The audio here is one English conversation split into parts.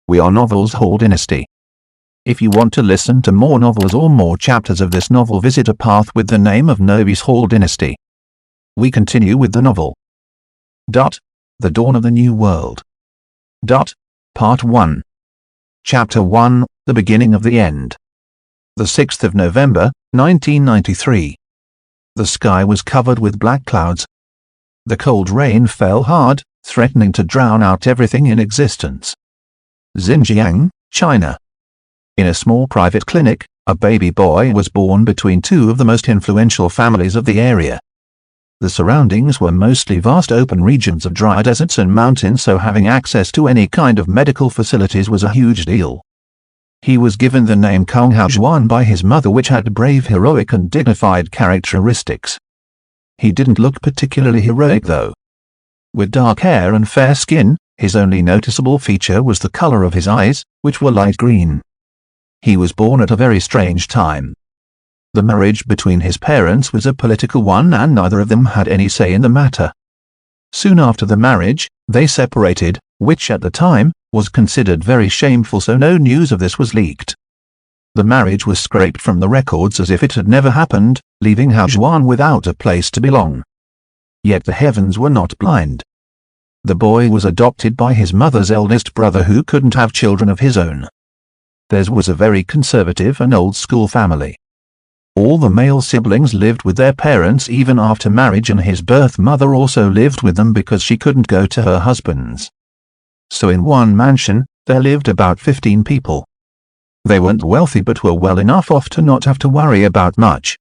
We are Novels Hall Dynasty. If you want to listen to more novels or more chapters of this novel, visit a path with the name of Novels Hall Dynasty. We continue with the novel. The Dawn of the New World. Part 1. Chapter 1, The Beginning of the End. The 6th of November, 1993. The sky was covered with black clouds. The cold rain fell hard, threatening to drown out everything in existence. Xinjiang, China. In a small private clinic, a baby boy was born between two of the most influential families of the area. The surroundings were mostly vast open regions of dry deserts and mountains, so having access to any kind of medical facilities was a huge deal. He was given the name Kong Haojuan by his mother, which had brave, heroic and dignified characteristics. He didn't look particularly heroic though. With dark hair and fair skin, his only noticeable feature was the color of his eyes, which were light green. He was born at a very strange time. The marriage between his parents was a political one, and neither of them had any say in the matter. Soon after the marriage, they separated, which at the time was considered very shameful, so no news of this was leaked. The marriage was scraped from the records as if it had never happened, leaving Haojuan without a place to belong. Yet the heavens were not blind. The boy was adopted by his mother's eldest brother, who couldn't have children of his own. Theirs was a very conservative and old-school family. All the male siblings lived with their parents even after marriage, and his birth mother also lived with them because she couldn't go to her husband's. So in one mansion, there lived about 15 people. They weren't wealthy but were well enough off to not have to worry about much.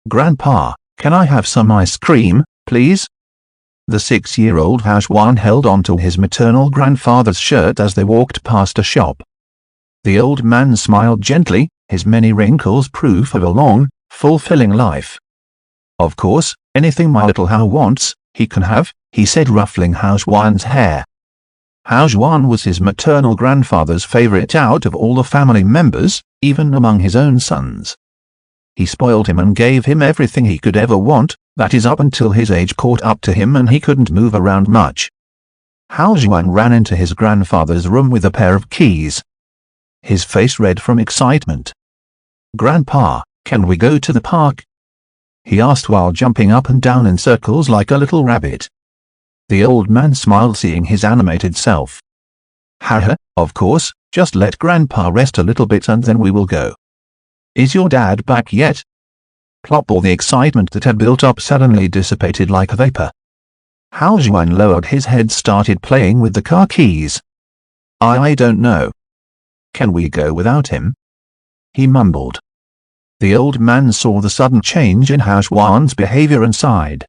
"Grandpa, can I have some ice cream, please?" The 6-year-old Haojuan held onto his maternal grandfather's shirt as they walked past a shop. The old man smiled gently, his many wrinkles proof of a long, fulfilling life. "Of course, anything my little Hao wants, he can have," he said, ruffling Haojuan's hair. Haojuan was his maternal grandfather's favorite out of all the family members, even among his own sons. He spoiled him and gave him everything he could ever want, that is up until his age caught up to him and he couldn't move around much. Haojuan ran into his grandfather's room with a pair of keys. His face red from excitement. "Grandpa, can we go to the park?" he asked while jumping up and down in circles like a little rabbit. The old man smiled, seeing his animated self. "Haha, of course, just let Grandpa rest a little bit and then we will go. Is your dad back yet?" Plop! All the excitement that had built up suddenly dissipated like a vapor. Haojuan lowered his head, started playing with the car keys. I don't know. Can we go without him?" he mumbled. The old man saw the sudden change in Haojuan's behavior and sighed.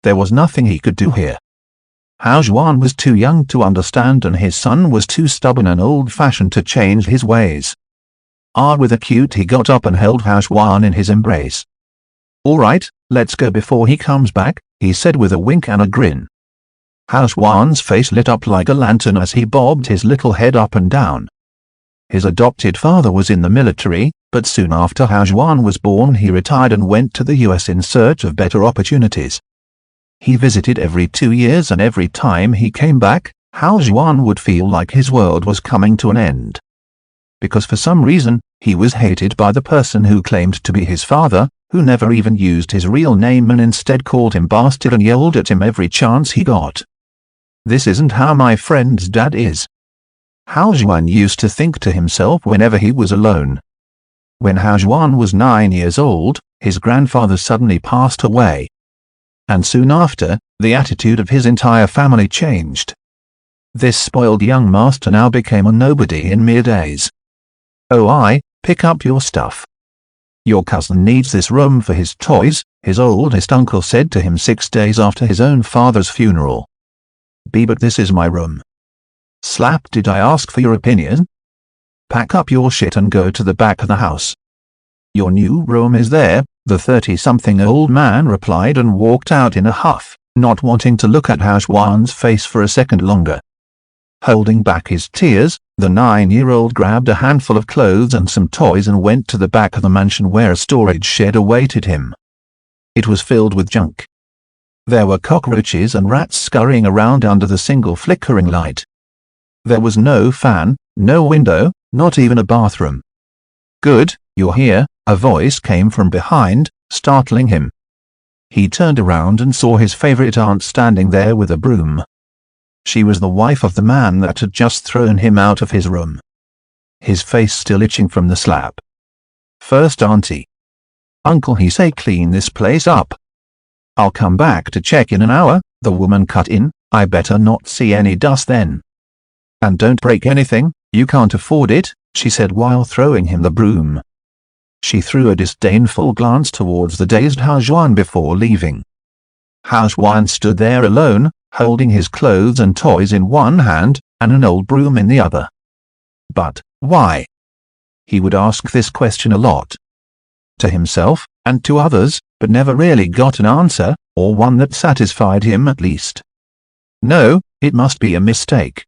There was nothing he could do here. Haojuan was too young to understand, and his son was too stubborn and old-fashioned to change his ways. With a cute he got up and held Haojuan in his embrace. "All right, let's go before he comes back," he said with a wink and a grin. Haojuan's face lit up like a lantern as he bobbed his little head up and down. His adopted father was in the military, but soon after Haojuan was born he retired and went to the US in search of better opportunities. He visited every 2 years, and every time he came back, Haojuan would feel like his world was coming to an end. Because for some reason, he was hated by the person who claimed to be his father, who never even used his real name and instead called him bastard and yelled at him every chance he got. "This isn't how my friend's dad is," Haojuan used to think to himself whenever he was alone. When Haojuan was 9 years old, his grandfather suddenly passed away. And soon after, the attitude of his entire family changed. This spoiled young master now became a nobody in mere days. "Oh, pick up your stuff. Your cousin needs this room for his toys," his oldest uncle said to him 6 days after his own father's funeral. But this is my room." "Slap, did I ask for your opinion? Pack up your shit and go to the back of the house. Your new room is there," the 30-something old man replied and walked out in a huff, not wanting to look at Haojuan's face for a second longer. Holding back his tears, the 9-year-old grabbed a handful of clothes and some toys and went to the back of the mansion where a storage shed awaited him. It was filled with junk. There were cockroaches and rats scurrying around under the single flickering light. There was no fan, No window, not even a bathroom. Good, you're here, a voice came from behind, startling him. He turned around and saw his favorite aunt standing there with a broom. She was the wife of the man that had just thrown him out of his room. His face still itching from the slap. First auntie. Uncle, he say, clean this place up. I'll come back to check in an hour, the woman cut in. I better not see any dust then. And don't break anything, you can't afford it, she said while throwing him the broom. She threw a disdainful glance towards the dazed Hao Juan before leaving. Hao Juan stood there alone, holding his clothes and toys in one hand, and an old broom in the other. But why? He would ask this question a lot. To himself, and to others, but never really got an answer, or one that satisfied him at least. No, it must be a mistake.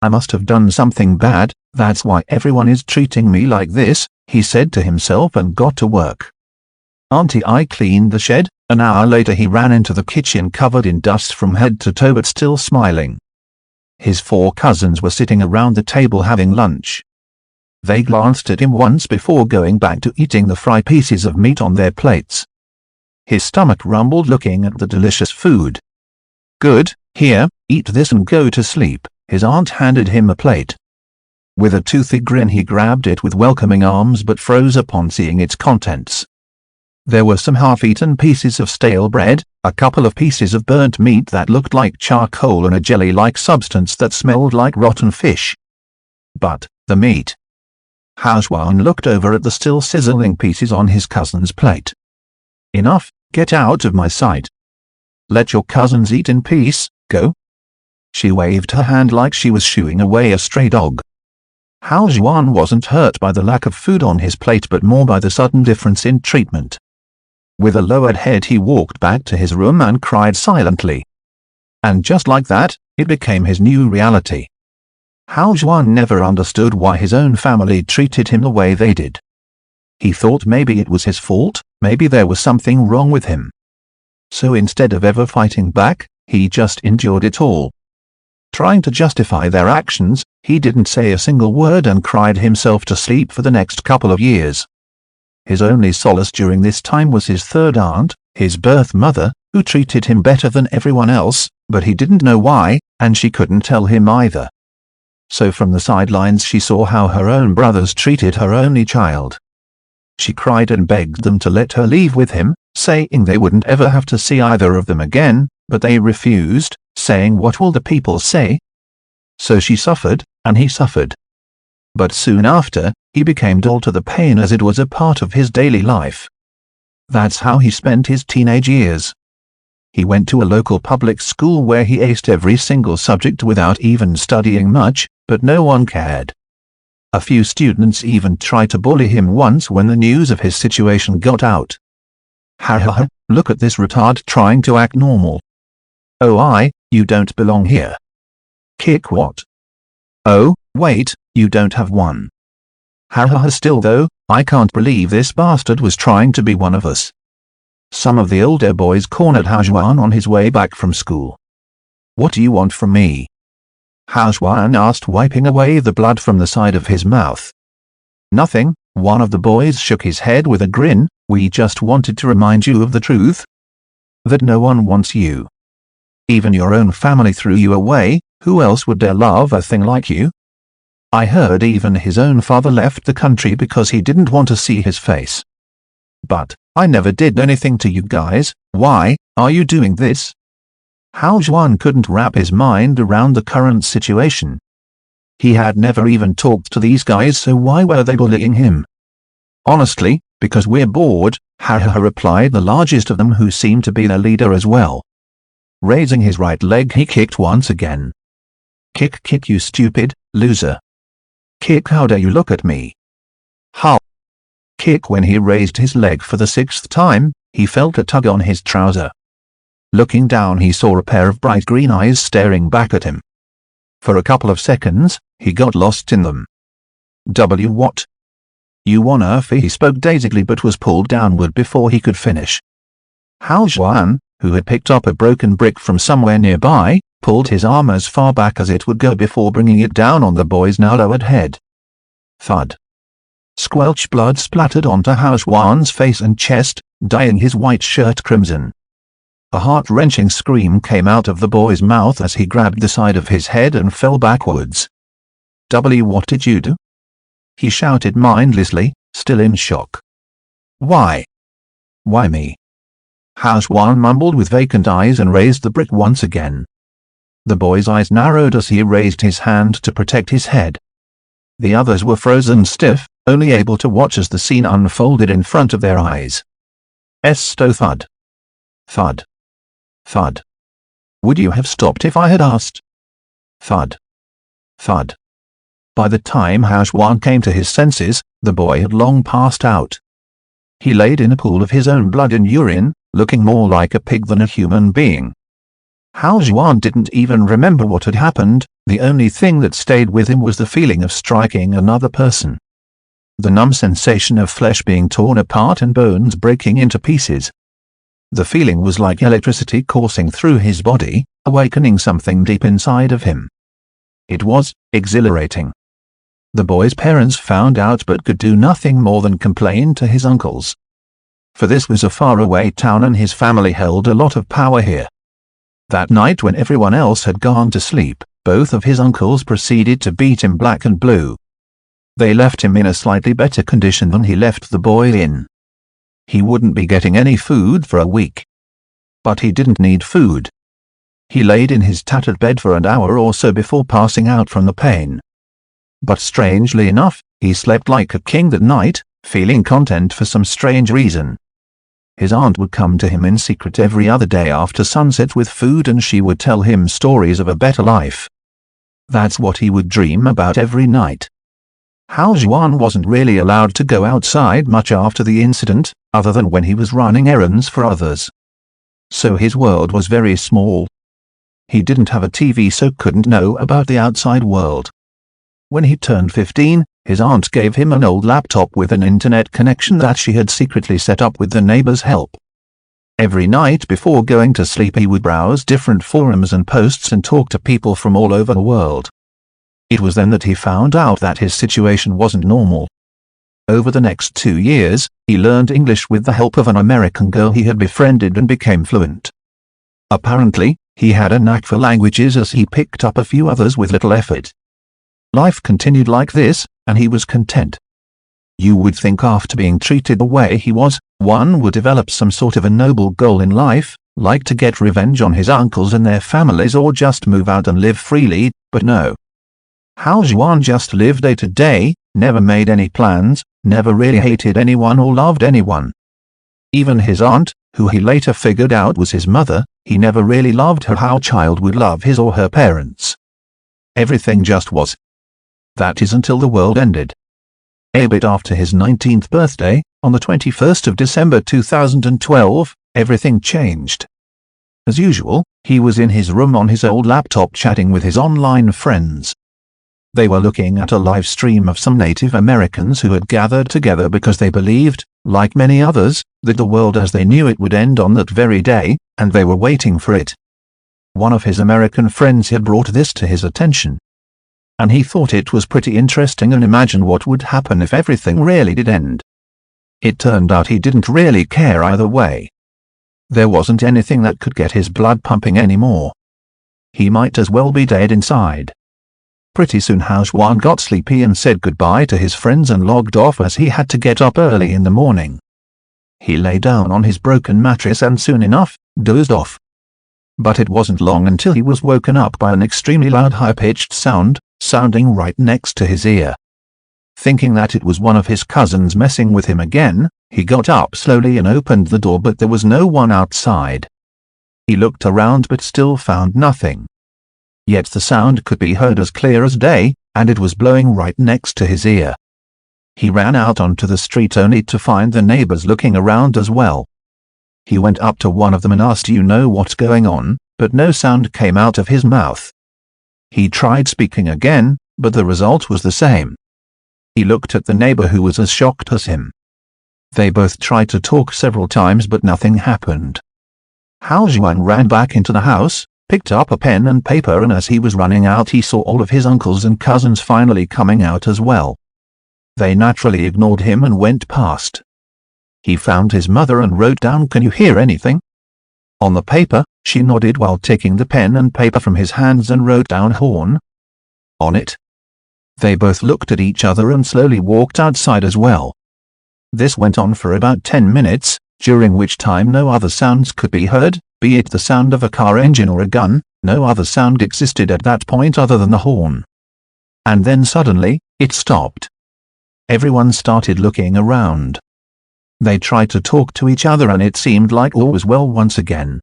I must have done something bad, that's why everyone is treating me like this, he said to himself and got to work. Auntie, I cleaned the shed. An hour later he ran into the kitchen covered in dust from head to toe but still smiling. His 4 cousins were sitting around the table having lunch. They glanced at him once before going back to eating the fried pieces of meat on their plates. His stomach rumbled looking at the delicious food. Good, here, eat this and go to sleep, his aunt handed him a plate. With a toothy grin he grabbed it with welcoming arms but froze upon seeing its contents. There were some half-eaten pieces of stale bread, a couple of pieces of burnt meat that looked like charcoal and a jelly-like substance that smelled like rotten fish. But the meat. Hao Juan looked over at the still sizzling pieces on his cousin's plate. Enough, get out of my sight. Let your cousins eat in peace, go. She waved her hand like she was shooing away a stray dog. Hao Juan wasn't hurt by the lack of food on his plate but more by the sudden difference in treatment. With a lowered head he walked back to his room and cried silently. And just like that, it became his new reality. Hao Juan never understood why his own family treated him the way they did. He thought maybe it was his fault, maybe there was something wrong with him. So instead of ever fighting back, he just endured it all. Trying to justify their actions, he didn't say a single word and cried himself to sleep for the next couple of years. His only solace during this time was his third aunt, his birth mother, who treated him better than everyone else, but he didn't know why, and she couldn't tell him either. So from the sidelines she saw how her own brothers treated her only child. She cried and begged them to let her leave with him, saying they wouldn't ever have to see either of them again, but they refused, saying, "What will the people say?" So she suffered, and he suffered. But soon after, he became dull to the pain as it was a part of his daily life. That's how he spent his teenage years. He went to a local public school where he aced every single subject without even studying much, but no one cared. A few students even tried to bully him once when the news of his situation got out. Ha ha ha, look at this retard trying to act normal. Oh, you don't belong here. Kick what? Oh, wait, you don't have one. Ha ha ha, still though, I can't believe this bastard was trying to be one of us. Some of the older boys cornered Hao Juan on his way back from school. What do you want from me? Hao Juan asked, wiping away the blood from the side of his mouth. Nothing, one of the boys shook his head with a grin. We just wanted to remind you of the truth. That no one wants you. Even your own family threw you away, who else would dare love a thing like you? I heard even his own father left the country because he didn't want to see his face. But I never did anything to you guys, why are you doing this? Hao Juan couldn't wrap his mind around the current situation. He had never even talked to these guys, so why were they bullying him? Honestly, because we're bored, Ha ha ha, replied the largest of them, who seemed to be their leader as well. Raising his right leg he kicked once again. Kick, kick, you stupid loser. Kick, how dare you look at me. How? Kick. When he raised his leg for the 6th time, he felt a tug on his trouser. Looking down he saw a pair of bright green eyes staring back at him. For a couple of seconds, he got lost in them. What? You wanna? He spoke dazedly but was pulled downward before he could finish. Hao Juan, who had picked up a broken brick from somewhere nearby, pulled his arm as far back as it would go before bringing it down on the boy's now lowered head. Thud. Squelch. Blood splattered onto Hao Xuan's face and chest, dyeing his white shirt crimson. A heart-wrenching scream came out of the boy's mouth as he grabbed the side of his head and fell backwards. What did you do?" he shouted mindlessly, still in shock. "Why? Why me?" Hao Xuan mumbled with vacant eyes and raised the brick once again. The boy's eyes narrowed as he raised his hand to protect his head. The others were frozen stiff, only able to watch as the scene unfolded in front of their eyes. Thud. Thud. Thud. "Would you have stopped if I had asked?" Thud. Thud. By the time Hao Xuan came to his senses, the boy had long passed out. He laid in a pool of his own blood and urine, looking more like a pig than a human being. Hao Xuan didn't even remember what had happened. The only thing that stayed with him was the feeling of striking another person. The numb sensation of flesh being torn apart and bones breaking into pieces. The feeling was like electricity coursing through his body, awakening something deep inside of him. It was exhilarating. The boy's parents found out but could do nothing more than complain to his uncles. For this was a faraway town and his family held a lot of power here. That night when everyone else had gone to sleep, both of his uncles proceeded to beat him black and blue. They left him in a slightly better condition than he left the boy in. He wouldn't be getting any food for a week. But he didn't need food. He laid in his tattered bed for an hour or so before passing out from the pain. But strangely enough, he slept like a king that night, feeling content for some strange reason. His aunt would come to him in secret every other day after sunset with food, and she would tell him stories of a better life. That's what he would dream about every night. Hao Xuan wasn't really allowed to go outside much after the incident, other than when he was running errands for others. So his world was very small. He didn't have a TV, so couldn't know about the outside world. When he turned 15, his aunt gave him an old laptop with an internet connection that she had secretly set up with the neighbor's help. Every night before going to sleep he would browse different forums and posts and talk to people from all over the world. It was then that he found out that his situation wasn't normal. Over the next 2 years, he learned English with the help of an American girl he had befriended and became fluent. Apparently, he had a knack for languages as he picked up a few others with little effort. Life continued like this, and he was content. You would think after being treated the way he was, one would develop some sort of a noble goal in life, like to get revenge on his uncles and their families or just move out and live freely, but no. Hao Xuan just lived day to day, never made any plans, never really hated anyone or loved anyone. Even his aunt, who he later figured out was his mother, he never really loved her how a child would love his or her parents. Everything just was. That is until the world ended. A bit after his 19th birthday, on the 21st of December 2012, everything changed. As usual, he was in his room on his old laptop chatting with his online friends. They were looking at a live stream of some Native Americans who had gathered together because they believed, like many others, that the world as they knew it would end on that very day, and they were waiting for it. One of his American friends had brought this to his attention. And he thought it was pretty interesting and imagined what would happen if everything really did end. It turned out he didn't really care either way. There wasn't anything that could get his blood pumping anymore. He might as well be dead inside. Pretty soon Hao Xuan got sleepy and said goodbye to his friends and logged off as he had to get up early in the morning. He lay down on his broken mattress and soon enough, dozed off. But it wasn't long until he was woken up by an extremely loud high-pitched sound, sounding right next to his ear. Thinking that it was one of his cousins messing with him again, he got up slowly and opened the door, but there was no one outside. He looked around but still found nothing. Yet the sound could be heard as clear as day, and it was blowing right next to his ear. He ran out onto the street only to find the neighbors looking around as well. He went up to one of them and asked, "You know what's going on?" but no sound came out of his mouth. He tried speaking again, but the result was the same. He looked at the neighbor who was as shocked as him. They both tried to talk several times but nothing happened. Hao Xuan ran back into the house, picked up a pen and paper, and as he was running out he saw all of his uncles and cousins finally coming out as well. They naturally ignored him and went past. He found his mother and wrote down, "Can you hear anything?" On the paper, she nodded while taking the pen and paper from his hands and wrote down "horn" on it. They both looked at each other and slowly walked outside as well. This went on for about 10 minutes, during which time no other sounds could be heard, be it the sound of a car engine or a gun. No other sound existed at that point other than the horn. And then suddenly, it stopped. Everyone started looking around. They tried to talk to each other and it seemed like all was well once again.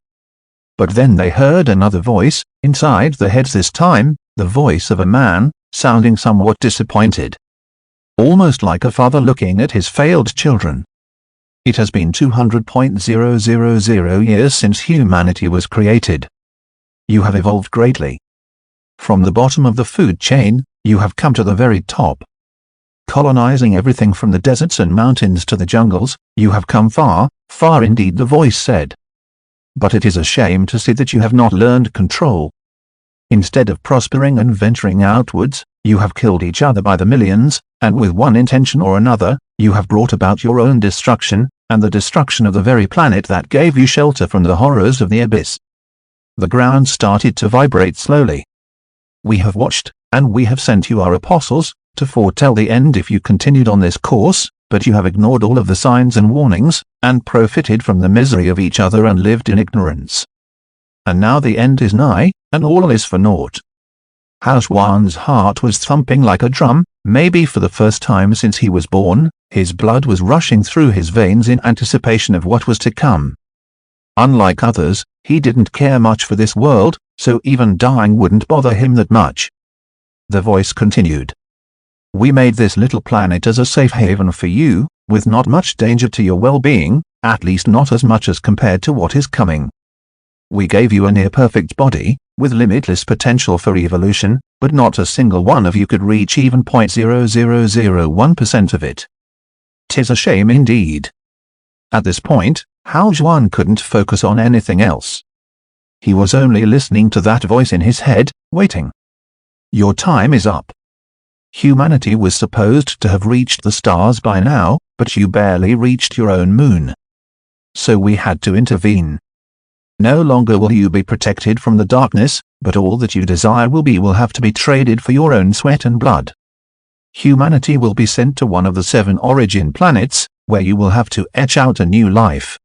But then they heard another voice, inside their heads this time, the voice of a man, sounding somewhat disappointed. Almost like a father looking at his failed children. It has been 200,000 years since humanity was created. You have evolved greatly. From the bottom of the food chain, you have come to the very top. Colonizing everything from the deserts and mountains to the jungles, you have come far, far indeed, the voice said. But it is a shame to see that you have not learned control. Instead of prospering and venturing outwards, you have killed each other by the millions, and with one intention or another, you have brought about your own destruction, and the destruction of the very planet that gave you shelter from the horrors of the abyss. The ground started to vibrate slowly. We have watched, and we have sent you our apostles, to foretell the end if you continued on this course, but you have ignored all of the signs and warnings, and profited from the misery of each other and lived in ignorance. And now the end is nigh, and all is for naught. Hao Xuan's heart was thumping like a drum, maybe for the first time since he was born. His blood was rushing through his veins in anticipation of what was to come. Unlike others, he didn't care much for this world, so even dying wouldn't bother him that much. The voice continued. We made this little planet as a safe haven for you, with not much danger to your well-being, at least not as much as compared to what is coming. We gave you a near-perfect body, with limitless potential for evolution, but not a single one of you could reach even 0.0001% of it. 'Tis a shame indeed. At this point, Hao Xuan couldn't focus on anything else. He was only listening to that voice in his head, waiting. Your time is up. Humanity was supposed to have reached the stars by now, but you barely reached your own moon. So we had to intervene. No longer will you be protected from the darkness, but all that you desire will have to be traded for your own sweat and blood. Humanity will be sent to one of the 7 origin planets, where you will have to etch out a new life.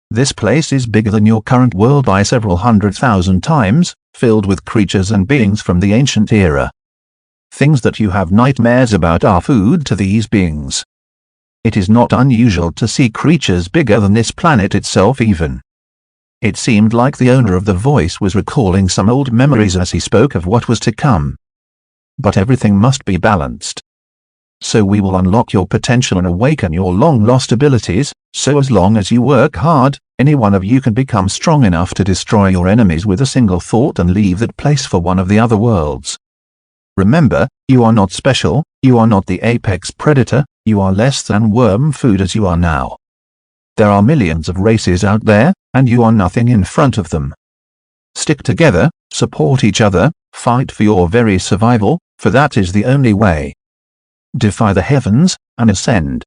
This place is bigger than your current world by several 100,000 times, filled with creatures and beings from the ancient era. Things that you have nightmares about are food to these beings. It is not unusual to see creatures bigger than this planet itself even. It seemed like the owner of the voice was recalling some old memories as he spoke of what was to come. But everything must be balanced. So we will unlock your potential and awaken your long-lost abilities, so as long as you work hard, any one of you can become strong enough to destroy your enemies with a single thought and leave that place for one of the other worlds. Remember, you are not special, you are not the apex predator, you are less than worm food as you are now. There are millions of races out there, and you are nothing in front of them. Stick together, support each other, fight for your very survival, for that is the only way. Defy the heavens, and ascend.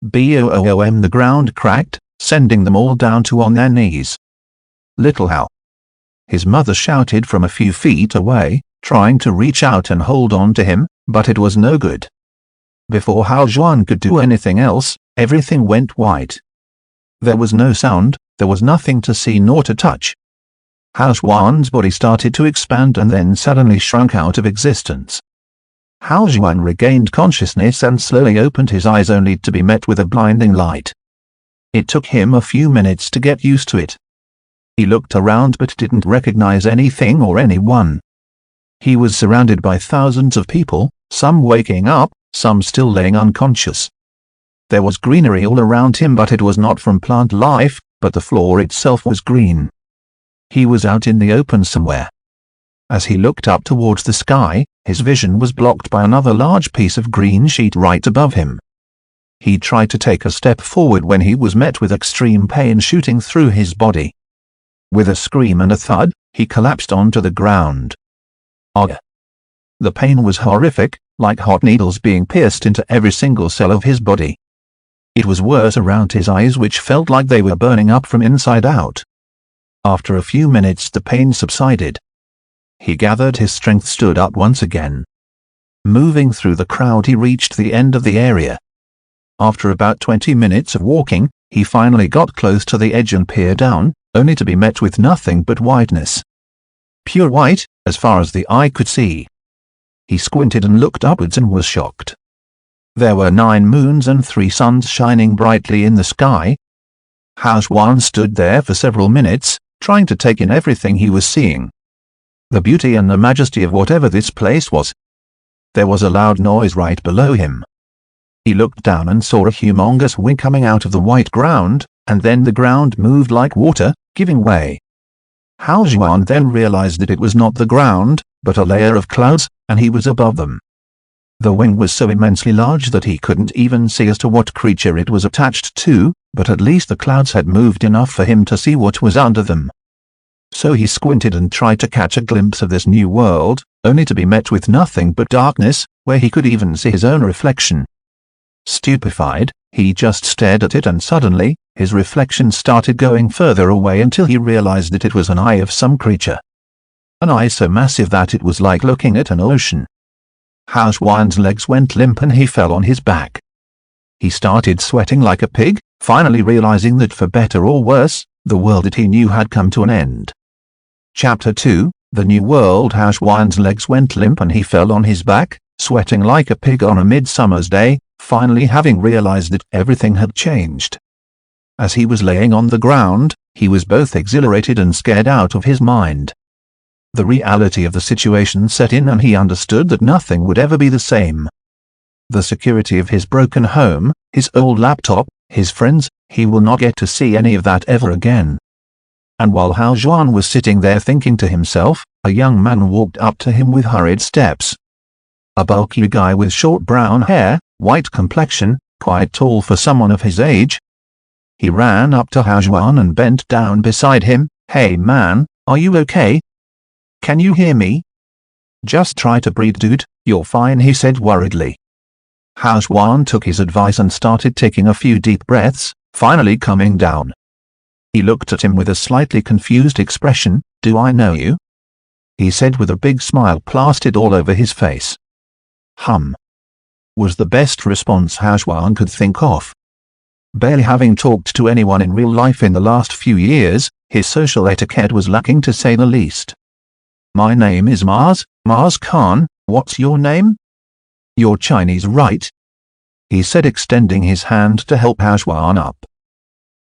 Boom! The ground cracked, sending them all down to on their knees. Little Hao. His mother shouted from a few feet away, trying to reach out and hold on to him, but it was no good. Before Hao Xuan could do anything else, everything went white. There was no sound, there was nothing to see nor to touch. Hao Xuan's body started to expand and then suddenly shrunk out of existence. Hao Xuan regained consciousness and slowly opened his eyes only to be met with a blinding light. It took him a few minutes to get used to it. He looked around but didn't recognize anything or anyone. He was surrounded by thousands of people, some waking up, some still laying unconscious. There was greenery all around him, but it was not from plant life, but the floor itself was green. He was out in the open somewhere. As he looked up towards the sky, his vision was blocked by another large piece of green sheet right above him. He tried to take a step forward when he was met with extreme pain shooting through his body. With a scream and a thud, he collapsed onto the ground. Ugh! The pain was horrific, like hot needles being pierced into every single cell of his body. It was worse around his eyes, which felt like they were burning up from inside out. After a few minutes the pain subsided. He gathered his strength, stood up once again. Moving through the crowd, he reached the end of the area. After about 20 minutes of walking, he finally got close to the edge and peered down, only to be met with nothing but whiteness. Pure white, as far as the eye could see. He squinted and looked upwards and was shocked. There were 9 moons and 3 suns shining brightly in the sky. Hao Xuan stood there for several minutes, trying to take in everything he was seeing. The beauty and the majesty of whatever this place was. There was a loud noise right below him. He looked down and saw a humongous wing coming out of the white ground, and then the ground moved like water, giving way. Hao Xuan then realized that it was not the ground, but a layer of clouds, and he was above them. The wing was so immensely large that he couldn't even see as to what creature it was attached to, but at least the clouds had moved enough for him to see what was under them. So he squinted and tried to catch a glimpse of this new world, only to be met with nothing but darkness, where he could even see his own reflection. Stupefied, he just stared at it, and suddenly, his reflection started going further away until he realized that it was an eye of some creature. An eye so massive that it was like looking at an ocean. Hao Xuan's legs went limp and he fell on his back. He started sweating like a pig, finally realizing that for better or worse, the world that he knew had come to an end. Chapter 2, The New World. Hao Xuan's legs went limp and he fell on his back, sweating like a pig on a midsummer's day, finally having realized that everything had changed. As he was laying on the ground, he was both exhilarated and scared out of his mind. The reality of the situation set in and he understood that nothing would ever be the same. The security of his broken home, his old laptop, his friends, he will not get to see any of that ever again. And while Hao Xuan was sitting there thinking to himself, a young man walked up to him with hurried steps. A bulky guy with short brown hair, white complexion, quite tall for someone of his age. He ran up to Hao Xuan and bent down beside him. "Hey man, are you okay? Can you hear me? Just try to breathe, dude, you're fine," he said worriedly. Hao Xuan took his advice and started taking a few deep breaths, finally coming down. He looked at him with a slightly confused expression. "Do I know you?" he said with a big smile plastered all over his face. Was the best response Hao Xuan could think of. Barely having talked to anyone in real life in the last few years, his social etiquette was lacking to say the least. "My name is Mars Khan. What's your name?" "You're Chinese, right?" he said, extending his hand to help Hao Xuan up.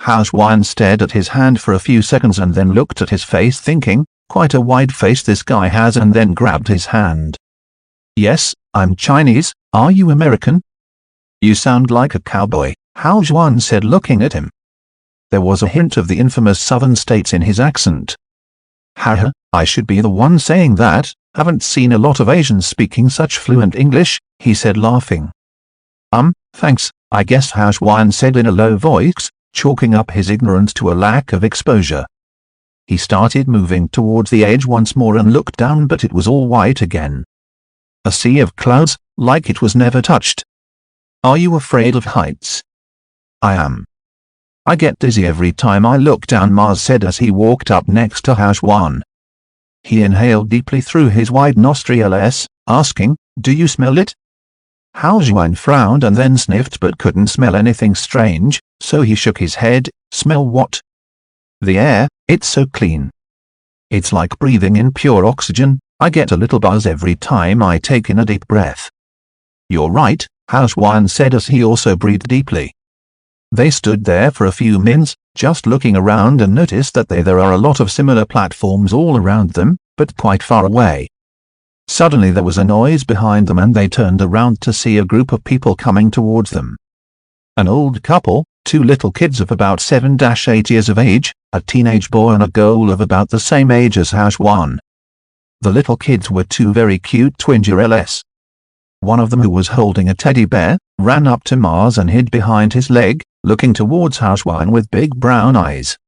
Hao Xuan stared at his hand for a few seconds and then looked at his face, thinking, quite a wide face this guy has, and then grabbed his hand. "Yes, I'm Chinese. Are you American?" "You sound like a cowboy," Hao Xuan said, looking at him. There was a hint of the infamous southern states in his accent. "Haha, I should be the one saying that. Haven't seen a lot of Asians speaking such fluent English," he said, laughing. Thanks, I guess," Hao Xuan said in a low voice, chalking up his ignorance to a lack of exposure. He started moving towards the edge once more and looked down, but it was all white again. A sea of clouds, like it was never touched. "Are you afraid of heights?" "I am. I get dizzy every time I look down," Mars said as he walked up next to Hao Xuan. He inhaled deeply through his wide nostrils, asking, "Do you smell it?" Hao Xuan frowned and then sniffed but couldn't smell anything strange, so he shook his head. "Smell what?" "The air, it's so clean. It's like breathing in pure oxygen. I get a little buzz every time I take in a deep breath." "You're right," Hao Xuan said as he also breathed deeply. They stood there for a few minutes, just looking around, and noticed that there are a lot of similar platforms all around them, but quite far away. Suddenly there was a noise behind them and they turned around to see a group of people coming towards them. An old couple, 2 little kids of about 7-8 years of age, a teenage boy and a girl of about the same age as Hao Xuan. The little kids were 2 very cute twin girls. One of them, who was holding a teddy bear, ran up to Mars and hid behind his leg, looking towards Hao Xuan with big brown eyes.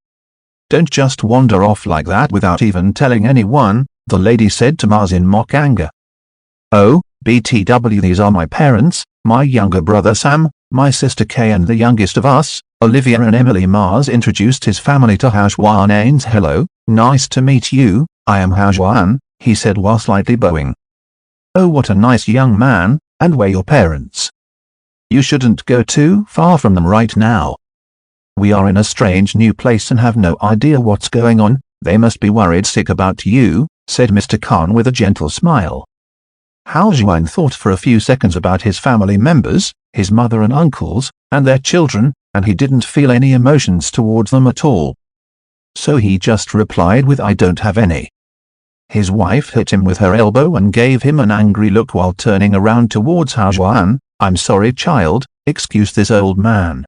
Don't just wander off like that without even telling anyone, the lady said to Mars in mock anger. Oh, BTW, these are my parents, my younger brother Sam, my sister Kay and the youngest of us, Olivia and Emily. Mars introduced his family to Hao Ains. Hello, nice to meet you, I am Hao, he said while slightly bowing. Oh, what a nice young man, and where your parents? You shouldn't go too far from them right now. We are in a strange new place and have no idea what's going on. They must be worried sick about you, said Mr. Khan with a gentle smile. Hao Juan thought for a few seconds about his family members, his mother and uncles, and their children, and he didn't feel any emotions towards them at all. So he just replied with I don't have any. His wife hit him with her elbow and gave him an angry look while turning around towards Hao Juan. I'm sorry, child, excuse this old man.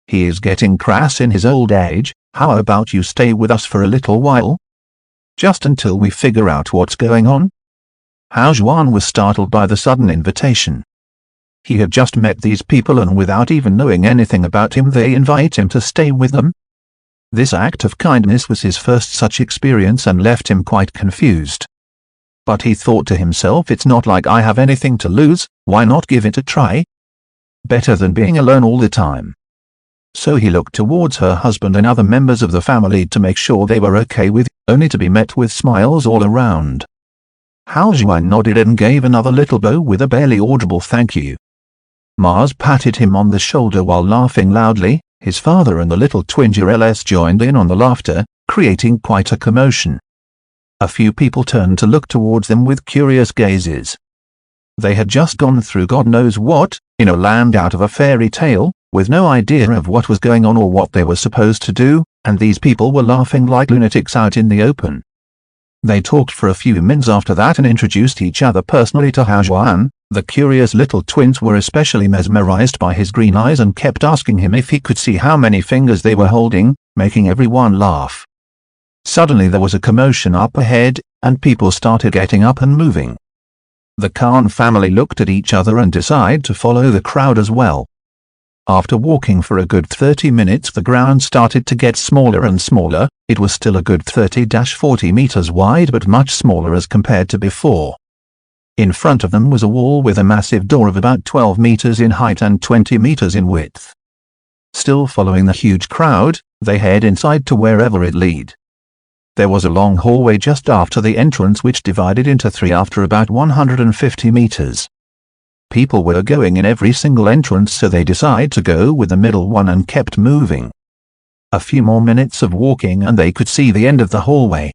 He is getting crass in his old age. How about you stay with us for a little while? Just until we figure out what's going on? Hao Juan was startled by the sudden invitation. He had just met these people and without even knowing anything about him they invite him to stay with them. This act of kindness was his first such experience and left him quite confused. But he thought to himself, it's not like I have anything to lose, why not give it a try? Better than being alone all the time. So he looked towards her husband and other members of the family to make sure they were okay with, only to be met with smiles all around. Hao Juan nodded and gave another little bow with a barely audible thank you. Mars patted him on the shoulder while laughing loudly. His father and the little twin girls joined in on the laughter, creating quite a commotion. A few people turned to look towards them with curious gazes. They had just gone through God knows what, in a land out of a fairy tale, with no idea of what was going on or what they were supposed to do, and these people were laughing like lunatics out in the open. They talked for a few minutes after that and introduced each other personally to Hao Juan. The curious little twins were especially mesmerized by his green eyes and kept asking him if he could see how many fingers they were holding, making everyone laugh. Suddenly there was a commotion up ahead, and people started getting up and moving. The Khan family looked at each other and decided to follow the crowd as well. After walking for a good 30 minutes the ground started to get smaller and smaller. It was still a good 30-40 meters wide but much smaller as compared to before. In front of them was a wall with a massive door of about 12 meters in height and 20 meters in width. Still following the huge crowd, they head inside to wherever it led. There was a long hallway just after the entrance which divided into three after about 150 meters. People were going in every single entrance so they decided to go with the middle one and kept moving. A few more minutes of walking and they could see the end of the hallway.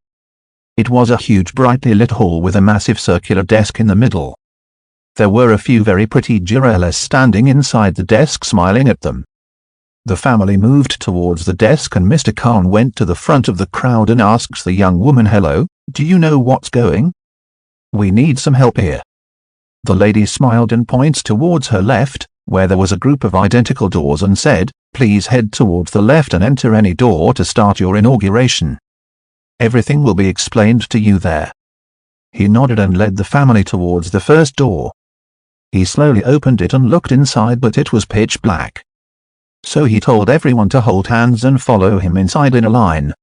It was a huge brightly lit hall with a massive circular desk in the middle. There were a few very pretty girls standing inside the desk smiling at them. The family moved towards the desk and Mr. Khan went to the front of the crowd and asked the young woman, hello, do you know what's going? We need some help here. The lady smiled and points towards her left, where there was a group of identical doors and said, please head towards the left and enter any door to start your inauguration. Everything will be explained to you there. He nodded and led the family towards the first door. He slowly opened it and looked inside but it was pitch black. So he told everyone to hold hands and follow him inside in a line.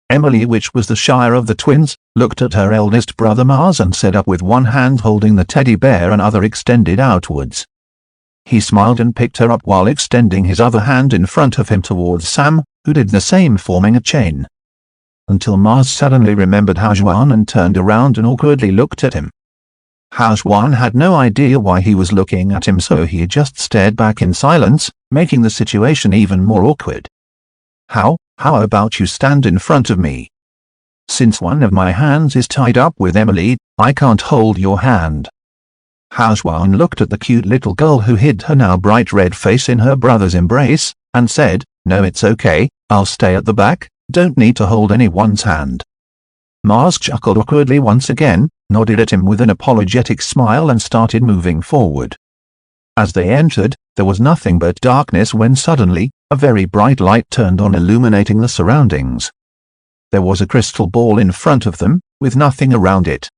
Emily, which was the shyer of the twins, looked at her eldest brother Mars and said up with one hand holding the teddy bear and other extended outwards. He smiled and picked her up while extending his other hand in front of him towards Sam, who did the same forming a chain. Until Mars suddenly remembered Hao Juan and turned around and awkwardly looked at him. Hao Juan had no idea why he was looking at him so he just stared back in silence, making the situation even more awkward. How about you stand in front of me? Since one of my hands is tied up with Emily, I can't hold your hand. Hao Juan looked at the cute little girl who hid her now bright red face in her brother's embrace, and said, no, it's okay, I'll stay at the back, don't need to hold anyone's hand. Mars chuckled awkwardly once again, nodded at him with an apologetic smile and started moving forward. As they entered, there was nothing but darkness when suddenly, a very bright light turned on illuminating the surroundings. There was a crystal ball in front of them, with nothing around it.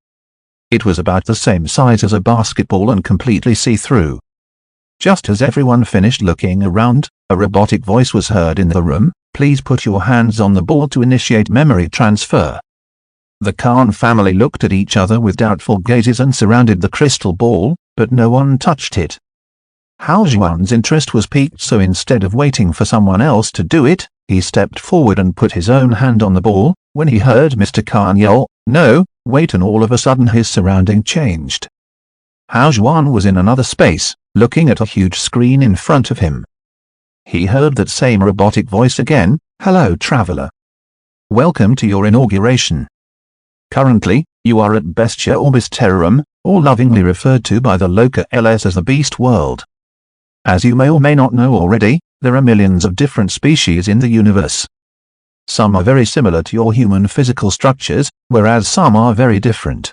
It was about the same size as a basketball and completely see-through. Just as everyone finished looking around, a robotic voice was heard in the room, please put your hands on the ball to initiate memory transfer. The Khan family looked at each other with doubtful gazes and surrounded the crystal ball, but no one touched it. Hao Xuan's interest was piqued, so instead of waiting for someone else to do it, he stepped forward and put his own hand on the ball. When he heard Mr. Khan yell, "No, wait," and all of a sudden his surrounding changed. Hao Xuan was in another space, looking at a huge screen in front of him. He heard that same robotic voice again, "Hello, traveler. Welcome to your inauguration. Currently, you are at Bestia Orbis Terrarum, or lovingly referred to by the local LS as the Beast World. As you may or may not know already, there are millions of different species in the universe. Some are very similar to your human physical structures, whereas some are very different."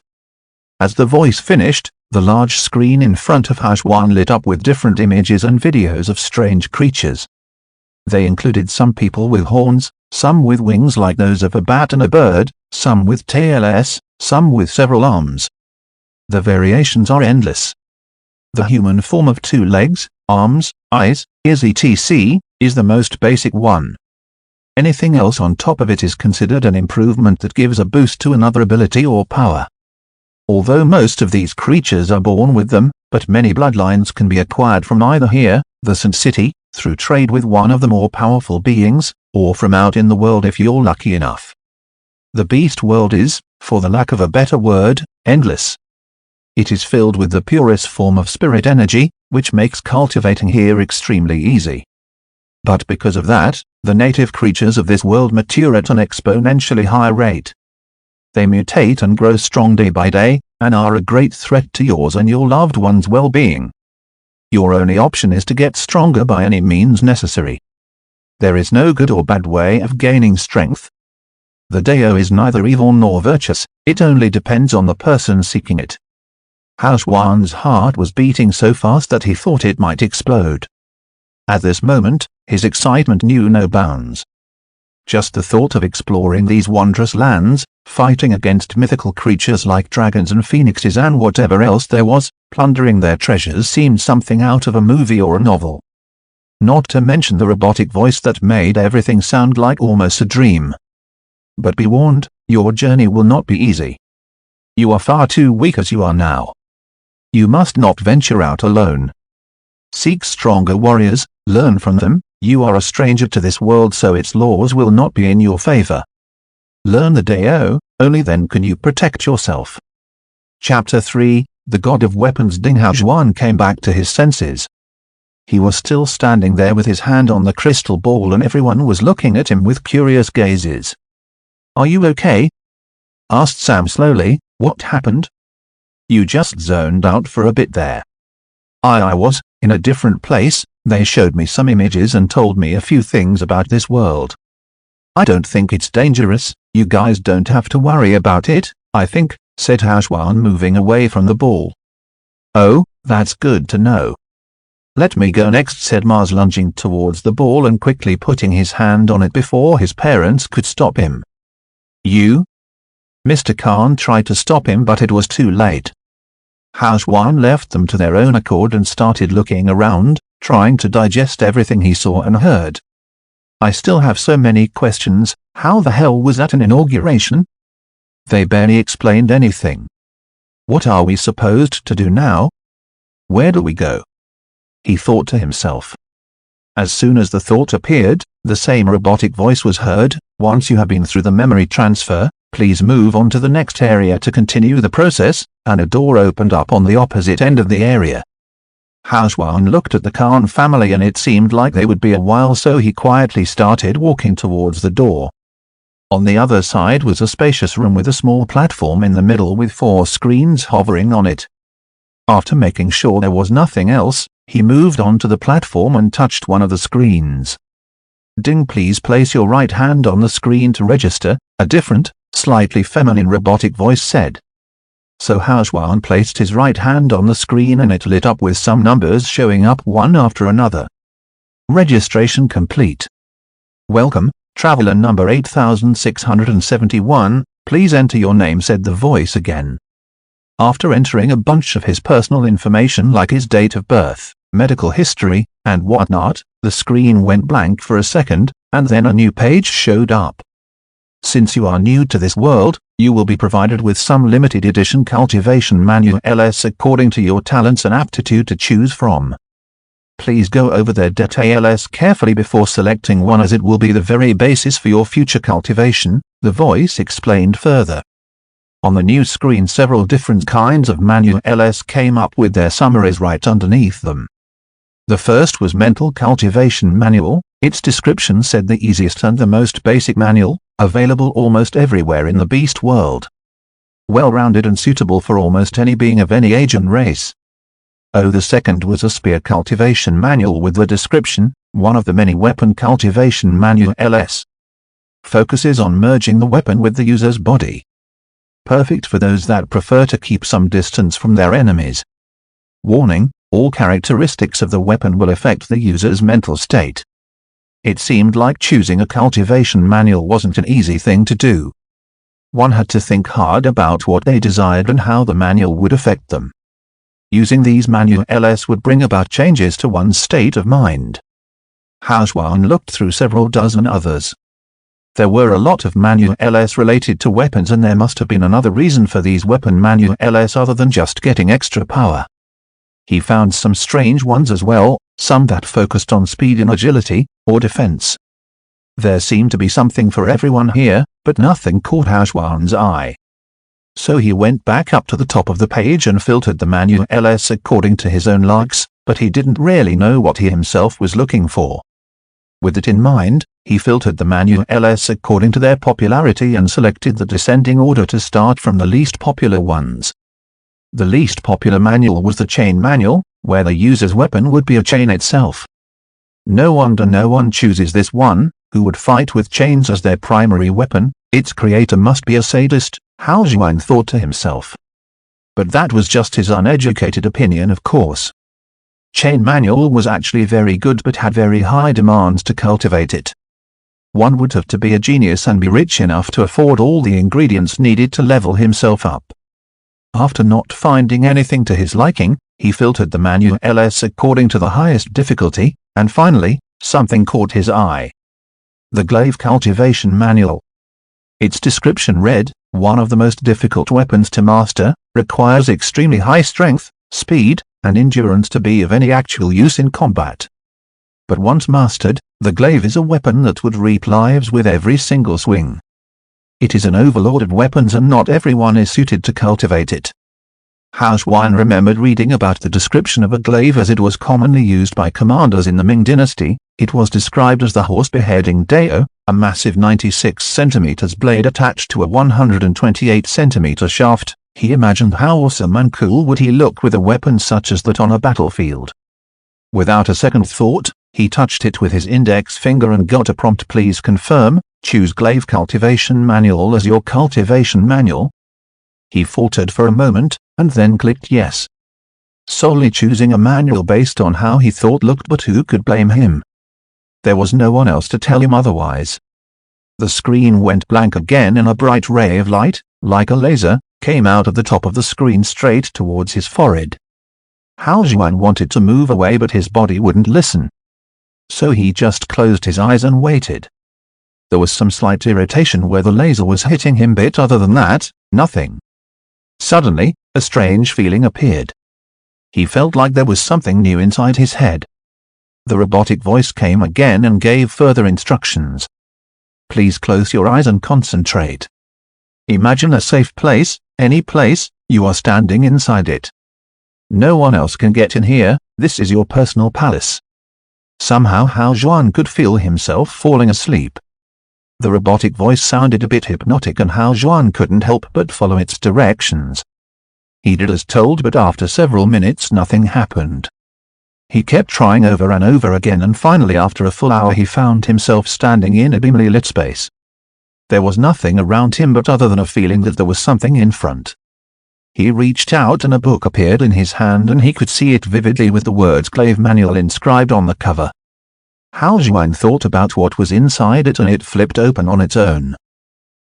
As the voice finished, the large screen in front of Hao Xuan lit up with different images and videos of strange creatures. They included some people with horns, some with wings like those of a bat and a bird, some with tails, some with several arms. The variations are endless. The human form of 2 legs, arms, eyes, ears etc. is the most basic one. Anything else on top of it is considered an improvement that gives a boost to another ability or power. Although most of these creatures are born with them, but many bloodlines can be acquired from either here, the Sun City, through trade with one of the more powerful beings, or from out in the world if you're lucky enough. The Beast World is, for the lack of a better word, endless. It is filled with the purest form of spirit energy, which makes cultivating here extremely easy. But because of that, the native creatures of this world mature at an exponentially higher rate. They mutate and grow strong day by day, and are a great threat to yours and your loved one's well-being. Your only option is to get stronger by any means necessary. There is no good or bad way of gaining strength. The Dao is neither evil nor virtuous, it only depends on the person seeking it. Hao Xuan's heart was beating so fast that he thought it might explode. At this moment, his excitement knew no bounds. Just the thought of exploring these wondrous lands, fighting against mythical creatures like dragons and phoenixes and whatever else there was, plundering their treasures seemed something out of a movie or a novel. Not to mention the robotic voice that made everything sound like almost a dream. But be warned, your journey will not be easy. You are far too weak as you are now. You must not venture out alone. Seek stronger warriors, learn from them. You are a stranger to this world, so its laws will not be in your favor. Learn the Dao, only then can you protect yourself. Chapter 3, The God of Weapons. Hao Xuan came back to his senses. He was still standing there with his hand on the crystal ball, and everyone was looking at him with curious gazes. "Are you okay?" asked Sam slowly. "What happened? You just zoned out for a bit there." I was in a different place. They showed me some images and told me a few things about this world. "I don't think it's dangerous, you guys don't have to worry about it, I think," said Hao Xuan, moving away from the ball. "Oh, that's good to know. Let me go next," said Mars, lunging towards the ball and quickly putting his hand on it before his parents could stop him. "You?" Mr. Khan tried to stop him, but it was too late. Hao Xuan left them to their own accord and started looking around, trying to digest everything he saw and heard. "I still have so many questions. How the hell was that an inauguration? They barely explained anything. What are we supposed to do now? Where do we go?" he thought to himself. As soon as the thought appeared, the same robotic voice was heard. "Once you have been through the memory transfer, please move on to the next area to continue the process," and a door opened up on the opposite end of the area. Hao Xuan looked at the Khan family and it seemed like they would be a while, so he quietly started walking towards the door. On the other side was a spacious room with a small platform in the middle with 4 screens hovering on it. After making sure there was nothing else, he moved on to the platform and touched one of the screens. "Ding, please place your right hand on the screen to register," a different, slightly feminine robotic voice said. So Hao Xuan placed his right hand on the screen and it lit up with some numbers showing up one after another. "Registration complete. Welcome, traveler number 8671, please enter your name," said the voice again. After entering a bunch of his personal information like his date of birth, medical history, and whatnot, the screen went blank for a second, and then a new page showed up. Since you are new to this world, you will be provided with some limited edition cultivation manuals according to your talents and aptitude to choose from. Please go over their details carefully before selecting one, as it will be the very basis for your future cultivation, the voice explained further. On the new screen, several different kinds of manuals came up with their summaries right underneath them. The first was Mental Cultivation Manual. Its description said the easiest and the most basic manual, available almost everywhere in the beast world. Well-rounded and suitable for almost any being of any age and race. The second was a Spear Cultivation Manual with the description, one of the many weapon cultivation manuals. Focuses on merging the weapon with the user's body. Perfect for those that prefer to keep some distance from their enemies. Warning: all characteristics of the weapon will affect the user's mental state. It seemed like choosing a cultivation manual wasn't an easy thing to do. One had to think hard about what they desired and how the manual would affect them. Using these manuals would bring about changes to one's state of mind. Haojuan looked through several dozen others. There were a lot of manuals related to weapons, and there must have been another reason for these weapon manuals other than just getting extra power. He found some strange ones as well, some that focused on speed and agility, or defense. There seemed to be something for everyone here, but nothing caught Haojuan's eye. So he went back up to the top of the page and filtered the manuals according to his own likes, but he didn't really know what he himself was looking for. With it in mind, he filtered the manuals according to their popularity and selected the descending order to start from the least popular ones. The least popular manual was the Chain Manual, where the user's weapon would be a chain itself. No wonder no one chooses this one, who would fight with chains as their primary weapon. Its creator must be a sadist, Haojuan thought to himself. But that was just his uneducated opinion, of course. Chain Manual was actually very good, but had very high demands to cultivate it. One would have to be a genius and be rich enough to afford all the ingredients needed to level himself up. After not finding anything to his liking, he filtered the manuals according to the highest difficulty, and finally, something caught his eye. The Glaive Cultivation Manual. Its description read, one of the most difficult weapons to master, requires extremely high strength, speed, and endurance to be of any actual use in combat. But once mastered, the glaive is a weapon that would reap lives with every single swing. It is an overlord of weapons, and not everyone is suited to cultivate it. Haojuan remembered reading about the description of a glaive as it was commonly used by commanders in the Ming Dynasty. It was described as the horse beheading dao, a massive 96 cm blade attached to a 128 cm shaft. He imagined how awesome and cool would he look with a weapon such as that on a battlefield. Without a second thought, he touched it with his index finger and got a prompt: please confirm, choose Glaive Cultivation Manual as your cultivation manual. He faltered for a moment, and then clicked yes. Solely choosing a manual based on how he thought looked, but who could blame him? There was no one else to tell him otherwise. The screen went blank again, and a bright ray of light, like a laser, came out of the top of the screen straight towards his forehead. Haojuan wanted to move away, but his body wouldn't listen. So he just closed his eyes and waited. There was some slight irritation where the laser was hitting him, but other than that, nothing. Suddenly, a strange feeling appeared. He felt like there was something new inside his head. The robotic voice came again and gave further instructions. Please close your eyes and concentrate. Imagine a safe place, any place, you are standing inside it. No one else can get in here, this is your personal palace. Somehow Haojuan could feel himself falling asleep. The robotic voice sounded a bit hypnotic, and Haojuan couldn't help but follow its directions. He did as told, but after several minutes nothing happened. He kept trying over and over again, and finally after a full hour he found himself standing in a dimly lit space. There was nothing around him but other than a feeling that there was something in front. He reached out and a book appeared in his hand, and he could see it vividly with the words Glaive Manual inscribed on the cover. Haojuan thought about what was inside it, and it flipped open on its own.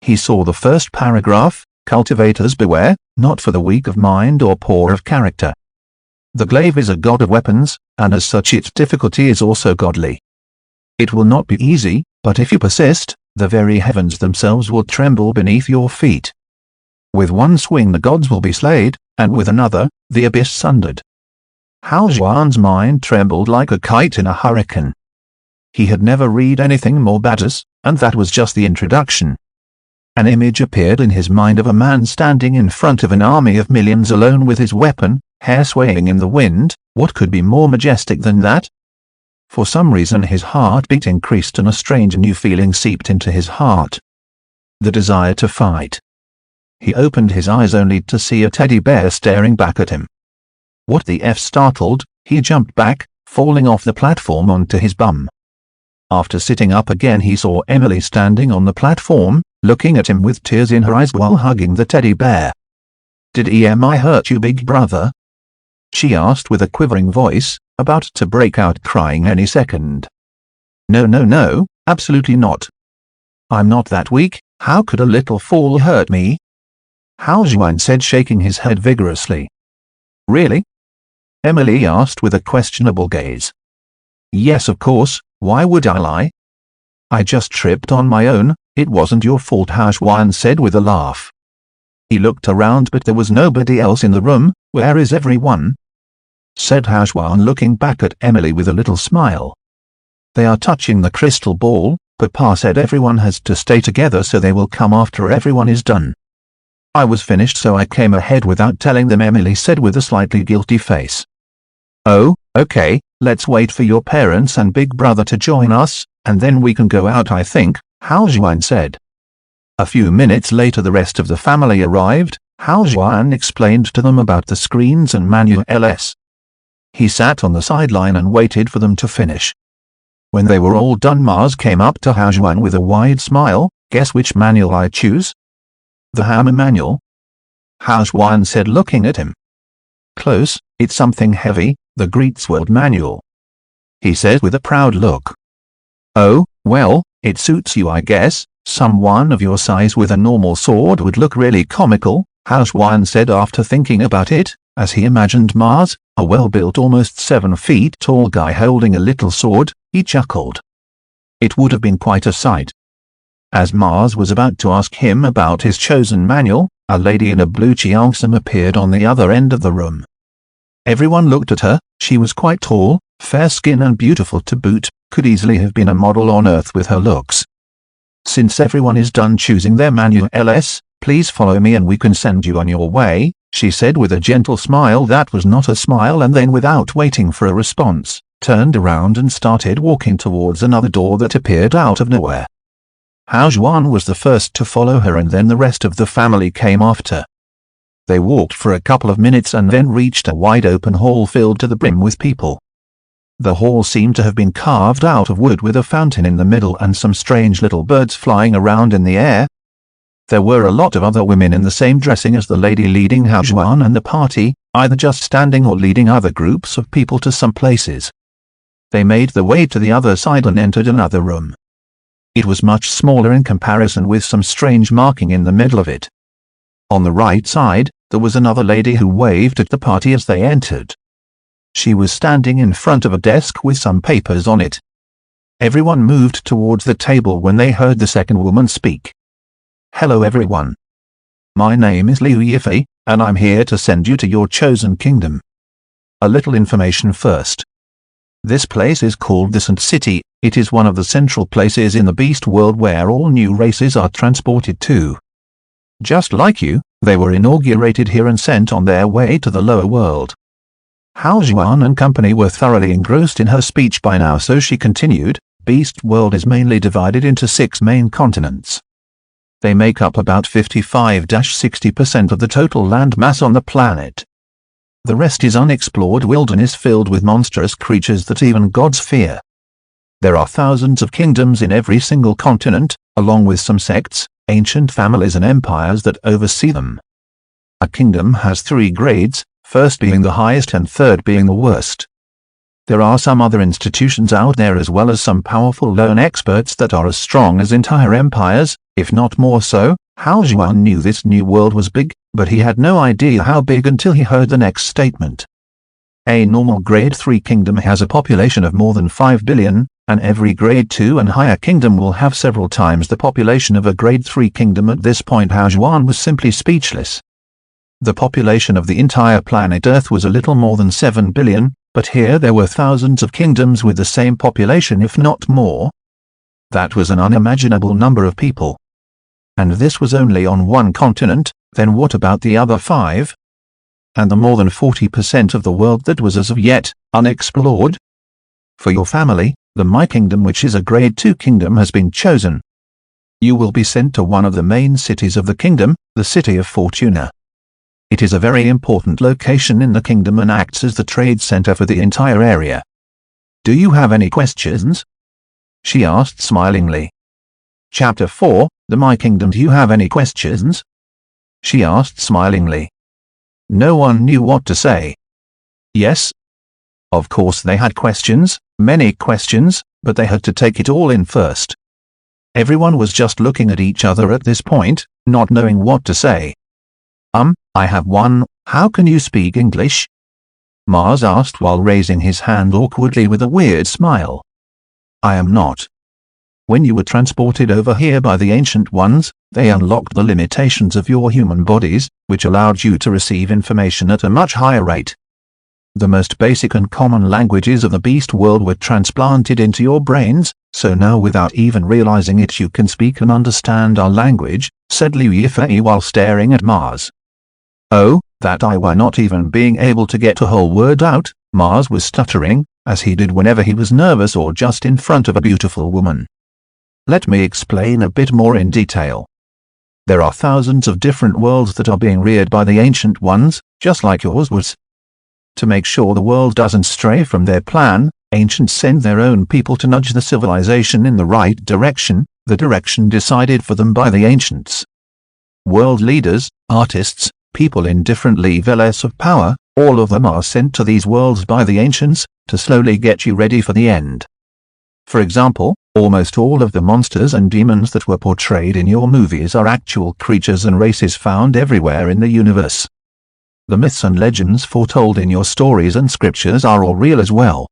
He saw the first paragraph: Cultivators beware, not for the weak of mind or poor of character. The glaive is a god of weapons, and as such its difficulty is also godly. It will not be easy, But if you persist, the very heavens themselves will tremble beneath your feet. With one swing the gods will be slayed, and with another, the abyss sundered. Hao Xuan's mind trembled like a kite in a hurricane. He had never read anything more badass, and that was just the introduction. An image appeared in his mind of a man standing in front of an army of millions alone with his weapon, hair swaying in the wind. What could be more majestic than that? For some reason his heartbeat increased and a strange new feeling seeped into his heart. The desire to fight. He opened his eyes only to see a teddy bear staring back at him. What the F? Startled, he jumped back, falling off the platform onto his bum. After sitting up again he saw Emily standing on the platform, looking at him with tears in her eyes while hugging the teddy bear. "Did EMI hurt you, big brother?" she asked with a quivering voice, about to break out crying any second. No, absolutely not. I'm not that weak, how could a little fall hurt me?" Hao Xuan said, shaking his head vigorously. "Really?" Emily asked with a questionable gaze. "Yes, of course, why would I lie? I just tripped on my own, it wasn't your fault," Hao Xuan said with a laugh. He looked around but there was nobody else in the room. "Where is everyone?" said Hao Xuan, looking back at Emily with a little smile. "They are touching the crystal ball. Papa said everyone has to stay together so they will come after everyone is done." "I was finished so I came ahead without telling them," Emily said with a slightly guilty face. "Oh, okay, let's wait for your parents and big brother to join us, and then we can go out, I think," Hao Xuan said. A few minutes later the rest of the family arrived. Hao Xuan explained to them about the screens and manuals. He sat on the sideline and waited for them to finish. When they were all done, Mars came up to Hao Xuan with a wide smile. "Guess which manual I choose?" "The hammer manual," Hao Xuan said, looking at him. "Close, it's something heavy, the Great Sword manual," he said with a proud look. "Oh, well, it suits you, I guess. Someone of your size with a normal sword would look really comical," Hao Xuan said after thinking about it, as he imagined Mars, a well-built almost 7 feet tall guy holding a little sword. He chuckled. It would have been quite a sight. As Mars was about to ask him about his chosen manual, a lady in a blue cheongsam appeared on the other end of the room. Everyone looked at her. She was quite tall, fair skin and beautiful to boot, could easily have been a model on Earth with her looks. "Since everyone is done choosing their manuals, please follow me and we can send you on your way," she said with a gentle smile that was not a smile, and then without waiting for a response, turned around and started walking towards another door that appeared out of nowhere. Hao Xuan was the first to follow her and then the rest of the family came after. They walked for a couple of minutes and then reached a wide open hall filled to the brim with people. The hall seemed to have been carved out of wood with a fountain in the middle and some strange little birds flying around in the air. There were a lot of other women in the same dressing as the lady leading Hao Xuan and the party, either just standing or leading other groups of people to some places. They made their way to the other side and entered another room. It was much smaller in comparison, with some strange marking in the middle of it. On the right side, there was another lady who waved at the party as they entered. She was standing in front of a desk with some papers on it. Everyone moved towards the table when they heard the second woman speak. "Hello everyone. My name is Liu Yifei, and I'm here to send you to your chosen kingdom. A little information first. This place is called the Sand City. It is one of the central places in the Beast World where all new races are transported to. Just like you, they were inaugurated here and sent on their way to the lower world." Hao Xuan and company were thoroughly engrossed in her speech by now, so she continued, "Beast World is mainly divided into 6 main continents. They make up about 55–60% of the total land mass on the planet. The rest is unexplored wilderness filled with monstrous creatures that even gods fear. There are thousands of kingdoms in every single continent, along with some sects, ancient families and empires that oversee them. A kingdom has 3 grades, first being the highest and third being the worst. There are some other institutions out there as well as some powerful lone experts that are as strong as entire empires, if not more so." Hao Xuan knew this new world was big, but he had no idea how big until he heard the next statement. A normal grade 3 kingdom has a population of more than 5 billion, and every grade 2 and higher kingdom will have several times the population of a grade 3 kingdom. At this point Hao Juan was simply speechless. The population of the entire planet Earth was a little more than 7 billion, but here there were thousands of kingdoms with the same population, if not more. That was an unimaginable number of people. And this was only on one continent. Then what about the other 5? And the more than 40% of the world that was as of yet unexplored? For your family, the My Kingdom, which is a grade 2 kingdom, has been chosen. You will be sent to one of the main cities of the kingdom, the city of Fortuna. It is a very important location in the kingdom and acts as the trade center for the entire area. Do you have any questions? She asked smilingly. Chapter 4, The My Kingdom. Do you have any questions? She asked smilingly. No one knew what to say. Yes. Of course they had questions, many questions, but they had to take it all in first. Everyone was just looking at each other at this point, not knowing what to say. I have one. How can you speak English? Mars asked while raising his hand awkwardly with a weird smile. I am not. When you were transported over here by the Ancient Ones, they unlocked the limitations of your human bodies, which allowed you to receive information at a much higher rate. The most basic and common languages of the beast world were transplanted into your brains, so now without even realizing it you can speak and understand our language, said Liu Yifei while staring at Mars. Oh, that I were not even being able to get a whole word out, Mars was stuttering, as he did whenever he was nervous or just in front of a beautiful woman. Let me explain a bit more in detail. There are thousands of different worlds that are being reared by the Ancient Ones, just like yours was. To make sure the world doesn't stray from their plan, Ancients send their own people to nudge the civilization in the right direction, the direction decided for them by the Ancients. World leaders, artists, people in different levels of power, all of them are sent to these worlds by the Ancients, to slowly get you ready for the end. For example, almost all of the monsters and demons that were portrayed in your movies are actual creatures and races found everywhere in the universe. The myths and legends foretold in your stories and scriptures are all real as well.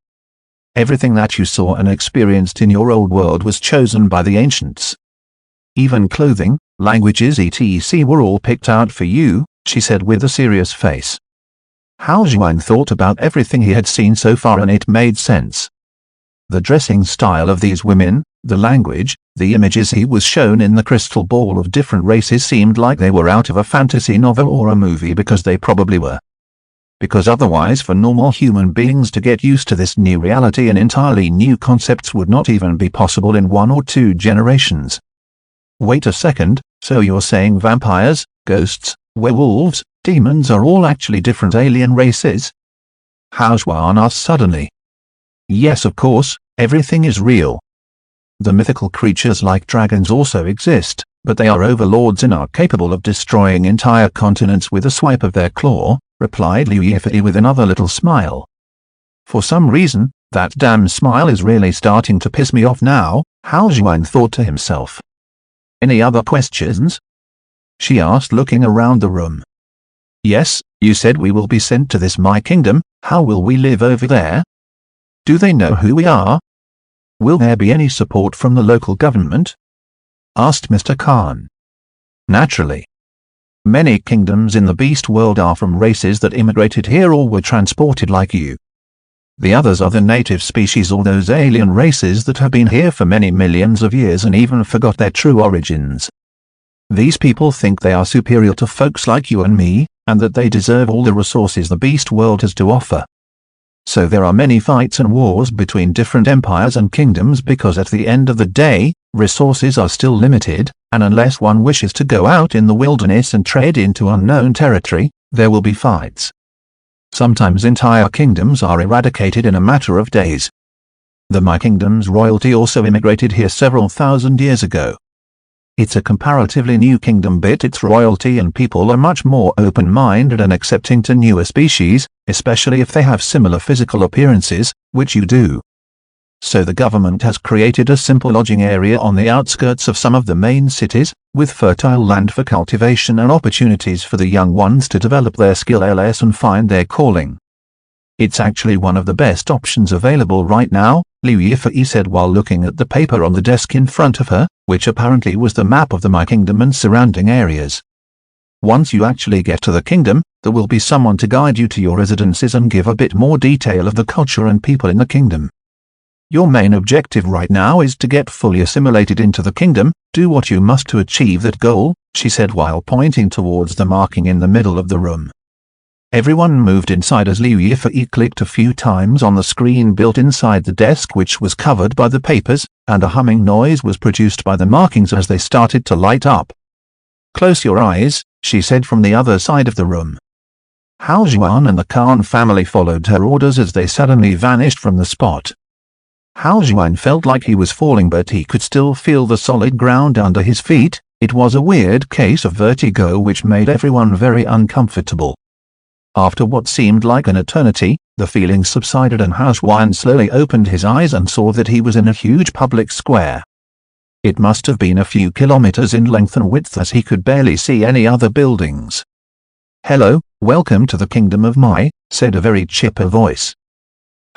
Everything that you saw and experienced in your old world was chosen by the Ancients. Even clothing, languages etc. were all picked out for you, she said with a serious face. Hao Juan thought about everything he had seen so far and it made sense. The dressing style of these women, the language, the images he was shown in the crystal ball of different races seemed like they were out of a fantasy novel or a movie, because they probably were. Because otherwise for normal human beings to get used to this new reality and entirely new concepts would not even be possible in 1 or 2 generations. Wait a second, so you're saying vampires, ghosts, werewolves, demons are all actually different alien races? Hao Juan asked suddenly. Yes, of course, everything is real. The mythical creatures like dragons also exist, but they are overlords and are capable of destroying entire continents with a swipe of their claw, replied Liu Yifei with another little smile. For some reason, that damn smile is really starting to piss me off now, Hao Juan thought to himself. Any other questions? She asked, looking around the room. Yes, you said we will be sent to this My Kingdom. How will we live over there? Do they know who we are? Will there be any support from the local government? Asked Mr. Khan. Naturally. Many kingdoms in the beast world are from races that immigrated here or were transported like you. The others are the native species or those alien races that have been here for many millions of years and even forgot their true origins. These people think they are superior to folks like you and me, and that they deserve all the resources the beast world has to offer. So there are many fights and wars between different empires and kingdoms because at the end of the day, resources are still limited, and unless one wishes to go out in the wilderness and trade into unknown territory, there will be fights. Sometimes entire kingdoms are eradicated in a matter of days. The My Kingdom's royalty also immigrated here several thousand years ago. It's a comparatively new kingdom, but its royalty and people are much more open-minded and accepting to newer species, especially if they have similar physical appearances, which you do. So the government has created a simple lodging area on the outskirts of some of the main cities, with fertile land for cultivation and opportunities for the young ones to develop their skill and find their calling. It's actually one of the best options available right now, Liu Yifei said while looking at the paper on the desk in front of her, which apparently was the map of the My Kingdom and surrounding areas. Once you actually get to the kingdom, there will be someone to guide you to your residences and give a bit more detail of the culture and people in the kingdom. Your main objective right now is to get fully assimilated into the kingdom. Do what you must to achieve that goal, she said while pointing towards the marking in the middle of the room. Everyone moved inside as Liu Yifei clicked a few times on the screen built inside the desk, which was covered by the papers, and a humming noise was produced by the markings as they started to light up. Close your eyes, she said from the other side of the room. Hao Zhuan and the Khan family followed her orders as they suddenly vanished from the spot. Hao Zhuan felt like he was falling, but he could still feel the solid ground under his feet. It was a weird case of vertigo which made everyone very uncomfortable. After what seemed like an eternity, the feeling subsided and Hao Zhuan slowly opened his eyes and saw that he was in a huge public square. It must have been a few kilometers in length and width as he could barely see any other buildings. Hello, welcome to the Kingdom of Mai, said a very chipper voice.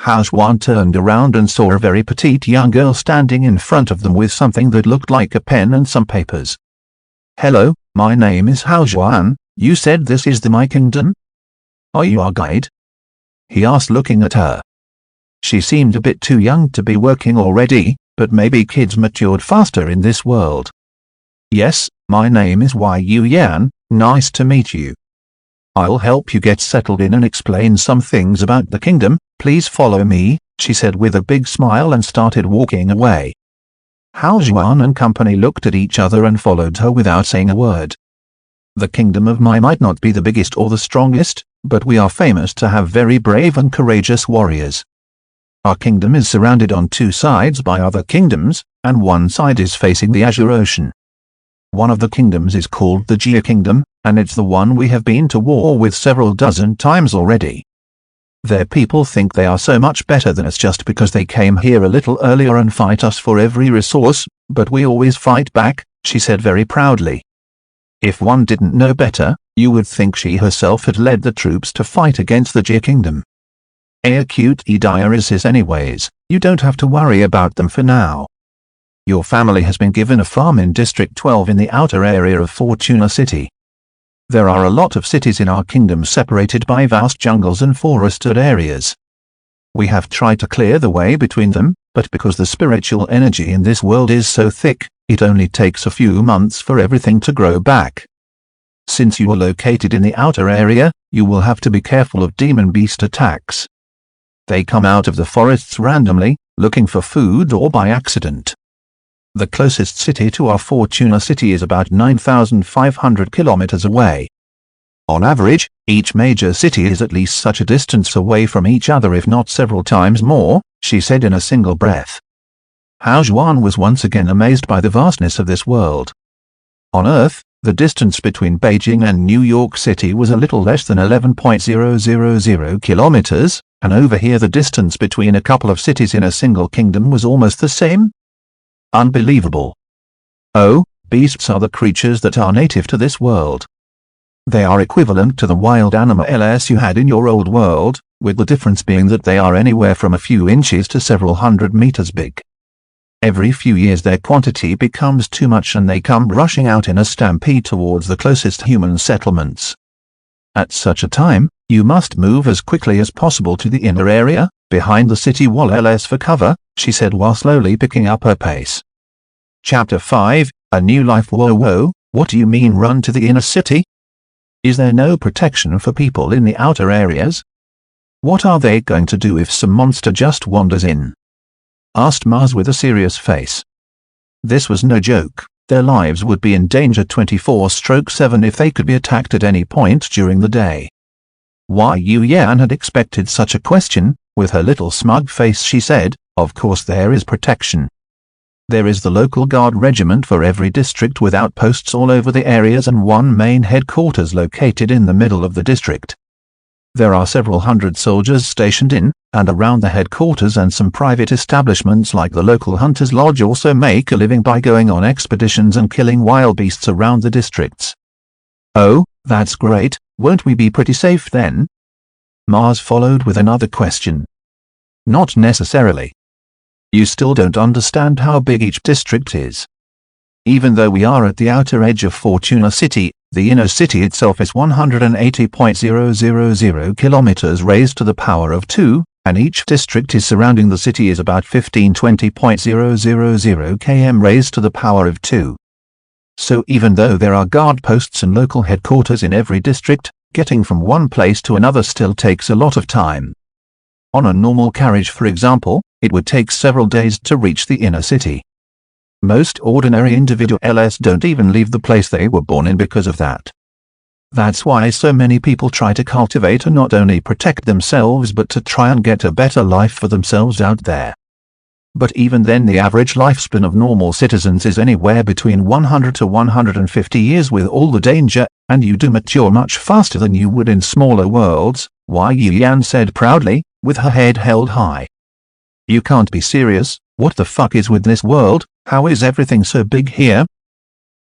Hao Zhuan turned around and saw a very petite young girl standing in front of them with something that looked like a pen and some papers. Hello, my name is Hao Zhuan. You said this is the My Kingdom? Are you our guide? He asked looking at her. She seemed a bit too young to be working already, but maybe kids matured faster in this world. Yes, my name is Yu Yan, nice to meet you. I'll help you get settled in and explain some things about the kingdom. Please follow me, she said with a big smile and started walking away. Hao Zhuan and company looked at each other and followed her without saying a word. The Kingdom of Mai might not be the biggest or the strongest, but we are famous to have very brave and courageous warriors. Our kingdom is surrounded on two sides by other kingdoms, and one side is facing the Azure Ocean. One of the kingdoms is called the Jia Kingdom, and it's the one we have been to war with several dozen times already. Their people think they are so much better than us just because they came here a little earlier and fight us for every resource, but we always fight back, she said very proudly. If one didn't know better, you would think she herself had led the troops to fight against the Jia Kingdom. Acute diaresis anyways, you don't have to worry about them for now. Your family has been given a farm in District 12 in the outer area of Fortuna City. There are a lot of cities in our kingdom separated by vast jungles and forested areas. We have tried to clear the way between them, but because the spiritual energy in this world is so thick, it only takes a few months for everything to grow back. Since you are located in the outer area, you will have to be careful of demon beast attacks. They come out of the forests randomly, looking for food or by accident. The closest city to our Fortuna City is about 9,500 kilometers away. On average, each major city is at least such a distance away from each other, if not several times more, she said in a single breath. Hao Zhuan was once again amazed by the vastness of this world. On Earth, the distance between Beijing and New York City was a little less than 11.000 kilometers, and over here the distance between a couple of cities in a single kingdom was almost the same. Unbelievable. Oh, beasts are the creatures that are native to this world. They are equivalent to the wild animals you had in your old world, with the difference being that they are anywhere from a few inches to several hundred meters big. Every few years their quantity becomes too much and they come rushing out in a stampede towards the closest human settlements. At such a time, you must move as quickly as possible to the inner area, behind the city walls for cover, she said while slowly picking up her pace. Chapter 5, A New Life. Whoa, what do you mean run to the inner city? Is there no protection for people in the outer areas? What are they going to do if some monster just wanders in? Asked Mars with a serious face. This was no joke. Their lives would be in danger 24/7 if they could be attacked at any point during the day. Yu Yan had expected such a question. With her little smug face she said, of course there is protection. There is the local guard regiment for every district with outposts all over the areas and one main headquarters located in the middle of the district. There are several hundred soldiers stationed in and around the headquarters, and some private establishments like the local Hunters Lodge also make a living by going on expeditions and killing wild beasts around the districts. Oh, that's great. Won't we be pretty safe then? Mars followed with another question. Not necessarily. You still don't understand how big each district is. Even though we are at the outer edge of Fortuna City, the inner city itself is 180.000 kilometers raised to the power of 2, and each district is surrounding the city is about 1520.000 km raised to the power of 2. So even though there are guard posts and local headquarters in every district, getting from one place to another still takes a lot of time. On a normal carriage, for example, it would take several days to reach the inner city. Most ordinary individuals don't even leave the place they were born in because of that. That's why so many people try to cultivate and not only protect themselves but to try and get a better life for themselves out there. But even then, the average lifespan of normal citizens is anywhere between 100 to 150 years with all the danger, and you do mature much faster than you would in smaller worlds, Yu Yan said proudly, with her head held high. You can't be serious. What the fuck is with this world? How is everything so big here?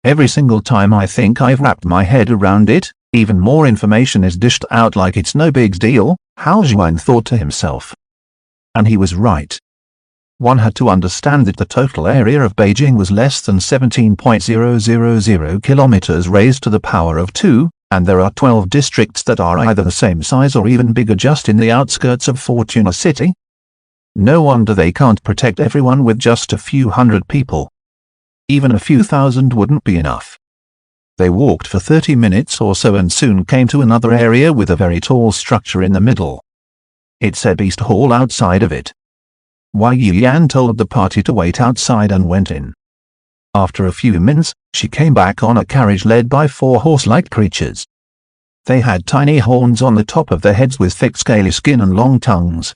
Every single time I think I've wrapped my head around it, even more information is dished out like it's no big deal, Hao Zhuan thought to himself. And he was right. One had to understand that the total area of Beijing was less than 17.000 kilometers raised to the power of 2, and there are 12 districts that are either the same size or even bigger just in the outskirts of Fortuna City. No wonder they can't protect everyone with just a few hundred people. Even a few thousand wouldn't be enough. They walked for 30 minutes or so and soon came to another area with a very tall structure in the middle. It said Beast Hall outside of it. Yu Yan told the party to wait outside and went in. After a few minutes, she came back on a carriage led by 4 horse-like creatures. They had tiny horns on the top of their heads with thick scaly skin and long tongues.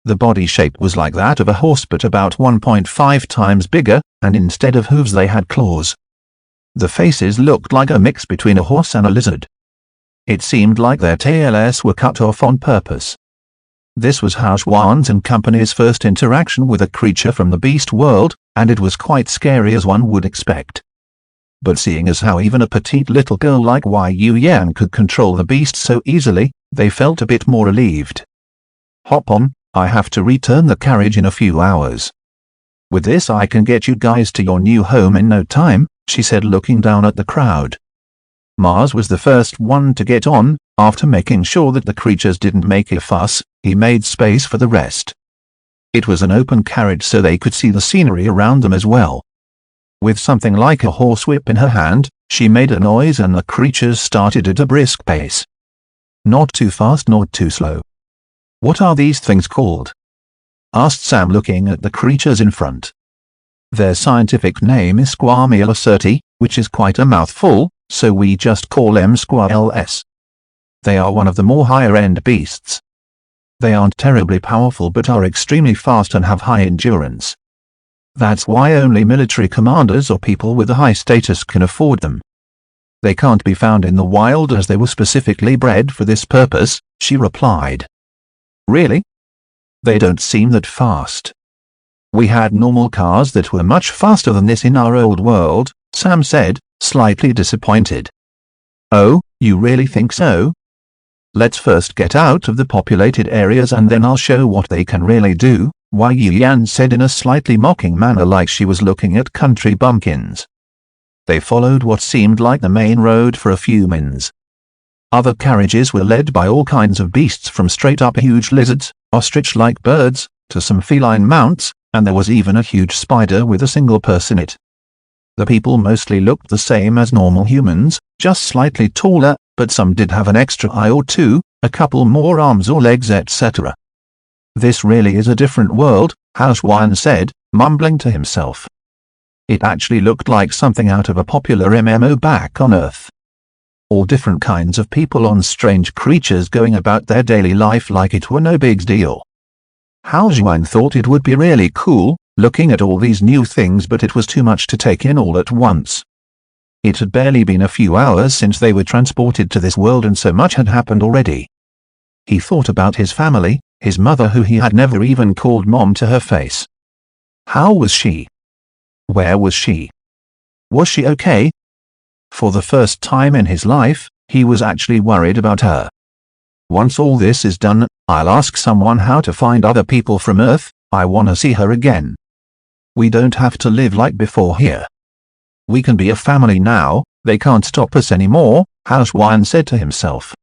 The body shape was like that of a horse but about 1.5 times bigger, and instead of hooves they had claws. The faces looked like a mix between a horse and a lizard. It seemed like their tails were cut off on purpose. This was Hao Zhuan's and company's first interaction with a creature from the beast world, and it was quite scary as one would expect. But seeing as how even a petite little girl like Yu Yan could control the beast so easily, they felt a bit more relieved. Hop on. I have to return the carriage in a few hours. With this I can get you guys to your new home in no time, she said looking down at the crowd. Mars was the first one to get on. After making sure that the creatures didn't make a fuss, he made space for the rest. It was an open carriage so they could see the scenery around them as well. With something like a horsewhip in her hand, she made a noise and the creatures started at a brisk pace. Not too fast nor too slow. What are these things called? Asked Sam looking at the creatures in front. Their scientific name is Squamulacerti, which is quite a mouthful, so we just call them Squals. They are one of the more higher-end beasts. They aren't terribly powerful but are extremely fast and have high endurance. That's why only military commanders or people with a high status can afford them. They can't be found in the wild as they were specifically bred for this purpose, she replied. Really? They don't seem that fast. We had normal cars that were much faster than this in our old world, Sam said, slightly disappointed. Oh, you really think so? Let's first get out of the populated areas and then I'll show what they can really do, Yu Yan said in a slightly mocking manner like she was looking at country bumpkins. They followed what seemed like the main road for a few minutes. Other carriages were led by all kinds of beasts from straight-up huge lizards, ostrich-like birds, to some feline mounts, and there was even a huge spider with a single person in it. The people mostly looked the same as normal humans, just slightly taller, but some did have an extra eye or two, a couple more arms or legs, etc. This really is a different world, Hao Zhuan said, mumbling to himself. It actually looked like something out of a popular MMO back on Earth. All different kinds of people on strange creatures going about their daily life like it were no big deal. Hao Zhuan thought it would be really cool, looking at all these new things, but it was too much to take in all at once. It had barely been a few hours since they were transported to this world and so much had happened already. He thought about his family, his mother who he had never even called mom to her face. How was she? Where was she? Was she okay? For the first time in his life, he was actually worried about her. Once all this is done, I'll ask someone how to find other people from Earth. I wanna see her again. We don't have to live like before here. We can be a family now, they can't stop us anymore, Housewan said to himself.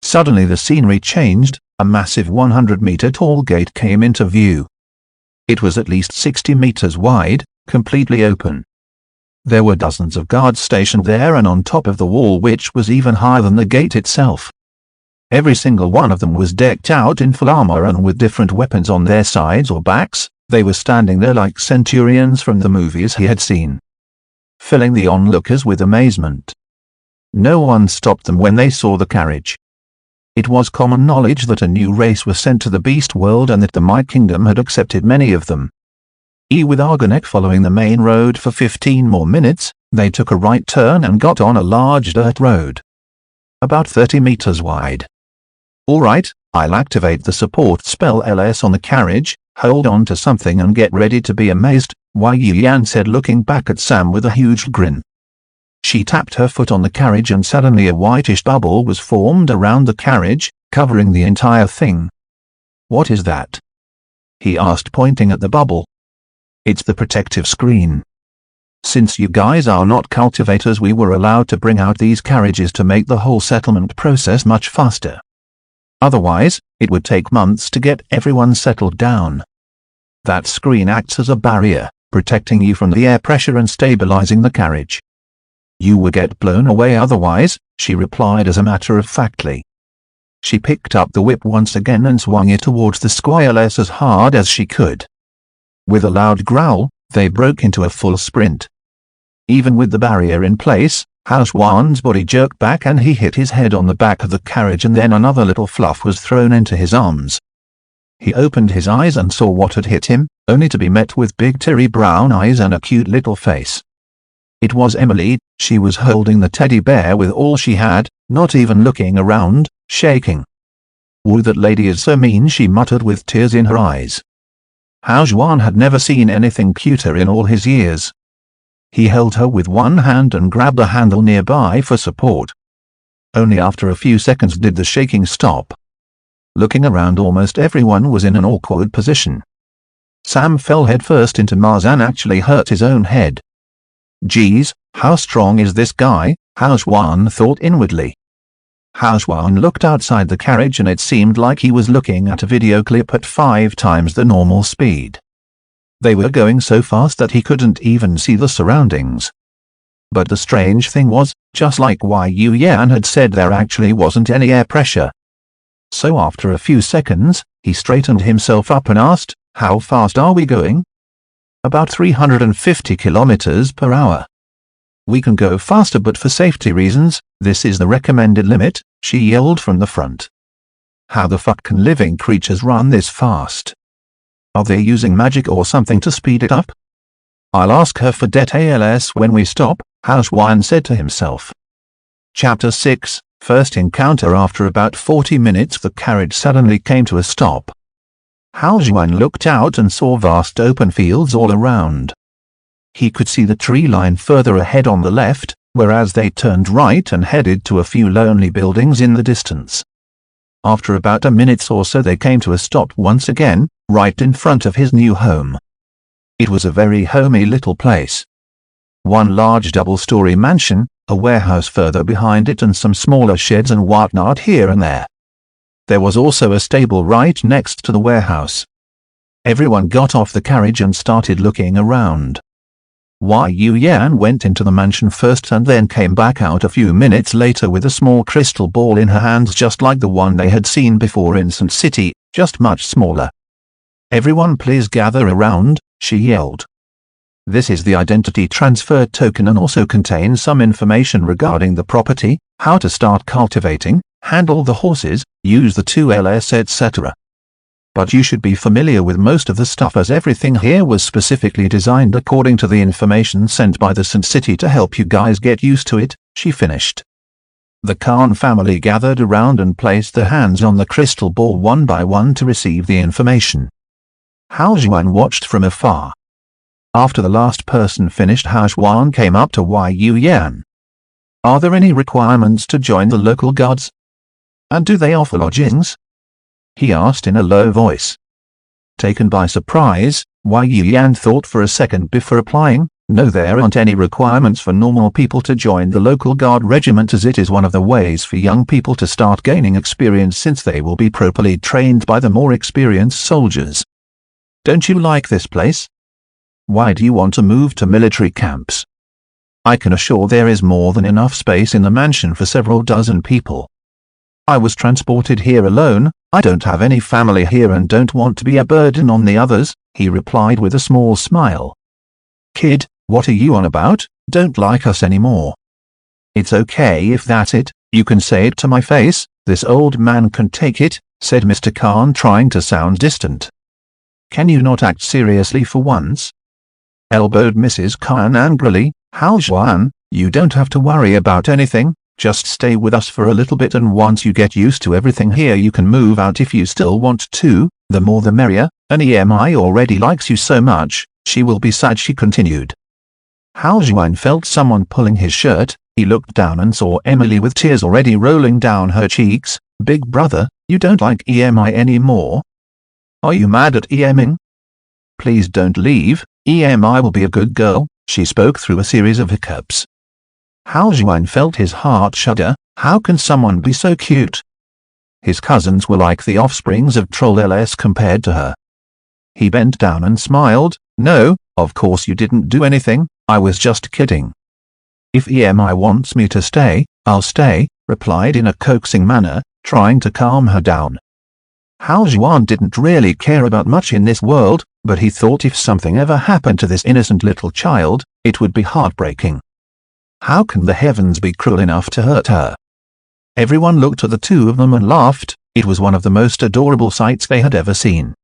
Suddenly the scenery changed, a massive 100-meter tall gate came into view. It was at least 60 meters wide, completely open. There were dozens of guards stationed there and on top of the wall, which was even higher than the gate itself. Every single one of them was decked out in full armor and with different weapons on their sides or backs. They were standing there like centurions from the movies he had seen, filling the onlookers with amazement. No one stopped them when they saw the carriage. It was common knowledge that a new race was sent to the Beast World and that the Might Kingdom had accepted many of them. With Argonek following the main road for 15 more minutes, they took a right turn and got on a large dirt road, about 30 meters wide. Alright, I'll activate the support spell LS on the carriage, hold on to something and get ready to be amazed, Yu Yan said looking back at Sam with a huge grin. She tapped her foot on the carriage and suddenly a whitish bubble was formed around the carriage, covering the entire thing. What is that? He asked, pointing at the bubble. It's the protective screen. Since you guys are not cultivators, we were allowed to bring out these carriages to make the whole settlement process much faster. Otherwise, it would take months to get everyone settled down. That screen acts as a barrier, protecting you from the air pressure and stabilizing the carriage. You would get blown away otherwise, she replied as a matter of factly. She picked up the whip once again and swung it towards the squirrels as hard as she could. With a loud growl, they broke into a full sprint. Even with the barrier in place, Housewan's body jerked back and he hit his head on the back of the carriage, and then another little fluff was thrown into his arms. He opened his eyes and saw what had hit him, only to be met with big teary brown eyes and a cute little face. It was Emily. She was holding the teddy bear with all she had, not even looking around, shaking. "Woo, that lady is so mean," she muttered with tears in her eyes. Housewan had never seen anything cuter in all his years. He held her with one hand and grabbed a handle nearby for support. Only after a few seconds did the shaking stop. Looking around, almost everyone was in an awkward position. Sam fell headfirst into Mars and actually hurt his own head. Geez, how strong is this guy? Housewan thought inwardly. Housewan looked outside the carriage and it seemed like he was looking at a video clip at 5 times the normal speed. They were going so fast that he couldn't even see the surroundings. But the strange thing was, just like Yu Yan had said, there actually wasn't any air pressure. So after a few seconds, he straightened himself up and asked, "How fast are we going?" "About 350 kilometers per hour. We can go faster, but for safety reasons, this is the recommended limit," she yelled from the front. "How the fuck can living creatures run this fast? Are they using magic or something to speed it up?" "I'll ask her for details when we stop," Housewan said to himself. Chapter 6, First Encounter. After about 40 minutes the carriage suddenly came to a stop. Housewan looked out and saw vast open fields all around. He could see the tree line further ahead on the left, whereas they turned right and headed to a few lonely buildings in the distance. After about a minute or so they came to a stop once again, right in front of his new home. It was a very homey little place. One large double-story mansion, a warehouse further behind it, and some smaller sheds and whatnot here and there. There was also a stable right next to the warehouse. Everyone got off the carriage and started looking around. Yu Yan went into the mansion first and then came back out a few minutes later with a small crystal ball in her hands, just like the one they had seen before in Sun City, just much smaller. "Everyone please gather around," she yelled. "This is the identity transfer token and also contains some information regarding the property, how to start cultivating, handle the horses, use the 2LS, etc. But you should be familiar with most of the stuff, as everything here was specifically designed according to the information sent by the Sun City to help you guys get used to it," she finished. The Khan family gathered around and placed their hands on the crystal ball one by one to receive the information. Housewan watched from afar. After the last person finished, Housewan came up to Yu Yan. "Are there any requirements to join the local guards?" And do they offer lodgings? He asked in a low voice. Taken by surprise, Wei Yan thought for a second before replying, no, there aren't any requirements for normal people to join the local guard regiment, as it is one of the ways for young people to start gaining experience, since they will be properly trained by the more experienced soldiers. Don't you like this place? Why do you want to move to military camps? I can assure there is more than enough space in the mansion for several dozen people. I was transported here alone. I don't have any family here and don't want to be a burden on the others, he replied with a small smile. Kid, what are you on about? Don't like us anymore? It's okay if that's it, you can say it to my face, this old man can take it, said Mr. Khan, trying to sound distant. Can you not act seriously for once? Elbowed Mrs. Khan angrily. Hao Juan, you don't have to worry about anything, just stay with us for a little bit, and once you get used to everything here you can move out if you still want to, the more the merrier, and EMI already likes you so much, she will be sad, she continued. Hao Juan felt someone pulling his shirt. He looked down and saw Emily with tears already rolling down her cheeks. Big brother, you don't like EMI anymore? Are you mad at EMing? Please don't leave, EMI will be a good girl, she spoke through a series of hiccups. Hao Juan felt his heart shudder. How can someone be so cute? His cousins were like the offsprings of Troll LS compared to her. He bent down and smiled. No, of course you didn't do anything, I was just kidding. If EMI wants me to stay, I'll stay, replied in a coaxing manner, trying to calm her down. Hao Juan didn't really care about much in this world, but he thought if something ever happened to this innocent little child, it would be heartbreaking. How can the heavens be cruel enough to hurt her? Everyone looked at the two of them and laughed. It was one of the most adorable sights they had ever seen.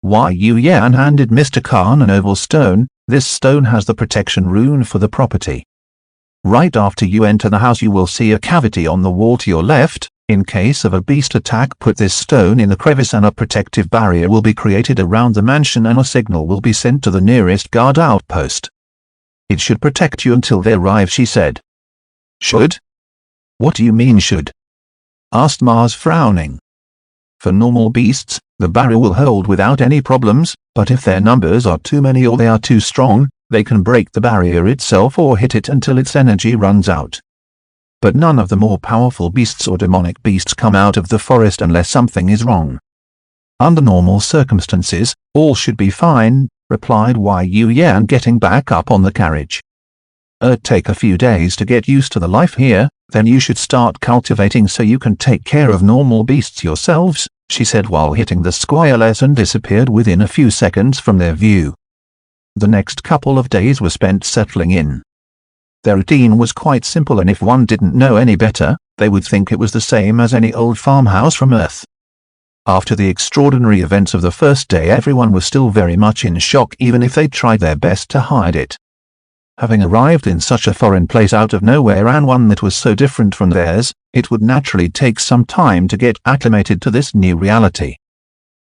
Wei Yan handed Mr. Khan an oval stone. This stone has the protection rune for the property. Right after you enter the house you will see a cavity on the wall to your left. In case of a beast attack, put this stone in the crevice and a protective barrier will be created around the mansion and a signal will be sent to the nearest guard outpost. It should protect you until they arrive, she said. Should? What do you mean should? Asked Mars, frowning. For normal beasts, the barrier will hold without any problems, but if their numbers are too many or they are too strong, they can break the barrier itself or hit it until its energy runs out. But none of the more powerful beasts or demonic beasts come out of the forest unless something is wrong. Under normal circumstances, all should be fine, replied Wei Yan, getting back up on the carriage. Take a few days to get used to the life here, then you should start cultivating so you can take care of normal beasts yourselves, she said while hitting the squirrels and disappeared within a few seconds from their view. The next couple of days were spent settling in. Their routine was quite simple, and if one didn't know any better, they would think it was the same as any old farmhouse from Earth. After the extraordinary events of the first day, everyone was still very much in shock, even if they tried their best to hide it. Having arrived in such a foreign place out of nowhere and one that was so different from theirs, it would naturally take some time to get acclimated to this new reality.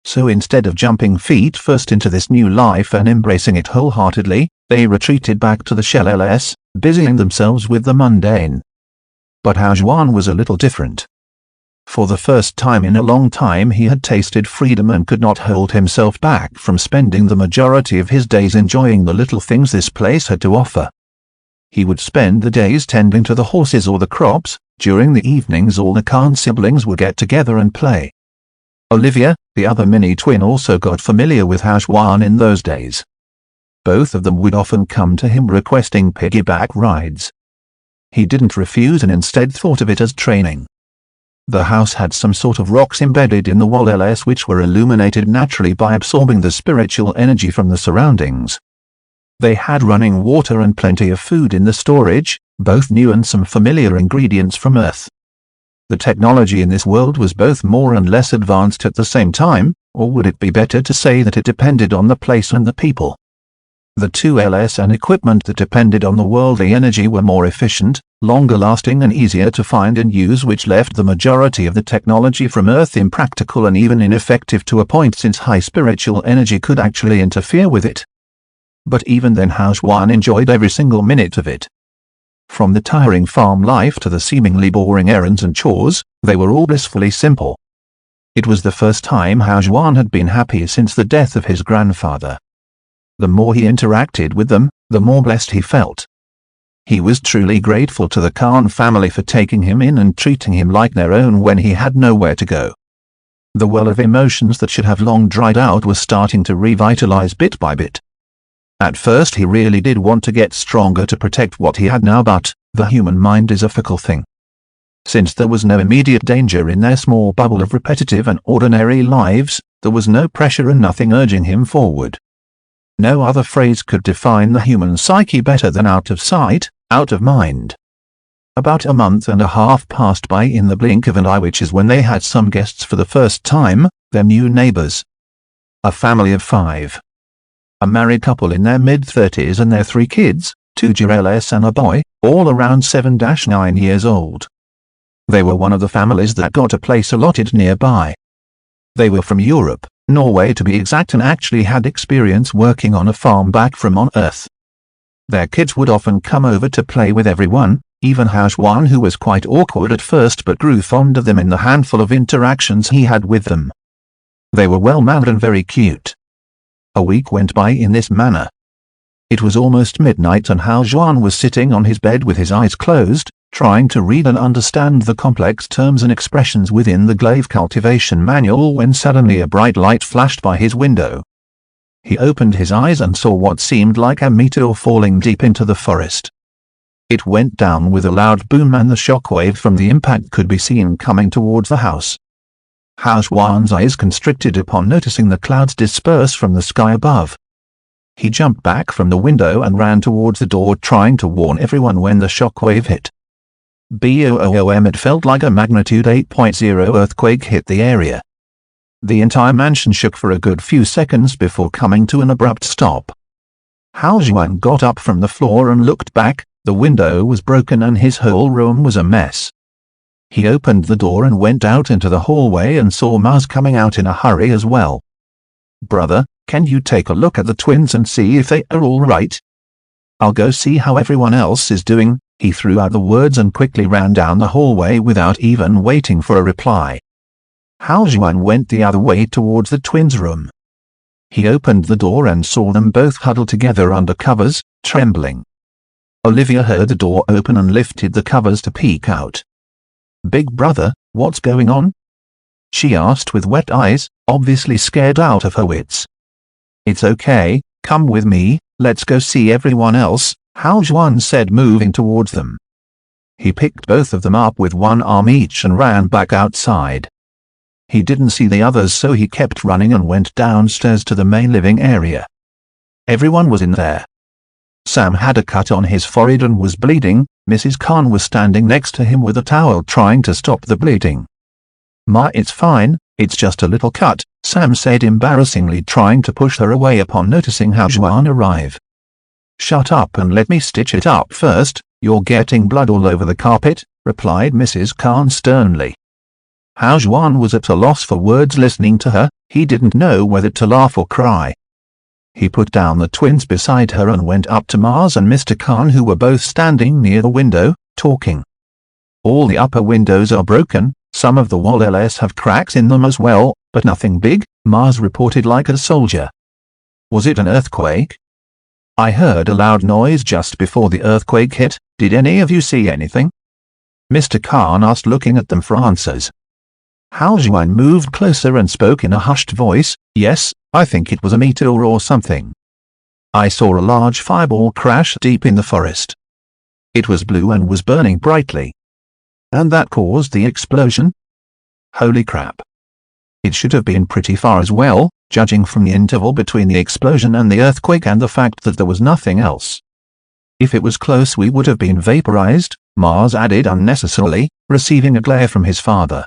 So instead of jumping feet first into this new life and embracing it wholeheartedly, they retreated back to the Shell LS, busying themselves with the mundane. But Hao Juan was a little different. For the first time in a long time he had tasted freedom and could not hold himself back from spending the majority of his days enjoying the little things this place had to offer. He would spend the days tending to the horses or the crops. During the evenings all the Khan siblings would get together and play. Olivia, the other mini-twin, also got familiar with Hao Juan in those days. Both of them would often come to him requesting piggyback rides. He didn't refuse and instead thought of it as training. The house had some sort of rocks embedded in the walls which were illuminated naturally by absorbing the spiritual energy from the surroundings. They had running water and plenty of food in the storage, both new and some familiar ingredients from Earth. The technology in this world was both more and less advanced at the same time, or would it be better to say that it depended on the place and the people? The two LS and equipment that depended on the worldly energy were more efficient, longer lasting and easier to find and use, which left the majority of the technology from Earth impractical and even ineffective to a point, since high spiritual energy could actually interfere with it. But even then Hao Juan enjoyed every single minute of it. From the tiring farm life to the seemingly boring errands and chores, they were all blissfully simple. It was the first time Hao Juan had been happy since the death of his grandfather. The more he interacted with them, the more blessed he felt. He was truly grateful to the Khan family for taking him in and treating him like their own when he had nowhere to go. The well of emotions that should have long dried out was starting to revitalize bit by bit. At first he really did want to get stronger to protect what he had now, but the human mind is a fickle thing. Since there was no immediate danger in their small bubble of repetitive and ordinary lives, there was no pressure and nothing urging him forward. No other phrase could define the human psyche better than out of sight, out of mind. About a month and a half passed by in the blink of an eye, which is when they had some guests for the first time, their new neighbors. A family of 5. A married couple in their mid-30s and their 3 kids, 2 girls and a boy, all around 7-9 years old. They were one of the families that got a place allotted nearby. They were from Europe, Norway to be exact, and actually had experience working on a farm back from on Earth. Their kids would often come over to play with everyone, even Hao Juan, who was quite awkward at first but grew fond of them in the handful of interactions he had with them. They were well-mannered and very cute. A week went by in this manner. It was almost midnight and Hao Juan was sitting on his bed with his eyes closed, trying to read and understand the complex terms and expressions within the glaive cultivation manual, when suddenly a bright light flashed by his window. He opened his eyes and saw what seemed like a meteor falling deep into the forest. It went down with a loud boom and the shockwave from the impact could be seen coming towards the house. Hao Juan's eyes constricted upon noticing the clouds disperse from the sky above. He jumped back from the window and ran towards the door, trying to warn everyone when the shockwave hit. Boom! It felt like a magnitude 8.0 earthquake hit the area. The entire mansion shook for a good few seconds before coming to an abrupt stop. Hao Juan got up from the floor and looked back. The window was broken and his whole room was a mess. He opened the door and went out into the hallway and saw Mars coming out in a hurry as well. "Brother, can you take a look at the twins and see if they are all right? I'll go see how everyone else is doing." He threw out the words and quickly ran down the hallway without even waiting for a reply. Hao Juan went the other way towards the twins' room. He opened the door and saw them both huddled together under covers, trembling. Olivia heard the door open and lifted the covers to peek out. "Big brother, what's going on?" she asked with wet eyes, obviously scared out of her wits. "It's okay, come with me, let's go see everyone else," Hao Juan said, moving towards them. He picked both of them up with one arm each and ran back outside. He didn't see the others, so he kept running and went downstairs to the main living area. Everyone was in there. Sam had a cut on his forehead and was bleeding. Mrs. Khan was standing next to him with a towel trying to stop the bleeding. "Ma, it's fine, it's just a little cut," Sam said embarrassingly, trying to push her away upon noticing Hao Juan arrive. "Shut up and let me stitch it up first, you're getting blood all over the carpet," replied Mrs. Khan sternly. Hao Juan was at a loss for words listening to her. He didn't know whether to laugh or cry. He put down the twins beside her and went up to Mars and Mr. Khan, who were both standing near the window, talking. "All the upper windows are broken, some of the walls have cracks in them as well, but nothing big," Mars reported like a soldier. "Was it an earthquake?" "I heard a loud noise just before the earthquake hit. Did any of you see anything?" Mr. Khan asked, looking at them for answers. Hao Juan moved closer and spoke in a hushed voice. "Yes, I think it was a meteor or something. I saw a large fireball crash deep in the forest. It was blue and was burning brightly. And that caused the explosion. Holy crap. It should have been pretty far as well, judging from the interval between the explosion and the earthquake and the fact that there was nothing else. If it was close, we would have been vaporized," Mars added unnecessarily, receiving a glare from his father.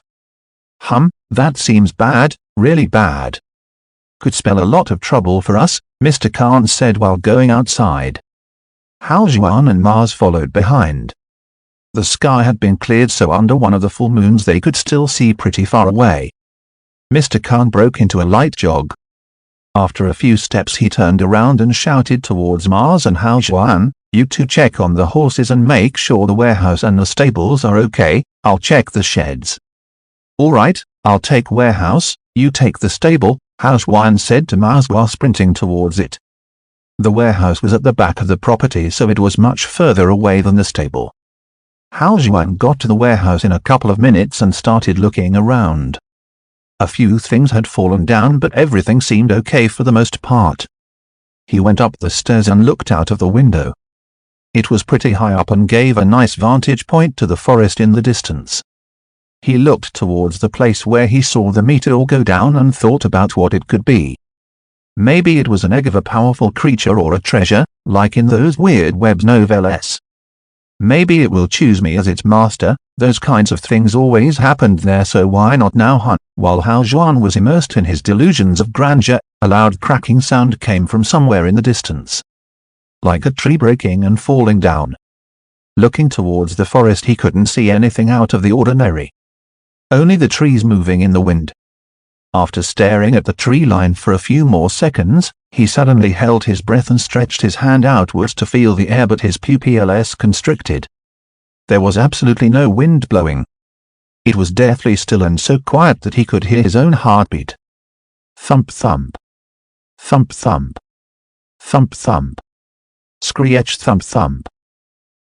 That seems bad, really bad. Could spell a lot of trouble for us," Mr. Khan said while going outside. Hao Juan and Mars followed behind. The sky had been cleared, so under one of the full moons they could still see pretty far away. Mr. Khan broke into a light jog. After a few steps he turned around and shouted towards Mars and Hao Juan, You two check on the horses and make sure the warehouse and the stables are okay. I'll check the sheds." "All right, I'll take warehouse, you take the stable," Hao Xuan said to Mars while sprinting towards it. The warehouse was at the back of the property, so it was much further away than the stable. Hao Xuan got to the warehouse in a couple of minutes and started looking around. A few things had fallen down, but everything seemed okay for the most part. He went up the stairs and looked out of the window. It was pretty high up and gave a nice vantage point to the forest in the distance. He looked towards the place where he saw the meteor go down and thought about what it could be. Maybe it was an egg of a powerful creature or a treasure, like in those weird web novellas. Maybe it will choose me as its master. Those kinds of things always happened there, so why not now, huh? While Hao Xuan was immersed in his delusions of grandeur, a loud cracking sound came from somewhere in the distance, like a tree breaking and falling down. Looking towards the forest, he couldn't see anything out of the ordinary. Only the trees moving in the wind. After staring at the tree line for a few more seconds, he suddenly held his breath and stretched his hand outwards to feel the air, but his pupils constricted. There was absolutely no wind blowing. It was deathly still and so quiet that he could hear his own heartbeat. Thump thump. Thump thump. Thump thump. Screech thump thump.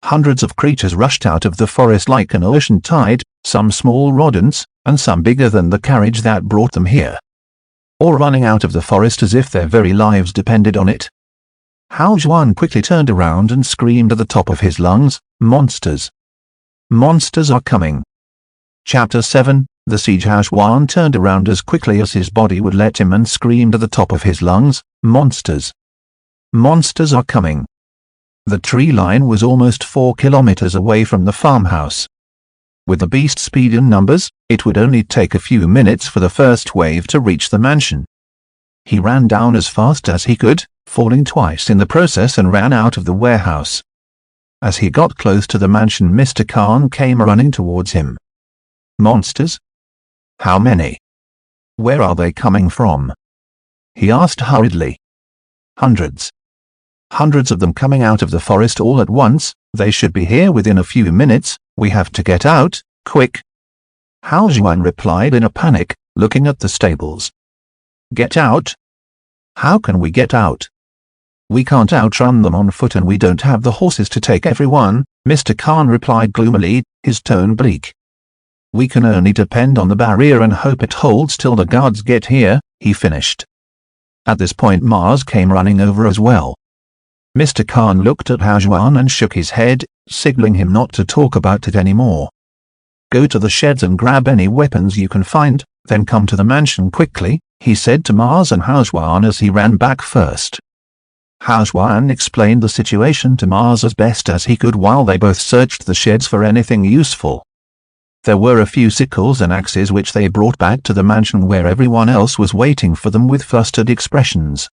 Hundreds of creatures rushed out of the forest like an ocean tide, some small rodents, and some bigger than the carriage that brought them here. All running out of the forest as if their very lives depended on it. Hao Xuan quickly turned around and screamed at the top of his lungs, "Monsters! Monsters are coming!" Chapter 7, The Siege. Hao Xuan turned around as quickly as his body would let him and screamed at the top of his lungs, "Monsters! Monsters are coming!" The tree line was almost 4 kilometers away from the farmhouse. With the beast speed in numbers, it would only take a few minutes for the first wave to reach the mansion. He ran down as fast as he could, falling twice in the process, and ran out of the warehouse. As he got close to the mansion, Mr. Khan came running towards him. "Monsters? How many? Where are they coming from?" he asked hurriedly. "Hundreds. Hundreds of them coming out of the forest all at once. They should be here within a few minutes. We have to get out, quick." Hao Xuan replied in a panic, looking at the stables. "Get out? How can we get out? We can't outrun them on foot, and we don't have the horses to take everyone," Mr. Khan replied gloomily, his tone bleak. "We can only depend on the barrier and hope it holds till the guards get here," he finished. At this point Mars came running over as well. Mr. Khan looked at Hao Xuan and shook his head, signaling him not to talk about it anymore. "Go to the sheds and grab any weapons you can find, then come to the mansion quickly," he said to Mars and Hao Xuan as he ran back first. Hao Xuan explained the situation to Mars as best as he could while they both searched the sheds for anything useful. There were a few sickles and axes which they brought back to the mansion, where everyone else was waiting for them with flustered expressions.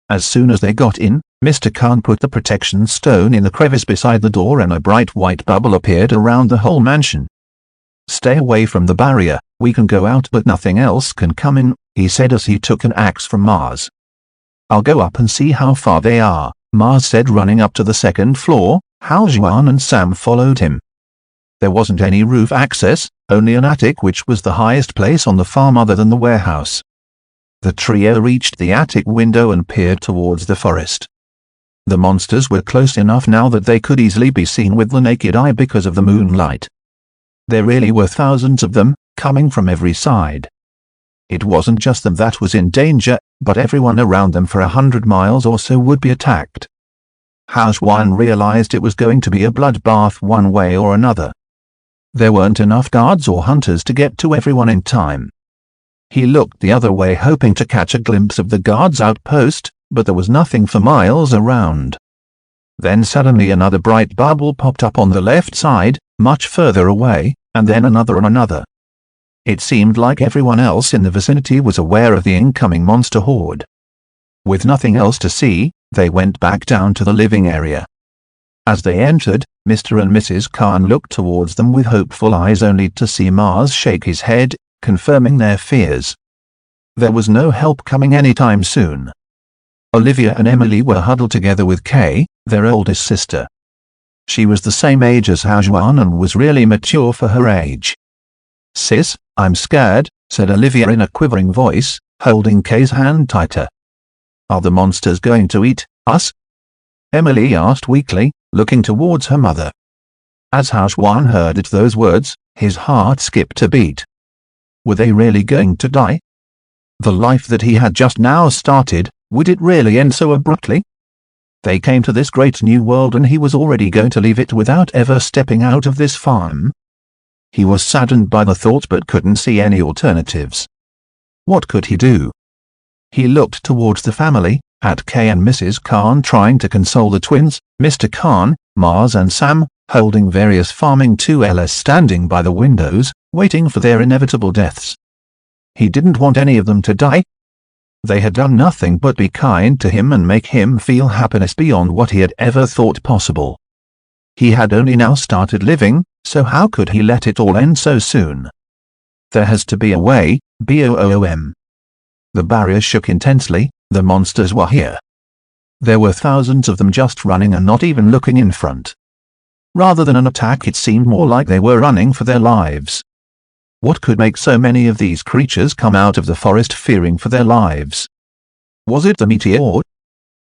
As soon as they got in, Mr. Khan put the protection stone in the crevice beside the door and a bright white bubble appeared around the whole mansion. "Stay away from the barrier, we can go out but nothing else can come in," he said as he took an axe from Mars. "I'll go up and see how far they are," Mars said, running up to the second floor. Hao Xuan and Sam followed him. There wasn't any roof access, only an attic, which was the highest place on the farm other than the warehouse. The trio reached the attic window and peered towards the forest. The monsters were close enough now that they could easily be seen with the naked eye because of the moonlight. There really were thousands of them, coming from every side. It wasn't just them that was in danger, but everyone around them for 100 miles or so would be attacked. Hao Xuan realized it was going to be a bloodbath one way or another. There weren't enough guards or hunters to get to everyone in time. He looked the other way, hoping to catch a glimpse of the guards' outpost, but there was nothing for miles around. Then suddenly another bright bubble popped up on the left side, much further away, and then another and another. It seemed like everyone else in the vicinity was aware of the incoming monster horde. With nothing else to see, they went back down to the living area. As they entered, Mr. and Mrs. Khan looked towards them with hopeful eyes, only to see Mars shake his head, confirming their fears. There was no help coming anytime soon. Olivia and Emily were huddled together with Kay, their oldest sister. She was the same age as Hajuan and was really mature for her age. "Sis, I'm scared," said Olivia in a quivering voice, holding Kay's hand tighter. "Are the monsters going to eat us?" Emily asked weakly, looking towards her mother. As Hajuan heard those words, his heart skipped a beat. Were they really going to die? The life that he had just now started, would it really end so abruptly? They came to this great new world and he was already going to leave it without ever stepping out of this farm. He was saddened by the thought but couldn't see any alternatives. What could he do? He looked towards the family, at Kay and Mrs. Khan trying to console the twins, Mr. Khan, Mars and Sam, holding various farming tools standing by the windows, waiting for their inevitable deaths. He didn't want any of them to die. They had done nothing but be kind to him and make him feel happiness beyond what he had ever thought possible. He had only now started living, so how could he let it all end so soon? There has to be a way, boom. The barrier shook intensely, the monsters were here. There were thousands of them just running and not even looking in front. Rather than an attack, it seemed more like they were running for their lives. What could make so many of these creatures come out of the forest fearing for their lives? Was it the meteor?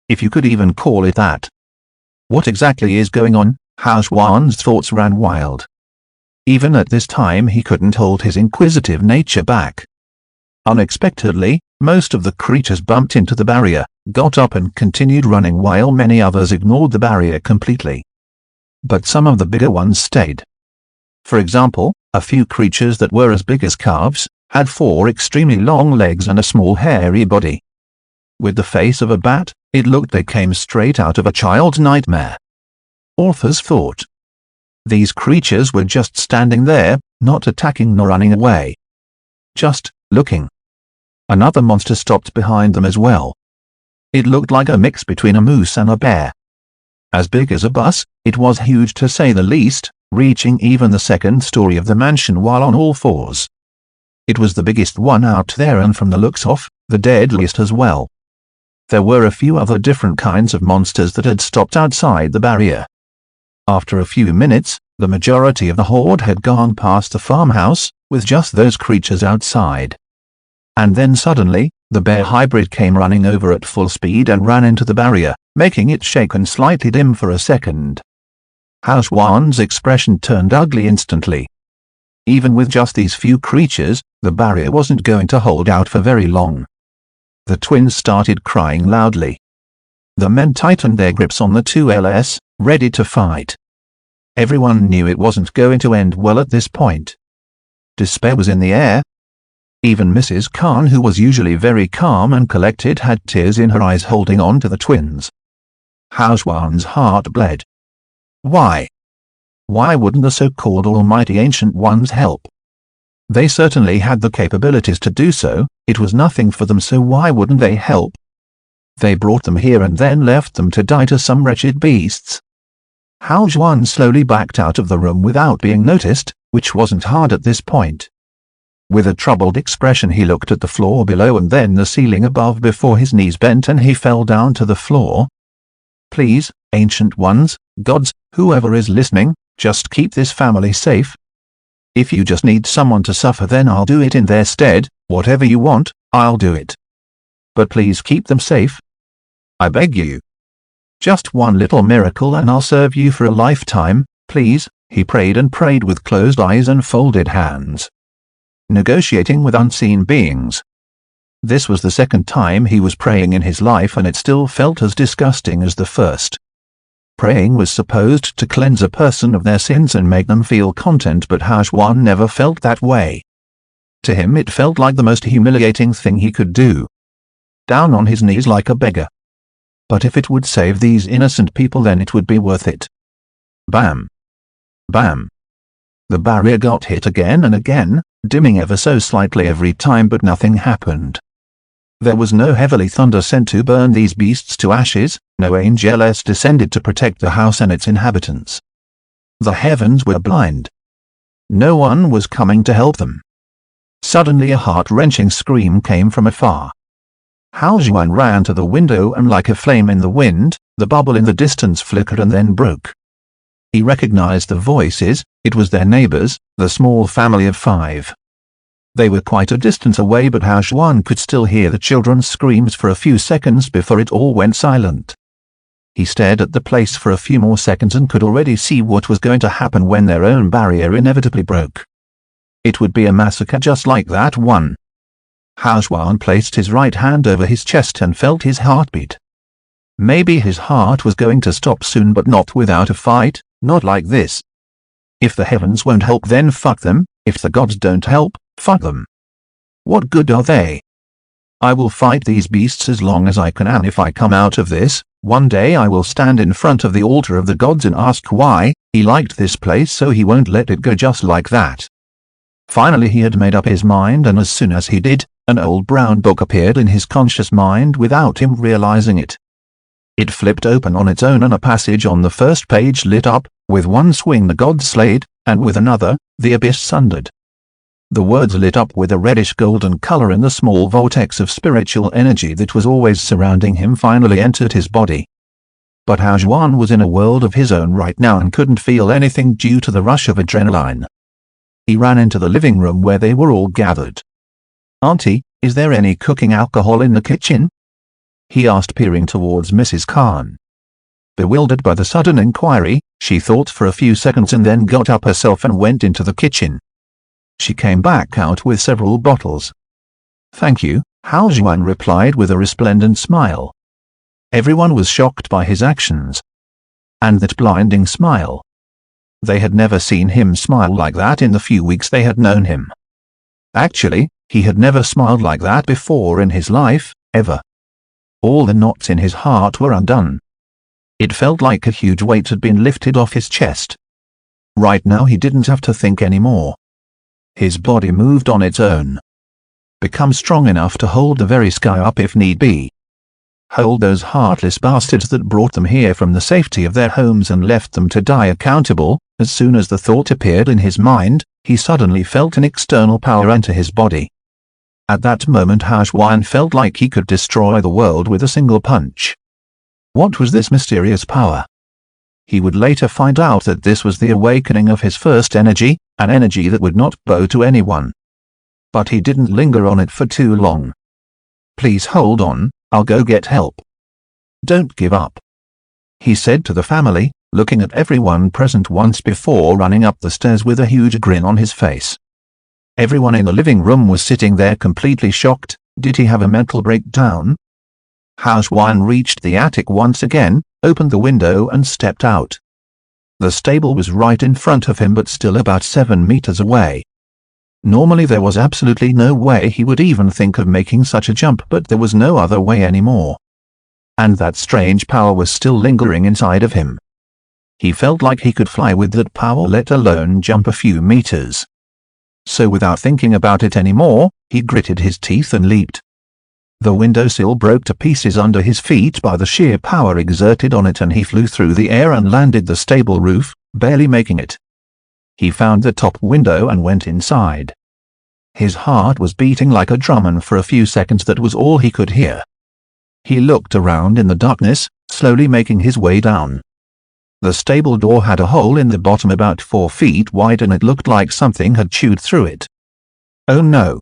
If you could even call it that. What exactly is going on? Hajuan's thoughts ran wild. Even at this time he couldn't hold his inquisitive nature back. Unexpectedly, most of the creatures bumped into the barrier, got up and continued running while many others ignored the barrier completely. But some of the bigger ones stayed. For example, a few creatures that were as big as calves, had 4 extremely long legs and a small hairy body. With the face of a bat, it looked they came straight out of a child's nightmare. Authors thought. These creatures were just standing there, not attacking nor running away. Just looking. Another monster stopped behind them as well. It looked like a mix between a moose and a bear. As big as a bus, it was huge to say the least, reaching even the second story of the mansion while on all fours. It was the biggest one out there and from the looks of, the deadliest as well. There were a few other different kinds of monsters that had stopped outside the barrier. After a few minutes, the majority of the horde had gone past the farmhouse, with just those creatures outside. And then suddenly, the bear hybrid came running over at full speed and ran into the barrier, making it shake and slightly dim for a second. Hajuan's expression turned ugly instantly. Even with just these few creatures, the barrier wasn't going to hold out for very long. The twins started crying loudly. The men tightened their grips on the tools, ready to fight. Everyone knew it wasn't going to end well at this point. Despair was in the air. Even Mrs. Khan, who was usually very calm and collected, had tears in her eyes holding on to the twins. Hajuan's heart bled. Why? Why wouldn't the so-called almighty ancient ones help? They certainly had the capabilities to do so, it was nothing for them, so why wouldn't they help? They brought them here and then left them to die to some wretched beasts. Hajuan slowly backed out of the room without being noticed, which wasn't hard at this point. With a troubled expression he looked at the floor below and then the ceiling above before his knees bent and he fell down to the floor. Please, ancient ones, gods, whoever is listening, just keep this family safe. If you just need someone to suffer, then I'll do it in their stead, whatever you want, I'll do it. But please keep them safe. I beg you. Just one little miracle and I'll serve you for a lifetime, please, he prayed and prayed with closed eyes and folded hands. Negotiating with unseen beings. This was the second time he was praying in his life and it still felt as disgusting as the first. Praying was supposed to cleanse a person of their sins and make them feel content, but Hajuan never felt that way. To him it felt like the most humiliating thing he could do. Down on his knees like a beggar. But if it would save these innocent people, then it would be worth it. Bam. Bam. The barrier got hit again and again, dimming ever so slightly every time, but nothing happened. There was no heavenly thunder sent to burn these beasts to ashes, no angels descended to protect the house and its inhabitants. The heavens were blind. No one was coming to help them. Suddenly a heart-wrenching scream came from afar. Hao Juan ran to the window and like a flame in the wind, the bubble in the distance flickered and then broke. He recognized the voices. It was their neighbors, the small family of 5. They were quite a distance away, but Hao Juan could still hear the children's screams for a few seconds before it all went silent. He stared at the place for a few more seconds and could already see what was going to happen when their own barrier inevitably broke. It would be a massacre just like that one. Hao Juan placed his right hand over his chest and felt his heartbeat. Maybe his heart was going to stop soon, but not without a fight, not like this. If the heavens won't help, then fuck them. If the gods don't help, fuck them. What good are they? I will fight these beasts as long as I can, and if I come out of this, one day I will stand in front of the altar of the gods and ask why. He liked this place, so he won't let it go just like that. Finally he had made up his mind, and as soon as he did, an old brown book appeared in his conscious mind without him realizing it. It flipped open on its own and a passage on the first page lit up. With one swing the gods slayed, and with another, the abyss sundered. The words lit up with a reddish-golden color, and the small vortex of spiritual energy that was always surrounding him finally entered his body. But Hao Juan was in a world of his own right now and couldn't feel anything due to the rush of adrenaline. He ran into the living room where they were all gathered. "Auntie, is there any cooking alcohol in the kitchen?" he asked, peering towards Mrs. Khan. Bewildered by the sudden inquiry, she thought for a few seconds and then got up herself and went into the kitchen. She came back out with several bottles. "Thank you," Hao Juan replied with a resplendent smile. Everyone was shocked by his actions. And that blinding smile. They had never seen him smile like that in the few weeks they had known him. Actually, he had never smiled like that before in his life, ever. All the knots in his heart were undone. It felt like a huge weight had been lifted off his chest. Right now he didn't have to think anymore. His body moved on its own. Become strong enough to hold the very sky up if need be. Hold those heartless bastards that brought them here from the safety of their homes and left them to die accountable. As soon as the thought appeared in his mind, he suddenly felt an external power enter his body. At that moment Hao Juan felt like he could destroy the world with a single punch. What was this mysterious power? He would later find out that this was the awakening of his first energy, an energy that would not bow to anyone. But he didn't linger on it for too long. "Please hold on, I'll go get help. Don't give up," he said to the family, looking at everyone present once before running up the stairs with a huge grin on his face. Everyone in the living room was sitting there completely shocked. Did he have a mental breakdown? Hao Juan reached the attic once again, opened the window and stepped out. The stable was right in front of him but still about 7 meters away. Normally there was absolutely no way he would even think of making such a jump, but there was no other way anymore. And that strange power was still lingering inside of him. He felt like he could fly with that power, let alone jump a few meters. So without thinking about it anymore, he gritted his teeth and leaped. The windowsill broke to pieces under his feet by the sheer power exerted on it, and he flew through the air and landed the stable roof, barely making it. He found the top window and went inside. His heart was beating like a drum, and for a few seconds that was all he could hear. He looked around in the darkness, slowly making his way down. The stable door had a hole in the bottom about 4 feet wide, and it looked like something had chewed through it. Oh no!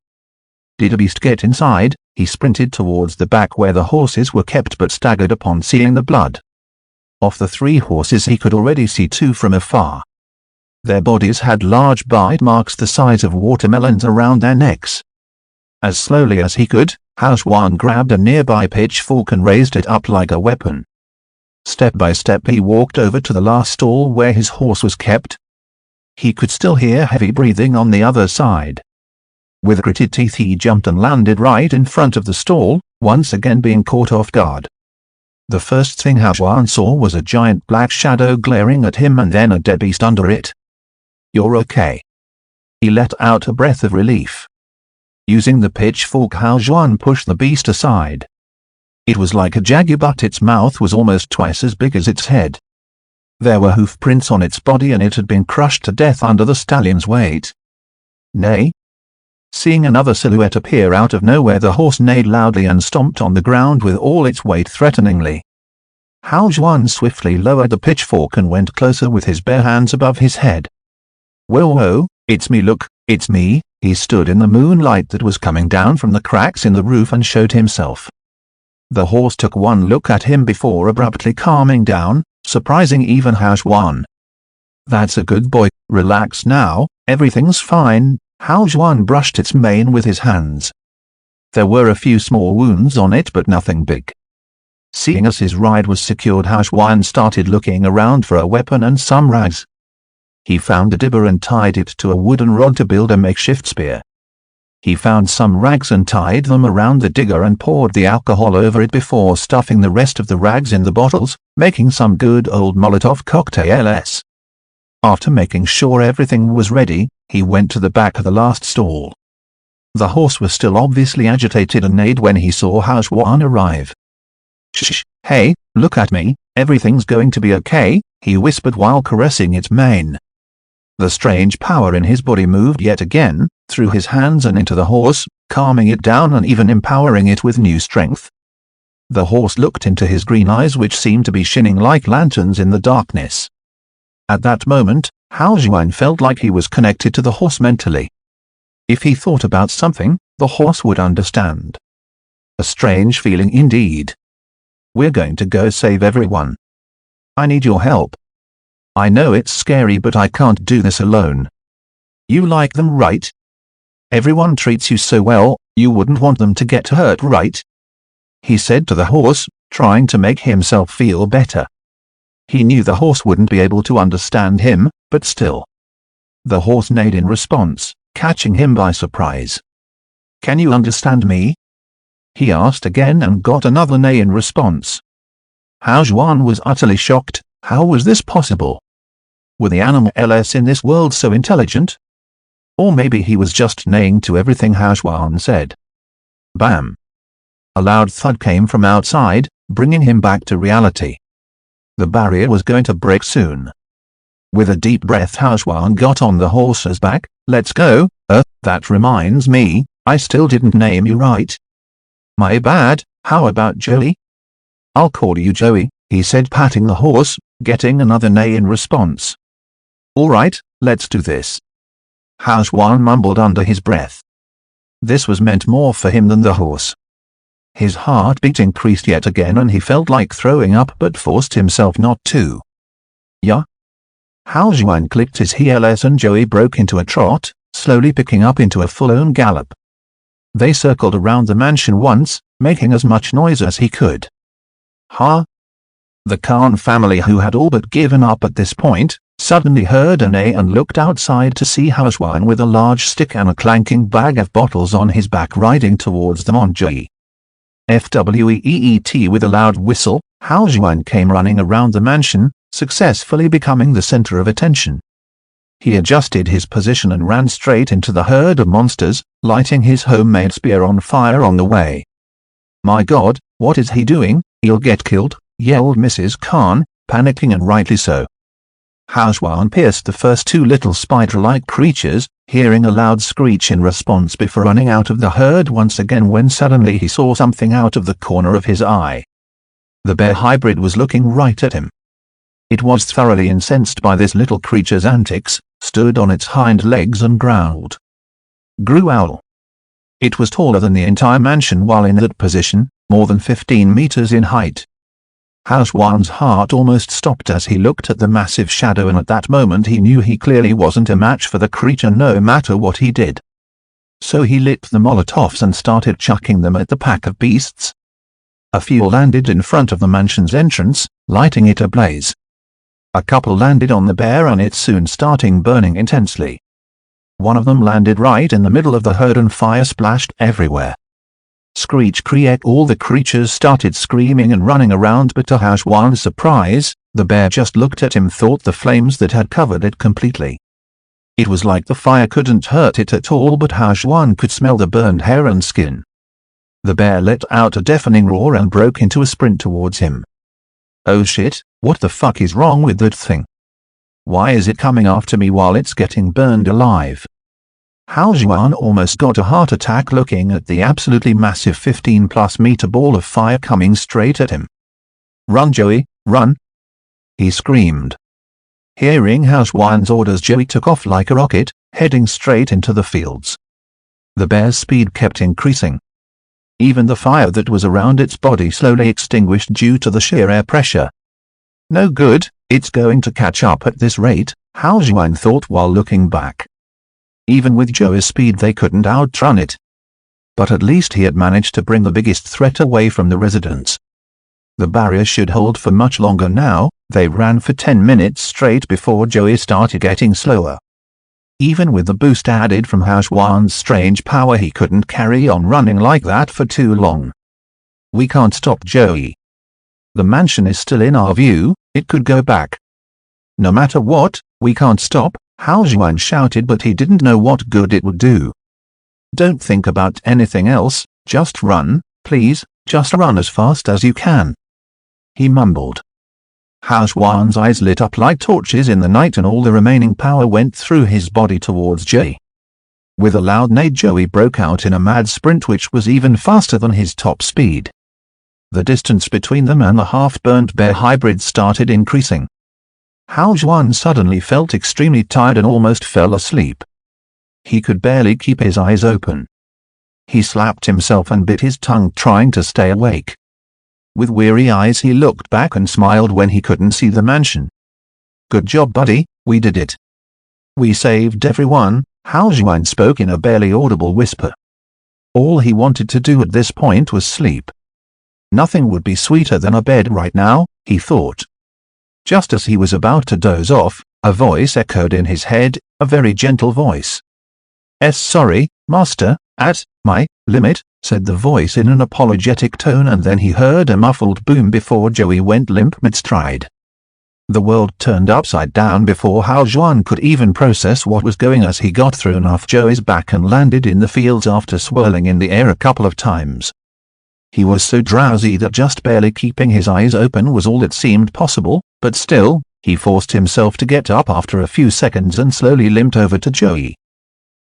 Did a beast get inside? He sprinted towards the back where the horses were kept, but staggered upon seeing the blood. Of the 3 horses he could already see 2 from afar. Their bodies had large bite marks the size of watermelons around their necks. As slowly as he could, Hao Juan grabbed a nearby pitchfork and raised it up like a weapon. Step by step he walked over to the last stall where his horse was kept. He could still hear heavy breathing on the other side. With gritted teeth he jumped and landed right in front of the stall, once again being caught off guard. The first thing Hao Juan saw was a giant black shadow glaring at him and then a dead beast under it. "You're okay." He let out a breath of relief. Using the pitchfork, Hao Juan pushed the beast aside. It was like a jaguar, but its mouth was almost twice as big as its head. There were hoof prints on its body, and it had been crushed to death under the stallion's weight. "Nay?" Seeing another silhouette appear out of nowhere, the horse neighed loudly and stomped on the ground with all its weight threateningly. Hao Juan swiftly lowered the pitchfork and went closer with his bare hands above his head. Whoa, it's me, look, it's me. He stood in the moonlight that was coming down from the cracks in the roof and showed himself. The horse took one look at him before abruptly calming down, surprising even Hao Juan. That's a good boy, relax now, everything's fine. Hao Juan brushed its mane with his hands. There were a few small wounds on it but nothing big. Seeing as his ride was secured, Hao Juan started looking around for a weapon and some rags. He found a dibber and tied it to a wooden rod to build a makeshift spear. He found some rags and tied them around the digger and poured the alcohol over it before stuffing the rest of the rags in the bottles, making some good old Molotov cocktails. After making sure everything was ready, he went to the back of the last stall. The horse was still obviously agitated and neighed when he saw Hao Juan arrive. Shh, hey, look at me, everything's going to be okay, he whispered while caressing its mane. The strange power in his body moved yet again, through his hands and into the horse, calming it down and even empowering it with new strength. The horse looked into his green eyes, which seemed to be shining like lanterns in the darkness. At that moment, Hao Juan felt like he was connected to the horse mentally. If he thought about something, the horse would understand. A strange feeling indeed. We're going to go save everyone. I need your help. I know it's scary, but I can't do this alone. You like them, right? Everyone treats you so well, you wouldn't want them to get hurt, right? He said to the horse, trying to make himself feel better. He knew the horse wouldn't be able to understand him, but still. The horse neighed in response, catching him by surprise. Can you understand me? He asked again and got another neigh in response. Hao Juan was utterly shocked. How was this possible? Were the animals in this world so intelligent? Or maybe he was just neighing to everything Hao Juan said. Bam! A loud thud came from outside, bringing him back to reality. The barrier was going to break soon. With a deep breath, Hao Juan got on the horse's back. Let's go. That reminds me, I still didn't name you right. My bad, how about Joey? I'll call you Joey, he said, patting the horse, getting another neigh in response. All right, let's do this. Hao Juan mumbled under his breath. This was meant more for him than the horse. His heartbeat increased yet again and he felt like throwing up but forced himself not to. Yeah? Hao Juan clicked his heels and Joey broke into a trot, slowly picking up into a full-on gallop. They circled around the mansion once, making as much noise as he could. Huh? The Khan family, who had all but given up at this point, suddenly heard a neigh and looked outside to see Hao Juan with a large stick and a clanking bag of bottles on his back riding towards them on Joey. FWEET with a loud whistle, Hao Juan came running around the mansion, successfully becoming the center of attention. He adjusted his position and ran straight into the herd of monsters, lighting his homemade spear on fire on the way. My God, what is he doing? He'll get killed, yelled Mrs. Khan, panicking, and rightly so. Hao Juan pierced the first two little spider-like creatures, hearing a loud screech in response before running out of the herd once again when suddenly he saw something out of the corner of his eye. The bear hybrid was looking right at him. It was thoroughly incensed by this little creature's antics, stood on its hind legs and growled. Growl. It was taller than the entire mansion while in that position, more than 15 meters in height. Hao Juan's heart almost stopped as he looked at the massive shadow, and at that moment he knew he clearly wasn't a match for the creature no matter what he did. So he lit the Molotovs and started chucking them at the pack of beasts. A few landed in front of the mansion's entrance, lighting it ablaze. A couple landed on the bear and it soon starting burning intensely. One of them landed right in the middle of the herd and fire splashed everywhere. Screech creak, all the creatures started screaming and running around, but to Hao Juan's surprise, the bear just looked at him, thought the flames that had covered it completely. It was like the fire couldn't hurt it at all, but Hao Juan could smell the burned hair and skin. The bear let out a deafening roar and broke into a sprint towards him. Oh shit, what the fuck is wrong with that thing? Why is it coming after me while it's getting burned alive? Hao Juan almost got a heart attack looking at the absolutely massive 15+ meter ball of fire coming straight at him. "Run, Joey, run!" he screamed. Hearing Hao Juan's orders, Joey took off like a rocket, heading straight into the fields. The bear's speed kept increasing. Even the fire that was around its body slowly extinguished due to the sheer air pressure. "No good, it's going to catch up at this rate," Hao Juan thought while looking back. Even with Joey's speed they couldn't outrun it. But at least he had managed to bring the biggest threat away from the residents. The barrier should hold for much longer now. They ran for 10 minutes straight before Joey started getting slower. Even with the boost added from Hao Juan's strange power, he couldn't carry on running like that for too long. "We can't stop Joey. The mansion is still in our view, it could go back. No matter what, we can't stop," Hao Juan shouted, but he didn't know what good it would do. "Don't think about anything else, just run, please, just run as fast as you can," he mumbled. Hao Juan's eyes lit up like torches in the night and all the remaining power went through his body towards Joey. With a loud neigh, Joey broke out in a mad sprint which was even faster than his top speed. The distance between them and the half-burnt bear hybrid started increasing. Hao Juan suddenly felt extremely tired and almost fell asleep. He could barely keep his eyes open. He slapped himself and bit his tongue trying to stay awake. With weary eyes he looked back and smiled when he couldn't see the mansion. "Good job, buddy, we did it. We saved everyone," Hao Juan spoke in a barely audible whisper. All he wanted to do at this point was sleep. Nothing would be sweeter than a bed right now, he thought. Just as he was about to doze off, a voice echoed in his head, a very gentle voice. Sorry, master, at my limit," said the voice in an apologetic tone, and then he heard a muffled boom before Joey went limp mid-stride. The world turned upside down before Hao Juan could even process what was going on as he got thrown off Joey's back and landed in the fields after swirling in the air a couple of times. He was so drowsy that just barely keeping his eyes open was all that seemed possible, but still, he forced himself to get up after a few seconds and slowly limped over to Joey.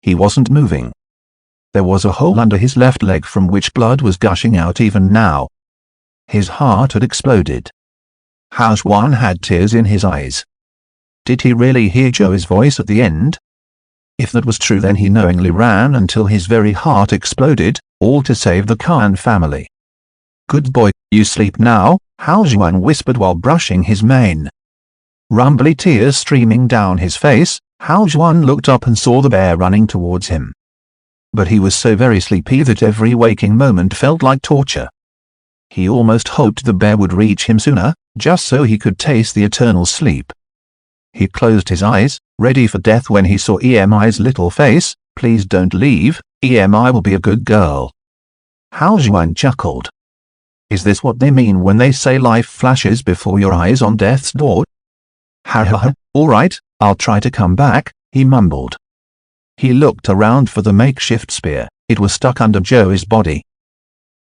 He wasn't moving. There was a hole under his left leg from which blood was gushing out even now. His heart had exploded. Hao Juan had tears in his eyes. Did he really hear Joey's voice at the end? If that was true, then he knowingly ran until his very heart exploded, all to save the Khan family. "Good boy, you sleep now," Hao Juan whispered while brushing his mane. Rumbly tears streaming down his face, Hao Juan looked up and saw the bear running towards him. But he was so very sleepy that every waking moment felt like torture. He almost hoped the bear would reach him sooner, just so he could taste the eternal sleep. He closed his eyes, ready for death, when he saw EMI's little face. "Please don't leave, EMI will be a good girl." Hao Juan chuckled. Is this what they mean when they say life flashes before your eyes on death's door? "Ha ha ha, alright, I'll try to come back," he mumbled. He looked around for the makeshift spear. It was stuck under Joey's body.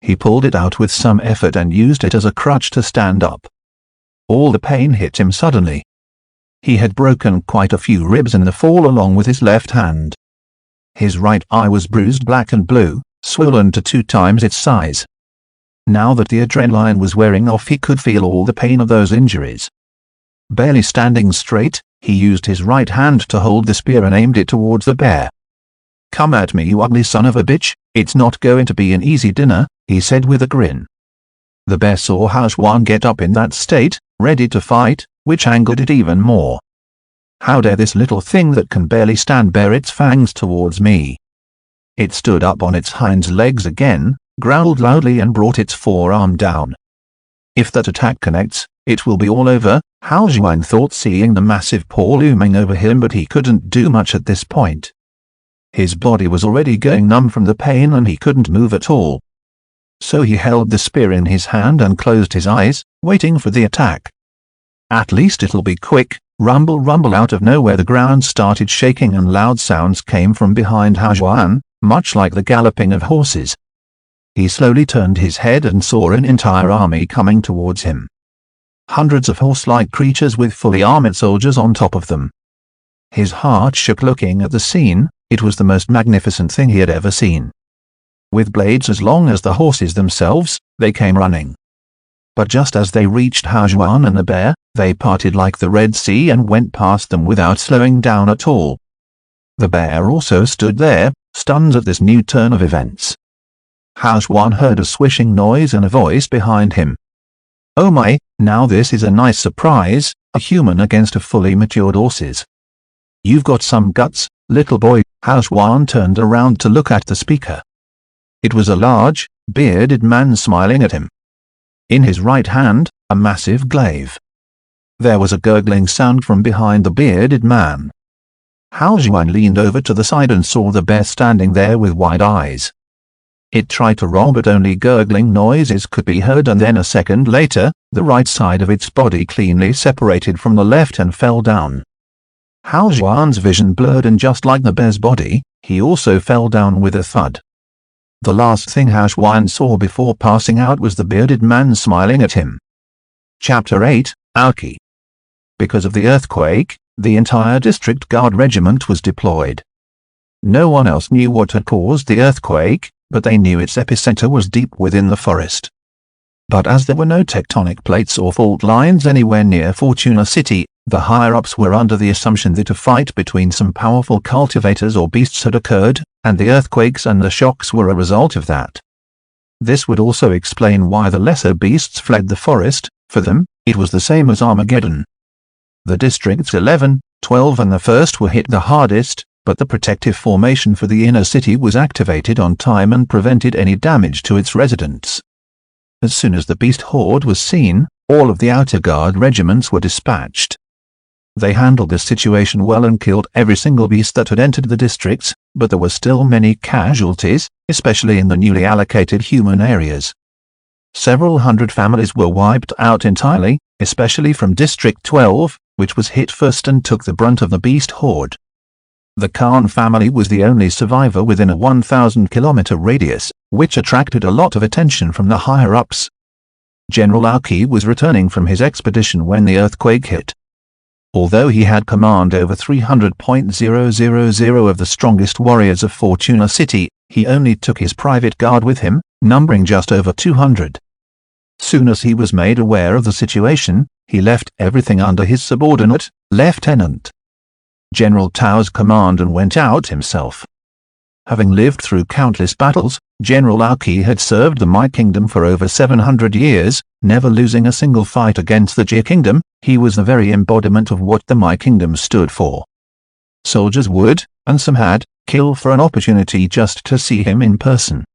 He pulled it out with some effort and used it as a crutch to stand up. All the pain hit him suddenly. He had broken quite a few ribs in the fall along with his left hand. His right eye was bruised black and blue, swollen to 2 times its size. Now that the adrenaline was wearing off, he could feel all the pain of those injuries. Barely standing straight, he used his right hand to hold the spear and aimed it towards the bear. "Come at me, you ugly son of a bitch, it's not going to be an easy dinner," he said with a grin. The bear saw Hao Juan get up in that state, ready to fight, which angered it even more. "How dare this little thing that can barely stand bare its fangs towards me?" It stood up on its hind legs again, growled loudly and brought its forearm down. If that attack connects, it will be all over, Hao Juan thought, seeing the massive paw looming over him, but he couldn't do much at this point. His body was already going numb from the pain and he couldn't move at all. So he held the spear in his hand and closed his eyes, waiting for the attack. "At least it'll be quick." Rumble rumble, out of nowhere the ground started shaking and loud sounds came from behind Hao Juan, much like the galloping of horses. He slowly turned his head and saw an entire army coming towards him. Hundreds of horse-like creatures with fully armored soldiers on top of them. His heart shook looking at the scene. It was the most magnificent thing he had ever seen. With blades as long as the horses themselves, they came running. But just as they reached Hajuan and the bear, they parted like the Red Sea and went past them without slowing down at all. The bear also stood there, stunned at this new turn of events. Hajuan heard a swishing noise and a voice behind him. "Oh my, now this is a nice surprise, a human against a fully matured horses. You've got some guts, little boy." Hajuan turned around to look at the speaker. It was a large, bearded man smiling at him. In his right hand, a massive glaive. There was a gurgling sound from behind the bearded man. Hajuan leaned over to the side and saw the bear standing there with wide eyes. It tried to roar, but only gurgling noises could be heard, and then a second later, the right side of its body cleanly separated from the left and fell down. Hajuan's vision blurred, and just like the bear's body, he also fell down with a thud. The last thing Hajuan saw before passing out was the bearded man smiling at him. Chapter 8, Alki. Because of the earthquake, the entire district guard regiment was deployed. No one else knew what had caused the earthquake, but they knew its epicenter was deep within the forest. But as there were no tectonic plates or fault lines anywhere near Fortuna City, the higher-ups were under the assumption that a fight between some powerful cultivators or beasts had occurred, and the earthquakes and the shocks were a result of that. This would also explain why the lesser beasts fled the forest. For them, it was the same as Armageddon. The districts 11, 12 and the 1st were hit the hardest, but the protective formation for the inner city was activated on time and prevented any damage to its residents. As soon as the beast horde was seen, all of the outer guard regiments were dispatched. They handled the situation well and killed every single beast that had entered the districts, but there were still many casualties, especially in the newly allocated human areas. Several hundred families were wiped out entirely, especially from District 12, which was hit first and took the brunt of the beast horde. The Khan family was the only survivor within a 1,000-kilometer radius, which attracted a lot of attention from the higher-ups. General Alki was returning from his expedition when the earthquake hit. Although he had command over 300,000 of the strongest warriors of Fortuna City, he only took his private guard with him, numbering just over 200. Soon as he was made aware of the situation, he left everything under his subordinate, Lieutenant General Tao's command, and went out himself. Having lived through countless battles, General Alki had served the Mai Kingdom for over 700 years, never losing a single fight against the Jia Kingdom. He was the very embodiment of what the Mai Kingdom stood for. Soldiers would, and some had, kill for an opportunity just to see him in person.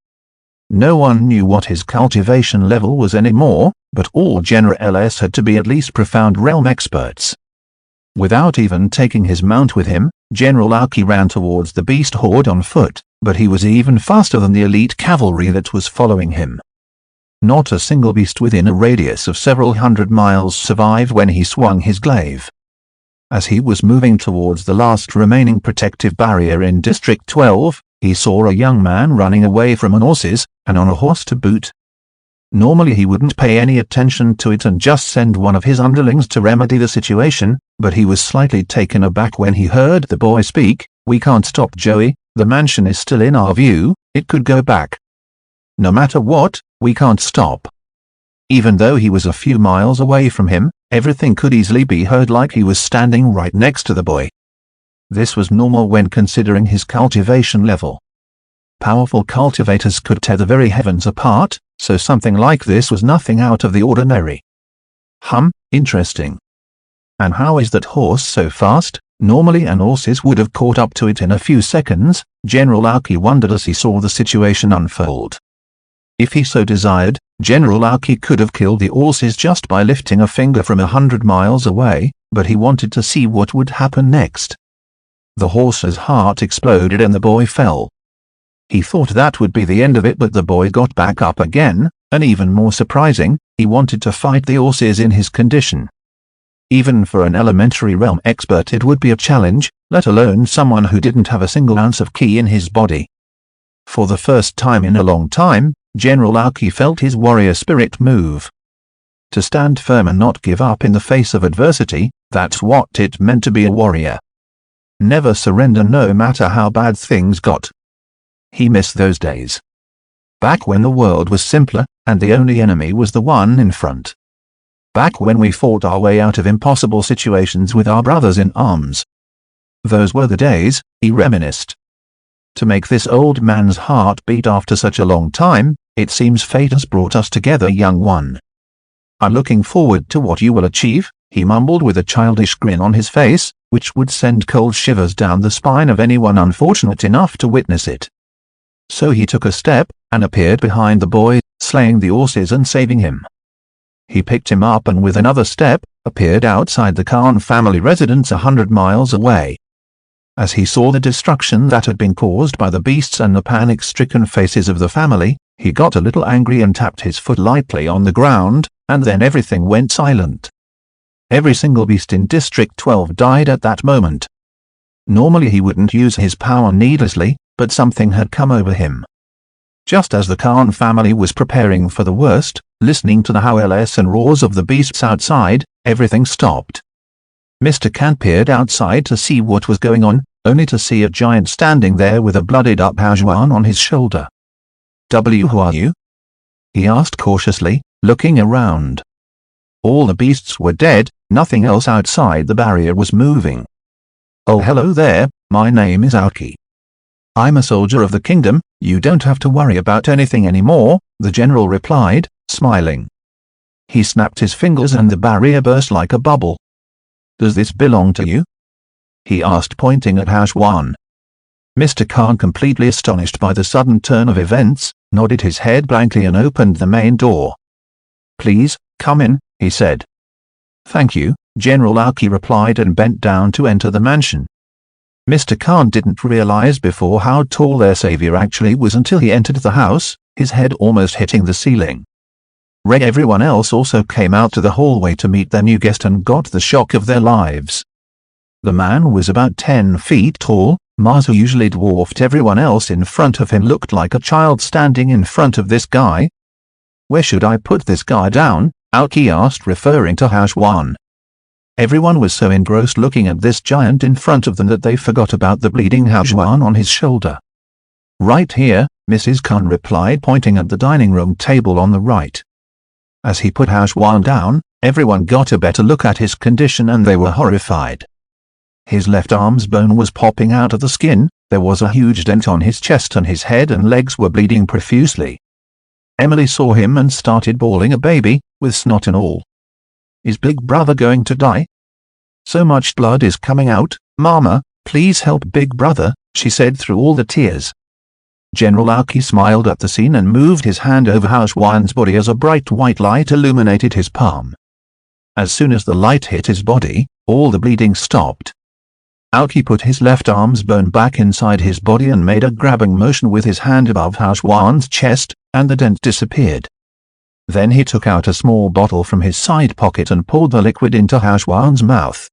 No one knew what his cultivation level was anymore, but all generals had to be at least profound realm experts. Without even taking his mount with him, General Alki ran towards the beast horde on foot, but he was even faster than the elite cavalry that was following him. Not a single beast within a radius of several hundred miles survived when he swung his glaive. As he was moving towards the last remaining protective barrier in District 12, he saw a young man running away from an horses, and on a horse to boot. Normally he wouldn't pay any attention to it and just send one of his underlings to remedy the situation, but he was slightly taken aback when he heard the boy speak. "We can't stop Joey, the mansion is still in our view, it could go back. No matter what, we can't stop." Even though he was a few miles away from him, everything could easily be heard like he was standing right next to the boy. This was normal when considering his cultivation level. Powerful cultivators could tear the very heavens apart, so something like this was nothing out of the ordinary. Interesting. And how is that horse so fast? Normally an horses would have caught up to it in a few seconds, General Alki wondered as he saw the situation unfold. If he so desired, General Alki could have killed the horses just by lifting a finger from 100 miles away, but he wanted to see what would happen next. The horse's heart exploded and the boy fell. He thought that would be the end of it, but the boy got back up again, and even more surprising, he wanted to fight the horses in his condition. Even for an elementary realm expert it would be a challenge, let alone someone who didn't have a single ounce of ki in his body. For the first time in a long time, General Alki felt his warrior spirit move. To stand firm and not give up in the face of adversity, that's what it meant to be a warrior. never surrender no matter how bad things got. He missed those days. Back when the world was simpler, and the only enemy was the one in front. Back when we fought our way out of impossible situations with our brothers in arms. Those were the days, he reminisced. To make this old man's heart beat after such a long time, it seems fate has brought us together, young one. I'm looking forward to what you will achieve, he mumbled with a childish grin on his face, which would send cold shivers down the spine of anyone unfortunate enough to witness it. So he took a step, and appeared behind the boy, slaying the horses and saving him. He picked him up and with another step, appeared outside the Khan family residence 100 miles away. As he saw the destruction that had been caused by the beasts and the panic-stricken faces of the family, he got a little angry and tapped his foot lightly on the ground, and then everything went silent. Every single beast in District 12 died at that moment. Normally he wouldn't use his power needlessly, but something had come over him. Just as the Khan family was preparing for the worst, listening to the howls and roars of the beasts outside, everything stopped. Mr. Khan peered outside to see what was going on, only to see a giant standing there with a blooded-up Hajwan on his shoulder. Who are you? He asked cautiously, looking around. All the beasts were dead, nothing else outside the barrier was moving. Oh, hello there, my name is Aoki. I'm a soldier of the kingdom, you don't have to worry about anything anymore, the general replied, smiling. He snapped his fingers and the barrier burst like a bubble. Does this belong to you? He asked, pointing at Hajwan. Mr. Khan, completely astonished by the sudden turn of events, nodded his head blankly and opened the main door. Please, come in, he said. Thank you, General Aoki replied and bent down to enter the mansion. Mr. Khan didn't realize before how tall their savior actually was until he entered the house, his head almost hitting the ceiling. Everyone else also came out to the hallway to meet their new guest and got the shock of their lives. The man was about 10 feet tall. Mars, who usually dwarfed everyone else in front of him, looked like a child standing in front of this guy. Where should I put this guy down? Aoki asked, referring to Hajwan. Everyone was so engrossed looking at this giant in front of them that they forgot about the bleeding Hajwan on his shoulder. Right here, Mrs. Khan replied, pointing at the dining room table on the right. As he put Hajwan down, everyone got a better look at his condition and they were horrified. His left arm's bone was popping out of the skin, there was a huge dent on his chest and his head and legs were bleeding profusely. Emily saw him and started bawling, a baby, with snot and all. Is Big Brother going to die? So much blood is coming out, Mama, please help Big Brother, she said through all the tears. General Aoki smiled at the scene and moved his hand over Hajwan's body as a bright white light illuminated his palm. As soon as the light hit his body, all the bleeding stopped. Aoki put his left arm's bone back inside his body and made a grabbing motion with his hand above Hajwan's chest, and the dent disappeared. Then he took out a small bottle from his side pocket and poured the liquid into Hajwan's mouth.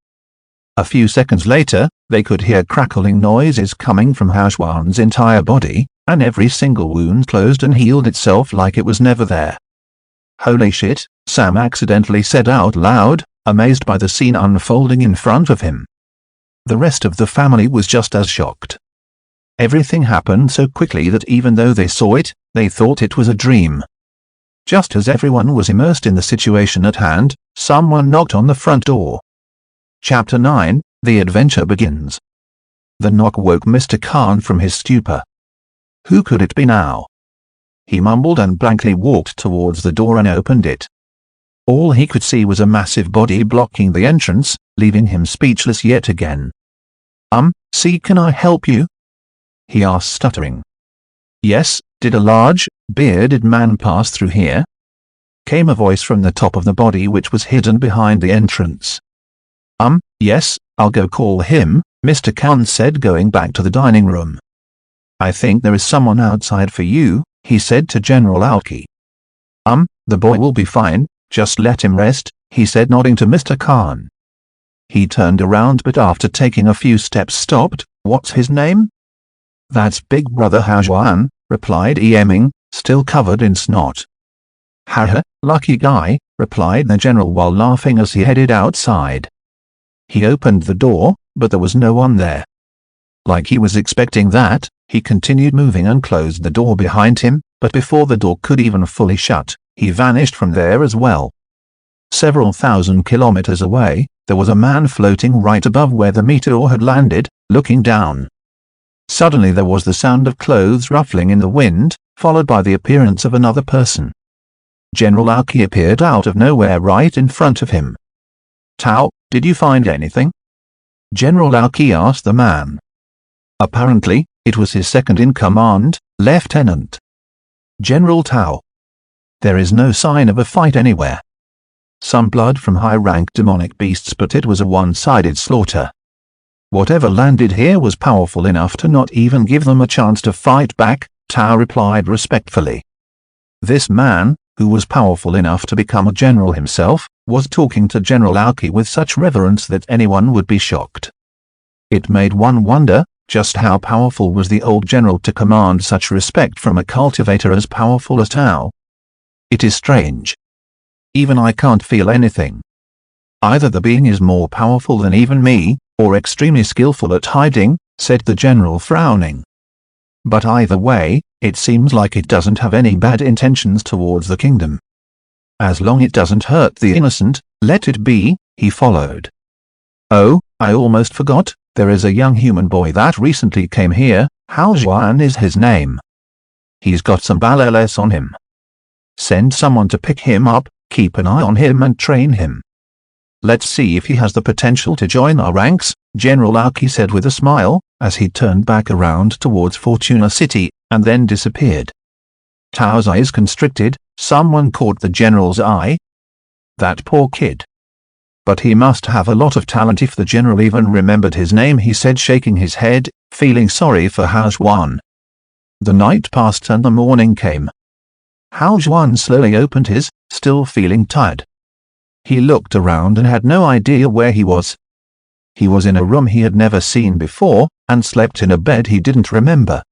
A few seconds later, they could hear crackling noises coming from Hajwan's entire body, and every single wound closed and healed itself like it was never there. Holy shit, Sam accidentally said out loud, amazed by the scene unfolding in front of him. The rest of the family was just as shocked. Everything happened so quickly that even though they saw it, they thought it was a dream. Just as everyone was immersed in the situation at hand, someone knocked on the front door. Chapter 9, The Adventure Begins. The knock woke Mr. Khan from his stupor. Who could it be now? He mumbled and blankly walked towards the door and opened it. All he could see was a massive body blocking the entrance, leaving him speechless yet again. See, can I help you? He asked, stuttering. Yes, did a large, bearded man pass through here? Came a voice from the top of the body which was hidden behind the entrance. Yes, I'll go call him, Mr. Khan said, going back to the dining room. I think there is someone outside for you, he said to General Aoki. The boy will be fine, just let him rest, he said, nodding to Mr. Khan. He turned around but after taking a few steps stopped. What's his name? That's Big Brother Hajwan, replied Eming, still covered in snot. Haha, lucky guy, replied the general while laughing as he headed outside. He opened the door, but there was no one there. Like he was expecting that, he continued moving and closed the door behind him, but before the door could even fully shut, he vanished from there as well. Several thousand kilometers away, there was a man floating right above where the meteor had landed, looking down. Suddenly there was the sound of clothes ruffling in the wind, followed by the appearance of another person. General Aoki appeared out of nowhere right in front of him. "Tao, did you find anything?" General Aoki asked the man. Apparently, it was his second-in-command, Lieutenant General Tao. "There is no sign of a fight anywhere. Some blood from high-rank demonic beasts, but it was a one-sided slaughter. Whatever landed here was powerful enough to not even give them a chance to fight back," Tao replied respectfully. This man, who was powerful enough to become a general himself, was talking to General Aoki with such reverence that anyone would be shocked. It made one wonder, just how powerful was the old general to command such respect from a cultivator as powerful as Tao? It is strange. Even I can't feel anything. Either the being is more powerful than even me, or extremely skillful at hiding, said the general frowning. But either way, it seems like it doesn't have any bad intentions towards the kingdom. As long as it doesn't hurt the innocent, let it be, he followed. "Oh, I almost forgot, there is a young human boy that recently came here, Hao Zhuan is his name. He's got some ballets on him. Send someone to pick him up, keep an eye on him and train him. Let's see if he has the potential to join our ranks," General Aoki said with a smile, as he turned back around towards Fortuna City, and then disappeared. Tao's eyes constricted. Someone caught the general's eye. That poor kid. But he must have a lot of talent if the general even remembered his name, he said, shaking his head, feeling sorry for Hao Zhuan. The night passed and the morning came. Hao Zhuan slowly opened his, still feeling tired. He looked around and had no idea where he was. He was in a room he had never seen before, and slept in a bed he didn't remember.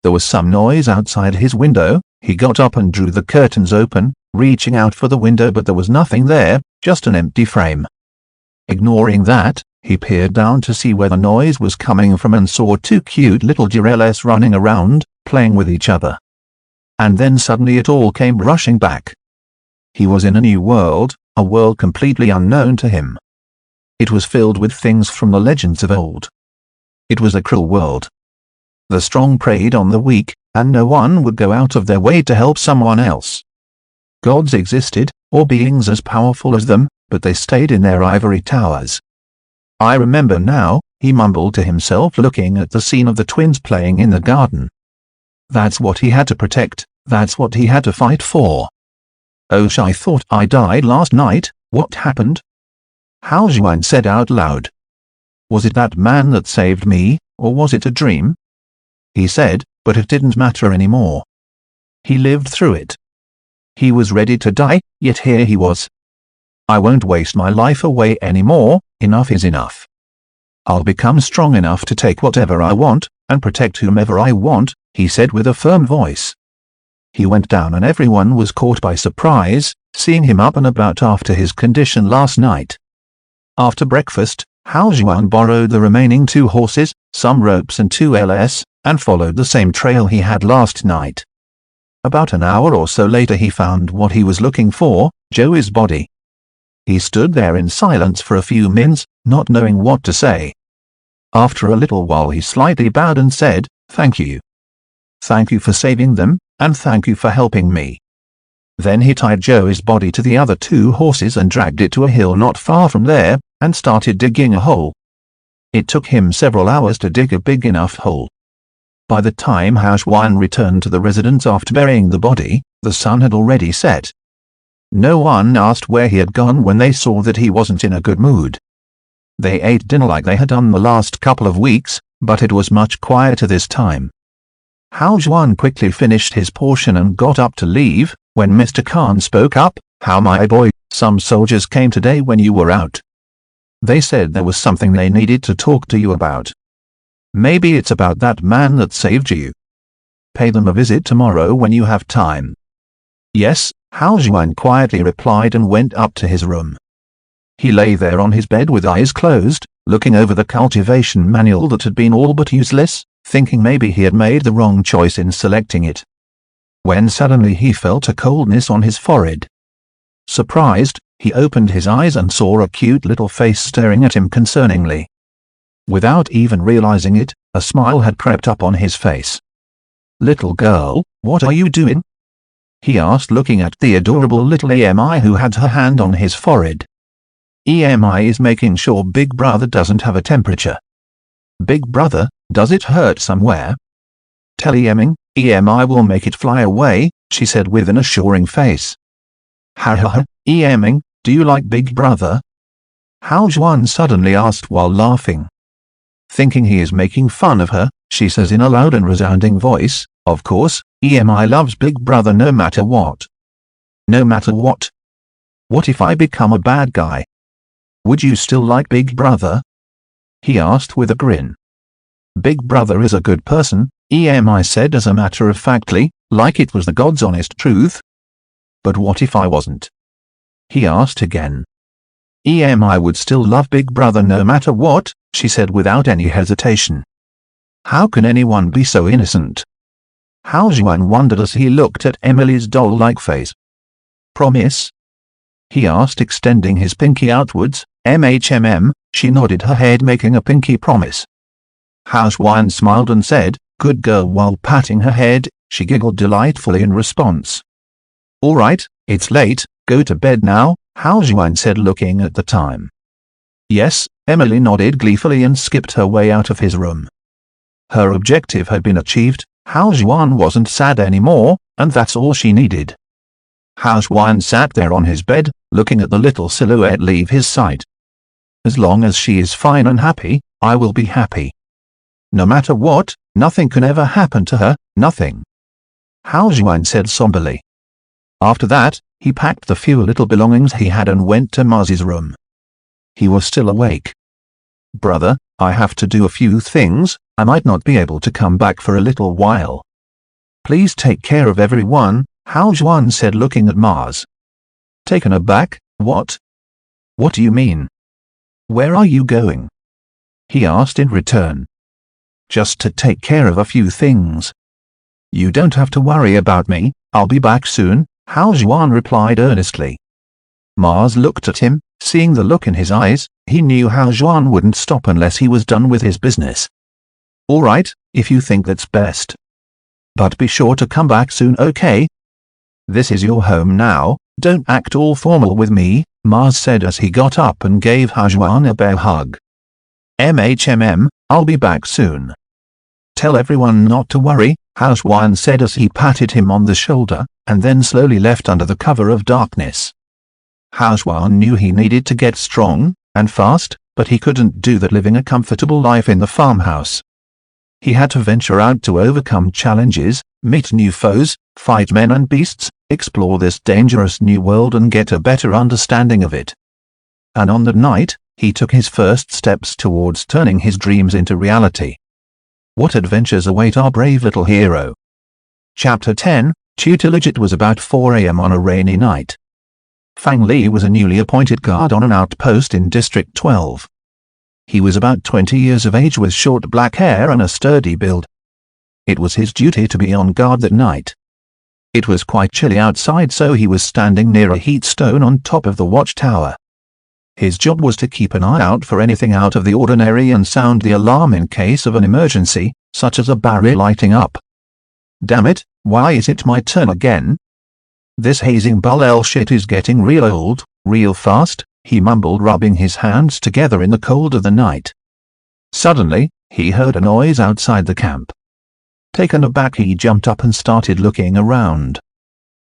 There was some noise outside his window. He got up and drew the curtains open, reaching out for the window, but there was nothing there, just an empty frame. Ignoring that, he peered down to see where the noise was coming from and saw two cute little girelles running around, playing with each other. And then suddenly it all came rushing back. He was in a new world, a world completely unknown to him. It was filled with things from the legends of old. It was a cruel world. The strong preyed on the weak, and no one would go out of their way to help someone else. Gods existed, or beings as powerful as them, but they stayed in their ivory towers. "I remember now," he mumbled to himself, looking at the scene of the twins playing in the garden. That's what he had to protect, that's what he had to fight for. "Oh, I thought I died last night, what happened?" Hao Zhuan said out loud. "Was it that man that saved me, or was it a dream?" He said, but it didn't matter anymore. He lived through it. He was ready to die, yet here he was. "I won't waste my life away anymore, enough is enough. I'll become strong enough to take whatever I want, and protect whomever I want," he said with a firm voice. He went down and everyone was caught by surprise, seeing him up and about after his condition last night. After breakfast, Hao Zhuan borrowed the remaining 2 horses, some ropes and 2 ls, and followed the same trail he had last night. About an hour or so later he found what he was looking for, Joey's body. He stood there in silence for a few minutes, not knowing what to say. After a little while he slightly bowed and said, "Thank you. Thank you for saving them, and thank you for helping me." Then he tied Joey's body to the other 2 horses and dragged it to a hill not far from there, and started digging a hole. It took him several hours to dig a big enough hole. By the time Hao Zhuan returned to the residence after burying the body, the sun had already set. No one asked where he had gone when they saw that he wasn't in a good mood. They ate dinner like they had done the last couple of weeks, but it was much quieter this time. Hao Zhuan quickly finished his portion and got up to leave, when Mr. Khan spoke up. "How, my boy, some soldiers came today when you were out. They said there was something they needed to talk to you about. Maybe it's about that man that saved you. Pay them a visit tomorrow when you have time." "Yes," Hao Zhuan quietly replied and went up to his room. He lay there on his bed with eyes closed, looking over the cultivation manual that had been all but useless, thinking maybe he had made the wrong choice in selecting it. When suddenly he felt a coldness on his forehead. Surprised, he opened his eyes and saw a cute little face staring at him concerningly. Without even realizing it, a smile had crept up on his face. "Little girl, what are you doing?" he asked, looking at the adorable little EMI who had her hand on his forehead. "EMI is making sure Big Brother doesn't have a temperature." "Big Brother, does it hurt somewhere?" "Tell EMI will make it fly away," she said with an assuring face. "Ha ha ha, EMing, do you like Big Brother?" Hao Juan suddenly asked while laughing. Thinking he is making fun of her, she says in a loud and resounding voice, "Of course, EMI loves Big Brother no matter what." "No matter what? What if I become a bad guy? Would you still like Big Brother?" he asked with a grin. "Big Brother is a good person," EMI said as a matter of factly, like it was the God's honest truth. "But what if I wasn't?" he asked again. "EMI would still love Big Brother no matter what," she said without any hesitation. How can anyone be so innocent? Hao Juan wondered as he looked at Emily's doll-like face. "Promise?" he asked, extending his pinky outwards. She nodded her head, making a pinky promise. Hao Juan smiled and said, "Good girl," while patting her head. She giggled delightfully in response. "All right, it's late, go to bed now," Hao Juan said, looking at the time. "Yes," Emily nodded gleefully and skipped her way out of his room. Her objective had been achieved. Hao Juan wasn't sad anymore, and that's all she needed. Hao Juan sat there on his bed, looking at the little silhouette leave his sight. As long as she is fine and happy, I will be happy. No matter what, nothing can ever happen to her, nothing. Hao Juan said somberly. After that, he packed the few little belongings he had and went to Mars's room. He was still awake. "Brother, I have to do a few things, I might not be able to come back for a little while. Please take care of everyone," Hao Juan said, looking at Mars. Taken aback, "What? What do you mean? Where are you going?" he asked in return. "Just to take care of a few things." "You don't have to worry about me, I'll be back soon," Hao Juan replied earnestly. Mars looked at him, seeing the look in his eyes. He knew Hao Juan wouldn't stop unless he was done with his business. "All right, if you think that's best. But be sure to come back soon, okay? This is your home now, don't act all formal with me," Mars said as he got up and gave Hao Juan a bear hug. "I'll be back soon. Tell everyone not to worry," Hao Juan said as he patted him on the shoulder, and then slowly left under the cover of darkness. Hao Juan knew he needed to get strong, and fast, but he couldn't do that living a comfortable life in the farmhouse. He had to venture out to overcome challenges, meet new foes, fight men and beasts, explore this dangerous new world and get a better understanding of it. And on that night, he took his first steps towards turning his dreams into reality. What adventures await our brave little hero? Chapter 10, Tutelage. It was about 4 a.m. on a rainy night. Fang Li was a newly appointed guard on an outpost in District 12. He was about 20 years of age with short black hair and a sturdy build. It was his duty to be on guard that night. It was quite chilly outside, so he was standing near a heat stone on top of the watchtower. His job was to keep an eye out for anything out of the ordinary and sound the alarm in case of an emergency, such as a barrier lighting up. "Damn it, why is it my turn again? This hazing bull shit is getting real old, real fast," he mumbled, rubbing his hands together in the cold of the night. Suddenly, he heard a noise outside the camp. Taken aback, he jumped up and started looking around.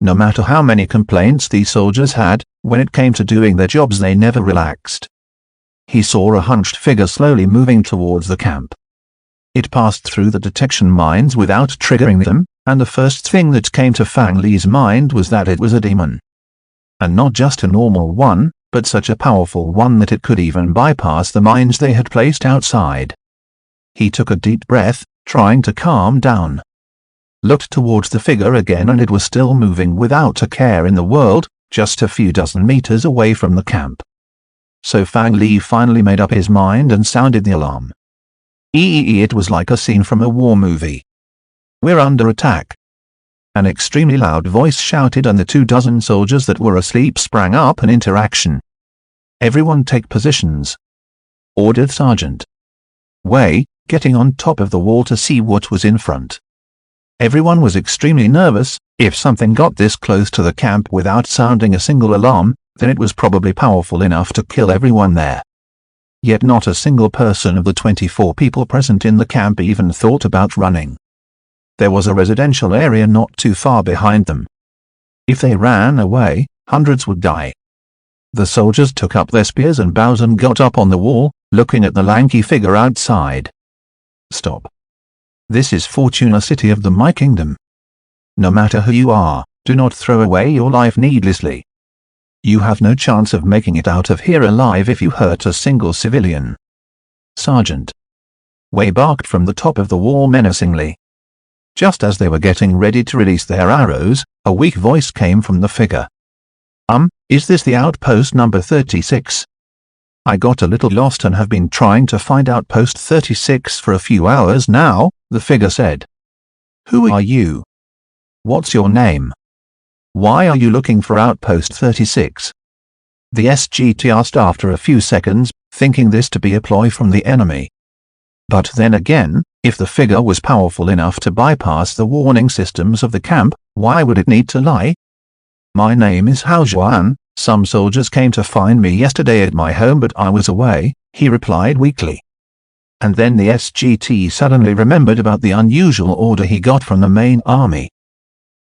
No matter how many complaints the soldiers had, when it came to doing their jobs they never relaxed. He saw a hunched figure slowly moving towards the camp. It passed through the detection mines without triggering them, and the first thing that came to Fang Li's mind was that it was a demon. And not just a normal one, but such a powerful one that it could even bypass the mines they had placed outside. He took a deep breath, trying to calm down. Looked towards the figure again, and it was still moving without a care in the world, just a few dozen meters away from the camp. so Fang Li finally made up his mind and sounded the alarm. It was like a scene from a war movie. "We're under attack." An extremely loud voice shouted, and the 24 soldiers that were asleep sprang up and into action. "Everyone take positions," ordered Sergeant Wei, getting on top of the wall to see what was in front. Everyone was extremely nervous. If something got this close to the camp without sounding a single alarm, then it was probably powerful enough to kill everyone there. Yet not a single person of the 24 people present in the camp even thought about running. There was a residential area not too far behind them. If they ran away, hundreds would die. The soldiers took up their spears and bows and got up on the wall, looking at the lanky figure outside. "Stop. This is Fortuna City of the My Kingdom. No matter who you are, do not throw away your life needlessly. You have no chance of making it out of here alive if you hurt a single civilian." Sergeant Wei barked from the top of the wall menacingly. Just as they were getting ready to release their arrows, a weak voice came from the figure. Is this the outpost number 36? I got a little lost and have been trying to find outpost 36 for a few hours now," the figure said. "Who are you? What's your name? Why are you looking for outpost 36? The SGT asked after a few seconds, thinking this to be a ploy from the enemy. But then again, if the figure was powerful enough to bypass the warning systems of the camp, why would it need to lie? "My name is Hao Zhuan. Some soldiers came to find me yesterday at my home, but I was away," he replied weakly. And then the SGT suddenly remembered about the unusual order he got from the main army.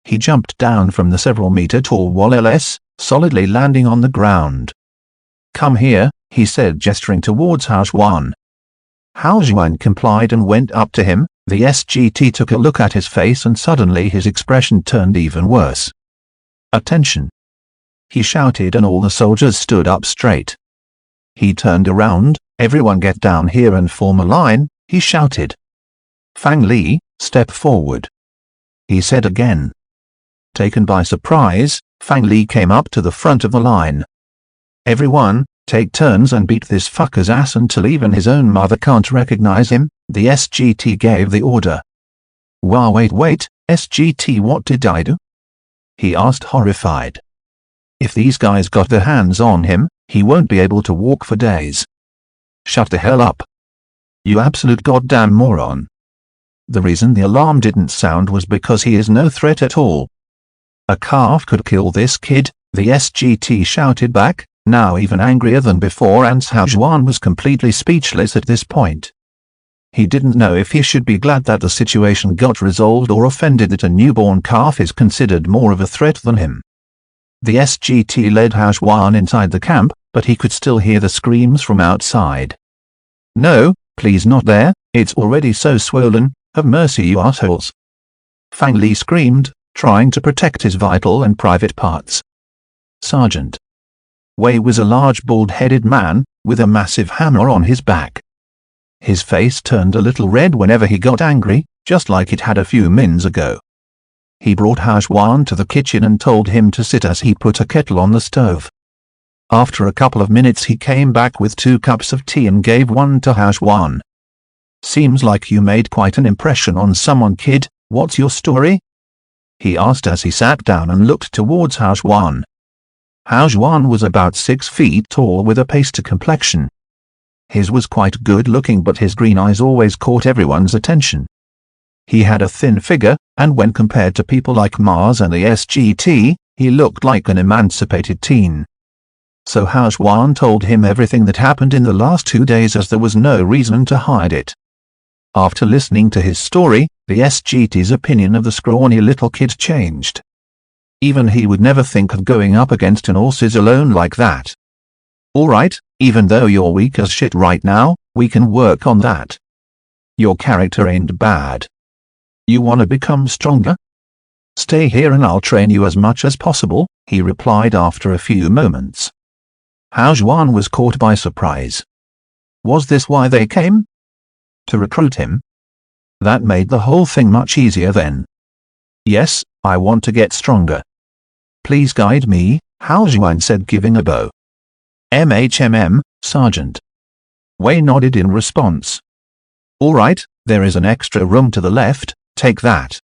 He jumped down from the several-meter-tall wall LS, solidly landing on the ground. "Come here," he said, gesturing towards Hao Zhuan. Hao Zhuan complied and went up to him. The SGT took a look at his face and suddenly his expression turned even worse. "Attention!" he shouted, and all the soldiers stood up straight. He turned around. "Everyone get down here and form a line," he shouted. "Fang Li, step forward," he said again. Taken by surprise, Fang Li came up to the front of the line. "Everyone, take turns and beat this fucker's ass until even his own mother can't recognize him," the SGT gave the order. "Wow, wait, SGT, what did I do?" he asked, horrified. "If these guys got their hands on him, he won't be able to walk for days." "Shut the hell up. You absolute goddamn moron." The reason the alarm didn't sound was because he is no threat at all. "A calf could kill this kid," the SGT shouted back, now even angrier than before, and Hao Zhuan was completely speechless at this point. He didn't know if he should be glad that the situation got resolved or offended that a newborn calf is considered more of a threat than him. The SGT led Hao Zhuan inside the camp, but he could still hear the screams from outside. "No, please, not there, it's already so swollen, have mercy you assholes," Fang Li screamed, trying to protect his vital and private parts. Sergeant Wei was a large bald-headed man, with a massive hammer on his back. His face turned a little red whenever he got angry, just like it had a few minutes ago. He brought Hao Zhuan to the kitchen and told him to sit as he put a kettle on the stove. After a couple of minutes he came back with 2 cups of tea and gave one to Hao Zhuan. "Seems like you made quite an impression on someone, kid. What's your story?" he asked as he sat down and looked towards Hao Zhuan. Hao Zhuan was about 6 feet tall with a pasty complexion. His was quite good looking, but his green eyes always caught everyone's attention. He had a thin figure, and when compared to people like Mars and the SGT, he looked like an emancipated teen. So Hao Zhuan told him everything that happened in the last 2 days, as there was no reason to hide it. After listening to his story, the SGT's opinion of the scrawny little kid changed. Even he would never think of going up against an Orsiz alone like that. "Alright, even though you're weak as shit right now, we can work on that. Your character ain't bad. You wanna become stronger? Stay here and I'll train you as much as possible," he replied after a few moments. Hao Zhuan was caught by surprise. Was this why they came? To recruit him? That made the whole thing much easier then. "Yes, I want to get stronger. Please guide me," Hao Zhuan said, giving a bow. Sergeant. Wei nodded in response. All right, there is an extra room to the left, take that.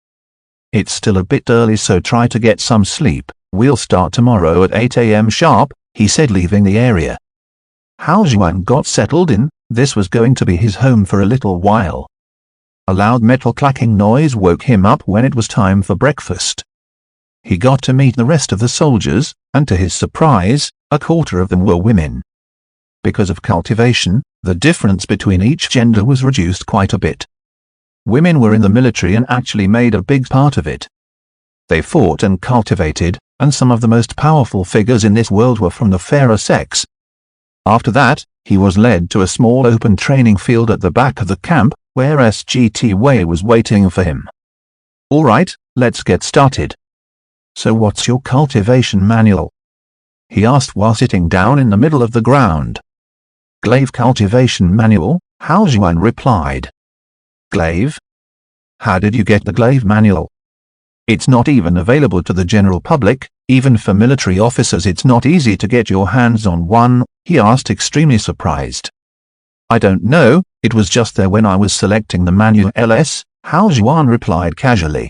It's still a bit early, so try to get some sleep. We'll start tomorrow at 8 a.m. sharp, he said, leaving the area. Hao Zhuan got settled in. This was going to be his home for a little while. A loud metal clacking noise woke him up when it was time for breakfast. He got to meet the rest of the soldiers, and to his surprise, a quarter of them were women. Because of cultivation, the difference between each gender was reduced quite a bit. Women were in the military and actually made a big part of it. They fought and cultivated, and some of the most powerful figures in this world were from the fairer sex. After that, he was led to a small open training field at the back of the camp, where SGT Wei was waiting for him. All right, let's get started. So what's your cultivation manual? He asked while sitting down in the middle of the ground. Glaive cultivation manual, Hao Zhuan replied. Glaive? How did you get the glaive manual? It's not even available to the general public, even for military officers it's not easy to get your hands on one, he asked, extremely surprised. I don't know, it was just there when I was selecting the manual LS, Hao Zhuan replied casually.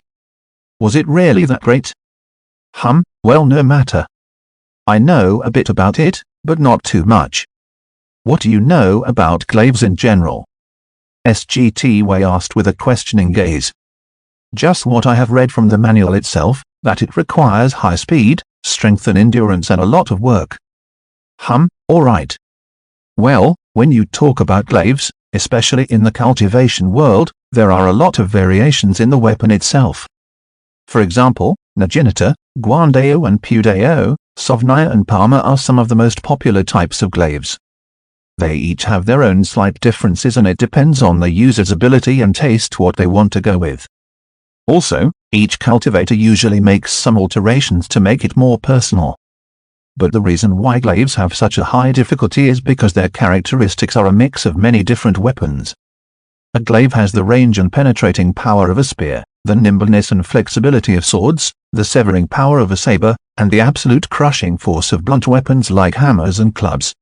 Was it really that great? Well, no matter. I know a bit about it, but not too much. What do you know about glaives in general? SGT Wei asked with a questioning gaze. Just what I have read from the manual itself, that it requires high speed, strength and endurance and a lot of work. All right. Well, when you talk about glaives, especially in the cultivation world, there are a lot of variations in the weapon itself. For example, Naginata, Guandao and Pudao, Sovnaya and Palma are some of the most popular types of glaives. They each have their own slight differences and it depends on the user's ability and taste what they want to go with. Also, each cultivator usually makes some alterations to make it more personal. But the reason why glaives have such a high difficulty is because their characteristics are a mix of many different weapons. A glaive has the range and penetrating power of a spear, the nimbleness and flexibility of swords, the severing power of a saber, and the absolute crushing force of blunt weapons like hammers and clubs.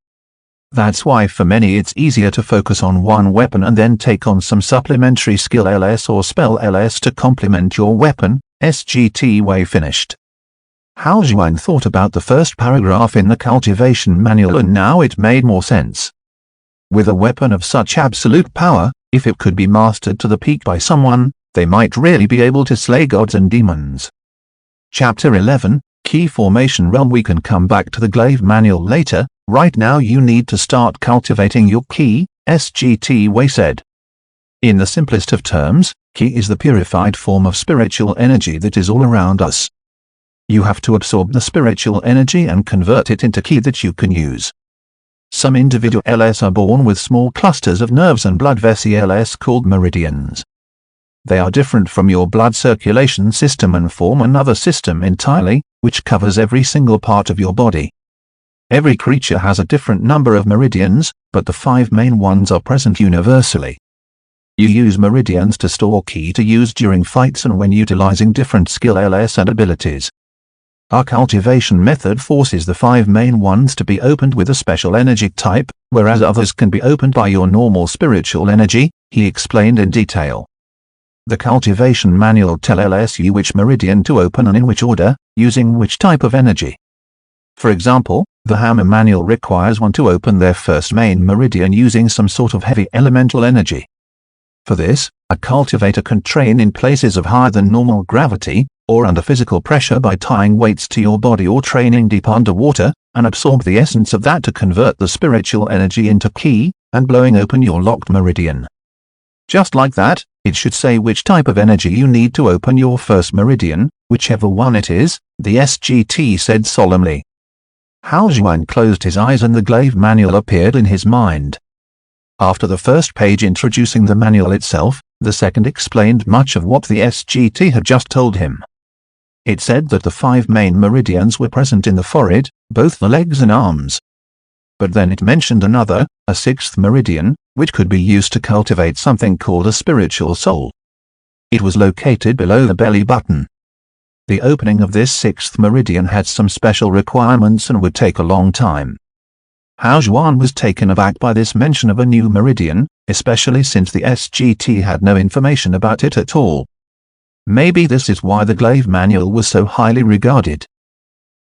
That's why for many it's easier to focus on one weapon and then take on some supplementary skill LS or spell LS to complement your weapon, SGT Wei finished. Hao Zhuan thought about the first paragraph in the cultivation manual and now it made more sense. With a weapon of such absolute power, if it could be mastered to the peak by someone, they might really be able to slay gods and demons. Chapter 11, Key Formation Realm. We can come back to the glaive manual later. Right now you need to start cultivating your ki, SGT Wei said. In the simplest of terms, ki is the purified form of spiritual energy that is all around us. You have to absorb the spiritual energy and convert it into ki that you can use. Some individuals are born with small clusters of nerves and blood vessels called meridians. They are different from your blood circulation system and form another system entirely, which covers every single part of your body. Every creature has a different number of meridians, but the 5 main ones are present universally. You use meridians to store ki to use during fights and when utilizing different skill LS and abilities. Our cultivation method forces the 5 main ones to be opened with a special energy type, whereas others can be opened by your normal spiritual energy, he explained in detail. The cultivation manual tells you which meridian to open and in which order, using which type of energy. For example, the hammer manual requires one to open their first main meridian using some sort of heavy elemental energy. For this, a cultivator can train in places of higher than normal gravity, or under physical pressure by tying weights to your body or training deep underwater, and absorb the essence of that to convert the spiritual energy into ki, and blowing open your locked meridian. Just like that, it should say which type of energy you need to open your first meridian, whichever one it is, the SGT said solemnly. Hao Zhuan closed his eyes and the glaive manual appeared in his mind. After the first page introducing the manual itself, the second explained much of what the SGT had just told him. It said that the 5 main meridians were present in the forehead, both the legs and arms. But then it mentioned another, a 6th meridian, which could be used to cultivate something called a spiritual soul. It was located below the belly button. The opening of this 6th meridian had some special requirements and would take a long time. Hao Xuan was taken aback by this mention of a new meridian, especially since the SGT had no information about it at all. Maybe this is why the glaive manual was so highly regarded.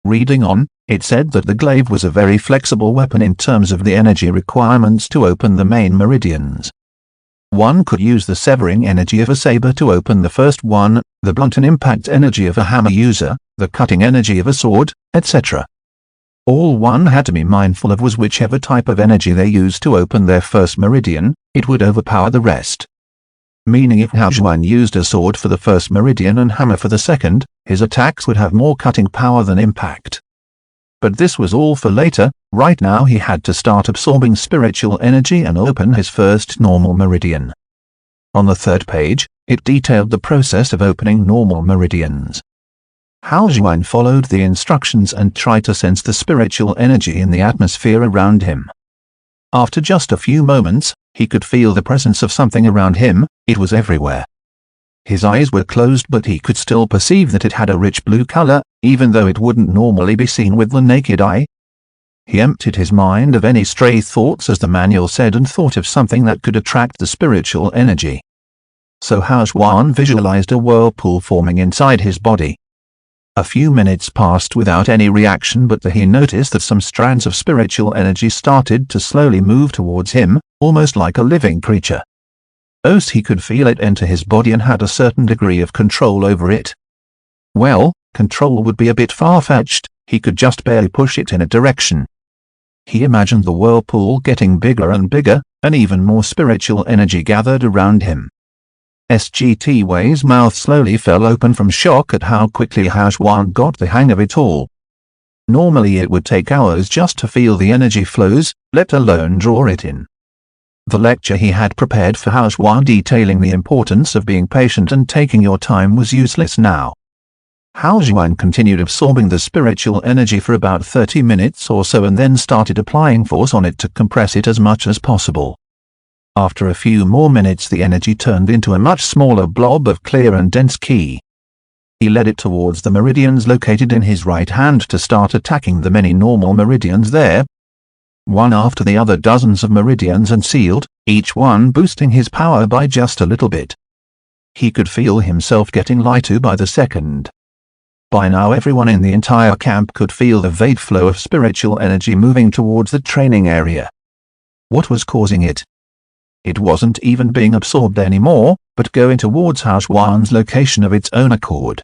Reading on, it said that the glaive was a very flexible weapon in terms of the energy requirements to open the main meridians. One could use the severing energy of a saber to open the first one, the blunt and impact energy of a hammer user, the cutting energy of a sword, etc. All one had to be mindful of was whichever type of energy they used to open their first meridian, it would overpower the rest. Meaning if Hao Xuan used a sword for the first meridian and hammer for the second, his attacks would have more cutting power than impact. But this was all for later. Right now he had to start absorbing spiritual energy and open his first normal meridian. On the third page, it detailed the process of opening normal meridians. Hao Xuan followed the instructions and tried to sense the spiritual energy in the atmosphere around him. After just a few moments, he could feel the presence of something around him. It was everywhere. His eyes were closed, but he could still perceive that it had a rich blue color, even though it wouldn't normally be seen with the naked eye. He emptied his mind of any stray thoughts as the manual said and thought of something that could attract the spiritual energy. So Hao Xuan visualized a whirlpool forming inside his body. A few minutes passed without any reaction, but he noticed that some strands of spiritual energy started to slowly move towards him, almost like a living creature. He could feel it enter his body and had a certain degree of control over it. Well, control would be a bit far-fetched, he could just barely push it in a direction. He imagined the whirlpool getting bigger and bigger, and even more spiritual energy gathered around him. SGT Wei's mouth slowly fell open from shock at how quickly Hao Xuan got the hang of it all. Normally it would take hours just to feel the energy flows, let alone draw it in. The lecture he had prepared for Hao Xuan detailing the importance of being patient and taking your time was useless now. Hao Xuan continued absorbing the spiritual energy for about 30 minutes or so and then started applying force on it to compress it as much as possible. After a few more minutes the energy turned into a much smaller blob of clear and dense qi. He led it towards the meridians located in his right hand to start attacking the many normal meridians there. One after the other, dozens of meridians unsealed, each one boosting his power by just a little bit. He could feel himself getting lighter by the second. By now everyone in the entire camp could feel the vague flow of spiritual energy moving towards the training area. What was causing it? It wasn't even being absorbed anymore, but going towards Hao Xuan's location of its own accord.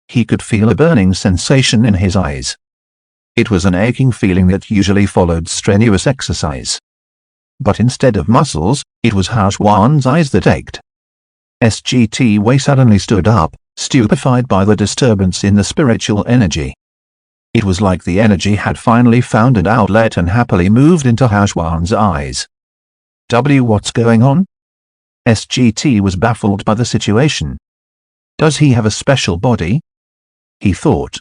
He could feel a burning sensation in his eyes. It was an aching feeling that usually followed strenuous exercise. But instead of muscles, it was Hao Xuan's eyes that ached. SGT Wei suddenly stood up, stupefied by the disturbance in the spiritual energy. It was like the energy had finally found an outlet and happily moved into Hao Xuan's eyes. What's going on? SGT was baffled by the situation. Does he have a special body? He thought.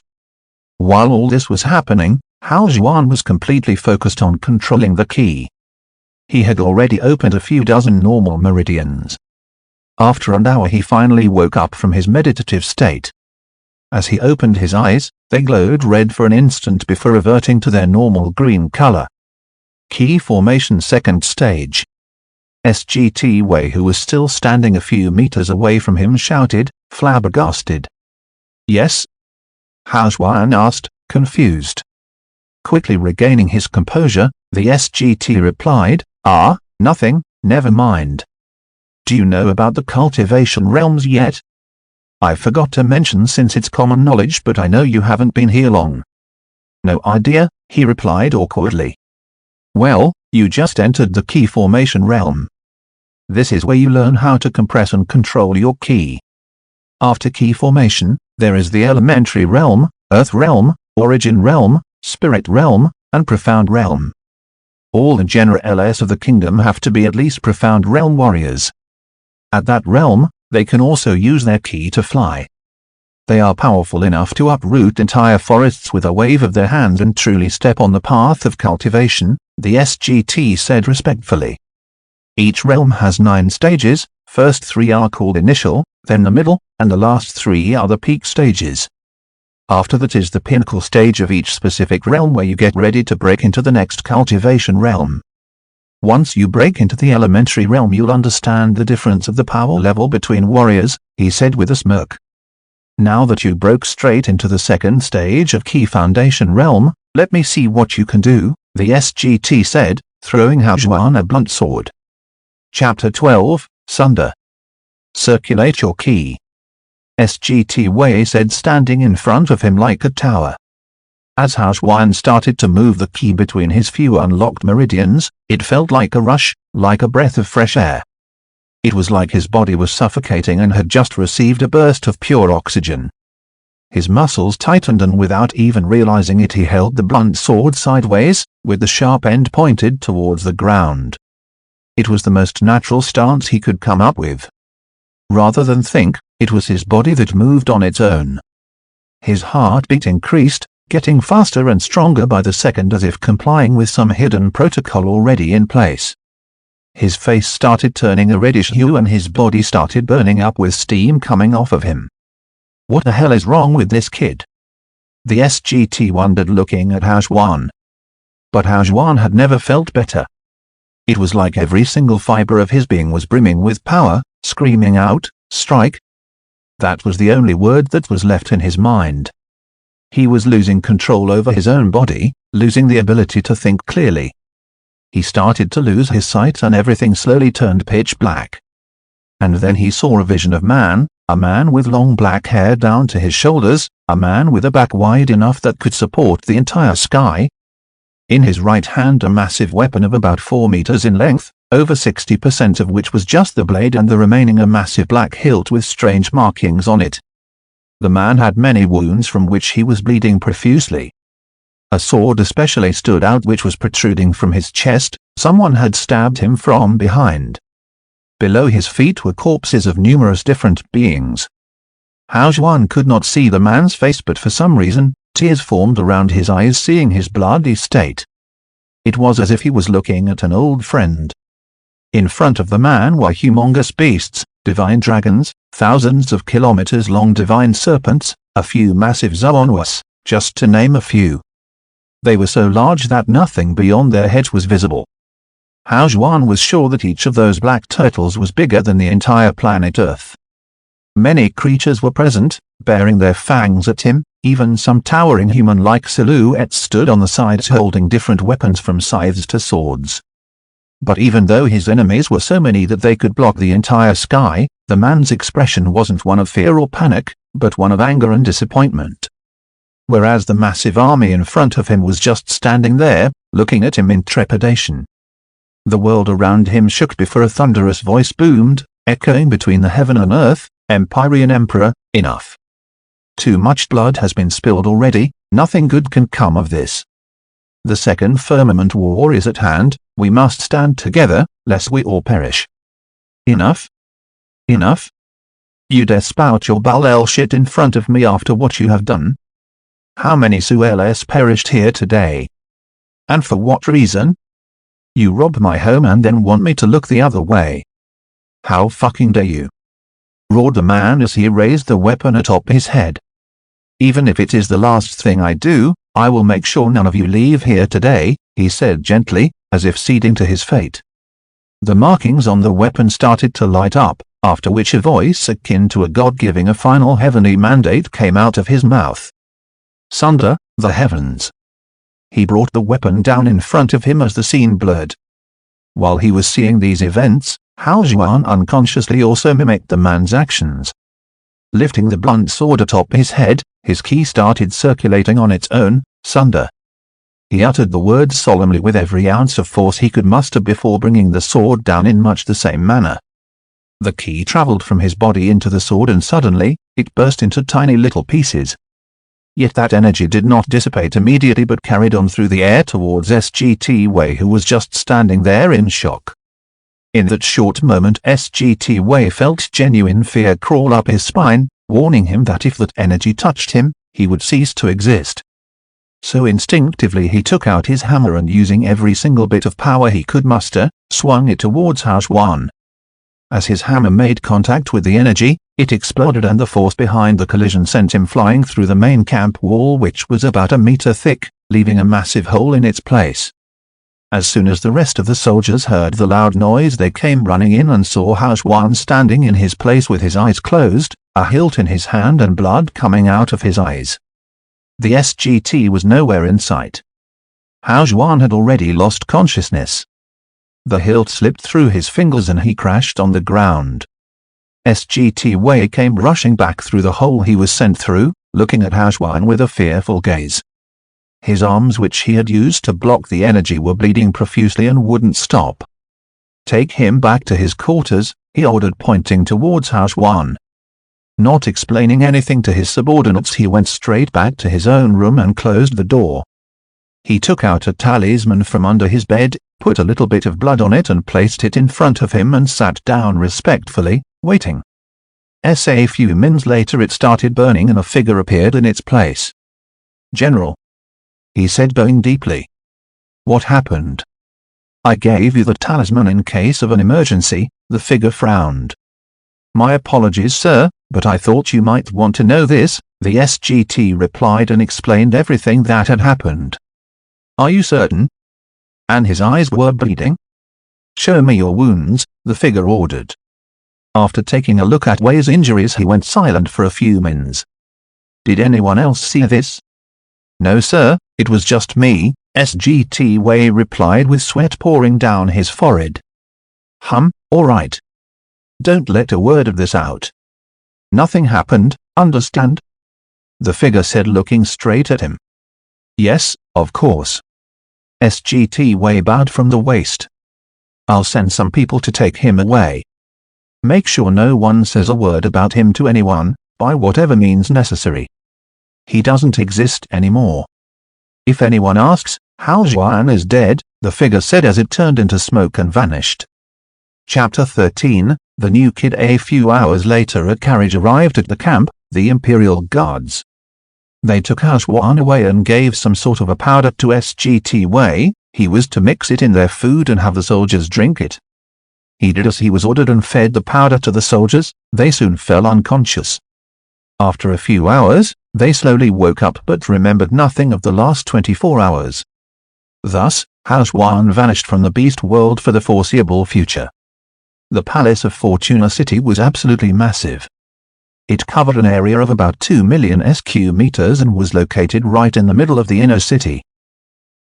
While all this was happening, Hao Xuan was completely focused on controlling the qi. He had already opened a few dozen normal meridians. After an hour he finally woke up from his meditative state. As he opened his eyes, they glowed red for an instant before reverting to their normal green color. Qi formation second stage. SGT Wei, who was still standing a few meters away from him, shouted, flabbergasted. Yes? Hao Xuan asked, confused. Quickly regaining his composure, the SGT replied, nothing, never mind. Do you know about the cultivation realms yet? I forgot to mention since it's common knowledge, but I know you haven't been here long. No idea, he replied awkwardly. Well, you just entered the qi formation realm. This is where you learn how to compress and control your qi. After qi formation, there is the elementary realm, earth realm, origin realm, spirit realm, and profound realm. All the generals of the kingdom have to be at least profound realm warriors. At that realm, they can also use their qi to fly. They are powerful enough to uproot entire forests with a wave of their hands and truly step on the path of cultivation, the SGT said respectfully. Each realm has 9 stages, first 3 are called initial, then the middle, and the last 3 are the peak stages. After that is the pinnacle stage of each specific realm where you get ready to break into the next cultivation realm. Once you break into the elementary realm you'll understand the difference of the power level between warriors, he said with a smirk. Now that you broke straight into the second stage of Key Foundation realm, let me see what you can do, the SGT said, throwing Hao Juan a blunt sword. Chapter 12, Sunder. Circulate your ki. SGT Wei said, standing in front of him like a tower. As Hao Juan started to move the ki between his few unlocked meridians, it felt like a rush, like a breath of fresh air. It was like his body was suffocating and had just received a burst of pure oxygen. His muscles tightened and without even realizing it he held the blunt sword sideways, with the sharp end pointed towards the ground. It was the most natural stance he could come up with. Rather than think, it was his body that moved on its own. His heartbeat increased, getting faster and stronger by the second as if complying with some hidden protocol already in place. His face started turning a reddish hue and his body started burning up with steam coming off of him. What the hell is wrong with this kid? The SGT wondered, looking at Hao Juan. But Hao Juan had never felt better. It was like every single fiber of his being was brimming with power, screaming out, "Strike!" That was the only word that was left in his mind. He was losing control over his own body, losing the ability to think clearly. He started to lose his sight and everything slowly turned pitch black. And then he saw a vision of man, a man with long black hair down to his shoulders, a man with a back wide enough that could support the entire sky. In his right hand a massive weapon of about 4 meters in length, over 60% of which was just the blade and the remaining a massive black hilt with strange markings on it. The man had many wounds from which he was bleeding profusely. A sword especially stood out which was protruding from his chest. Someone had stabbed him from behind. Below his feet were corpses of numerous different beings. Hao Juan could not see the man's face, but for some reason, tears formed around his eyes seeing his bloody state. It was as if he was looking at an old friend. In front of the man were humongous beasts, divine dragons, thousands of kilometers long divine serpents, a few massive zoonwas, just to name a few. They were so large that nothing beyond their heads was visible. Hao Juan was sure that each of those black turtles was bigger than the entire planet Earth. Many creatures were present, baring their fangs at him, even some towering human-like silhouettes stood on the sides holding different weapons from scythes to swords. But even though his enemies were so many that they could block the entire sky, the man's expression wasn't one of fear or panic, but one of anger and disappointment. Whereas the massive army in front of him was just standing there, looking at him in trepidation. The world around him shook before a thunderous voice boomed, echoing between the heaven and earth, "Empyrean Emperor, enough. Too much blood has been spilled already, nothing good can come of this. The second firmament war is at hand, we must stand together, lest we all perish. Enough? Enough? You dare spout your Balel shit in front of me after what you have done? How many Sueles perished here today? And for what reason? You robbed my home and then want me to look the other way. How fucking dare you?" roared the man as he raised the weapon atop his head. "Even if it is the last thing I do, I will make sure none of you leave here today," he said gently, as if ceding to his fate. The markings on the weapon started to light up, after which a voice akin to a god giving a final heavenly mandate came out of his mouth. "Sunder, the heavens." He brought the weapon down in front of him as the scene blurred. While he was seeing these events, Hao Juan unconsciously also mimicked the man's actions. Lifting the blunt sword atop his head, his ki started circulating on its own, "Sunder." He uttered the words solemnly with every ounce of force he could muster before bringing the sword down in much the same manner. The ki traveled from his body into the sword and suddenly, it burst into tiny little pieces. Yet that energy did not dissipate immediately but carried on through the air towards SGT Wei, who was just standing there in shock. In that short moment SGT Wei felt genuine fear crawl up his spine, warning him that if that energy touched him, he would cease to exist. So instinctively he took out his hammer and using every single bit of power he could muster, swung it towards Hao Juan. As his hammer made contact with the energy, It exploded and the force behind the collision sent him flying through the main camp wall, which was about a meter thick, leaving a massive hole in its place. As soon as the rest of the soldiers heard the loud noise, they came running in and saw Hao Xuan standing in his place with his eyes closed, a hilt in his hand and blood coming out of his eyes. The SGT was nowhere in sight. Hao Xuan had already lost consciousness. The hilt slipped through his fingers and he crashed on the ground. SGT Wei came rushing back through the hole he was sent through, looking at Hao Xuan with a fearful gaze. His arms, which he had used to block the energy, were bleeding profusely and wouldn't stop. "Take him back to his quarters," he ordered, pointing towards Hao Xuan. Not explaining anything to his subordinates, he went straight back to his own room and closed the door. He took out a talisman from under his bed, put a little bit of blood on it and placed it in front of him and sat down respectfully, waiting. A few minutes later it started burning and a figure appeared in its place. "General," he said, bowing deeply. "What happened?" "I gave you the talisman in case of an emergency," the figure frowned. "My apologies, sir, but I thought you might want to know this," the SGT replied and explained everything that had happened. "Are you certain?" "And his eyes were bleeding?" "Show me your wounds," the figure ordered. After taking a look at Wei's injuries, he went silent for a few minutes. "Did anyone else see this?" "No, sir, it was just me," SGT Wei replied with sweat pouring down his forehead. All right. Don't let a word of this out. Nothing happened, understand?" the figure said, looking straight at him. "Yes, of course." SGT Wei bowed from the waist. "I'll send some people to take him away. Make sure no one says a word about him to anyone, by whatever means necessary. He doesn't exist anymore. If anyone asks, Hao Xuan is dead," the figure said as it turned into smoke and vanished. Chapter 13, The New Kid. A few hours later a carriage arrived at the camp, the Imperial Guards. They took Hao Xuan away and gave some sort of a powder to SGT Wei. He was to mix it in their food and have the soldiers drink it. He did as he was ordered and fed the powder to the soldiers. They soon fell unconscious. After a few hours, they slowly woke up but remembered nothing of the last 24 hours. Thus, Hao Xuan vanished from the beast world for the foreseeable future. The Palace of Fortuna City was absolutely massive. It covered an area of about 2 million sq meters and was located right in the middle of the inner city.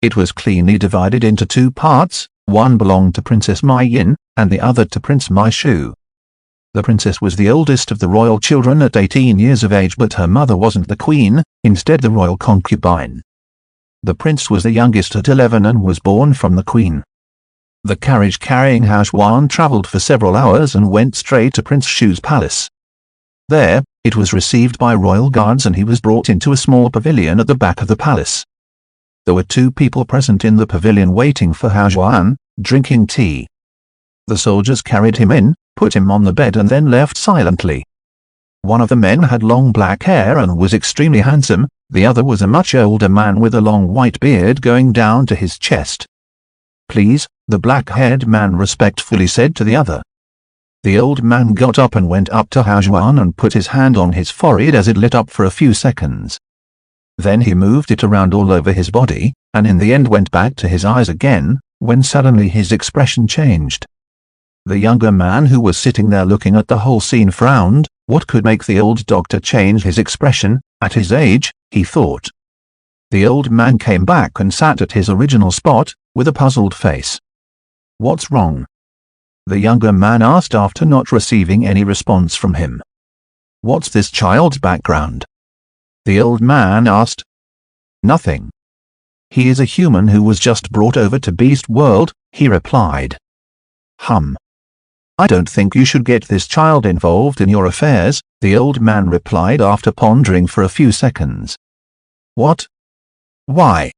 It was cleanly divided into two parts, one belonged to Princess Mai Yin, and the other to Prince Mai Shu. The princess was the oldest of the royal children at 18 years of age, but her mother wasn't the queen, instead the royal concubine. The prince was the youngest at 11 and was born from the queen. The carriage carrying Hao Xuan traveled for several hours and went straight to Prince Shu's palace. There, it was received by royal guards and he was brought into a small pavilion at the back of the palace. There were 2 people present in the pavilion waiting for Hao Xuan, drinking tea. The soldiers carried him in, put him on the bed and then left silently. One of the men had long black hair and was extremely handsome, the other was a much older man with a long white beard going down to his chest. "Please," the black-haired man respectfully said to the other. The old man got up and went up to Hao Xuan and put his hand on his forehead as it lit up for a few seconds. Then he moved it around all over his body, and in the end went back to his eyes again, when suddenly his expression changed. The younger man who was sitting there looking at the whole scene frowned. What could make the old doctor change his expression, at his age, he thought. The old man came back and sat at his original spot, with a puzzled face. "What's wrong?" the younger man asked after not receiving any response from him. "What's this child's background?" the old man asked. "Nothing. He is a human who was just brought over to Beast World," he replied. "I don't think you should get this child involved in your affairs," the old man replied after pondering for a few seconds. "What? Why?"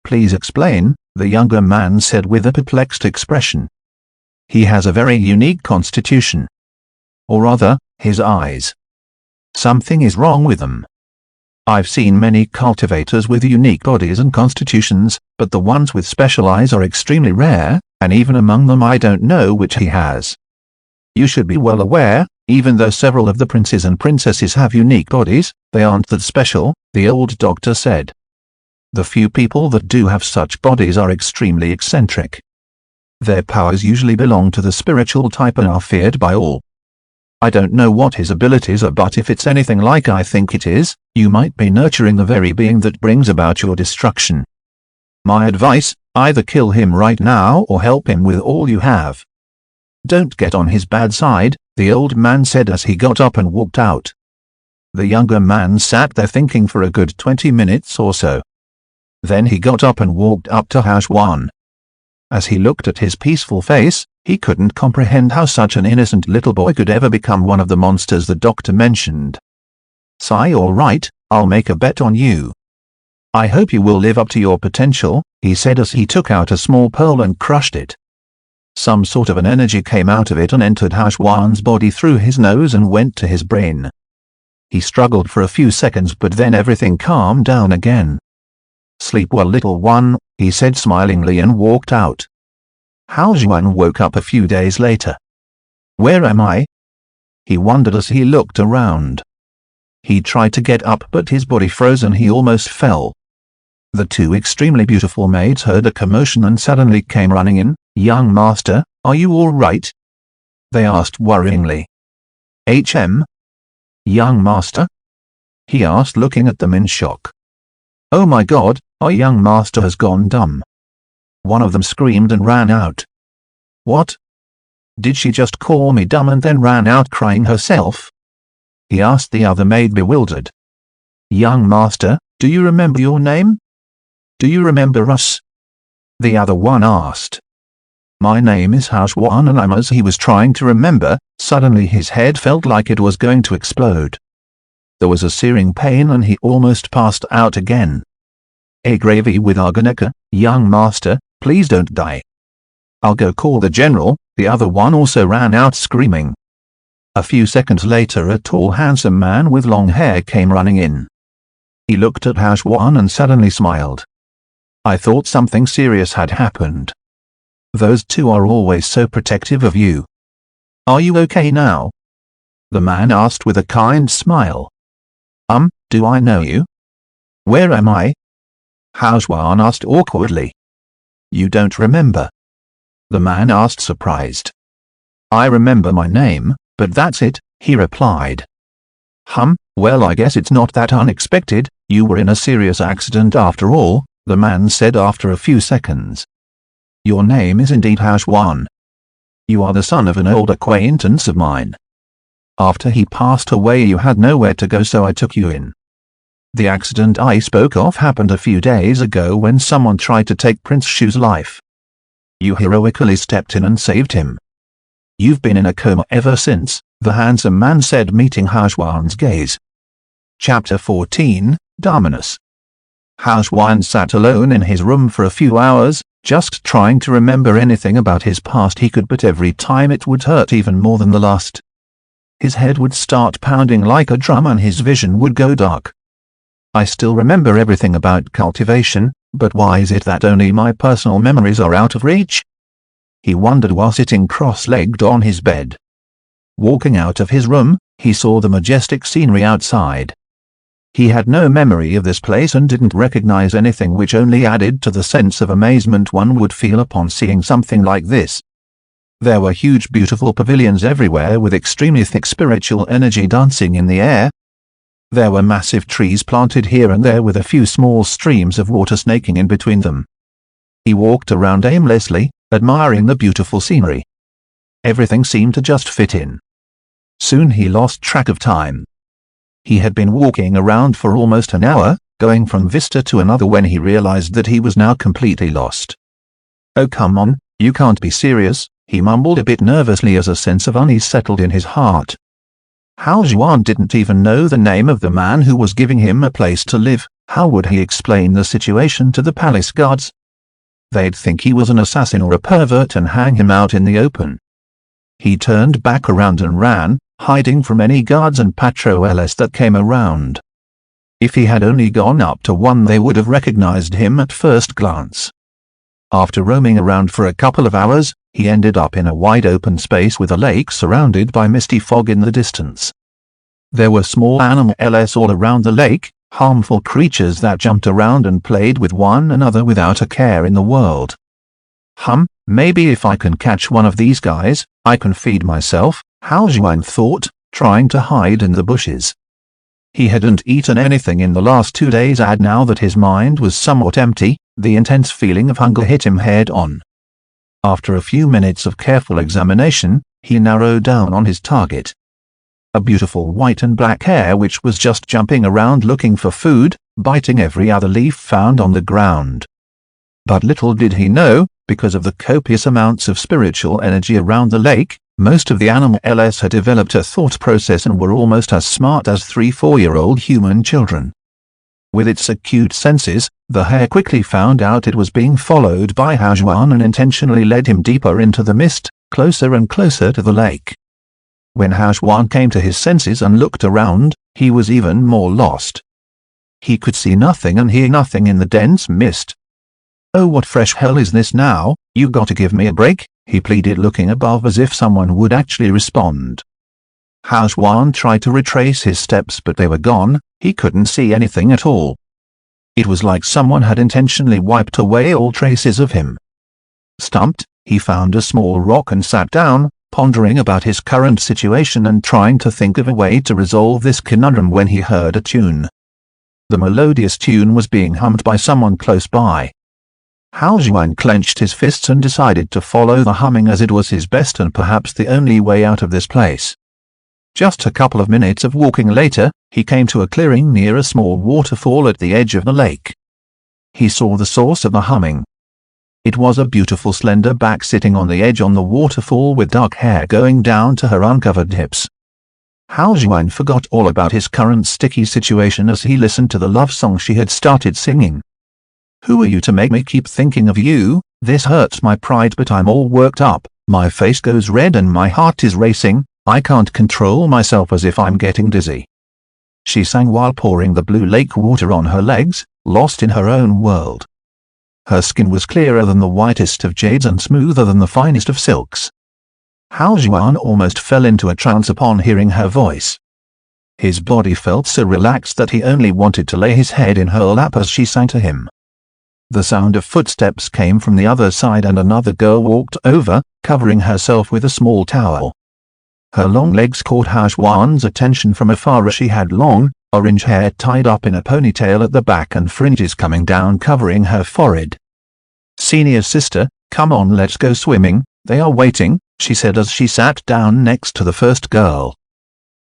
"Please explain," the younger man said with a perplexed expression. "He has a very unique constitution. Or rather, his eyes. Something is wrong with them. I've seen many cultivators with unique bodies and constitutions, but the ones with special eyes are extremely rare, and even among them I don't know which he has. You should be well aware, Even though several of the princes and princesses have unique bodies, they aren't that special, the old doctor said. The few people that do have such bodies are extremely eccentric. Their powers usually belong to the spiritual type and are feared by all. I don't know what his abilities are, but if it's anything like I think it is, you might be nurturing the very being that brings about your destruction. My advice, either kill him right now or help him with all you have. Don't get on his bad side, the old man said as he got up and walked out. The younger man sat there thinking for a good 20 minutes or so. Then he got up and walked up to Hashwan. As he looked at his peaceful face, he couldn't comprehend how such an innocent little boy could ever become one of the monsters the doctor mentioned. "Sai, all right, I'll make a bet on you. I hope you will live up to your potential," he said as he took out a small pearl and crushed it. Some sort of an energy came out of it and entered Hashwan's body through his nose and went to his brain. He struggled for a few seconds, but then everything calmed down again. "Sleep well, little one," he said smilingly and walked out. Hashwan woke up a few days later. "Where am I?" he wondered as he looked around. He tried to get up, but his body froze and he almost fell. The two extremely beautiful maids heard a commotion and suddenly came running in. "Young master, are you all right?" they asked worryingly. Young master?" he asked, looking at them in shock. "Oh my God, our young master has gone dumb." One of them screamed and ran out. "What? Did she just call me dumb and then ran out crying herself?" he asked the other maid, bewildered. "Young master, do you remember your name? Do you remember us?" the other one asked. "My name is Hashwan," and as he was trying to remember, suddenly his head felt like it was going to explode. There was a searing pain and he almost passed out again. "A gravy with arganeka, young master, please don't die." "I'll go call the general," the other one also ran out screaming. A few seconds later a tall handsome man with long hair came running in. He looked at Hashwan and suddenly smiled. "I thought something serious had happened. Those two are always so protective of you. Are you okay now?" the man asked with a kind smile. Do I know you? Where am I?" Hashwan asked awkwardly. "You don't remember?" the man asked, surprised. "I remember my name, but that's it," he replied. Well, I guess it's not that unexpected. You were in a serious accident after all," the man said after a few seconds. "Your name is indeed Hashwan. You are the son of an old acquaintance of mine. After he passed away you had nowhere to go, so I took you in. The accident I spoke of happened a few days ago when someone tried to take Prince Shu's life. You heroically stepped in and saved him. You've been in a coma ever since," the handsome man said, meeting Hashwan's gaze. Chapter 14, Dominus. Hashwan sat alone in his room for a few hours, just trying to remember anything about his past he could, but every time it would hurt even more than the last. His head would start pounding like a drum and his vision would go dark. "I still remember everything about cultivation, but why is it that only my personal memories are out of reach?" he wondered while sitting cross-legged on his bed. Walking out of his room, he saw the majestic scenery outside. He had no memory of this place and didn't recognize anything, which only added to the sense of amazement one would feel upon seeing something like this. There were huge beautiful pavilions everywhere with extremely thick spiritual energy dancing in the air. There were massive trees planted here and there with a few small streams of water snaking in between them. He walked around aimlessly, admiring the beautiful scenery. Everything seemed to just fit in. Soon he lost track of time. He had been walking around for almost an hour, going from vista to another, when he realized that he was now completely lost. "Oh come on, you can't be serious," he mumbled a bit nervously as a sense of unease settled in his heart. Hashwan didn't even know the name of the man who was giving him a place to live. How would he explain the situation to the palace guards? They'd think he was an assassin or a pervert and hang him out in the open. He turned back around and ran, hiding from any guards and patrollers that came around. If he had only gone up to one, they would have recognized him at first glance. After roaming around for a couple of hours, he ended up in a wide open space with a lake surrounded by misty fog in the distance. There were small animals all around the lake, harmful creatures that jumped around and played with one another without a care in the world. Maybe if I can catch one of these guys, I can feed myself, Hao Juan thought, trying to hide in the bushes. He hadn't eaten anything in the last 2 days, and now that his mind was somewhat empty, the intense feeling of hunger hit him head on. After a few minutes of careful examination, he narrowed down on his target. A beautiful white and black hare which was just jumping around looking for food, biting every other leaf found on the ground. But little did he know, because of the copious amounts of spiritual energy around the lake, most of the animals had developed a thought process and were almost as smart as 3-4-year-old human children. With its acute senses, the hare quickly found out it was being followed by Hao Juan and intentionally led him deeper into the mist, closer and closer to the lake. When Hao Juan came to his senses and looked around, he was even more lost. He could see nothing and hear nothing in the dense mist. "Oh, what fresh hell is this now? You gotta give me a break," he pleaded, looking above as if someone would actually respond. Hao Juan tried to retrace his steps, but they were gone. He couldn't see anything at all. It was like someone had intentionally wiped away all traces of him. Stumped, he found a small rock and sat down, pondering about his current situation and trying to think of a way to resolve this conundrum when he heard a tune. The melodious tune was being hummed by someone close by. Hao Juan clenched his fists and decided to follow the humming as it was his best and perhaps the only way out of this place. Just a couple of minutes of walking later, he came to a clearing near a small waterfall at the edge of the lake. He saw the source of the humming. It was a beautiful slender back sitting on the edge on the waterfall with dark hair going down to her uncovered hips. Hao Juan forgot all about his current sticky situation as he listened to the love song she had started singing. "Who are you to make me keep thinking of you? This hurts my pride, but I'm all worked up, my face goes red and my heart is racing, I can't control myself as if I'm getting dizzy." She sang while pouring the blue lake water on her legs, lost in her own world. Her skin was clearer than the whitest of jades and smoother than the finest of silks. Hao Juan almost fell into a trance upon hearing her voice. His body felt so relaxed that he only wanted to lay his head in her lap as she sang to him. The sound of footsteps came from the other side and another girl walked over, covering herself with a small towel. Her long legs caught Hao Juan's attention from afar as she had long, orange hair tied up in a ponytail at the back and fringes coming down covering her forehead. "Senior sister, come on, let's go swimming, they are waiting," she said as she sat down next to the first girl.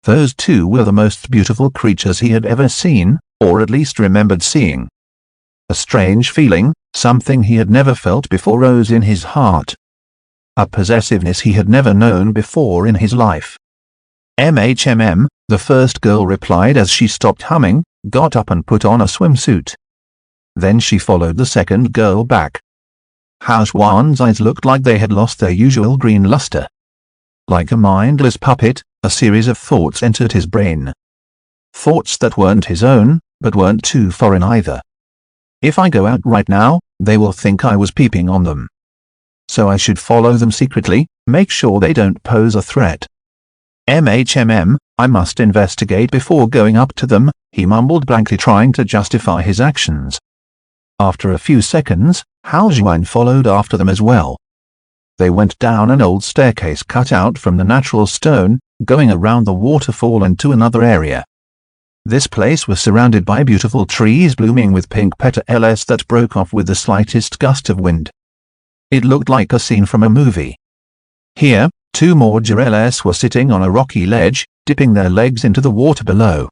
Those two were the most beautiful creatures he had ever seen, or at least remembered seeing. A strange feeling, something he had never felt before, rose in his heart. A possessiveness he had never known before in his life. The first girl replied as she stopped humming, got up and put on a swimsuit. Then she followed the second girl back. Hao Juan's eyes looked like they had lost their usual green luster. Like a mindless puppet, a series of thoughts entered his brain. Thoughts that weren't his own, but weren't too foreign either. "If I go out right now, they will think I was peeping on them. So I should follow them secretly, make sure they don't pose a threat. I must investigate before going up to them," he mumbled blankly, trying to justify his actions. After a few seconds, Hao Juan followed after them as well. They went down an old staircase cut out from the natural stone, going around the waterfall and to another area. This place was surrounded by beautiful trees blooming with pink petals that broke off with the slightest gust of wind. It looked like a scene from a movie. Here, two more girelles were sitting on a rocky ledge, dipping their legs into the water below.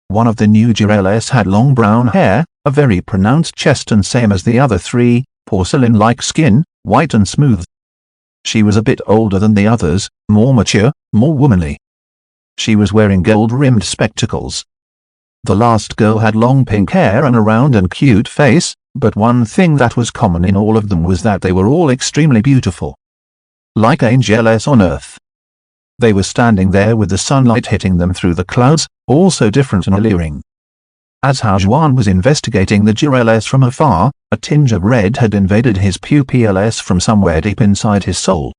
One of the new girelles had long brown hair, a very pronounced chest, and same as the other three, porcelain-like skin, white and smooth. She was a bit older than the others, more mature, more womanly. She was wearing gold-rimmed spectacles. The last girl had long pink hair and a round and cute face, but one thing that was common in all of them was that they were all extremely beautiful. Like angels on earth. They were standing there with the sunlight hitting them through the clouds, all so different and alluring. As Hao Juan was investigating the GRLS from afar, a tinge of red had invaded his pupils from somewhere deep inside his soul.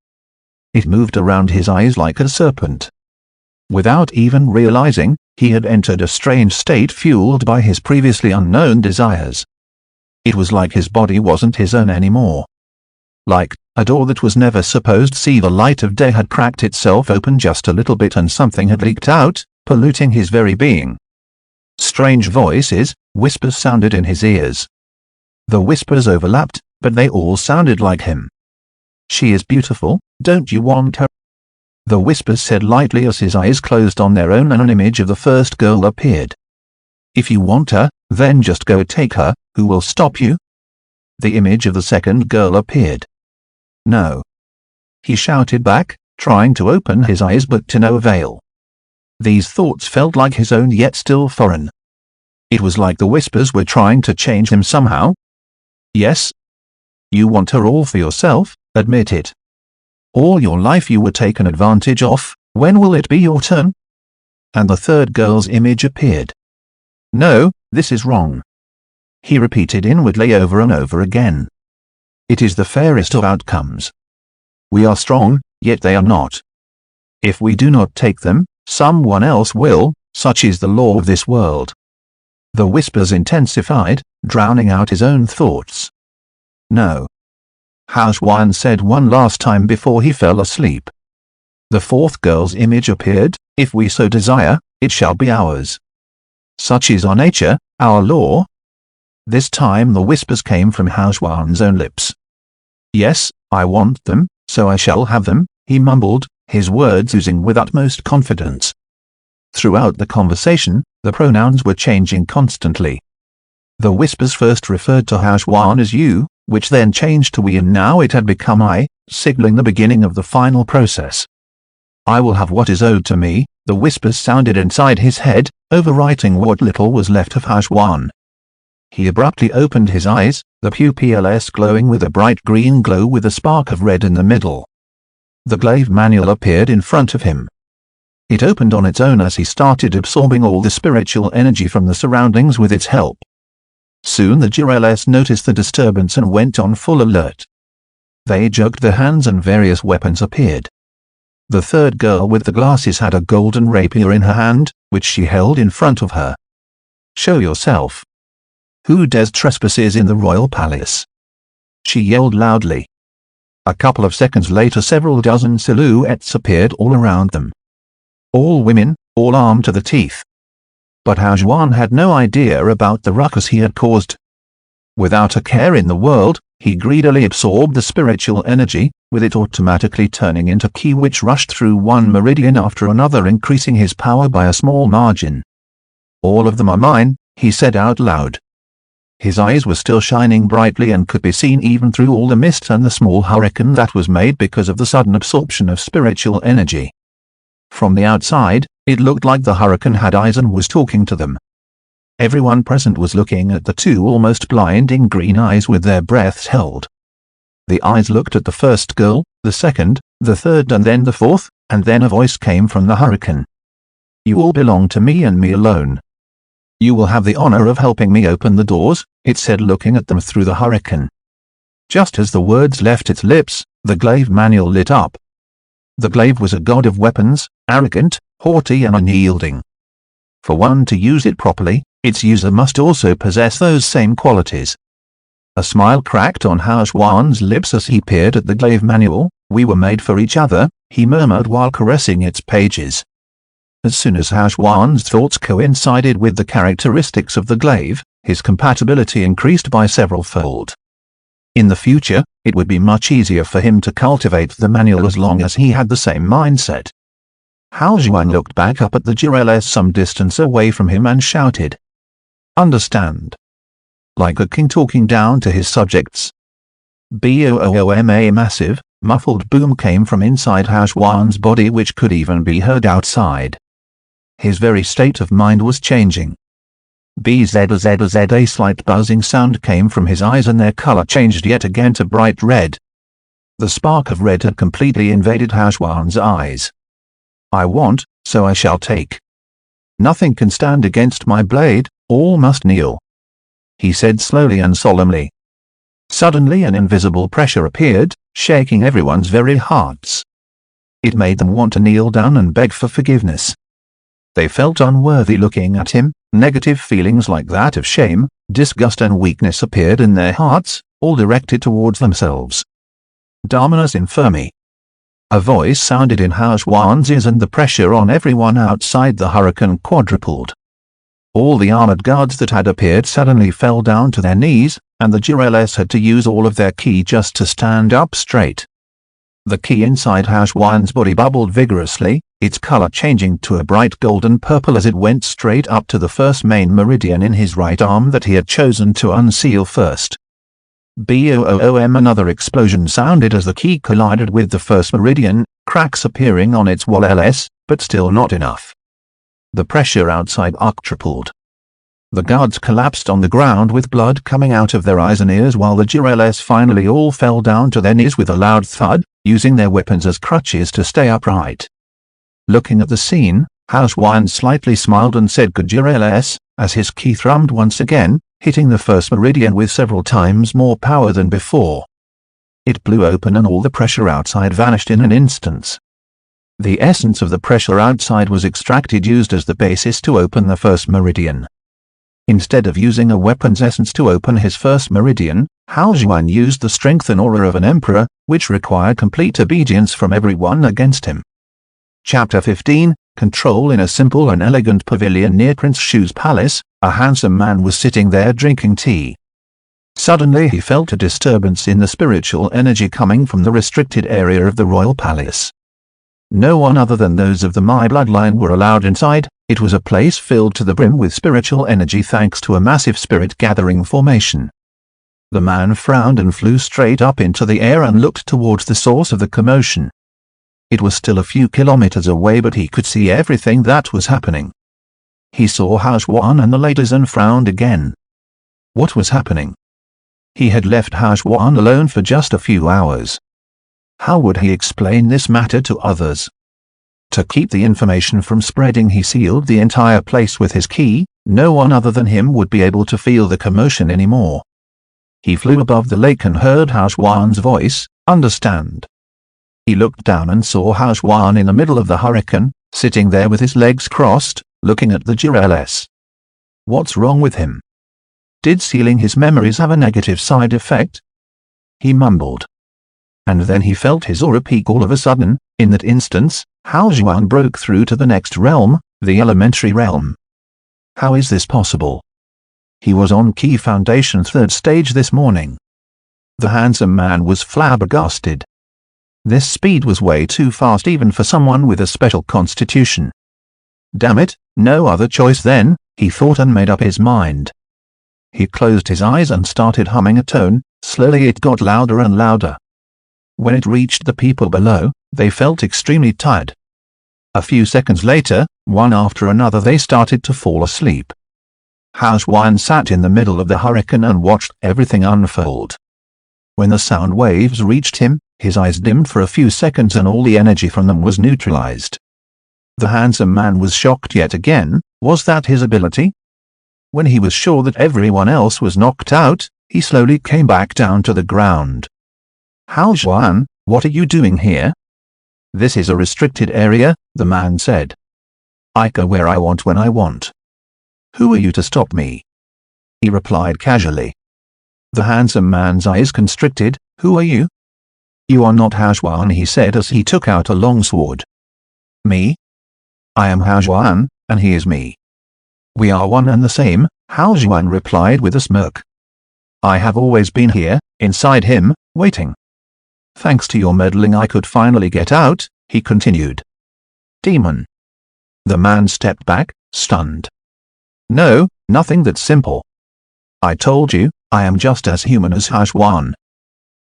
It moved around his eyes like a serpent. Without even realizing, he had entered a strange state fueled by his previously unknown desires. It was like his body wasn't his own anymore. Like a door that was never supposed to see the light of day had cracked itself open just a little bit and something had leaked out, polluting his very being. Strange voices, whispers sounded in his ears. The whispers overlapped, but they all sounded like him. "She is beautiful, don't you want her?" The whispers said lightly as his eyes closed on their own and an image of the first girl appeared. "If you want her, then just go take her, who will stop you?" The image of the second girl appeared. "No," he shouted back, trying to open his eyes but to no avail. These thoughts felt like his own yet still foreign. It was like the whispers were trying to change him somehow. "Yes? You want her all for yourself, admit it. All your life you were taken advantage of, when will it be your turn?" And the third girl's image appeared. "No, this is wrong," he repeated inwardly over and over again. "It is the fairest of outcomes. We are strong, yet they are not. If we do not take them, someone else will, such is the law of this world." The whispers intensified, drowning out his own thoughts. "No," Hao Juan said one last time before he fell asleep. The fourth girl's image appeared. "If we so desire, it shall be ours. Such is our nature, our law." This time the whispers came from Hao Juan's own lips. "Yes, I want them, so I shall have them," he mumbled, his words oozing with utmost confidence. Throughout the conversation, the pronouns were changing constantly. The whispers first referred to Hao Juan as you, which then changed to we, and now it had become I, signaling the beginning of the final process. "I will have what is owed to me," the whispers sounded inside his head, overwriting what little was left of Hao Juan. He abruptly opened his eyes, the pupils glowing with a bright green glow with a spark of red in the middle. The glaive manual appeared in front of him. It opened on its own as he started absorbing all the spiritual energy from the surroundings with its help. Soon the GRLS noticed the disturbance and went on full alert. They jogged their hands and various weapons appeared. The third girl with the glasses had a golden rapier in her hand, which she held in front of her. "Show yourself. Who dares trespasses in the royal palace?" she yelled loudly. A couple of seconds later several dozen silhouettes appeared all around them. All women, all armed to the teeth. But Hao Juan had no idea about the ruckus he had caused. Without a care in the world, he greedily absorbed the spiritual energy, with it automatically turning into ki which rushed through one meridian after another, increasing his power by a small margin. "All of them are mine," he said out loud. His eyes were still shining brightly and could be seen even through all the mist and the small hurricane that was made because of the sudden absorption of spiritual energy. From the outside, it looked like the hurricane had eyes and was talking to them. Everyone present was looking at the two almost blinding green eyes with their breaths held. The eyes looked at the first girl, the second, the third and then the fourth, and then a voice came from the hurricane. "You all belong to me and me alone. You will have the honor of helping me open the doors," it said, looking at them through the hurricane. Just as the words left its lips, the glaive manual lit up. The glaive was a god of weapons, arrogant, haughty and unyielding. For one to use it properly, its user must also possess those same qualities. A smile cracked on Hao Juan's lips as he peered at the glaive manual. "We were made for each other," he murmured while caressing its pages. As soon as Hao Juan's thoughts coincided with the characteristics of the glaive, his compatibility increased by several-fold. In the future, it would be much easier for him to cultivate the manual as long as he had the same mindset. Hao Juan looked back up at the GRLS some distance away from him and shouted, "Understand." Like a king talking down to his subjects. Boom! A massive, muffled boom came from inside Hao Juan's body which could even be heard outside. His very state of mind was changing. Bzzz, a slight buzzing sound came from his eyes and their color changed yet again to bright red. The spark of red had completely invaded Hao Juan's eyes. "I want, so I shall take. Nothing can stand against my blade, All must kneel," he said slowly and solemnly. Suddenly an invisible pressure appeared, shaking everyone's very hearts. It made them want to kneel down and beg for forgiveness. They felt unworthy looking at him. Negative feelings like that of shame, disgust and weakness appeared in their hearts, all directed towards themselves. "Dominus infirmi." A voice sounded in Housewan's ears and the pressure on everyone outside the hurricane quadrupled. All the armored guards that had appeared suddenly fell down to their knees, and the Girelles had to use all of their ki just to stand up straight. The ki inside Housewan's body bubbled vigorously, its color changing to a bright golden purple as it went straight up to the first main meridian in his right arm that he had chosen to unseal first. Boom! Another explosion sounded as the ki collided with the first meridian, cracks appearing on its walls, but still not enough. The pressure outside octupled. The guards collapsed on the ground with blood coming out of their eyes and ears while the Girelles finally all fell down to their knees with a loud thud, using their weapons as crutches to stay upright. Looking at the scene, Housewan slightly smiled and said "Good Girelles," as his ki thrummed once again, hitting the first meridian with several times more power than before. It blew open and all the pressure outside vanished in an instant. The essence of the pressure outside was extracted, used as the basis to open the first meridian. Instead of using a weapon's essence to open his first meridian, Housewan used the strength and aura of an emperor, which required complete obedience from everyone against him. Chapter 15, Control. In a simple and elegant pavilion near Prince Shu's palace, a handsome man was sitting there drinking tea. Suddenly he felt a disturbance in the spiritual energy coming from the restricted area of the royal palace. No one other than those of the Mai bloodline were allowed inside. It was a place filled to the brim with spiritual energy thanks to a massive spirit gathering formation. The man frowned and flew straight up into the air and looked towards the source of the commotion. It was still a few kilometers away, but he could see everything that was happening. He saw Housewan and the ladies and frowned again. What was happening? He had left Housewan alone for just a few hours. How would he explain this matter to others? To keep the information from spreading, he sealed the entire place with his ki. No one other than him would be able to feel the commotion anymore. He flew above the lake and heard Housewan's voice, "Understand." He looked down and saw Housewan in the middle of the hurricane, sitting there with his legs crossed, looking at the Girelles. What's wrong with him? Did sealing his memories have a negative side effect? He mumbled. And then he felt his aura peak all of a sudden. In that instance, Housewan broke through to the next realm, the elementary realm. How is this possible? He was on Ki Foundation 3rd stage this morning. The handsome man was flabbergasted. This speed was way too fast even for someone with a special constitution. Damn it, no other choice then, he thought and made up his mind. He closed his eyes and started humming a tone. Slowly it got louder and louder. When it reached the people below, they felt extremely tired. A few seconds later, one after another they started to fall asleep. Housewan sat in the middle of the hurricane and watched everything unfold. When the sound waves reached him, his eyes dimmed for a few seconds and all the energy from them was neutralized. The handsome man was shocked yet again. Was that his ability? When he was sure that everyone else was knocked out, he slowly came back down to the ground. "Housewan, what are you doing here?" "This is a restricted area," the man said. "I go where I want when I want. Who are you to stop me?" he replied casually. The handsome man's eyes constricted. "Who are you?" "You are not Housewan," he said as he took out a long sword. "Me? I am Housewan, and he is me. We are one and the same," Housewan replied with a smirk. "I have always been here, inside him, waiting. Thanks to your meddling I could finally get out," he continued. "Demon." The man stepped back, stunned. "No, nothing that simple. I told you, I am just as human as Housewan."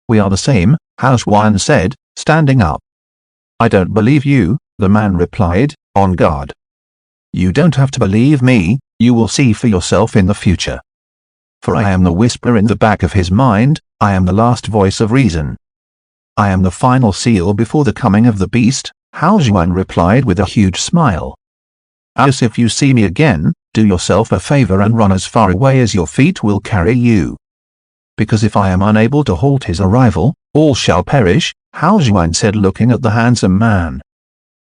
"We are the same," Housewan said, standing up. "I don't believe you," the man replied, on guard. "You don't have to believe me, you will see for yourself in the future. For I am the whisper in the back of his mind, I am the last voice of reason. I am the final seal before the coming of the beast," Housewan replied with a huge smile. "As if you see me again, do yourself a favor and run as far away as your feet will carry you. Because if I am unable to halt his arrival, all shall perish, Hao Xuan said, looking at the handsome man.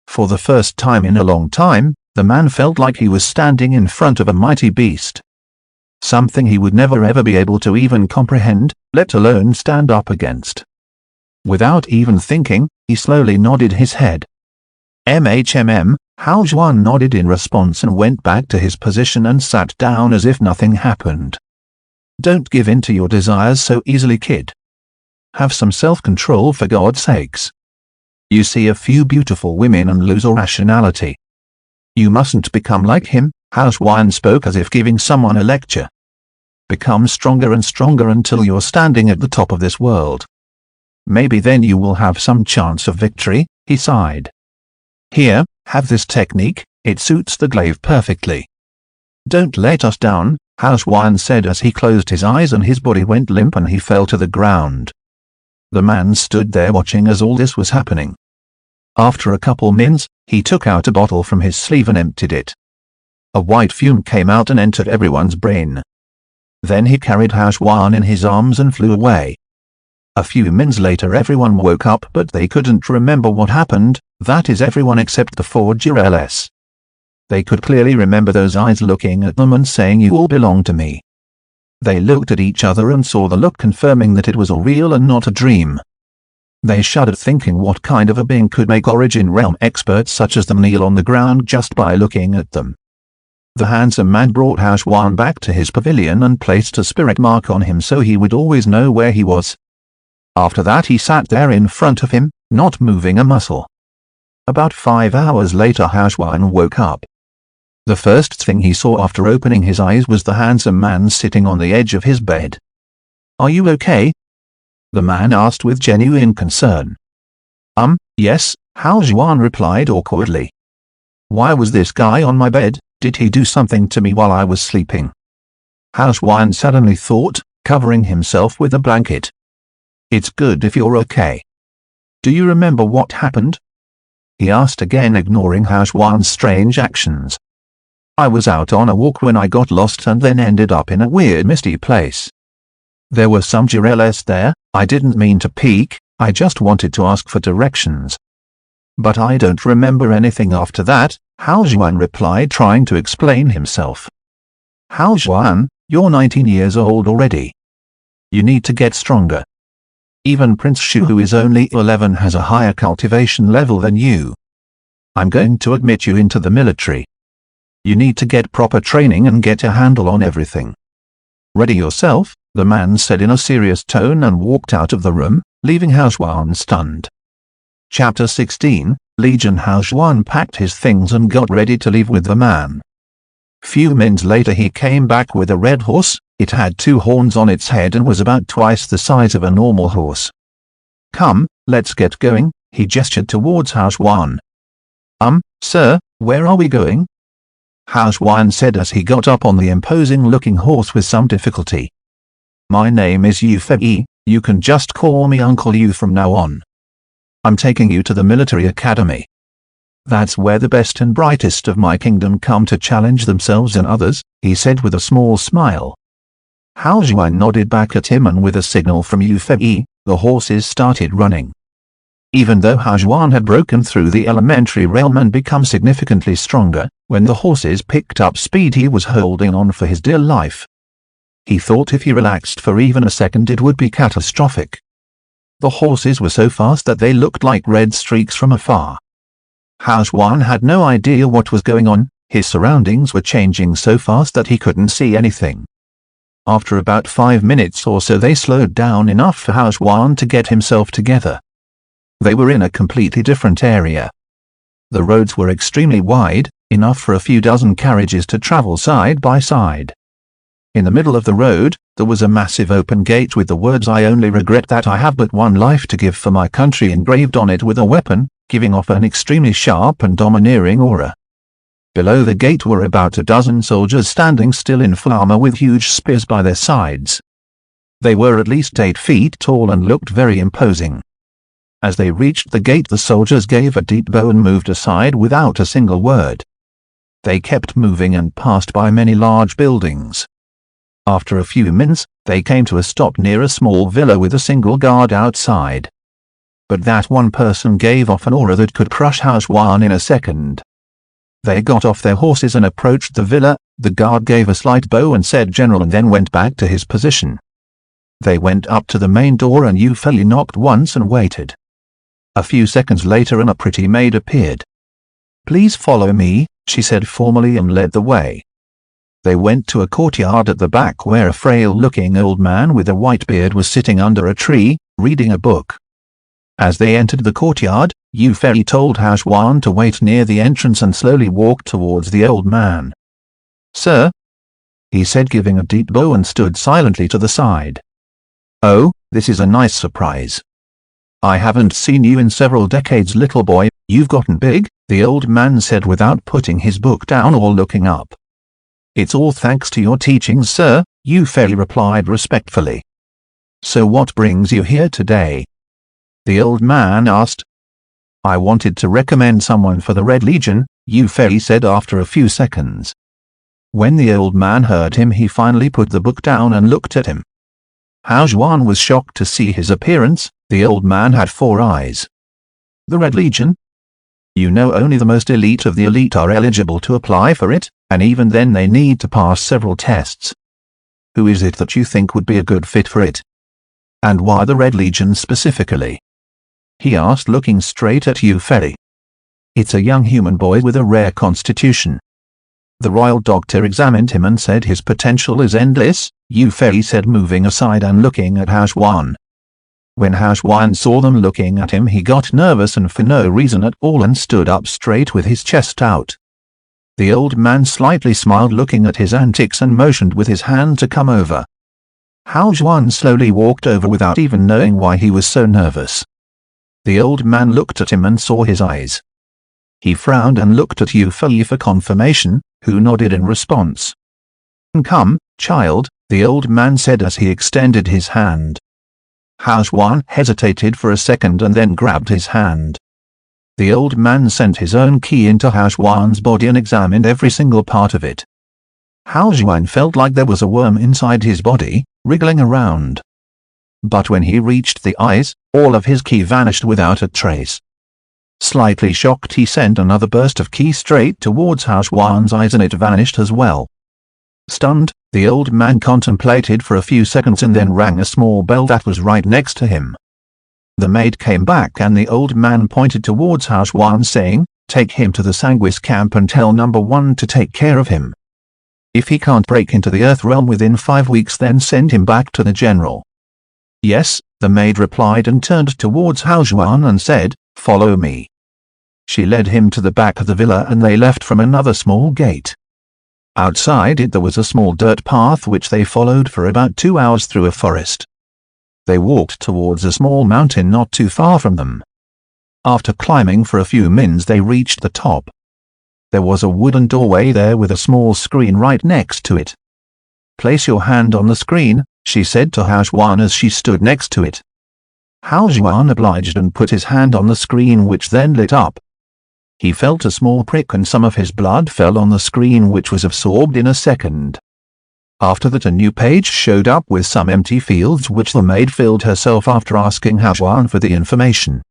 For the first time in a long time, the man felt like he was standing in front of a mighty beast. Something he would never ever be able to even comprehend, let alone stand up against. Without even thinking, he slowly nodded his head. Hao Xuan nodded in response and went back to his position and sat down as if nothing happened. Don't give in to your desires so easily, kid. Have some self-control, for God's sakes. You see a few beautiful women and lose all rationality. You mustn't become like him. Hao Xuan spoke as if giving someone a lecture. Become stronger and stronger until you're standing at the top of this world. Maybe then you will have some chance of victory, he sighed. Here, have this technique, it suits the glaive perfectly. Don't let us down, Hao Xuan said as he closed his eyes and his body went limp and he fell to the ground. The man stood there watching as all this was happening. After a couple minutes, he took out a bottle from his sleeve and emptied it. A white fume came out and entered everyone's brain. Then he carried Hao Xuan in his arms and flew away. A few minutes later everyone woke up, but they couldn't remember what happened, that is everyone except the 4 GRLs. They could clearly remember those eyes looking at them and saying, "You all belong to me." They looked at each other and saw the look confirming that it was all real and not a dream. They shuddered, thinking what kind of a being could make Origin Realm experts such as them kneel on the ground just by looking at them. The handsome man brought Hao Xuan back to his pavilion and placed a spirit mark on him so he would always know where he was. After that he sat there in front of him, not moving a muscle. About 5 hours later Hao Xuan woke up. The first thing he saw after opening his eyes was the handsome man sitting on the edge of his bed. "Are you okay?" the man asked with genuine concern. Yes," Hao Xuan replied awkwardly. "Why was this guy on my bed? Did he do something to me while I was sleeping?" Hao Xuan suddenly thought, covering himself with a blanket. "It's good if you're okay. Do you remember what happened?" he asked again, ignoring Hao Xuan's strange actions. "I was out on a walk when I got lost and then ended up in a weird misty place. There were some GRLs there, I didn't mean to peek, I just wanted to ask for directions. But I don't remember anything after that," Hao Xuan replied, trying to explain himself. "Hao Xuan, you're 19 years old already. You need to get stronger. Even Prince Shu, who is only 11, has a higher cultivation level than you. I'm going to admit you into the military. You need to get proper training and get a handle on everything. Ready yourself," the man said in a serious tone and walked out of the room, leaving Hao Xuan stunned. Chapter 16, Legion. Hao Xuan packed his things and got ready to leave with the man. Few minutes later he came back with a red horse. It had 2 horns on its head and was about twice the size of a normal horse. "Come, let's get going," he gestured towards Hao Xuan. Sir, where are we going?" Hao Xuan said as he got up on the imposing-looking horse with some difficulty. "My name is Yu Fei, you can just call me Uncle Yu from now on. I'm taking you to the military academy. That's where the best and brightest of my kingdom come to challenge themselves and others," he said with a small smile. Hao Xuan nodded back at him, and with a signal from Yu Fei, the horses started running. Even though Hao Xuan had broken through the elementary realm and become significantly stronger, when the horses picked up speed he was holding on for his dear life. He thought if he relaxed for even a second it would be catastrophic. The horses were so fast that they looked like red streaks from afar. Hao Xuan had no idea what was going on, his surroundings were changing so fast that he couldn't see anything. After about 5 minutes or so they slowed down enough for Hao Xuan to get himself together. They were in a completely different area. The roads were extremely wide, enough for a few dozen carriages to travel side by side. In the middle of the road, there was a massive open gate with the words "I only regret that I have but one life to give for my country" engraved on it with a weapon, giving off an extremely sharp and domineering aura. Below the gate were about a dozen soldiers standing still in full armor with huge spears by their sides. They were at least 8 feet tall and looked very imposing. As they reached the gate the soldiers gave a deep bow and moved aside without a single word. they kept moving and passed by many large buildings. After a few minutes, they came to a stop near a small villa with a single guard outside. But that one person gave off an aura that could crush Housewan in a second. They got off their horses and approached the villa. The guard gave a slight bow and said "General," and then went back to his position. They went up to the main door and Yufei knocked once and waited. A few seconds later a pretty maid appeared. "Please follow me," she said formally and led the way. They went to a courtyard at the back where a frail-looking old man with a white beard was sitting under a tree, reading a book. As they entered the courtyard, Yufei told Housewan to wait near the entrance and slowly walked towards the old man. "Sir," he said, giving a deep bow, and stood silently to the side. "Oh, this is a nice surprise. I haven't seen you in several decades, little boy. You've gotten big," the old man said without putting his book down or looking up. "It's all thanks to your teachings, sir," Yufei replied respectfully. "So what brings you here today?" the old man asked. "I wanted to recommend someone for the Red Legion," Yufei said after a few seconds. When the old man heard him, he finally put the book down and looked at him. Housewan was shocked to see his appearance. The old man had 4 eyes. "The Red Legion? You know only the most elite of the elite are eligible to apply for it, and even then they need to pass several tests. Who is it that you think would be a good fit for it? And why the Red Legion specifically?" he asked, looking straight at Yufei. "It's a young human boy with a rare constitution." The royal doctor examined him and said his potential is endless, Yufei said, moving aside and looking at Housewan. When Housewan saw them looking at him, he got nervous and for no reason at all and stood up straight with his chest out. The old man slightly smiled, looking at his antics, and motioned with his hand to come over. Housewan slowly walked over without even knowing why he was so nervous. The old man looked at him and saw his eyes. He frowned and looked at Yufei for confirmation, who nodded in response. "Come, child," the old man said as he extended his hand. Housewan hesitated for a second and then grabbed his hand. The old man sent his own key into Housewan's body and examined every single part of it. Housewan felt like there was a worm inside his body, wriggling around. But when he reached the eyes, all of his ki vanished without a trace. Slightly shocked, he sent another burst of ki straight towards Housewan's eyes and it vanished as well. Stunned, the old man contemplated for a few seconds and then rang a small bell that was right next to him. The maid came back and the old man pointed towards Housewan, saying, "Take him to the Sanguis camp and tell number 1 to take care of him. If he can't break into the Earth realm within 5 weeks, then send him back to the general." "Yes," the maid replied and turned towards Housewan and said, "Follow me." She led him to the back of the villa and they left from another small gate. Outside it there was a small dirt path which they followed for about 2 hours through a forest. They walked towards a small mountain not too far from them. After climbing for a few minutes they reached the top. There was a wooden doorway there with a small screen right next to it. "Place your hand on the screen," she said to Housewan as she stood next to it. Housewan obliged and put his hand on the screen, which then lit up. He felt a small prick and some of his blood fell on the screen, which was absorbed in a second. After that a new page showed up with some empty fields which the maid filled herself after asking Housewan for the information.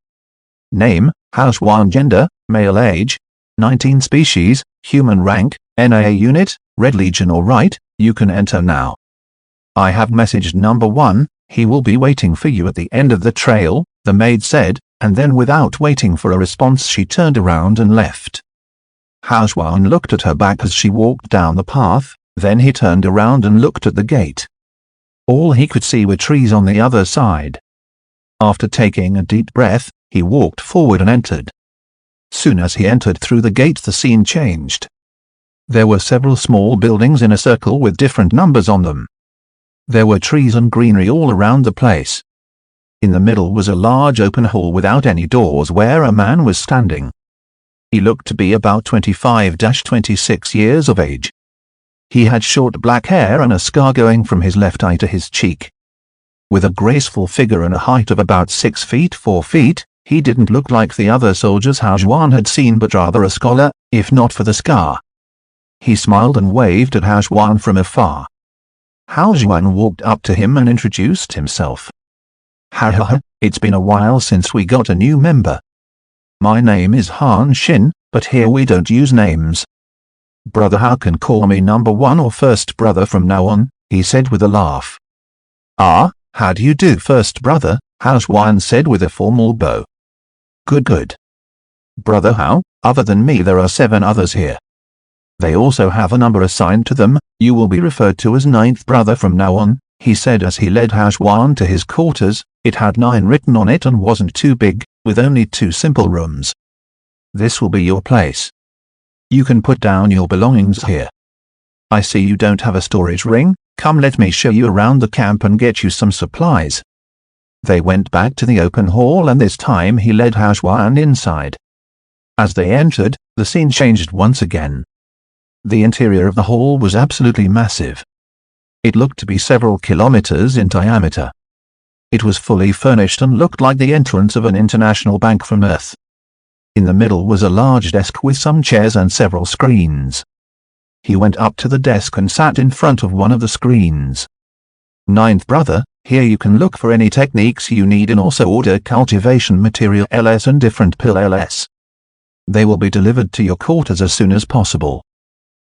Name, Housewan. Gender, male. Age, 19. Species, human. Rank, NA unit, Red Legion. All right, you can enter now. "I have messaged number 1, he will be waiting for you at the end of the trail," the maid said, and then without waiting for a response she turned around and left. Housewan looked at her back as she walked down the path, then he turned around and looked at the gate. All he could see were trees on the other side. After taking a deep breath, he walked forward and entered. Soon as he entered through the gate, the scene changed. There were several small buildings in a circle with different numbers on them. There were trees and greenery all around the place. In the middle was a large open hall without any doors where a man was standing. He looked to be about 25-26 years of age. He had short black hair and a scar going from his left eye to his cheek. With a graceful figure and a height of about 6 feet 4 feet, he didn't look like the other soldiers Housewan had seen, but rather a scholar, if not for the scar. He smiled and waved at Hao Xuan from afar. Hao Xuan walked up to him and introduced himself. Ha, it's been a while since we got a new member. My name is Han Xin, but here we don't use names. Brother Hao can call me number one or first brother from now on, he said with a laugh. Ah, how do you do first brother, Hao Xuan said with a formal bow. Good. Brother Hao, other than me there are 7 others here. They also have a number assigned to them. You will be referred to as 9th brother from now on, he said as he led Hao Xuan to his quarters. It had 9 written on it and wasn't too big, with only 2 simple rooms. This will be your place. You can put down your belongings here. I see you don't have a storage ring. Come, let me show you around the camp and get you some supplies. They went back to the open hall and this time he led Hao Xuan inside. As they entered, the scene changed once again. The interior of the hall was absolutely massive. It looked to be several kilometers in diameter. It was fully furnished and looked like the entrance of an international bank from Earth. In the middle was a large desk with some chairs and several screens. He went up to the desk and sat in front of one of the screens. 9th brother, here you can look for any techniques you need and also order cultivation material LS and different pill LS. They will be delivered to your quarters as soon as possible.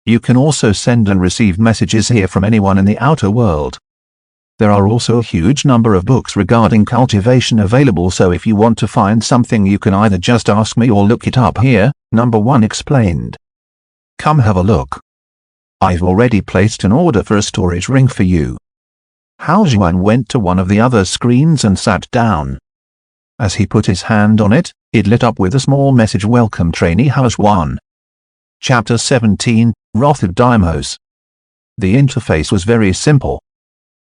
You can also send and receive messages here from anyone in the outer world. There are also a huge number of books regarding cultivation available, so if you want to find something you can either just ask me or look it up here, number 1 explained. Come have a look. I've already placed an order for a storage ring for you. Hao Xuan went to one of the other screens and sat down. As he put his hand on it, it lit up with a small message: Welcome trainee Hao Xuan. Chapter 17, Wrath of Deimos. The interface was very simple.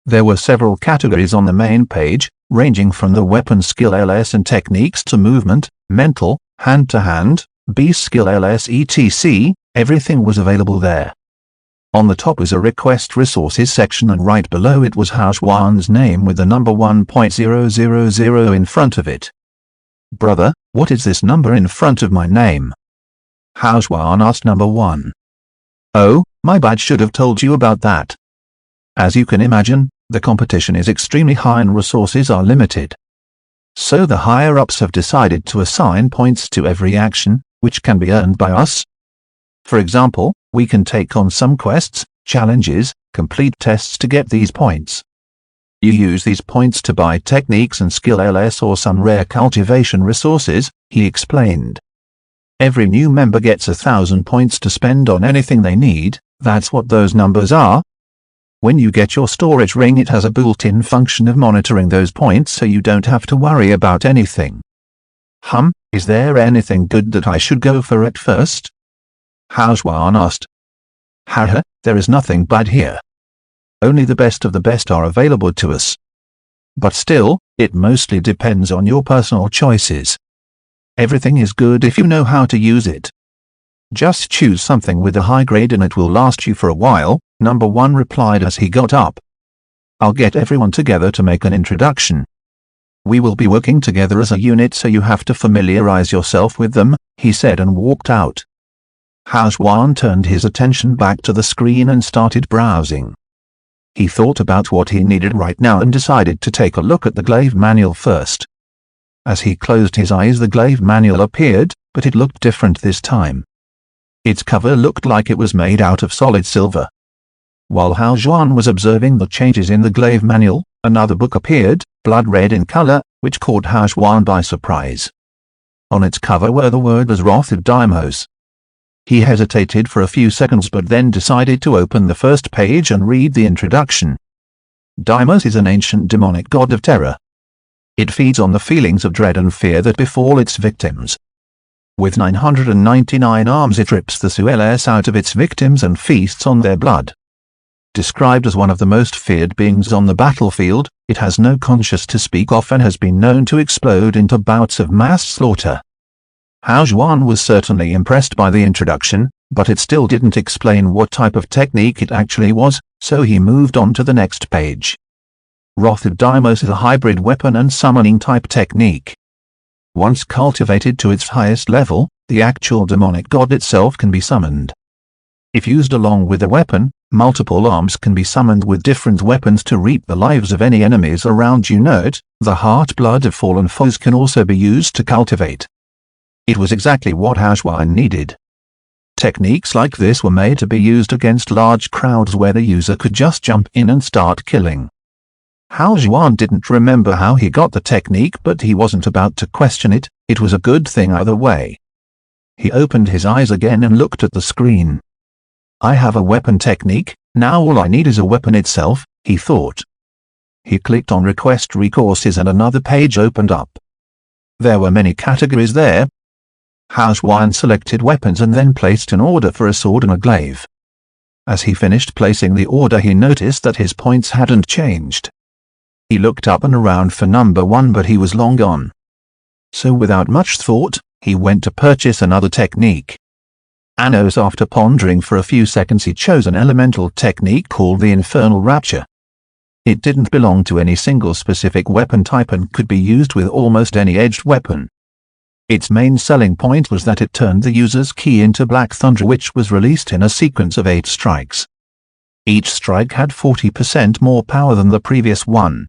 There were several categories on the main page, ranging from the weapon skill LS and techniques to movement, mental, hand-to-hand, beast skill LS etc. Everything was available there. On the top was a request resources section and right below it was Hao Xuan's name with the number 1.000 in front of it. Brother, what is this number in front of my name? Hao Xuan asked number 1. Oh, my bad, should have told you about that. As you can imagine, the competition is extremely high and resources are limited. So the higher-ups have decided to assign points to every action, which can be earned by us. For example, we can take on some quests, challenges, complete tests to get these points. You use these points to buy techniques and skill LS or some rare cultivation resources, he explained. Every new member gets 1,000 points to spend on anything they need. That's what those numbers are. When you get your storage ring, it has a built-in function of monitoring those points so you don't have to worry about anything. Is there anything good that I should go for at first? Hao Xuan asked. Haha, there is nothing bad here. Only the best of the best are available to us. But still, it mostly depends on your personal choices. Everything is good if you know how to use it. Just choose something with a high grade and it will last you for a while, number 1 replied as he got up. I'll get everyone together to make an introduction. We will be working together as a unit, so you have to familiarize yourself with them, he said and walked out. Hao Xuan turned his attention back to the screen and started browsing. He thought about what he needed right now and decided to take a look at the glaive manual first. As he closed his eyes, the glaive manual appeared, but it looked different this time. Its cover looked like it was made out of solid silver. While Hao Xuan was observing the changes in the glaive manual, another book appeared, blood red in color, which caught Hao Xuan by surprise. On its cover were the words Wrath of Deimos. He hesitated for a few seconds but then decided to open the first page and read the introduction. Deimos is an ancient demonic god of terror. It feeds on the feelings of dread and fear that befall its victims. With 999 arms, it rips the souls out of its victims and feasts on their blood. Described as one of the most feared beings on the battlefield, it has no conscience to speak of and has been known to explode into bouts of mass slaughter. Hao Xuan was certainly impressed by the introduction, but it still didn't explain what type of technique it actually was, so he moved on to the next page. Wrath of Deimos is a hybrid weapon and summoning type technique. Once cultivated to its highest level, the actual demonic god itself can be summoned. If used along with a weapon, multiple arms can be summoned with different weapons to reap the lives of any enemies around you. Note, the heart blood of fallen foes can also be used to cultivate. It was exactly what Hashwan needed. Techniques like this were made to be used against large crowds where the user could just jump in and start killing. Hashwan didn't remember how he got the technique, but he wasn't about to question it. It was a good thing either way. He opened his eyes again and looked at the screen. I have a weapon technique, now all I need is a weapon itself, he thought. He clicked on Request Recourses and another page opened up. There were many categories there. Hashwan selected weapons and then placed an order for a sword and a glaive. As he finished placing the order, he noticed that his points hadn't changed. He looked up and around for number 1, but he was long gone. So without much thought, he went to purchase another technique. After pondering for a few seconds, he chose an elemental technique called the Infernal Rapture. It didn't belong to any single specific weapon type and could be used with almost any edged weapon. Its main selling point was that it turned the user's ki into Black Thunder, which was released in a sequence of 8 strikes. Each strike had 40% more power than the previous one.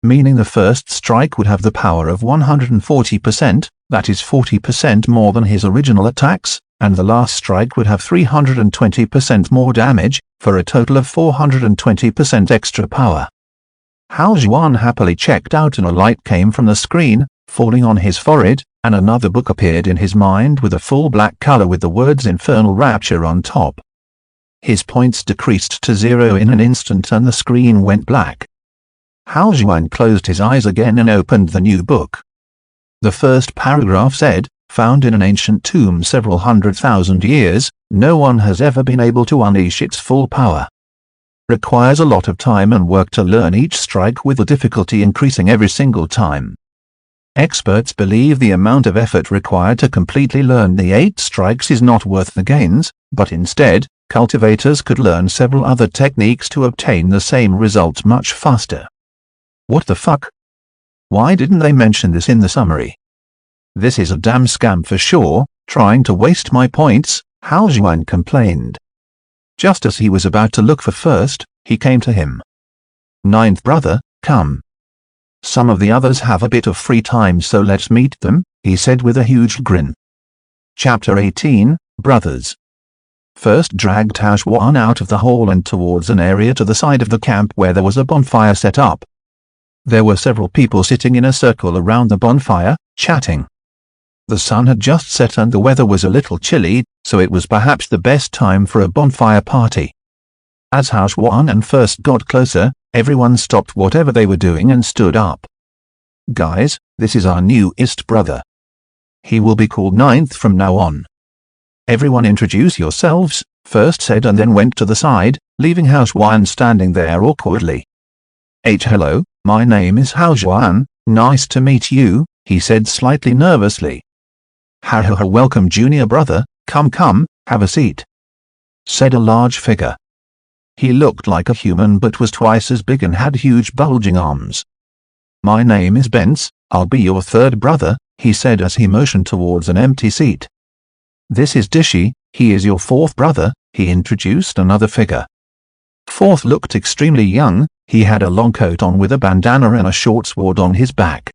Meaning the first strike would have the power of 140%, that is 40% more than his original attacks, and the last strike would have 320% more damage, for a total of 420% extra power. Hashwan happily checked out and a light came from the screen, falling on his forehead, and another book appeared in his mind with a full black color with the words Infernal Rapture on top. His points decreased to 0 in an instant and the screen went black. Hashwan closed his eyes again and opened the new book. The first paragraph said, found in an ancient tomb several 100,000 years, no one has ever been able to unleash its full power. Requires a lot of time and work to learn each strike, with the difficulty increasing every single time. Experts believe the amount of effort required to completely learn the 8 strikes is not worth the gains, but instead, cultivators could learn several other techniques to obtain the same results much faster. What the fuck? Why didn't they mention this in the summary? This is a damn scam for sure, trying to waste my points, Hashwan complained. Just as he was about to look for first, he came to him. Ninth brother, come. Some of the others have a bit of free time, so let's meet them, he said with a huge grin. Chapter 18, Brothers. First dragged Hashwan out of the hall and towards an area to the side of the camp where there was a bonfire set up. There were several people sitting in a circle around the bonfire, chatting. The sun had just set and the weather was a little chilly, so it was perhaps the best time for a bonfire party. As Hashwan and first got closer, everyone stopped whatever they were doing and stood up. Guys, this is our newest brother. He will be called Ninth from now on. Everyone introduce yourselves, first said, and then went to the side, leaving Hashwan standing there awkwardly. Hello, my name is Hashwan, nice to meet you, he said slightly nervously. Welcome junior brother, come, have a seat, said a large figure. He looked like a human but was twice as big and had huge bulging arms. My name is Bence, I'll be your third brother, he said as he motioned towards an empty seat. This is Dishy, he is your fourth brother, he introduced another figure. Fourth looked extremely young, he had a long coat on with a bandana and a short sword on his back.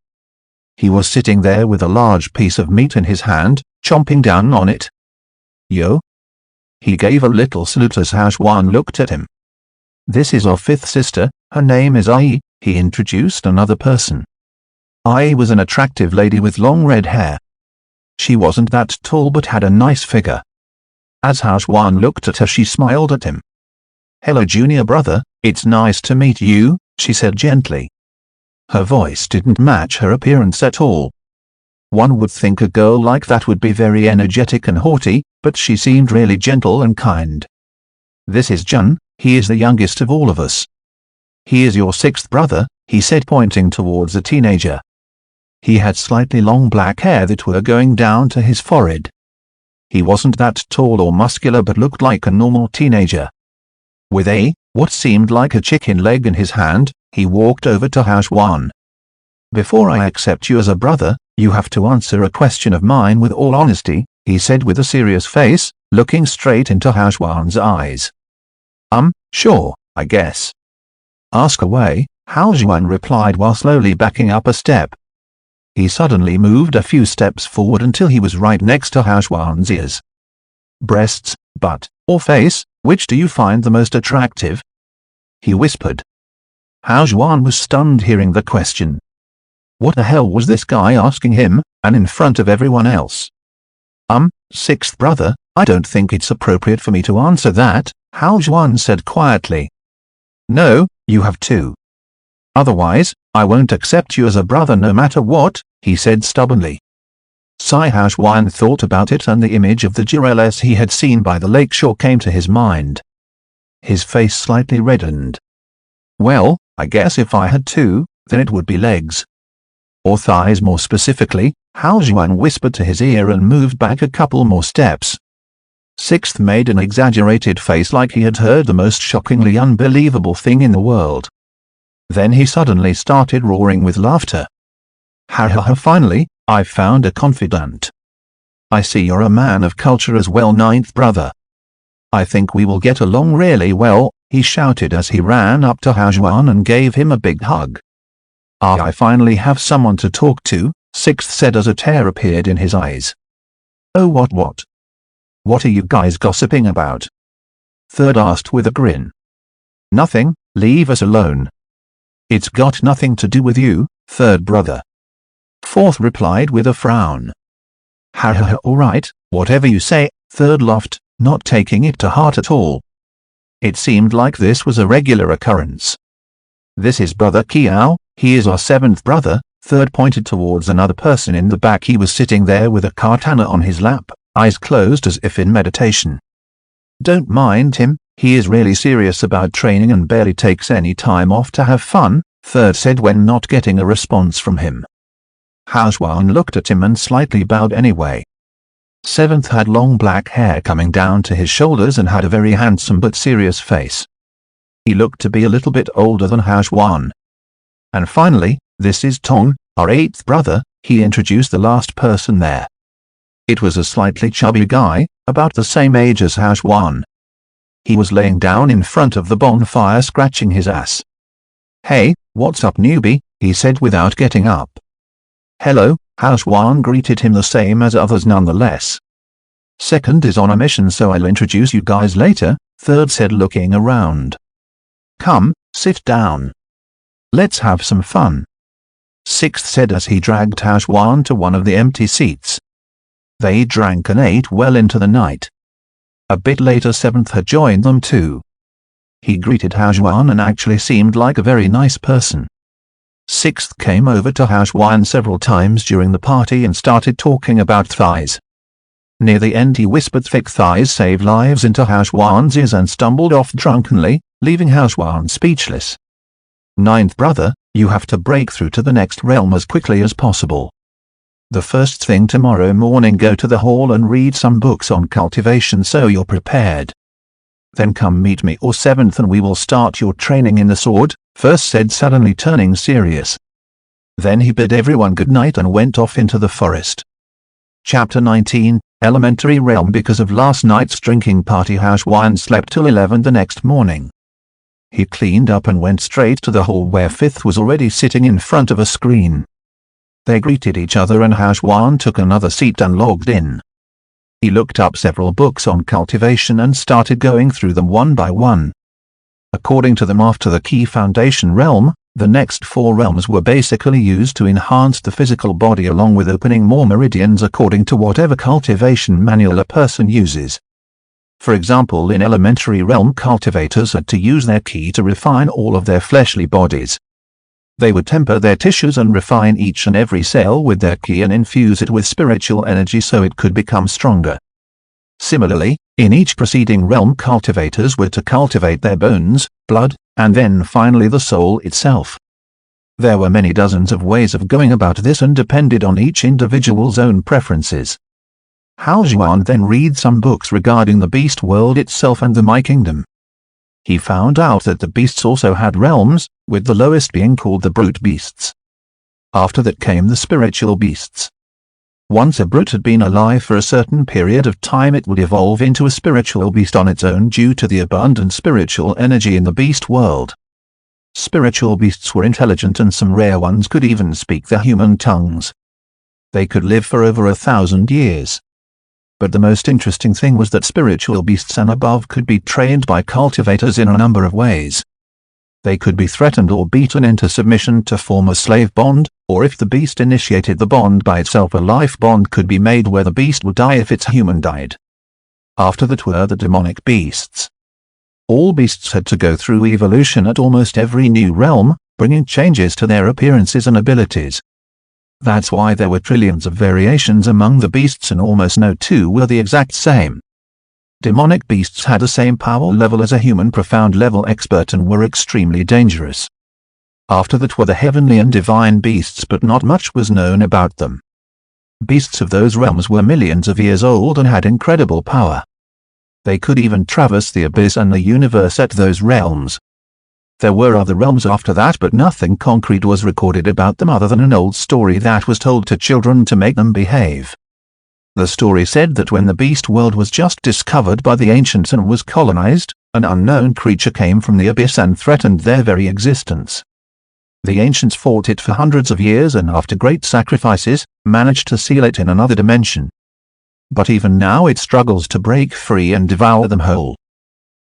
He was sitting there with a large piece of meat in his hand, chomping down on it. Yo? He gave a little salute as Hashwan looked at him. This is our fifth sister, her name is Ai, he introduced another person. Ai was an attractive lady with long red hair. She wasn't that tall but had a nice figure. As Hashwan looked at her, she smiled at him. Hello junior brother, it's nice to meet you, she said gently. Her voice didn't match her appearance at all. One would think a girl like that would be very energetic and haughty, but she seemed really gentle and kind. This is Jun, he is the youngest of all of us. He is your sixth brother, he said pointing towards a teenager. He had slightly long black hair that were going down to his forehead. He wasn't that tall or muscular but looked like a normal teenager. With what seemed like a chicken leg in his hand, he walked over to Hashwan. Before I accept you as a brother, you have to answer a question of mine with all honesty, he said with a serious face. looking straight into Hao Xuan's eyes. Sure, I guess. Ask away, Hao Xuan replied while slowly backing up a step. He suddenly moved a few steps forward until he was right next to Hao Xuan's ears. Breasts, butt, or face, which do you find the most attractive? He whispered. Hao Xuan was stunned hearing the question. What the hell was this guy asking him, and in front of everyone else? Sixth brother, I don't think it's appropriate for me to answer that, Hao Xuan said quietly. No, you have to. Otherwise, I won't accept you as a brother no matter what, he said stubbornly. Hao Xuan thought about it and the image of the giraffe he had seen by the lakeshore came to his mind. His face slightly reddened. Well, I guess if I had to, then it would be legs. Or thighs more specifically, Hao Xuan whispered to his ear and moved back a couple more steps. Sixth made an exaggerated face like he had heard the most shockingly unbelievable thing in the world. Then he suddenly started roaring with laughter. Ha ha ha, finally, I've found a confidant. I see you're a man of culture as well, ninth brother. I think we will get along really well, he shouted as he ran up to Hao Xuan and gave him a big hug. I finally have someone to talk to, Sixth said as a tear appeared in his eyes. Oh what? What are you guys gossiping about? Third asked with a grin. Nothing, leave us alone. It's got nothing to do with you, third brother. Fourth replied with a frown. Ha ha ha, alright, whatever you say, third laughed, not taking it to heart at all. It seemed like this was a regular occurrence. This is Brother Kiao, he is our seventh brother, third pointed towards another person in the back. He was sitting there with a katana on his lap, eyes closed as if in meditation. Don't mind him, he is really serious about training and barely takes any time off to have fun, third said when not getting a response from him. Hao Xuan looked at him and slightly bowed anyway. Seventh had long black hair coming down to his shoulders and had a very handsome but serious face. He looked to be a little bit older than Hao Xuan. And finally, this is Tong, our eighth brother, he introduced the last person there. It was a slightly chubby guy, about the same age as Hao Xuan. He was laying down in front of the bonfire scratching his ass. Hey, what's up newbie, he said without getting up. Hello, Hao Xuan greeted him the same as others nonetheless. Second is on a mission so I'll introduce you guys later, third said looking around. Come, sit down. Let's have some fun. Sixth said as he dragged Hao Xuan to one of the empty seats. They drank and ate well into the night. A bit later seventh had joined them too. He greeted Hao Xuan and actually seemed like a very nice person. Sixth came over to Hao Xuan several times during the party and started talking about thighs. Near the end he whispered thick thighs save lives into Hao Xuan's ears and stumbled off drunkenly, leaving Hao Xuan speechless. Ninth brother, you have to break through to the next realm as quickly as possible. The first thing tomorrow morning go to the hall and read some books on cultivation so you're prepared. Then come meet me or seventh and we will start your training in the sword, first said suddenly turning serious. Then he bid everyone good night and went off into the forest. Chapter 19, Elementary Realm. Because of last night's drinking party Hao Xuan slept till 11 the next morning. He cleaned up and went straight to the hall where fifth was already sitting in front of a screen. They greeted each other and Hao Xuan took another seat and logged in. He looked up several books on cultivation and started going through them one by one. According to them, after the key foundation realm, the next four realms were basically used to enhance the physical body along with opening more meridians according to whatever cultivation manual a person uses. For example, in elementary realm cultivators had to use their ki to refine all of their fleshly bodies. They would temper their tissues and refine each and every cell with their ki and infuse it with spiritual energy so it could become stronger. Similarly, in each preceding realm cultivators were to cultivate their bones, blood, and then finally the soul itself. There were many dozens of ways of going about this and depended on each individual's own preferences. Hao Xuan then read some books regarding the beast world itself and the My Kingdom. He found out that the beasts also had realms, with the lowest being called the brute beasts. After that came the spiritual beasts. Once a brute had been alive for a certain period of time, it would evolve into a spiritual beast on its own due to the abundant spiritual energy in the beast world. Spiritual beasts were intelligent, and some rare ones could even speak the human tongues. They could live for over 1,000 years. But the most interesting thing was that spiritual beasts and above could be trained by cultivators in a number of ways. They could be threatened or beaten into submission to form a slave bond, or if the beast initiated the bond by itself, a life bond could be made where the beast would die if its human died. After that were the demonic beasts. All beasts had to go through evolution at almost every new realm, bringing changes to their appearances and abilities. That's why there were trillions of variations among the beasts, and almost no two were the exact same. Demonic beasts had the same power level as a human profound level expert and were extremely dangerous. After that were the heavenly and divine beasts, but not much was known about them. Beasts of those realms were millions of years old and had incredible power. They could even traverse the abyss and the universe at those realms. There were other realms after that, but nothing concrete was recorded about them other than an old story that was told to children to make them behave. The story said that when the beast world was just discovered by the ancients and was colonized, an unknown creature came from the abyss and threatened their very existence. The ancients fought it for hundreds of years and after great sacrifices, managed to seal it in another dimension. But even now it struggles to break free and devour them whole.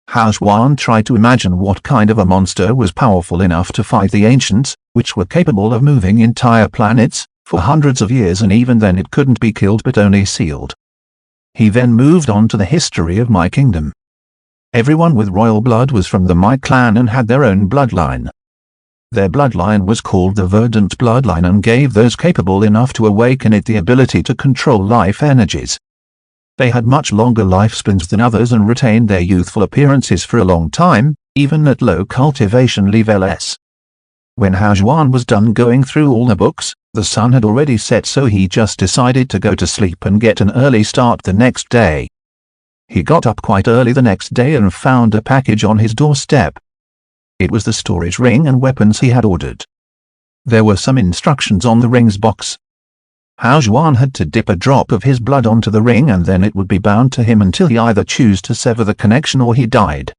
Hao Xuan tried to imagine what kind of a monster was powerful enough to fight the ancients, which were capable of moving entire planets, for hundreds of years, and even then it couldn't be killed but only sealed. He then moved on to the history of my kingdom. Everyone with royal blood was from the My clan and had their own bloodline. Their bloodline was called the Verdant bloodline and gave those capable enough to awaken it the ability to control life energies. They had much longer lifespans than others and retained their youthful appearances for a long time, even at low cultivation levels. When Hao Xuan was done going through all the books, the sun had already set, so he just decided to go to sleep and get an early start the next day. He got up quite early the next day and found a package on his doorstep. It was the storage ring and weapons he had ordered. There were some instructions on the ring's box. Hao Xuan had to dip a drop of his blood onto the ring and then it would be bound to him until he either chose to sever the connection or he died.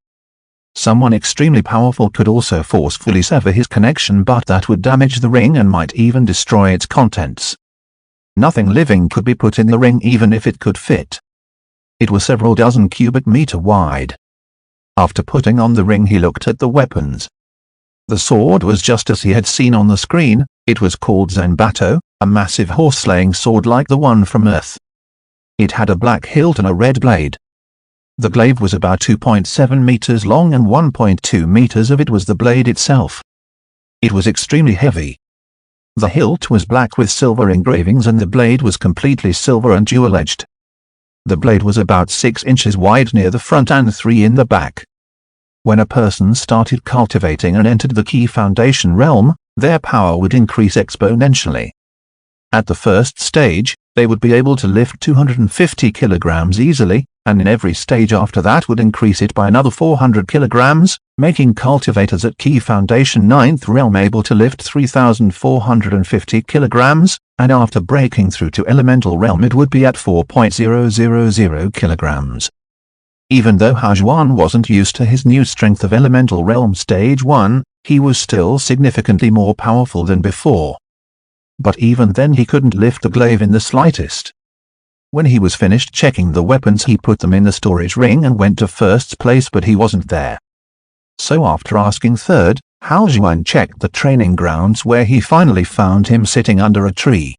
Someone extremely powerful could also forcefully sever his connection, but that would damage the ring and might even destroy its contents. Nothing living could be put in the ring even if it could fit. It was several dozen cubic meter wide. After putting on the ring he looked at the weapons. The sword was just as he had seen on the screen. It was called Zanbato, a massive horse-slaying sword like the one from Earth. It had a black hilt and a red blade. The glaive was about 2.7 meters long and 1.2 meters of it was the blade itself. It was extremely heavy. The hilt was black with silver engravings and the blade was completely silver and jewel-edged. The blade was about 6 inches wide near the front and 3 in the back. When a person started cultivating and entered the key foundation realm, their power would increase exponentially. At the first stage, they would be able to lift 250 kilograms easily, and in every stage after that would increase it by another 400 kilograms, making cultivators at Key Foundation 9th Realm able to lift 3,450 kilograms, and after breaking through to Elemental Realm it would be at 4.000 kilograms. Even though Hao Xuan wasn't used to his new strength of Elemental Realm Stage 1, he was still significantly more powerful than before. But even then he couldn't lift the glaive in the slightest. When he was finished checking the weapons he put them in the storage ring and went to first place, but he wasn't there. So after asking third, Hao Xuan checked the training grounds where he finally found him sitting under a tree.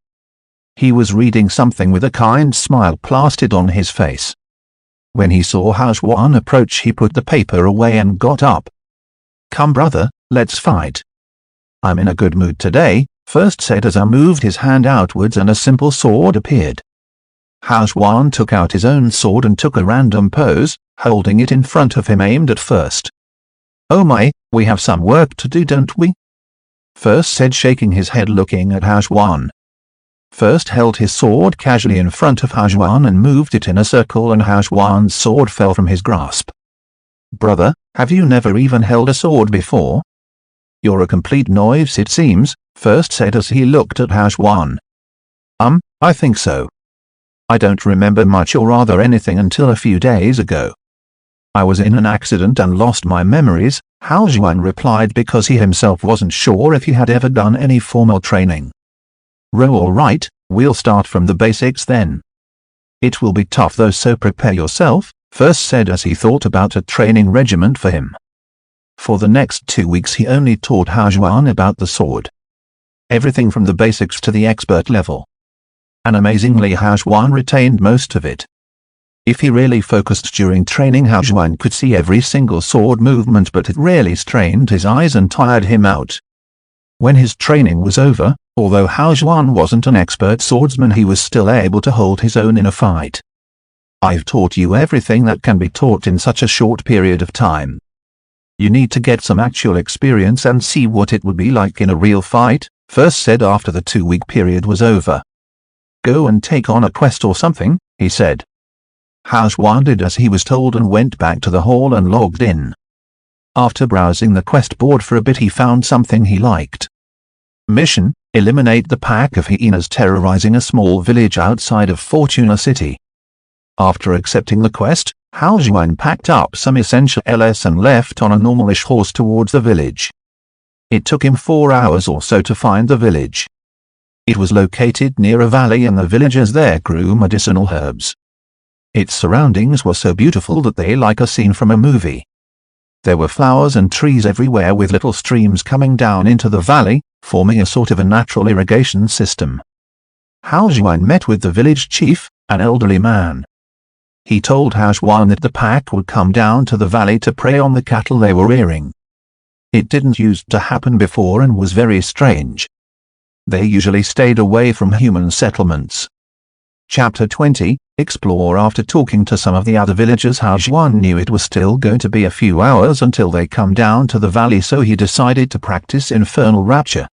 He was reading something with a kind smile plastered on his face. When he saw Hao Xuan approach he put the paper away and got up. "Come brother, let's fight." "I'm in a good mood today," First said as I moved his hand outwards and a simple sword appeared. Hao Xuan took out his own sword and took a random pose, holding it in front of him aimed at First. "Oh my, we have some work to do, don't we?" First said, shaking his head looking at Hao Xuan. First held his sword casually in front of Hao Xuan and moved it in a circle, and Hao Xuan's sword fell from his grasp. "Brother, have you never even held a sword before? You're a complete novice it seems," First said as he looked at Hao Xuan. I think so. I don't remember much or rather anything until a few days ago. I was in an accident and lost my memories, Hao Juan replied because he himself wasn't sure if he had ever done any formal training. All right, we'll start from the basics then. It will be tough though, so prepare yourself, First said as he thought about a training regiment for him. For the next 2 weeks he only taught Hao Juan about the sword. Everything from the basics to the expert level. And amazingly Hao Juan retained most of it. If he really focused during training, Hao Juan could see every single sword movement, but it really strained his eyes and tired him out. When his training was over, although Hao Juan wasn't an expert swordsman, he was still able to hold his own in a fight. I've taught you everything that can be taught in such a short period of time. You need to get some actual experience and see what it would be like in a real fight, First said after the 2-week period was over. Go and take on a quest or something, he said. Hao Juan did as he was told and went back to the hall and logged in. After browsing the quest board for a bit he found something he liked. Mission: eliminate the pack of hyenas terrorizing a small village outside of Fortuna City. After accepting the quest, Hao Juan packed up some essential LS and left on a normalish horse towards the village. It took him 4 hours or so to find the village. It was located near a valley and the villagers there grew medicinal herbs. Its surroundings were so beautiful that they like a scene from a movie. There were flowers and trees everywhere with little streams coming down into the valley, forming a sort of a natural irrigation system. Hao Juan met with the village chief, an elderly man. He told Hao Juan that the pack would come down to the valley to prey on the cattle they were rearing. It didn't used to happen before and was very strange. They usually stayed away from human settlements. Chapter 20, Explore. After talking to some of the other villagers, Hao Juan knew it was still going to be a few hours until they come down to the valley, so he decided to practice Infernal Rapture.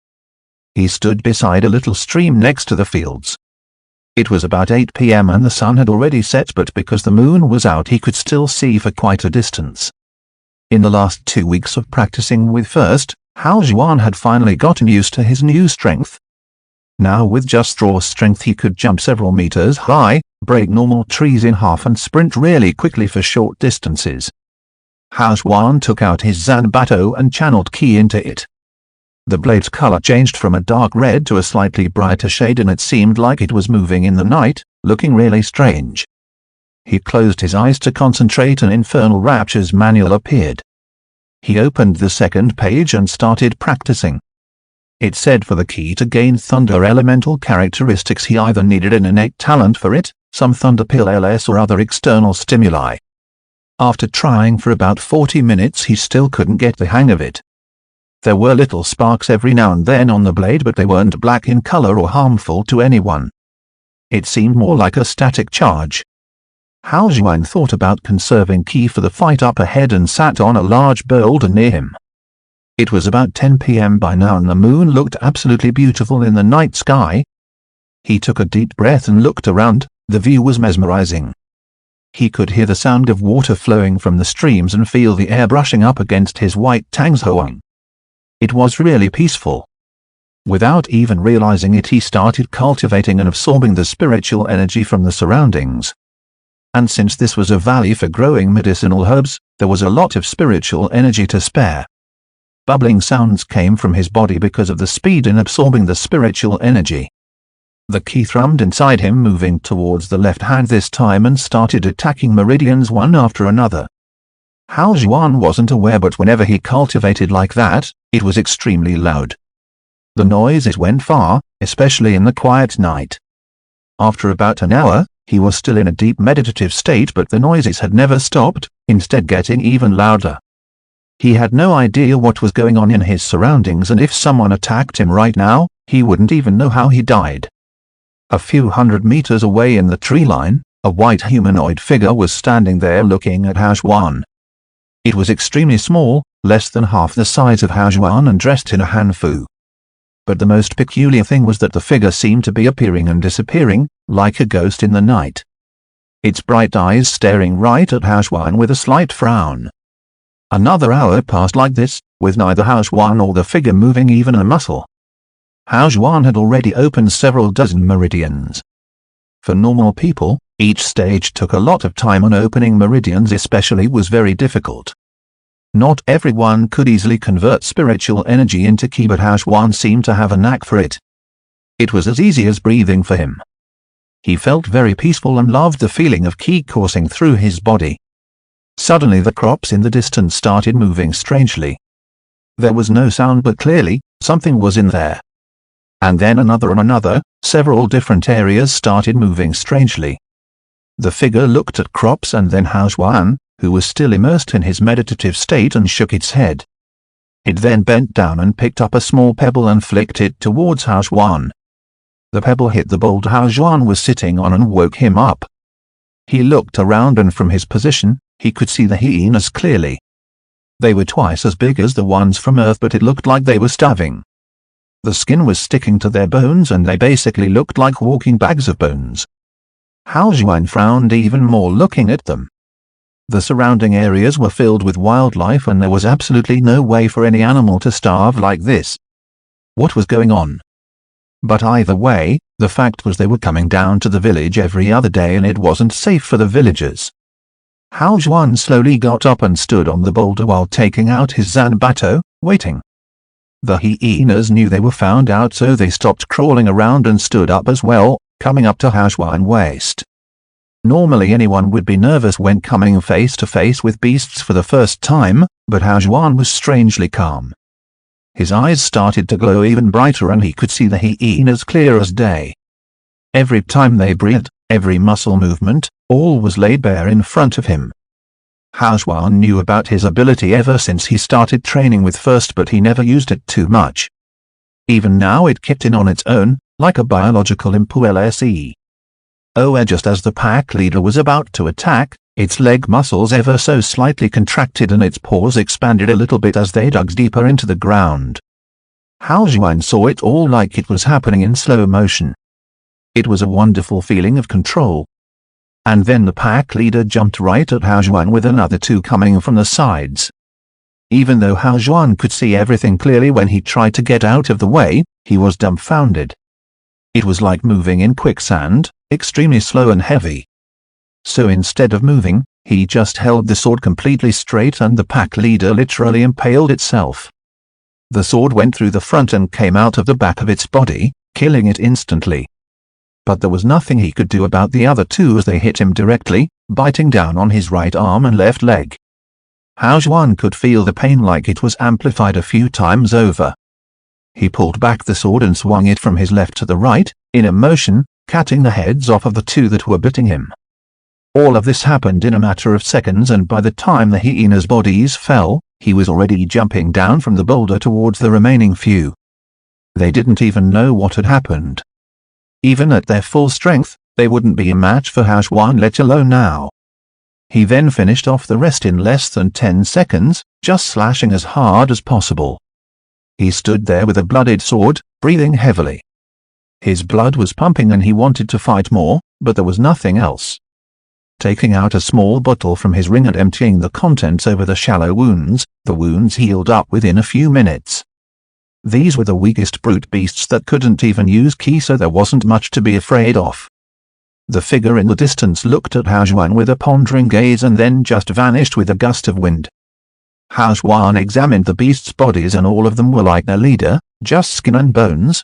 He stood beside a little stream next to the fields. It was about 8 p.m. and the sun had already set, but because the moon was out he could still see for quite a distance. In the last 2 weeks of practicing with First, Hao Juan had finally gotten used to his new strength. Now with just raw strength he could jump several meters high, break normal trees in half and sprint really quickly for short distances. Hao Juan took out his Zanbato and channeled ki into it. The blade's color changed from a dark red to a slightly brighter shade and it seemed like it was moving in the night, looking really strange. He closed his eyes to concentrate and Infernal Rapture's manual appeared. He opened the second page and started practicing. It said for the key to gain thunder elemental characteristics he either needed an innate talent for it, some thunder pill LS or other external stimuli. After trying for about 40 minutes he still couldn't get the hang of it. There were little sparks every now and then on the blade, but they weren't black in color or harmful to anyone. It seemed more like a static charge. Hao Juan thought about conserving ki for the fight up ahead and sat on a large boulder near him. It was about 10 p.m. by now and the moon looked absolutely beautiful in the night sky. He took a deep breath and looked around. The view was mesmerizing. He could hear the sound of water flowing from the streams and feel the air brushing up against his white Tang's Hoang. It was really peaceful. Without even realizing it he started cultivating and absorbing the spiritual energy from the surroundings. And since this was a valley for growing medicinal herbs, there was a lot of spiritual energy to spare. Bubbling sounds came from his body because of the speed in absorbing the spiritual energy. The ki thrummed inside him, moving towards the left hand this time and started attacking meridians one after another. Hao Juan wasn't aware, but whenever he cultivated like that, it was extremely loud. The noises went far, especially in the quiet night. After about an hour, he was still in a deep meditative state, but the noises had never stopped, instead getting even louder. He had no idea what was going on in his surroundings, and if someone attacked him right now, he wouldn't even know how he died. A few hundred meters away in the tree line, a white humanoid figure was standing there looking at Hao Juan. It was extremely small, less than half the size of Hao Juan and dressed in a hanfu. But the most peculiar thing was that the figure seemed to be appearing and disappearing, like a ghost in the night. Its bright eyes staring right at Hao Juan with a slight frown. Another hour passed like this, with neither Hao Juan or the figure moving even a muscle. Hao Juan had already opened several dozen meridians. For normal people, each stage took a lot of time, and opening meridians especially was very difficult. Not everyone could easily convert spiritual energy into ki, but Hao Juan seemed to have a knack for it. It was as easy as breathing for him. He felt very peaceful and loved the feeling of ki coursing through his body. Suddenly the crops in the distance started moving strangely. There was no sound, but clearly, something was in there. And then another and another, several different areas started moving strangely. The figure looked at crops and then Hao Juan, who was still immersed in his meditative state, and shook its head. It then bent down and picked up a small pebble and flicked it towards Hao Juan. The pebble hit the boulder Hao Juan was sitting on and woke him up. He looked around, and from his position, he could see the hyenas clearly. They were twice as big as the ones from Earth, but it looked like they were starving. The skin was sticking to their bones, and they basically looked like walking bags of bones. Hao Juan frowned even more looking at them. The surrounding areas were filled with wildlife, and there was absolutely no way for any animal to starve like this. What was going on? But either way, the fact was they were coming down to the village every other day, and it wasn't safe for the villagers. Hao Juan slowly got up and stood on the boulder while taking out his zanbato, waiting. The hyenas knew they were found out, so they stopped crawling around and stood up as well, coming up to Hao Juan's waist. Normally anyone would be nervous when coming face to face with beasts for the first time, but Hao Juan was strangely calm. His eyes started to glow even brighter, and he could see the hyenas clear as day. Every time they breathed, every muscle movement, all was laid bare in front of him. Hao Juan knew about his ability ever since he started training with First, but he never used it too much. Even now it kicked in on its own, like a biological impulse. Just as the pack leader was about to attack, its leg muscles ever so slightly contracted and its paws expanded a little bit as they dug deeper into the ground. Hao Juan saw it all like it was happening in slow motion. It was a wonderful feeling of control. And then the pack leader jumped right at Hao Juan with another two coming from the sides. Even though Hao Juan could see everything clearly when he tried to get out of the way, he was dumbfounded. It was like moving in quicksand, extremely slow and heavy. So instead of moving, he just held the sword completely straight, and the pack leader literally impaled itself. The sword went through the front and came out of the back of its body, killing it instantly. But there was nothing he could do about the other two as they hit him directly, biting down on his right arm and left leg. Hao Juan could feel the pain like it was amplified a few times over. He pulled back the sword and swung it from his left to the right, in a motion, cutting the heads off of the two that were biting him. All of this happened in a matter of seconds, and by the time the hyenas' bodies fell, he was already jumping down from the boulder towards the remaining few. They didn't even know what had happened. Even at their full strength, they wouldn't be a match for Hao Juan, let alone now. He then finished off the rest in less than 10 seconds, just slashing as hard as possible. He stood there with a bloodied sword, breathing heavily. His blood was pumping and he wanted to fight more, but there was nothing else. Taking out a small bottle from his ring and emptying the contents over the shallow wounds, the wounds healed up within a few minutes. These were the weakest brute beasts that couldn't even use ki, so there wasn't much to be afraid of. The figure in the distance looked at Hao Juan with a pondering gaze and then just vanished with a gust of wind. Hao Juan examined the beasts' bodies and all of them were like their leader, just skin and bones.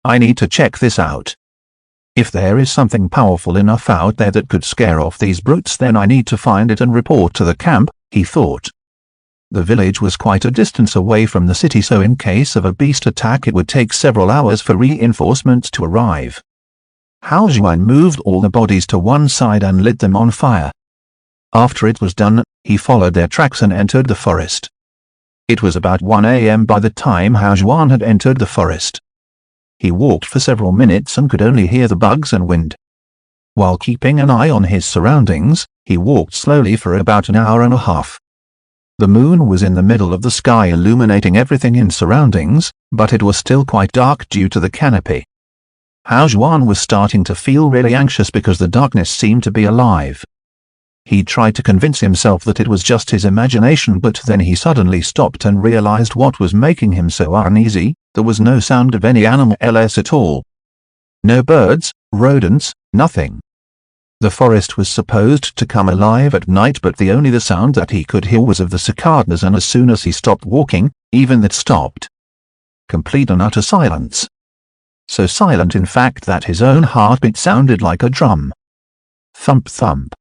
I need to check this out. If there is something powerful enough out there that could scare off these brutes, then I need to find it and report to the camp, he thought. The village was quite a distance away from the city, so in case of a beast attack it would take several hours for reinforcements to arrive. Hao Juan moved all the bodies to one side and lit them on fire. After it was done, he followed their tracks and entered the forest. It was about 1 a.m. by the time Hao Juan had entered the forest. He walked for several minutes and could only hear the bugs and wind. While keeping an eye on his surroundings, he walked slowly for about an hour and a half. The moon was in the middle of the sky illuminating everything in surroundings, but it was still quite dark due to the canopy. Hao Juan was starting to feel really anxious because the darkness seemed to be alive. He tried to convince himself that it was just his imagination, but then he suddenly stopped and realized what was making him so uneasy. There was no sound of any animal else at all. No birds, rodents, nothing. The forest was supposed to come alive at night, but the sound that he could hear was of the cicadas, and as soon as he stopped walking, even that stopped. Complete and utter silence. So silent in fact that his own heartbeat sounded like a drum. Thump thump.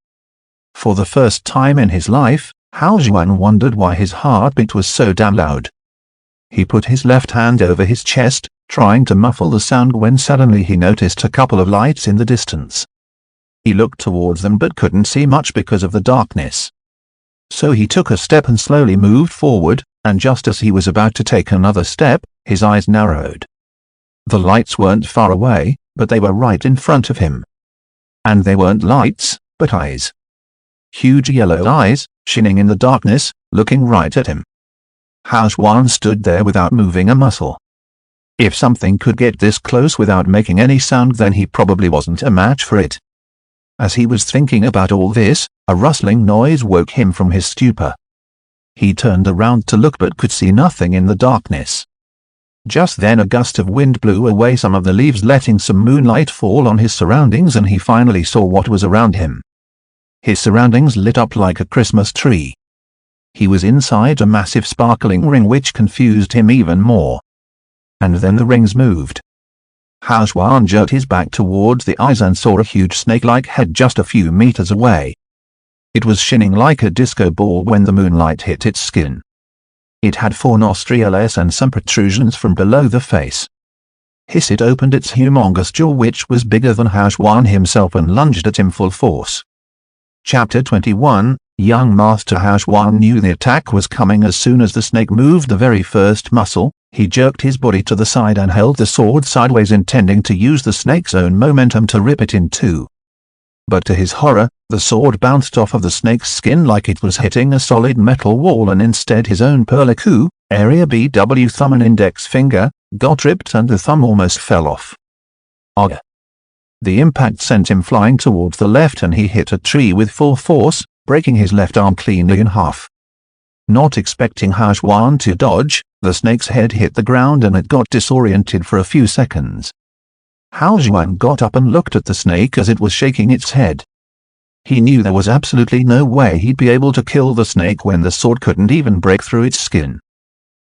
For the first time in his life, Hao Juan wondered why his heartbeat was so damn loud. He put his left hand over his chest, trying to muffle the sound, when suddenly he noticed a couple of lights in the distance. He looked towards them but couldn't see much because of the darkness. So he took a step and slowly moved forward, and just as he was about to take another step, his eyes narrowed. The lights weren't far away, but they were right in front of him. And they weren't lights, but eyes. Huge yellow eyes, shining in the darkness, looking right at him. Hao Juan stood there without moving a muscle. If something could get this close without making any sound, then he probably wasn't a match for it. As he was thinking about all this, a rustling noise woke him from his stupor. He turned around to look but could see nothing in the darkness. Just then a gust of wind blew away some of the leaves, letting some moonlight fall on his surroundings, and he finally saw what was around him. His surroundings lit up like a Christmas tree. He was inside a massive sparkling ring, which confused him even more. And then the rings moved. Hao Juan jerked his back towards the eyes and saw a huge snake-like head just a few meters away. It was shining like a disco ball when the moonlight hit its skin. It had 4 nostrils and some protrusions from below the face. It opened its humongous jaw, which was bigger than Hao Juan himself, and lunged at him full force. Chapter 21. Young Master Hao Juan knew the attack was coming. As soon as the snake moved the very first muscle, he jerked his body to the side and held the sword sideways, intending to use the snake's own momentum to rip it in two. But to his horror, the sword bounced off of the snake's skin like it was hitting a solid metal wall, and instead his own perliku, area BW thumb and index finger, got ripped and the thumb almost fell off. Ugh. The impact sent him flying towards the left, and he hit a tree with full force, breaking his left arm cleanly in half. Not expecting Hao Juan to dodge, the snake's head hit the ground and it got disoriented for a few seconds. Hao Juan got up and looked at the snake as it was shaking its head. He knew there was absolutely no way he'd be able to kill the snake when the sword couldn't even break through its skin.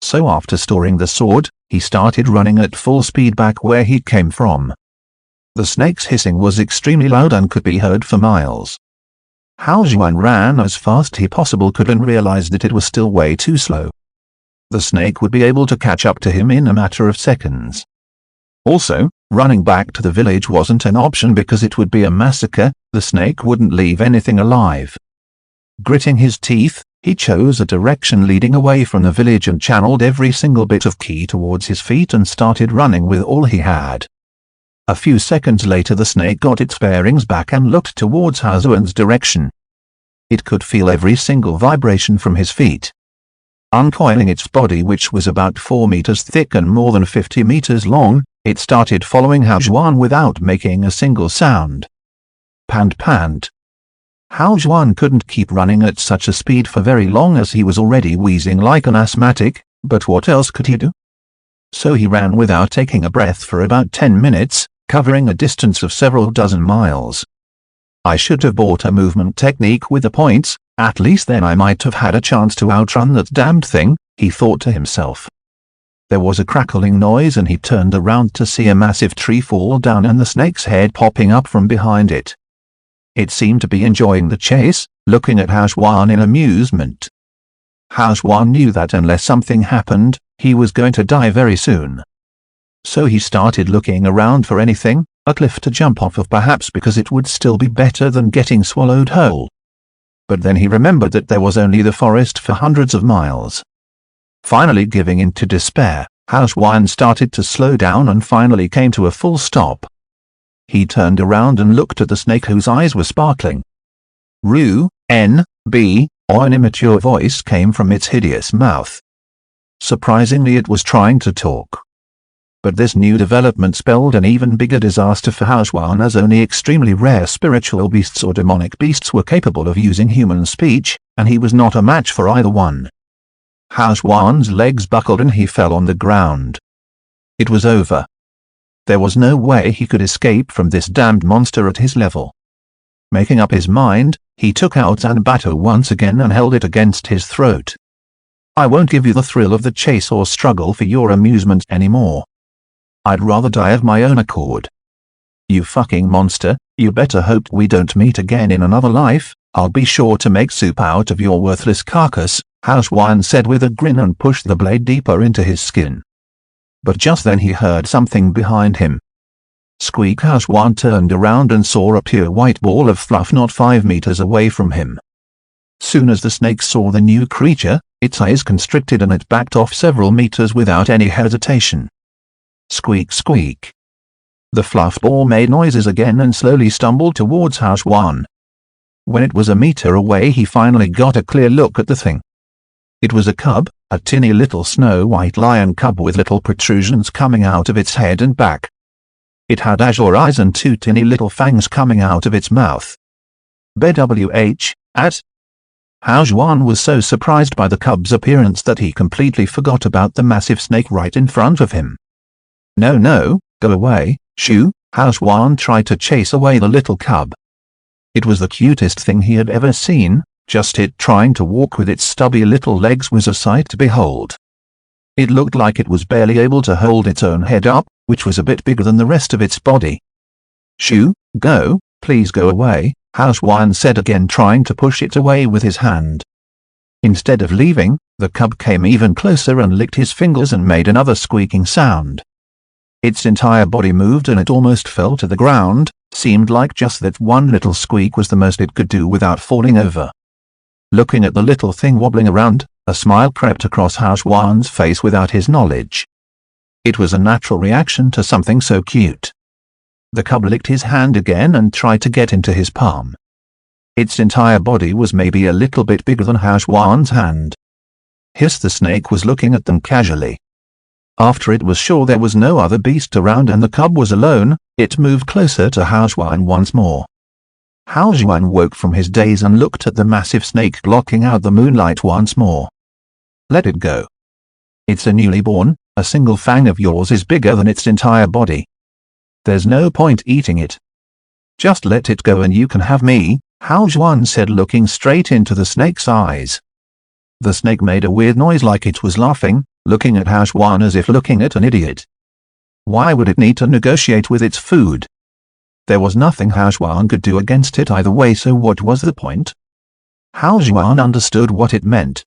So after storing the sword, he started running at full speed back where he came from. The snake's hissing was extremely loud and could be heard for miles. Hao Juan ran as fast as he possibly could and realized that it was still way too slow. The snake would be able to catch up to him in a matter of seconds. Also, running back to the village wasn't an option because it would be a massacre. The snake wouldn't leave anything alive. Gritting his teeth, he chose a direction leading away from the village and channeled every single bit of ki towards his feet and started running with all he had. A few seconds later the snake got its bearings back and looked towards Hao Juan's direction. It could feel every single vibration from his feet. Uncoiling its body, which was about 4 meters thick and more than 50 meters long, it started following Hao Juan without making a single sound. Pant pant. Hao Juan couldn't keep running at such a speed for very long as he was already wheezing like an asthmatic, but what else could he do? So he ran without taking a breath for about 10 minutes, covering a distance of several dozen miles. I should have bought a movement technique with the points, at least then I might have had a chance to outrun that damned thing, he thought to himself. There was a crackling noise and he turned around to see a massive tree fall down and the snake's head popping up from behind it. It seemed to be enjoying the chase, looking at Hao Juan in amusement. Hao Juan knew that unless something happened, he was going to die very soon. So he started looking around for anything, a cliff to jump off of perhaps, because it would still be better than getting swallowed whole. But then he remembered that there was only the forest for hundreds of miles. Finally giving in to despair, Hao Juan started to slow down and finally came to a full stop. He turned around and looked at the snake whose eyes were sparkling. Ru-N-B, an immature voice came from its hideous mouth. Surprisingly, it was trying to talk. But this new development spelled an even bigger disaster for Haojuan, as only extremely rare spiritual beasts or demonic beasts were capable of using human speech, and he was not a match for either one. Haojuan's legs buckled and he fell on the ground. It was over. There was no way he could escape from this damned monster at his level. Making up his mind, he took out Zanbato once again and held it against his throat. I won't give you the thrill of the chase or struggle for your amusement anymore. I'd rather die of my own accord. You fucking monster, you better hope we don't meet again in another life. I'll be sure to make soup out of your worthless carcass, Haojuan said with a grin and pushed the blade deeper into his skin. But just then he heard something behind him. Squeak! Haojuan turned around and saw a pure white ball of fluff not 5 meters away from him. Soon as the snake saw the new creature, its eyes constricted and it backed off several meters without any hesitation. Squeak! Squeak! The fluff ball made noises again and slowly stumbled towards Haojuan. When it was a meter away he finally got a clear look at the thing. It was a cub, a tinny little snow-white lion cub with little protrusions coming out of its head and back. It had azure eyes and 2 tinny little fangs coming out of its mouth. BWH, at? Haojuan was so surprised by the cub's appearance that he completely forgot about the massive snake right in front of him. No, go away, shoo! Haojuan tried to chase away the little cub. It was the cutest thing he had ever seen, just it trying to walk with its stubby little legs was a sight to behold. It looked like it was barely able to hold its own head up, which was a bit bigger than the rest of its body. Shoo, go, please go away, Haojuan said again, trying to push it away with his hand. Instead of leaving, the cub came even closer and licked his fingers and made another squeaking sound. Its entire body moved and it almost fell to the ground. Seemed like just that one little squeak was the most it could do without falling over. Looking at the little thing wobbling around, a smile crept across Haojuan's face without his knowledge. It was a natural reaction to something so cute. The cub licked his hand again and tried to get into his palm. Its entire body was maybe a little bit bigger than Haojuan's hand. Hiss! The snake was looking at them casually. After it was sure there was no other beast around and the cub was alone, it moved closer to Haojuan once more. Haojuan woke from his daze and looked at the massive snake blocking out the moonlight once more. Let it go. It's a newly born, a single fang of yours is bigger than its entire body. There's no point eating it. Just let it go and you can have me, Haojuan said, looking straight into the snake's eyes. The snake made a weird noise like it was laughing, looking at Haojuan as if looking at an idiot. Why would it need to negotiate with its food? There was nothing Haojuan could do against it either way, so what was the point? Haojuan understood what it meant.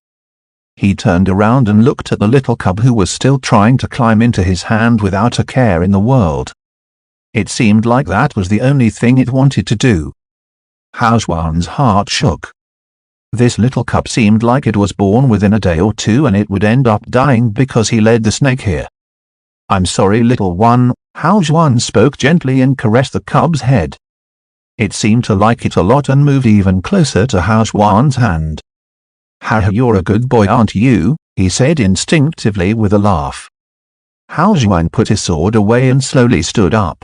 He turned around and looked at the little cub who was still trying to climb into his hand without a care in the world. It seemed like that was the only thing it wanted to do. Haojuan's heart shook. This little cub seemed like it was born within a day or two and it would end up dying because he led the snake here. I'm sorry, little one, Haojuan spoke gently and caressed the cub's head. It seemed to like it a lot and moved even closer to Haojuan's hand. Ha, you're a good boy, aren't you? He said instinctively with a laugh. Haojuan put his sword away and slowly stood up.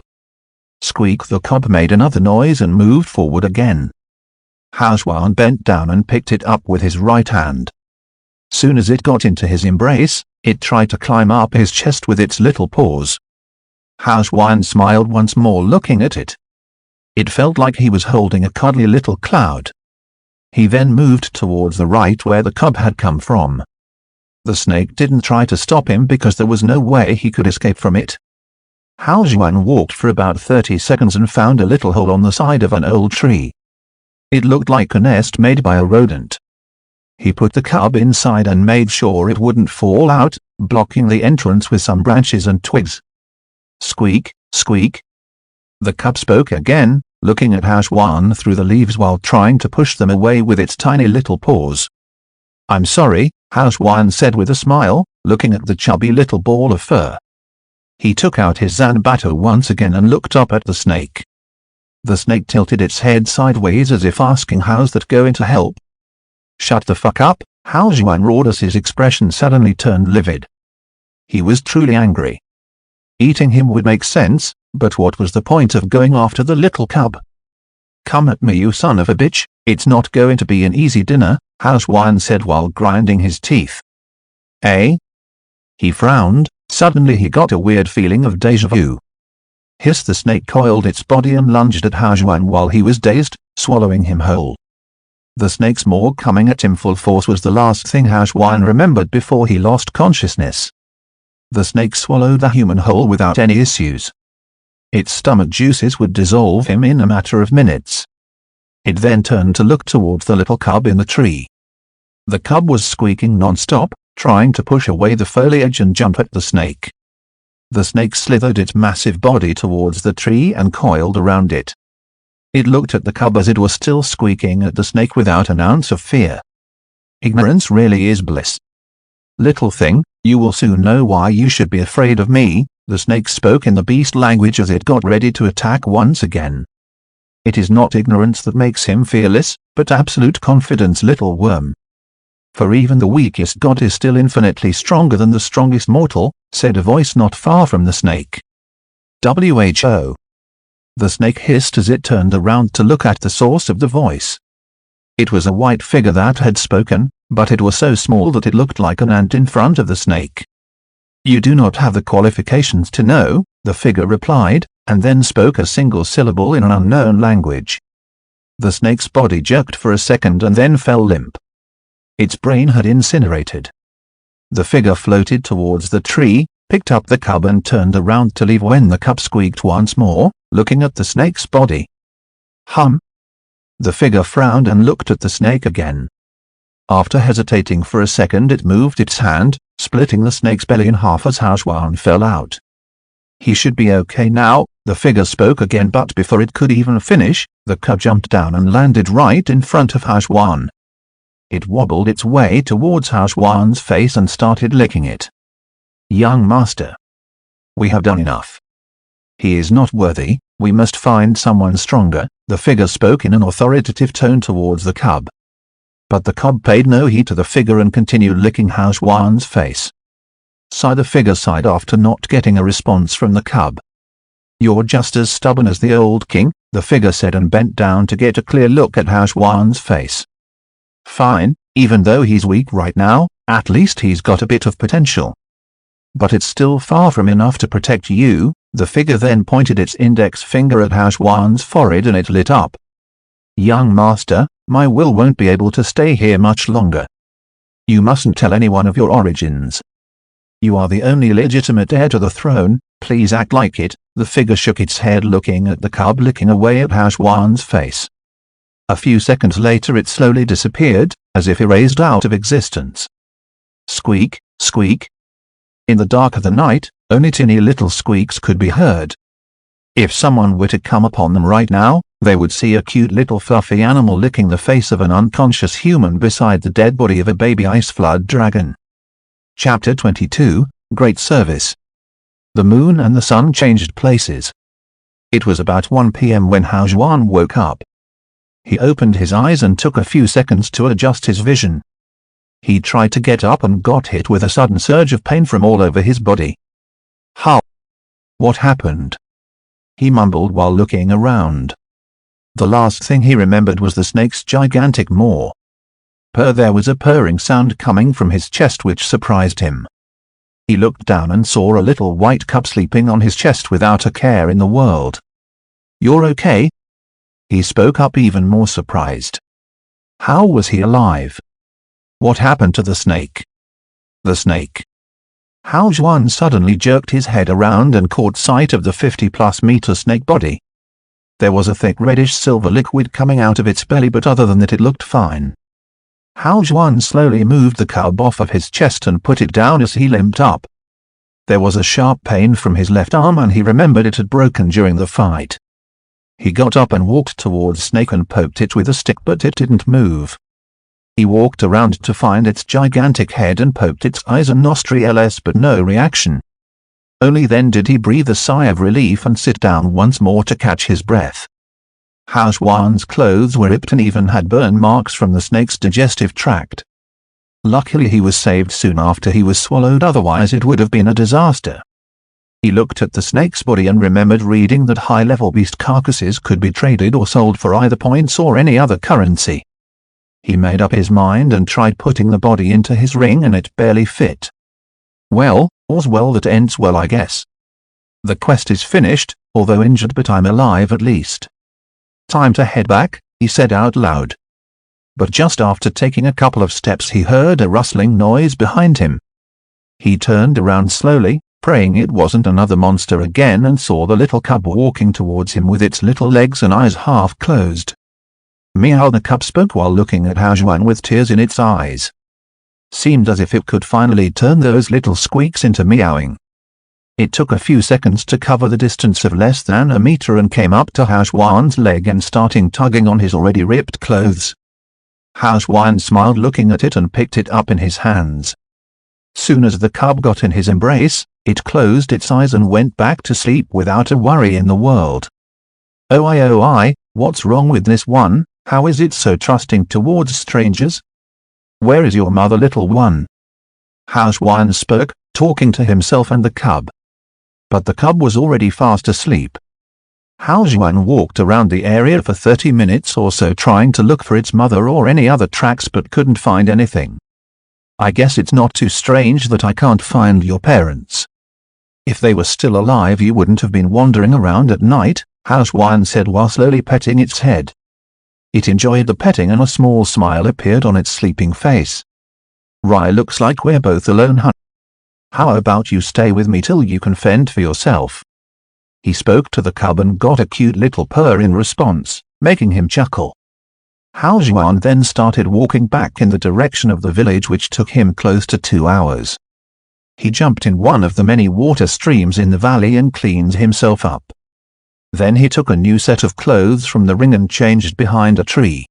Squeak! The cub made another noise and moved forward again. Haojuan bent down and picked it up with his right hand. Soon as it got into his embrace, it tried to climb up his chest with its little paws. Haojuan smiled once more looking at it. It felt like he was holding a cuddly little cloud. He then moved towards the right where the cub had come from. The snake didn't try to stop him because there was no way he could escape from it. Haojuan walked for about 30 seconds and found a little hole on the side of an old tree. It looked like a nest made by a rodent. He put the cub inside and made sure it wouldn't fall out, blocking the entrance with some branches and twigs. Squeak! Squeak! The cub spoke again, looking at Haojuan through the leaves while trying to push them away with its tiny little paws. I'm sorry, Haojuan said with a smile, looking at the chubby little ball of fur. He took out his Zanbato once again and looked up at the snake. The snake tilted its head sideways as if asking, how's that going to help? Shut the fuck up, Haojuan roared as his expression suddenly turned livid. He was truly angry. Eating him would make sense, but what was the point of going after the little cub? "Come at me, you son of a bitch, it's not going to be an easy dinner," Housewan said while grinding his teeth. "Eh?" He frowned. Suddenly he got a weird feeling of déjà vu. Hiss! The snake coiled its body and lunged at Housewan while he was dazed, swallowing him whole. The snake's maw coming at him full force was the last thing Housewan remembered before he lost consciousness. The snake swallowed the human whole without any issues. Its stomach juices would dissolve him in a matter of minutes. It then turned to look towards the little cub in the tree. The cub was squeaking non-stop, trying to push away the foliage and jump at the snake. The snake slithered its massive body towards the tree and coiled around it. It looked at the cub as it was still squeaking at the snake without an ounce of fear. Ignorance really is bliss. "Little thing, you will soon know why you should be afraid of me," the snake spoke in the beast language as it got ready to attack once again. "It is not ignorance that makes him fearless, but absolute confidence, little worm. For even the weakest god is still infinitely stronger than the strongest mortal," said a voice not far from the snake. "Who?" The snake hissed as it turned around to look at the source of the voice. It was a white figure that had spoken, but it was so small that it looked like an ant in front of the snake. "You do not have the qualifications to know," the figure replied, and then spoke a single syllable in an unknown language. The snake's body jerked for a second and then fell limp. Its brain had incinerated. The figure floated towards the tree, picked up the cub and turned around to leave when the cub squeaked once more, looking at the snake's body. The figure frowned and looked at the snake again. After hesitating for a second, it moved its hand, splitting the snake's belly in half as Housewan fell out. "He should be okay now," the figure spoke again, but before it could even finish, the cub jumped down and landed right in front of Housewan. It wobbled its way towards Housewan's face and started licking it. "Young master, we have done enough. He is not worthy, we must find someone stronger," the figure spoke in an authoritative tone towards the cub. But the cub paid no heed to the figure and continued licking Housewan's face. The figure sighed after not getting a response from the cub. "You're just as stubborn as the old king," the figure said and bent down to get a clear look at Housewan's face. "Fine, even though he's weak right now, at least he's got a bit of potential. But it's still far from enough to protect you." The figure then pointed its index finger at Housewan's forehead and it lit up. "Young master, my will won't be able to stay here much longer. You mustn't tell anyone of your origins. You are the only legitimate heir to the throne, please act like it." The figure shook its head looking at the cub licking away at Housewan's face. A few seconds later it slowly disappeared, as if erased out of existence. Squeak, squeak. In the dark of the night, only tinny little squeaks could be heard. If someone were to come upon them right now, they would see a cute little fluffy animal licking the face of an unconscious human beside the dead body of a baby ice flood dragon. Chapter 22, Great Service. The moon and the sun changed places. It was about 1 p.m. when Housewan woke up. He opened his eyes and took a few seconds to adjust his vision. He tried to get up and got hit with a sudden surge of pain from all over his body. "How? What happened?" he mumbled while looking around. The last thing he remembered was the snake's gigantic maw. There was a purring sound coming from his chest which surprised him. He looked down and saw a little white cub sleeping on his chest without a care in the world. "You're okay?" he spoke up, even more surprised. How was he alive? What happened to the snake? The snake. Housewan suddenly jerked his head around and caught sight of the 50-plus meter snake body. There was a thick reddish-silver liquid coming out of its belly, but other than that it looked fine. Housewan slowly moved the cub off of his chest and put it down as he limped up. There was a sharp pain from his left arm and he remembered it had broken during the fight. He got up and walked towards Snake and poked it with a stick, but it didn't move. He walked around to find its gigantic head and poked its eyes and nostrils, but no reaction. Only then did he breathe a sigh of relief and sit down once more to catch his breath. Housewan's clothes were ripped and even had burn marks from the snake's digestive tract. Luckily he was saved soon after he was swallowed, otherwise it would have been a disaster. He looked at the snake's body and remembered reading that high-level beast carcasses could be traded or sold for either points or any other currency. He made up his mind and tried putting the body into his ring, and it barely fit. Well, all's well that ends well, I guess. The quest is finished, although injured, but I'm alive at least. Time to head back, he said out loud. But just after taking a couple of steps he heard a rustling noise behind him. He turned around slowly, praying it wasn't another monster again, and saw the little cub walking towards him with its little legs and eyes half closed. Meow, the cub spoke while looking at Hao Juan with tears in its eyes. Seemed as if it could finally turn those little squeaks into meowing. It took a few seconds to cover the distance of less than a meter and came up to Hao Juan's leg and starting tugging on his already ripped clothes. Hao Juan smiled looking at it and picked it up in his hands. Soon as the cub got in his embrace, it closed its eyes and went back to sleep without a worry in the world. Oh I, what's wrong with this one? How is it so trusting towards strangers? Where is your mother, little one? Hao Juan spoke, talking to himself and the cub. But the cub was already fast asleep. Hao Juan walked around the area for 30 minutes or so trying to look for its mother or any other tracks, but couldn't find anything. I guess it's not too strange that I can't find your parents. If they were still alive you wouldn't have been wandering around at night, Hao Juan said while slowly petting its head. It enjoyed the petting and a small smile appeared on its sleeping face. Right, looks like we're both alone, hun. How about you stay with me till you can fend for yourself? He spoke to the cub and got a cute little purr in response, making him chuckle. Hao Juan then started walking back in the direction of the village, which took him close to 2 hours. He jumped in one of the many water streams in the valley and cleaned himself up. Then he took a new set of clothes from the ring and changed behind a tree.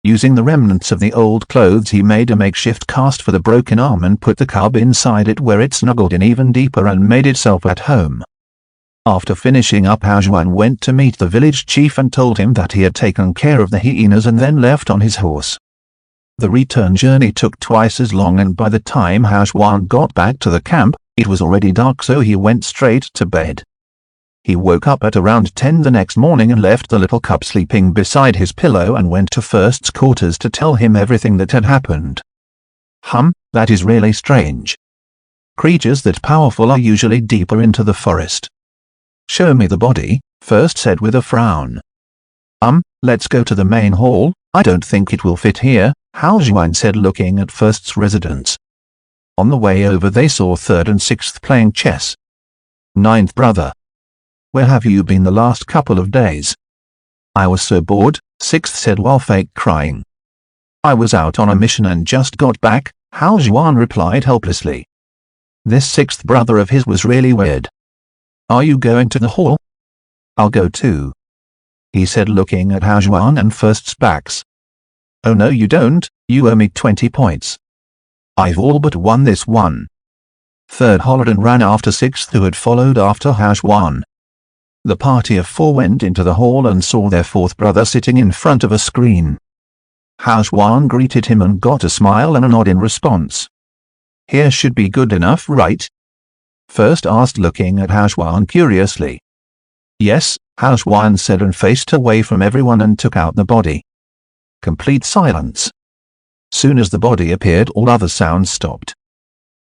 Using the remnants of the old clothes he made a makeshift cast for the broken arm and put the cub inside it, where it snuggled in even deeper and made itself at home. After finishing up, Hao Juan went to meet the village chief and told him that he had taken care of the hyenas and then left on his horse. The return journey took twice as long, and by the time Hao Juan got back to the camp, it was already dark, so he went straight to bed. He woke up at around 10 the next morning and left the little cub sleeping beside his pillow and went to First's quarters to tell him everything that had happened. That is really strange. Creatures that powerful are usually deeper into the forest. Show me the body, First said with a frown. Let's go to the main hall. I don't think it will fit here, Hao Juan said looking at First's residence. On the way over they saw Third and Sixth playing chess. Ninth brother. Where have you been the last couple of days? I was so bored, Sixth said while fake crying. I was out on a mission and just got back, Hao Juan replied helplessly. This sixth brother of his was really weird. Are you going to the hall? I'll go too, he said looking at Hao Juan and First's backs. Oh no you don't, you owe me 20 points. I've all but won this one. Third hollered and ran after Sixth, who had followed after Hao Juan. The party of 4 went into the hall and saw their fourth brother sitting in front of a screen. Hao Juan greeted him and got a smile and a nod in response. Here should be good enough, right? First asked looking at Hao Juan curiously. Yes, Hao Juan said and faced away from everyone and took out the body. Complete silence. Soon as the body appeared all other sounds stopped.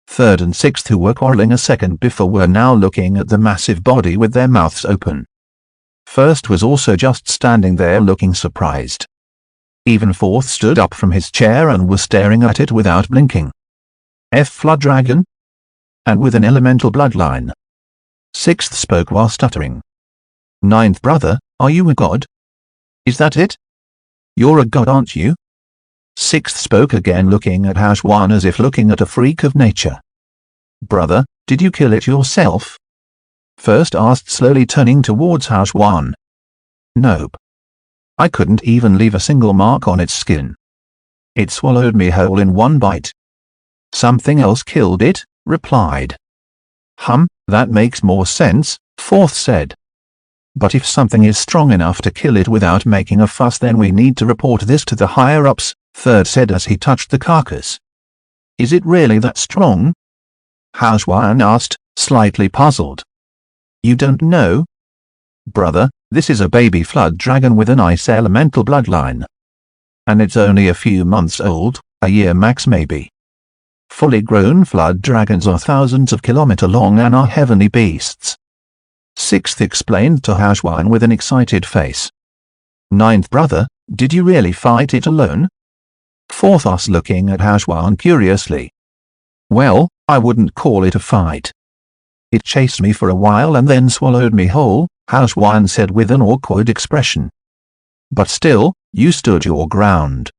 Third and Sixth, who were quarreling a second before, were now looking at the massive body with their mouths open. First was also just standing there looking surprised. Even Fourth stood up from his chair and was staring at it without blinking. Flood dragon? And with an elemental bloodline. Sixth spoke while stuttering. Ninth brother, are you a god? Is that it? You're a god, aren't you? Sixth spoke again looking at Hao Juan as if looking at a freak of nature. Brother, did you kill it yourself? First asked slowly turning towards Hao Juan. Nope. I couldn't even leave a single mark on its skin. It swallowed me whole in one bite. Something else killed it, replied. That makes more sense, Fourth said. But if something is strong enough to kill it without making a fuss, then we need to report this to the higher-ups, Third said as he touched the carcass. Is it really that strong? Hao Juan asked, slightly puzzled. You don't know? Brother, this is a baby flood dragon with an ice elemental bloodline. And it's only a few months old, a year max maybe. Fully grown flood dragons are thousands of kilometers long and are heavenly beasts. Sixth explained to Hashwan with an excited face. Ninth brother, did you really fight it alone? Fourth asked looking at Hashwan curiously. Well, I wouldn't call it a fight. It chased me for a while and then swallowed me whole, Hashwan said with an awkward expression. But still, you stood your ground.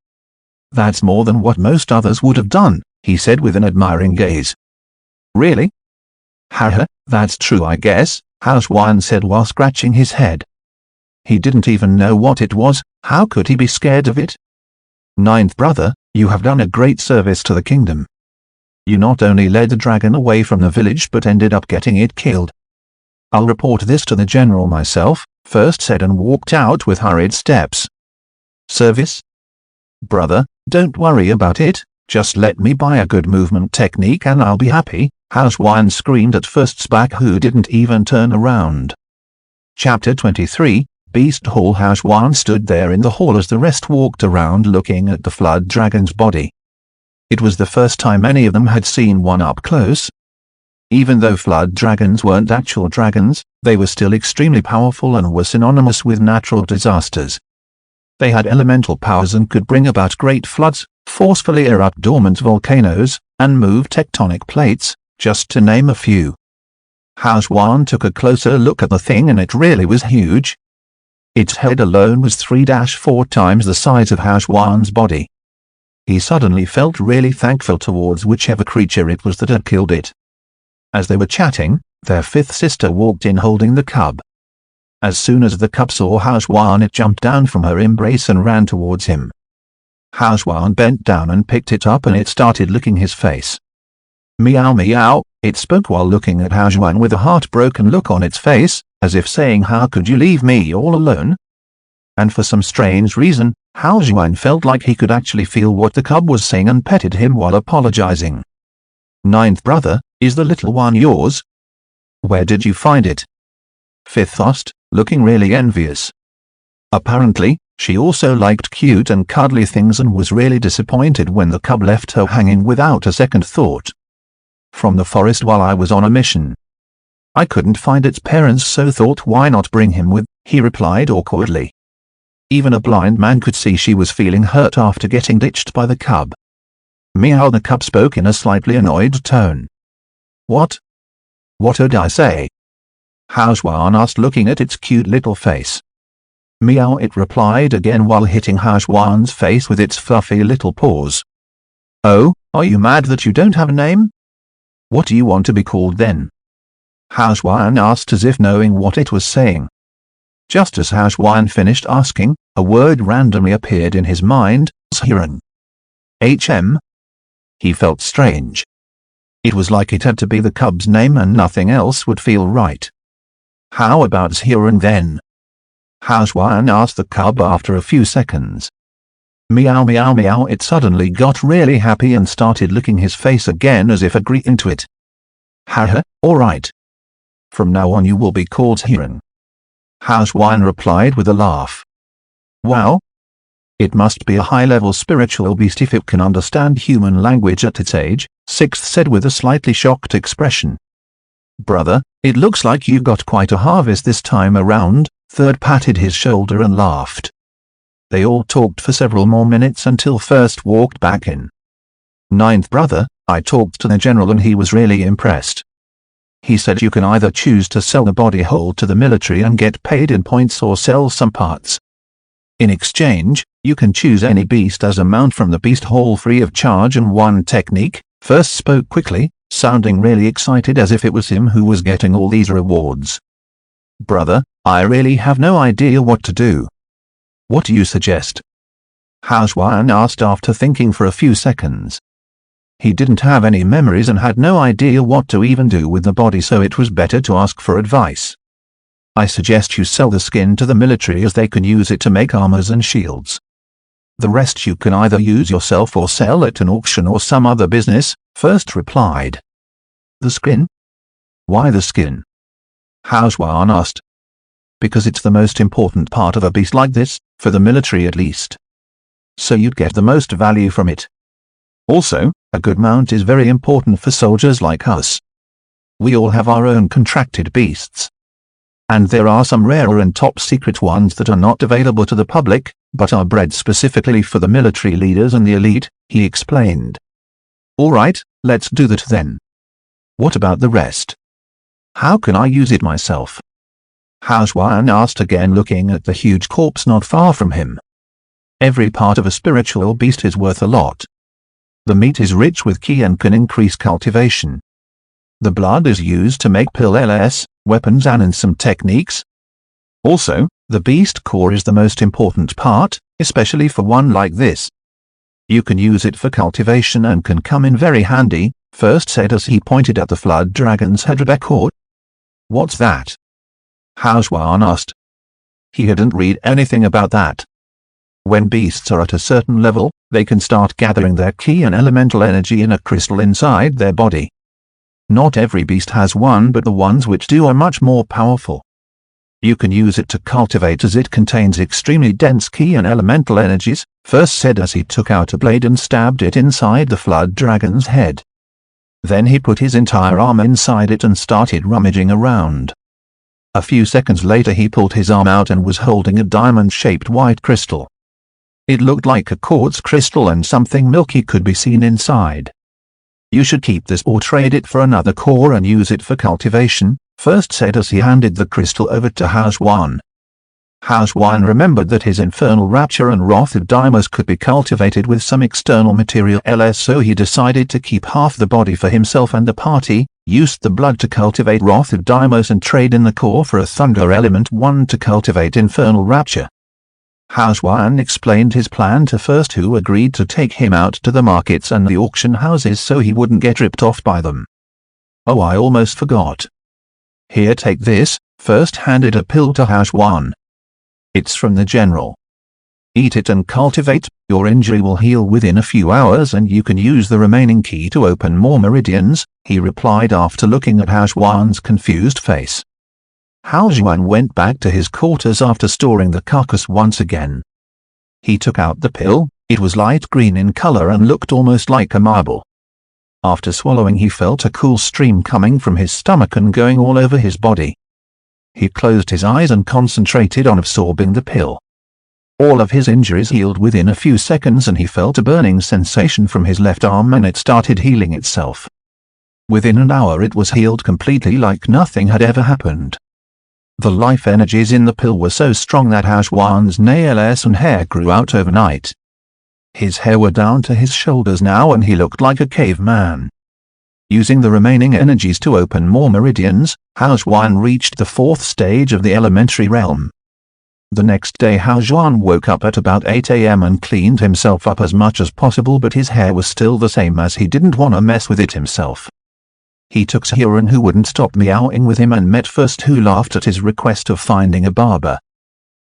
That's more than what most others would have done, he said with an admiring gaze. Really? Haha, that's true I guess, Hashwan said while scratching his head. He didn't even know what it was, how could he be scared of it? Ninth brother, you have done a great service to the kingdom. You not only led the dragon away from the village but ended up getting it killed. I'll report this to the general myself, First said and walked out with hurried steps. Service? Brother, don't worry about it, just let me buy a good movement technique and I'll be happy, Hashwan screamed at First's back who didn't even turn around. Chapter 23, Beast Hall. Hashwan stood there in the hall as the rest walked around looking at the flood dragon's body. It was the first time any of them had seen one up close. Even though flood dragons weren't actual dragons, they were still extremely powerful and were synonymous with natural disasters. They had elemental powers and could bring about great floods, forcefully erupt dormant volcanoes, and move tectonic plates, just to name a few. Hashwan took a closer look at the thing and it really was huge. Its head alone was 3-4 times the size of Hashwan's body. He suddenly felt really thankful towards whichever creature it was that had killed it. As they were chatting, their fifth sister walked in holding the cub. As soon as the cub saw Hashwan, it jumped down from her embrace and ran towards him. Hashwan bent down and picked it up and it started licking his face. Meow meow, it spoke while looking at Hashwan with a heartbroken look on its face, as if saying, how could you leave me all alone? And for some strange reason, Hashwan felt like he could actually feel what the cub was saying and petted him while apologizing. Ninth brother, is the little one yours? Where did you find it? Fifth asked, looking really envious. Apparently, she also liked cute and cuddly things and was really disappointed when the cub left her hanging without a second thought. From the forest while I was on a mission. I couldn't find its parents so thought why not bring him with, he replied awkwardly. Even a blind man could see she was feeling hurt after getting ditched by the cub. Meow, the cub spoke in a slightly annoyed tone. What? What did I say? Hashwan asked looking at its cute little face. Meow, it replied again while hitting Hashwan's face with its fluffy little paws. Oh, are you mad that you don't have a name? What do you want to be called then? Hashwan asked as if knowing what it was saying. Just as Hashwan finished asking, a word randomly appeared in his mind, Zhiran. He felt strange. It was like it had to be the cub's name and nothing else would feel right. How about Zhiran then? Hashwan asked the cub after a few seconds. Meow meow meow, it suddenly got really happy and started licking his face again as if agreeing to it. Haha, alright. From now on you will be called Zhiran. Hashwan replied with a laugh. Wow. It must be a high-level spiritual beast if it can understand human language at its age, Sixth said with a slightly shocked expression. Brother, it looks like you got quite a harvest this time around, Third patted his shoulder and laughed. They all talked for several more minutes until First walked back in. Ninth brother, I talked to the general and he was really impressed. He said you can either choose to sell the body whole to the military and get paid in points or sell some parts. In exchange, you can choose any beast as a mount from the beast hall free of charge and one technique. First spoke quickly, sounding really excited as if it was him who was getting all these rewards. Brother, I really have no idea what to do. What do you suggest? Hashwan asked after thinking for a few seconds. He didn't have any memories and had no idea what to even do with the body, so it was better to ask for advice. I suggest you sell the skin to the military as they can use it to make armors and shields. The rest you can either use yourself or sell at an auction or some other business, First replied. The skin? Why the skin? Haojuan asked. Because it's the most important part of a beast like this, for the military at least. So you'd get the most value from it. Also, a good mount is very important for soldiers like us. We all have our own contracted beasts. And there are some rarer and top-secret ones that are not available to the public, but are bred specifically for the military leaders and the elite, he explained. Alright, let's do that then. What about the rest? How can I use it myself? Haojuan asked again, looking at the huge corpse not far from him. Every part of a spiritual beast is worth a lot. The meat is rich with ki and can increase cultivation. The blood is used to make pills, weapons and in some techniques. Also, the beast core is the most important part, especially for one like this. You can use it for cultivation and can come in very handy, first said as he pointed at the flood dragon's head record. What's that? Haojuan asked. He hadn't read anything about that. When beasts are at a certain level, they can start gathering their ki and elemental energy in a crystal inside their body. Not every beast has one, but the ones which do are much more powerful. You can use it to cultivate as it contains extremely dense ki and elemental energies, first said as he took out a blade and stabbed it inside the flood dragon's head. Then he put his entire arm inside it and started rummaging around. A few seconds later he pulled his arm out and was holding a diamond-shaped white crystal. It looked like a quartz crystal and something milky could be seen inside. You should keep this or trade it for another core and use it for cultivation, first said as he handed the crystal over to Haojuan. Haojuan remembered that his infernal rapture and wrath of Deimos could be cultivated with some external material ls, so he decided to keep half the body for himself and the party, used the blood to cultivate wrath of Deimos and trade in the core for a thunder element one to cultivate infernal rapture. Haojuan explained his plan to First, who agreed to take him out to the markets and the auction houses so he wouldn't get ripped off by them. Oh, I almost forgot. Here, take this. First handed a pill to Haojuan. It's from the general. Eat it and cultivate, your injury will heal within a few hours and you can use the remaining ki to open more meridians, he replied after looking at Haojuan's confused face. Haojuan went back to his quarters after storing the carcass once again. He took out the pill. It was light green in color and looked almost like a marble. After swallowing he felt a cool stream coming from his stomach and going all over his body. He closed his eyes and concentrated on absorbing the pill. All of his injuries healed within a few seconds and he felt a burning sensation from his left arm and it started healing itself. Within an hour it was healed completely like nothing had ever happened. The life energies in the pill were so strong that Haojuan's nails and hair grew out overnight. His hair were down to his shoulders now and he looked like a caveman. Using the remaining energies to open more meridians, Haojuan reached the 4th stage of the elementary realm. The next day Haojuan woke up at about 8 a.m. and cleaned himself up as much as possible, but his hair was still the same as he didn't want to mess with it himself. He took Siren, who wouldn't stop meowing with him, and met First, who laughed at his request of finding a barber.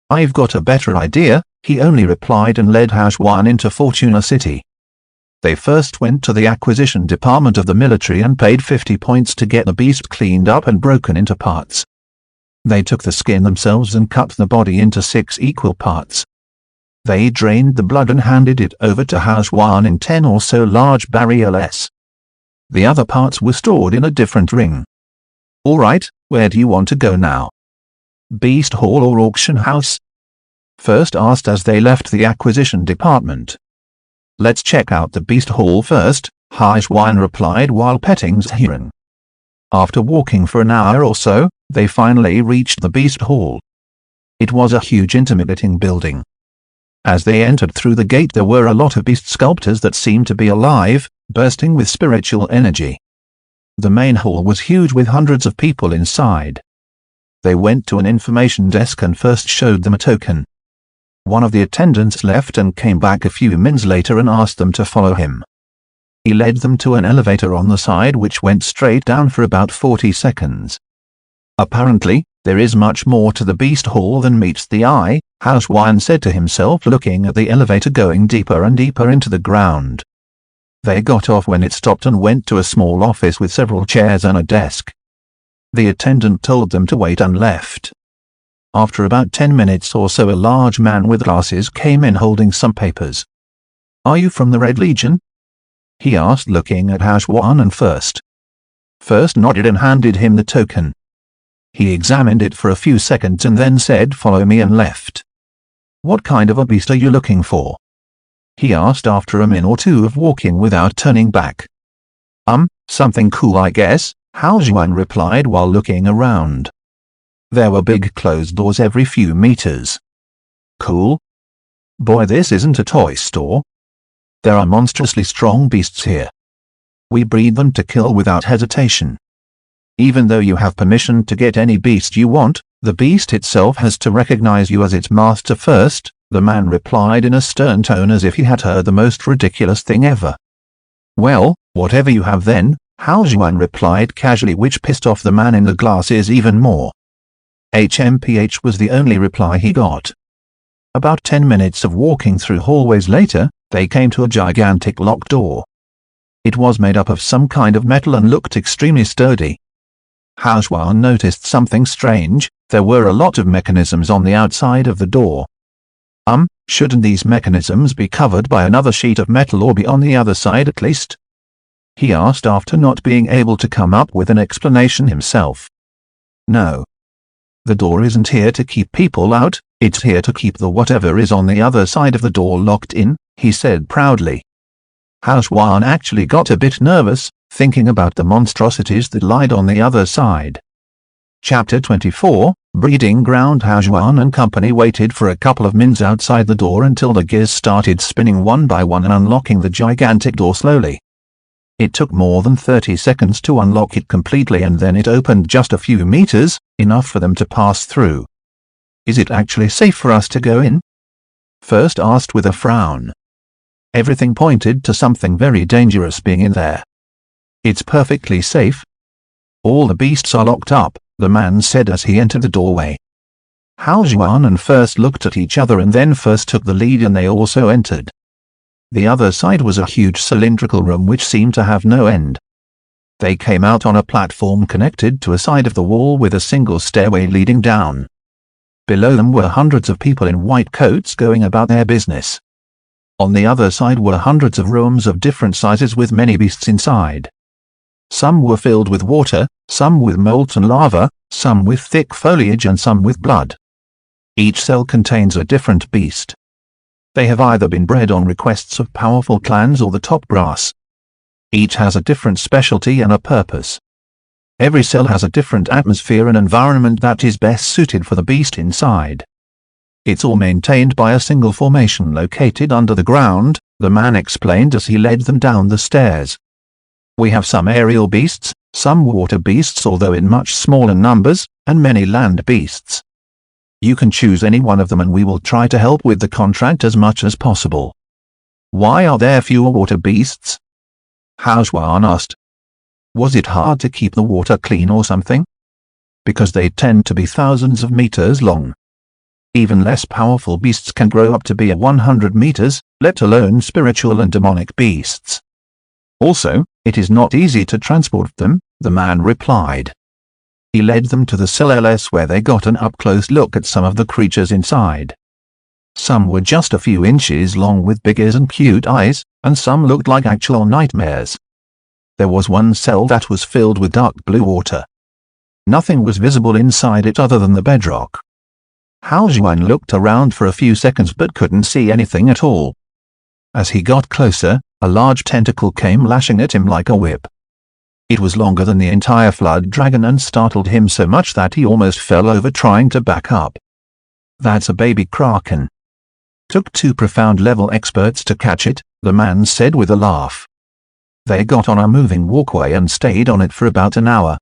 I've got a better idea, he only replied, and led Haojuan into Fortuna City. They first went to the acquisition department of the military and paid 50 points to get the beast cleaned up and broken into parts. They took the skin themselves and cut the body into 6 equal parts. They drained the blood and handed it over to Haojuan in 10 or so large barrels. The other parts were stored in a different ring. Alright, where do you want to go now? Beast Hall or auction house? First asked as they left the acquisition department. Let's check out the Beast Hall first, Haojuan replied while petting Siren. After walking for an hour or so, they finally reached the Beast Hall. It was a huge intimidating building. As they entered through the gate there were a lot of beast sculptures that seemed to be alive, bursting with spiritual energy. The main hall was huge with hundreds of people inside. They went to an information desk and first showed them a token. One of the attendants left and came back a few minutes later and asked them to follow him. He led them to an elevator on the side which went straight down for about 40 seconds. Apparently, there is much more to the Beast Hall than meets the eye, Haojuan said to himself, looking at the elevator going deeper and deeper into the ground. They got off when it stopped and went to a small office with several chairs and a desk. The attendant told them to wait and left. After about 10 minutes or so, a large man with glasses came in holding some papers. "Are you from the Red Legion?" he asked, looking at Hashwan and First nodded and handed him the token. He examined it for a few seconds and then said, "Follow me," and left. "What kind of a beast are you looking for?" he asked after a minute or two of walking without turning back. Something cool, I guess," Hashwan replied while looking around. There were big closed doors every few meters. "Cool? Boy, this isn't a toy store. There are monstrously strong beasts here. We breed them to kill without hesitation. Even though you have permission to get any beast you want, the beast itself has to recognize you as its master first," the man replied in a stern tone as if he had heard the most ridiculous thing ever. "Well, whatever you have then," Hashwan replied casually, which pissed off the man in the glasses even more. HMPH was the only reply he got. About 10 minutes of walking through hallways later, they came to a gigantic locked door. It was made up of some kind of metal and looked extremely sturdy. Hashwan noticed something strange. There were a lot of mechanisms on the outside of the door. Shouldn't these mechanisms be covered by another sheet of metal or be on the other side at least?" he asked after not being able to come up with an explanation himself. "No. The door isn't here to keep people out, it's here to keep the whatever is on the other side of the door locked in," he said proudly. Hashwan actually got a bit nervous, thinking about the monstrosities that lied on the other side. Chapter 24, Breeding Ground. Hashwan and company waited for a couple of minutes outside the door until the gears started spinning one by one and unlocking the gigantic door slowly. It took more than 30 seconds to unlock it completely, and then it opened just a few meters, enough for them to pass through. "Is it actually safe for us to go in?" First asked with a frown. Everything pointed to something very dangerous being in there. "It's perfectly safe. All the beasts are locked up," the man said as he entered the doorway. Hashwan and First looked at each other, and then First took the lead and they also entered. The other side was a huge cylindrical room which seemed to have no end. They came out on a platform connected to a side of the wall with a single stairway leading down. Below them were hundreds of people in white coats going about their business. On the other side were hundreds of rooms of different sizes with many beasts inside. Some were filled with water, some with molten lava, some with thick foliage and some with blood. Each cell contains a different beast. They have either been bred on requests of powerful clans or the top brass. Each has a different specialty and a purpose. Every cell has a different atmosphere and environment that is best suited for the beast inside. It's all maintained by a single formation located under the ground, the man explained as he led them down the stairs. "We have some aerial beasts, some water beasts although in much smaller numbers, and many land beasts. You can choose any one of them and we will try to help with the contract as much as possible." "Why are there fewer water beasts?" Hashwan asked. "Was it hard to keep the water clean or something?" "Because they tend to be thousands of meters long. Even less powerful beasts can grow up to be 100 meters, let alone spiritual and demonic beasts. Also, it is not easy to transport them," the man replied. He led them to the cells where they got an up-close look at some of the creatures inside. Some were just a few inches long with big ears and cute eyes, and some looked like actual nightmares. There was one cell that was filled with dark blue water. Nothing was visible inside it other than the bedrock. Hashwan looked around for a few seconds but couldn't see anything at all. As he got closer, a large tentacle came lashing at him like a whip. It was longer than the entire flood dragon and startled him so much that he almost fell over trying to back up. "That's a baby kraken. Took 2 profound level experts to catch it," the man said with a laugh. "They got on a moving walkway and stayed on it for about an hour.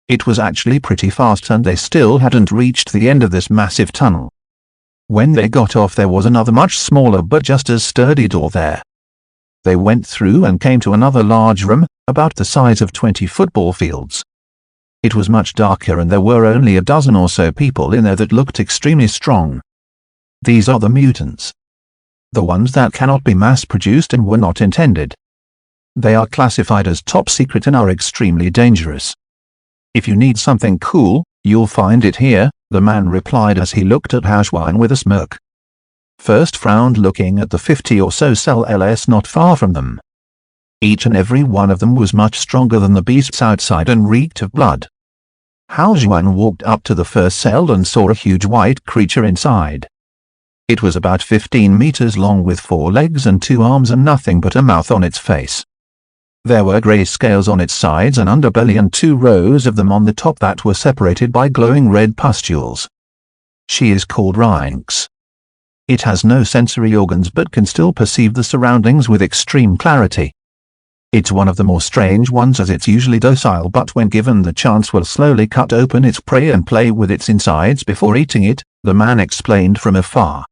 It was actually pretty fast and they still hadn't reached the end of this massive tunnel. When they got off there was another much smaller but just as sturdy door there. They went through and came to another large room, about the size of 20 football fields. It was much darker and there were only a dozen or so people in there that looked extremely strong. These are the mutants. The ones that cannot be mass-produced and were not intended. They are classified as top secret and are extremely dangerous. "If you need something cool, you'll find it here," the man replied as he looked at Hashwan with a smirk. First frowned, looking at the 50 or so cells not far from them. Each and every one of them was much stronger than the beasts outside and reeked of blood. Hashwan walked up to the first cell and saw a huge white creature inside. It was about 15 meters long with 4 legs and 2 arms and nothing but a mouth on its face. There were grey scales on its sides and underbelly and 2 rows of them on the top that were separated by glowing red pustules. She is called Rynx. It has no sensory organs but can still perceive the surroundings with extreme clarity. It's one of the more strange ones as it's usually docile, but when given the chance will slowly cut open its prey and play with its insides before eating it, the man explained from afar.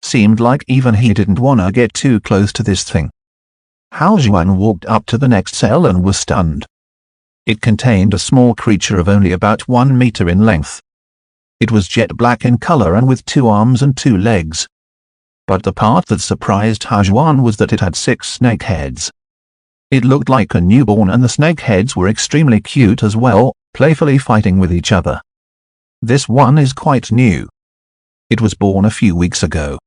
Seemed like even he didn't wanna get too close to this thing. Hashwan walked up to the next cell and was stunned. It contained a small creature of only about 1 meter in length. It was jet black in color and with 2 arms and 2 legs. But the part that surprised Hashwan was that it had 6 snake heads. It looked like a newborn, and the snake heads were extremely cute as well, playfully fighting with each other. This one is quite new. It was born a few weeks ago.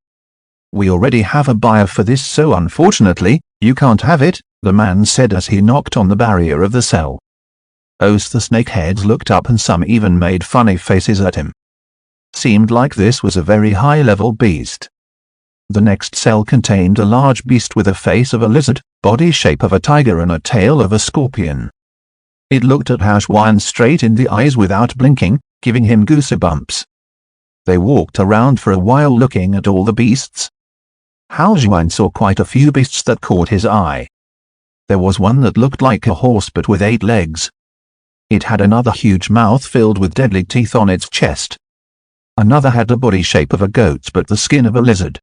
We already have a buyer for this, so unfortunately, you can't have it, the man said as he knocked on the barrier of the cell. The snakeheads looked up and some even made funny faces at him. Seemed like this was a very high-level beast. The next cell contained a large beast with a face of a lizard, body shape of a tiger and a tail of a scorpion. It looked at Hashwan straight in the eyes without blinking, giving him goosebumps. They walked around for a while looking at all the beasts. Hashwan saw quite a few beasts that caught his eye. There was one that looked like a horse but with 8 legs. It had another huge mouth filled with deadly teeth on its chest. Another had the body shape of a goat but the skin of a lizard.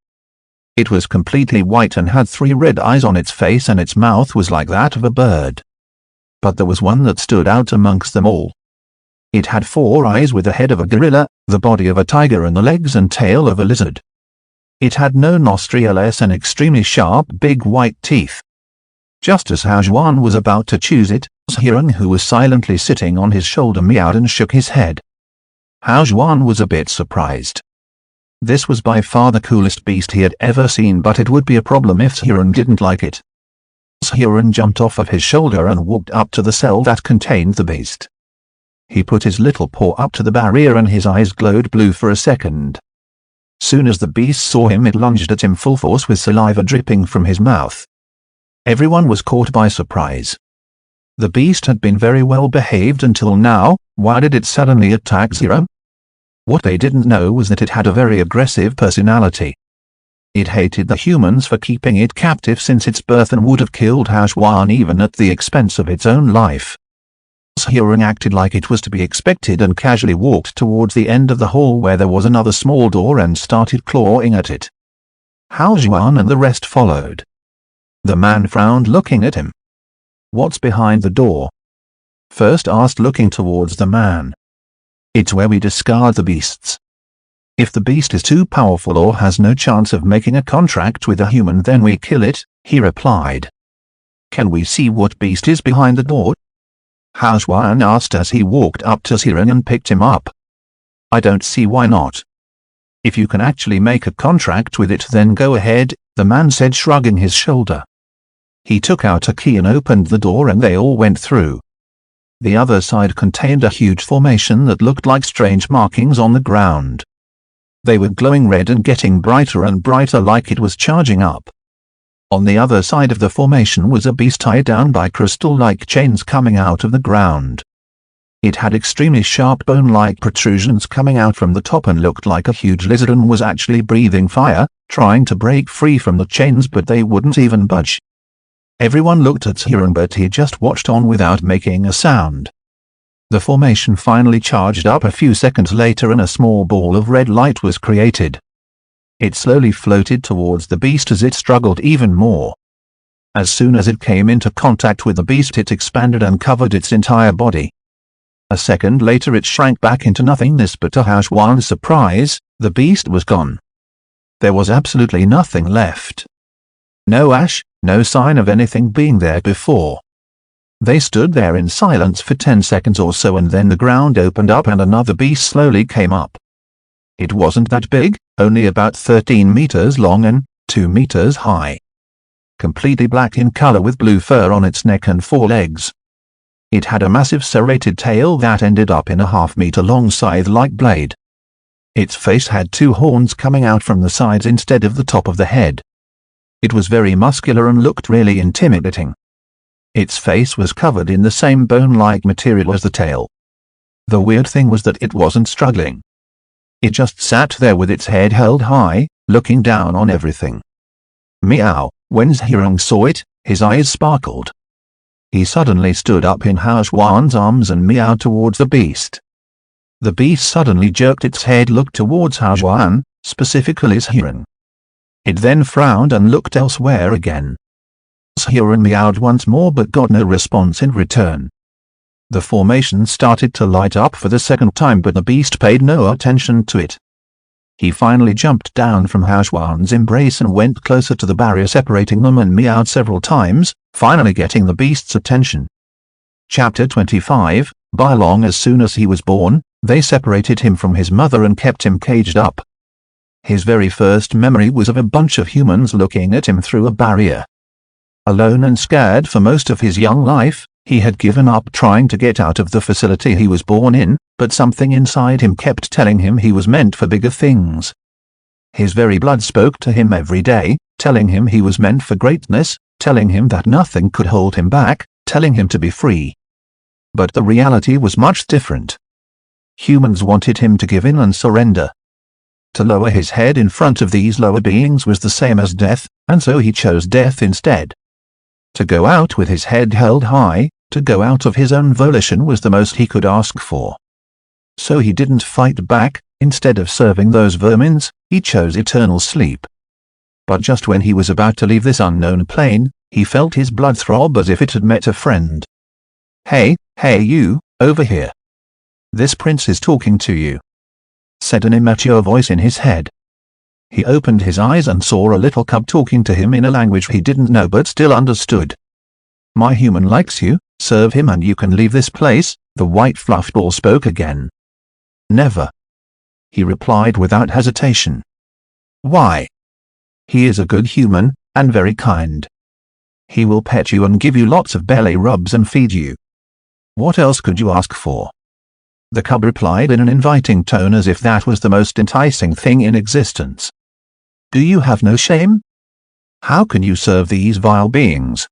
It was completely white and had 3 red eyes on its face, and its mouth was like that of a bird. But there was one that stood out amongst them all. It had 4 eyes with the head of a gorilla, the body of a tiger and the legs and tail of a lizard. It had no nostrils and extremely sharp big white teeth. Just as Hashwan was about to choose it, Hiran, who was silently sitting on his shoulder, meowed and shook his head. Hashwan was a bit surprised. This was by far the coolest beast he had ever seen, but it would be a problem if Hiran didn't like it. Hiran jumped off of his shoulder and walked up to the cell that contained the beast. He put his little paw up to the barrier and his eyes glowed blue for a second. Soon as the beast saw him, it lunged at him full force with saliva dripping from his mouth. Everyone was caught by surprise. The beast had been very well behaved until now. Why did it suddenly attack Zero? What they didn't know was that it had a very aggressive personality. It hated the humans for keeping it captive since its birth and would have killed Hashwan even at the expense of its own life. Hiran acted like it was to be expected and casually walked towards the end of the hall where there was another small door and started clawing at it. Hashwan and the rest followed. The man frowned, looking at him. "What's behind the door?" First asked, looking towards the man. "It's where we discard the beasts. If the beast is too powerful or has no chance of making a contract with a human, then we kill it," he replied. "Can we see what beast is behind the door?" Hashwan asked as he walked up to Hiran and picked him up. "I don't see why not. If you can actually make a contract with it, then go ahead," the man said, shrugging his shoulder. He took out a key and opened the door and they all went through. The other side contained a huge formation that looked like strange markings on the ground. They were glowing red and getting brighter and brighter, like it was charging up. On the other side of the formation was a beast tied down by crystal-like chains coming out of the ground. It had extremely sharp bone-like protrusions coming out from the top and looked like a huge lizard and was actually breathing fire, trying to break free from the chains, but they wouldn't even budge. Everyone looked at Hiran, but he just watched on without making a sound. The formation finally charged up a few seconds later and a small ball of red light was created. It slowly floated towards the beast as it struggled even more. As soon as it came into contact with the beast, it expanded and covered its entire body. A second later it shrank back into nothingness, but to Hashwan's surprise, the beast was gone. There was absolutely nothing left. No ash, no sign of anything being there before. They stood there in silence for 10 seconds or so, and then the ground opened up and another beast slowly came up. It wasn't that big, only about 13 meters long and 2 meters high. Completely black in color with blue fur on its neck and forelegs. It had a massive serrated tail that ended up in a half-meter-long scythe-like blade. Its face had 2 horns coming out from the sides instead of the top of the head. It was very muscular and looked really intimidating. Its face was covered in the same bone-like material as the tail. The weird thing was that it wasn't struggling. It just sat there with its head held high, looking down on everything. Meow. When Zhirong saw it, his eyes sparkled. He suddenly stood up in Hao Xuan's arms and meowed towards the beast. The beast suddenly jerked its head, looked towards Hao Xuan, specifically Zhirong. It then frowned and looked elsewhere again. Zhirong meowed once more but got no response in return. The formation started to light up for the second time, but the beast paid no attention to it. He finally jumped down from Hao Xuan's embrace and went closer to the barrier separating them and meowed several times, finally getting the beast's attention. Chapter 25. By long as soon as he was born, they separated him from his mother and kept him caged up. His very first memory was of a bunch of humans looking at him through a barrier. Alone and scared for most of his young life, he had given up trying to get out of the facility he was born in, but something inside him kept telling him he was meant for bigger things. His very blood spoke to him every day, telling him he was meant for greatness, telling him that nothing could hold him back, telling him to be free. But the reality was much different. Humans wanted him to give in and surrender. To lower his head in front of these lower beings was the same as death, and so he chose death instead. To go out with his head held high, to go out of his own volition was the most he could ask for. So he didn't fight back. Instead of serving those vermins, he chose eternal sleep. But just when he was about to leave this unknown plane, he felt his blood throb as if it had met a friend. Hey you, over here. This prince is talking to you," said an immature voice in his head. He opened his eyes and saw a little cub talking to him in a language he didn't know but still understood. "My human likes you, serve him and you can leave this place," the white fluffed ball spoke again. "Never," he replied without hesitation. "Why?" "He is a good human, and very kind. He will pet you and give you lots of belly rubs and feed you. What else could you ask for?" The cub replied in an inviting tone as if that was the most enticing thing in existence. "Do you have no shame? How can you serve these vile beings?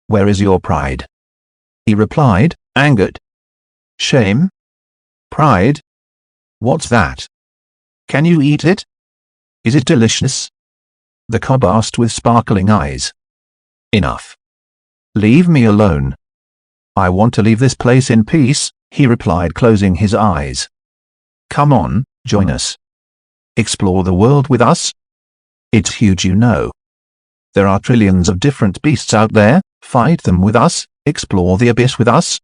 Where is your pride?" He replied, angered. "Shame? Pride? What's that? Can you eat it? Is it delicious?" the cub asked with sparkling eyes. "Enough. Leave me alone. I want to leave this place in peace," he replied, closing his eyes. "Come on, join us. Explore the world with us. It's huge, you know. There are trillions of different beasts out there, fight them with us, explore the abyss with us,"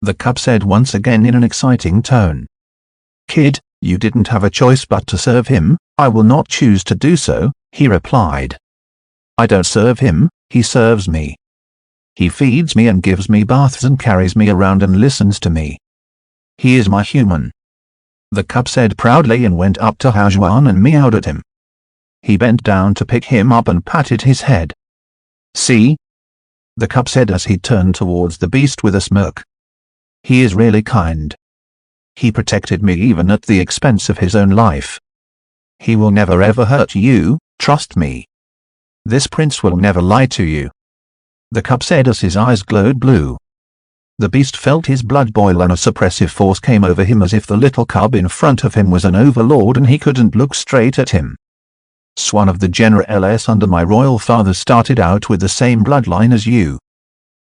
the cub said once again in an exciting tone. "Kid, you didn't have a choice but to serve him. I will not choose to do so," he replied. "I don't serve him, he serves me. He feeds me and gives me baths and carries me around and listens to me. He is my human," the cub said proudly and went up to Hao Xuan and meowed at him. He bent down to pick him up and patted his head. "See?" the cub said as he turned towards the beast with a smirk. "He is really kind. He protected me even at the expense of his own life. He will never ever hurt you, trust me. This prince will never lie to you," the cub said as his eyes glowed blue. The beast felt his blood boil and a suppressive force came over him as if the little cub in front of him was an overlord and he couldn't look straight at him. "One of the generals under my royal father started out with the same bloodline as you.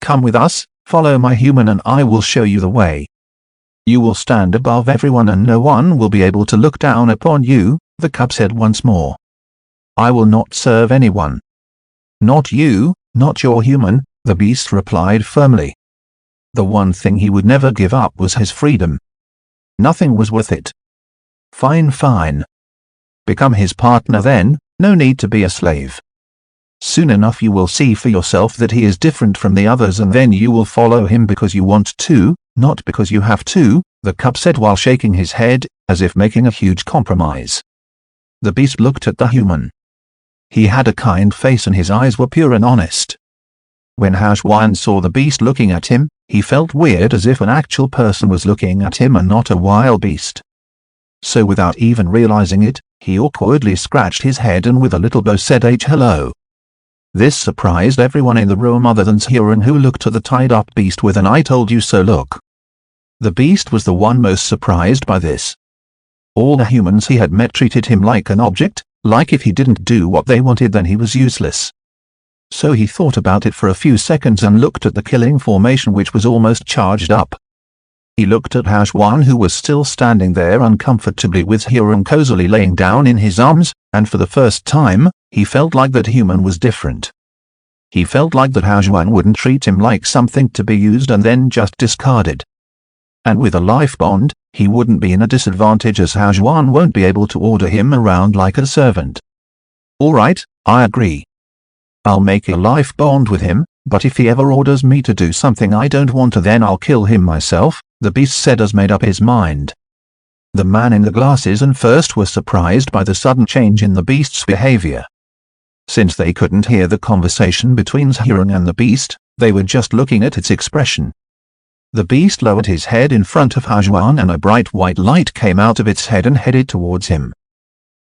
Come with us, follow my human and I will show you the way. You will stand above everyone and no one will be able to look down upon you," the cub said once more. "I will not serve anyone. Not you, not your human," the beast replied firmly. The one thing he would never give up was his freedom. Nothing was worth it. Fine. Become his partner then, no need to be a slave." Soon enough you will see for yourself that he is different from the others, and then you will follow him because you want to, not because you have to," the cub said while shaking his head, as if making a huge compromise. The beast looked at the human. He had a kind face and his eyes were pure and honest. When Hao saw the beast looking at him, he felt weird, as if an actual person was looking at him and not a wild beast. So without even realizing it, he awkwardly scratched his head and with a little bow said hello. This surprised everyone in the room other than Xiran, who looked at the tied-up beast with an "I told you so" look. The beast was the one most surprised by this. All the humans he had met treated him like an object, like if he didn't do what they wanted then he was useless. So he thought about it for a few seconds and looked at the killing formation, which was almost charged up. He looked at Hao, who was still standing there uncomfortably with Xiran cozily laying down in his arms, and for the first time, he felt like that human was different. He felt like that Hao wouldn't treat him like something to be used and then just discarded. And with a life bond, he wouldn't be in a disadvantage, as Hao won't be able to order him around like a servant. "Alright, I agree. I'll make a life bond with him, but if he ever orders me to do something I don't want to, then I'll kill him myself," the beast said, as made up his mind. The man in the glasses and first were surprised by the sudden change in the beast's behavior. Since they couldn't hear the conversation between Xiran and the beast, they were just looking at its expression. The beast lowered his head in front of Hao and a bright white light came out of its head and headed towards him.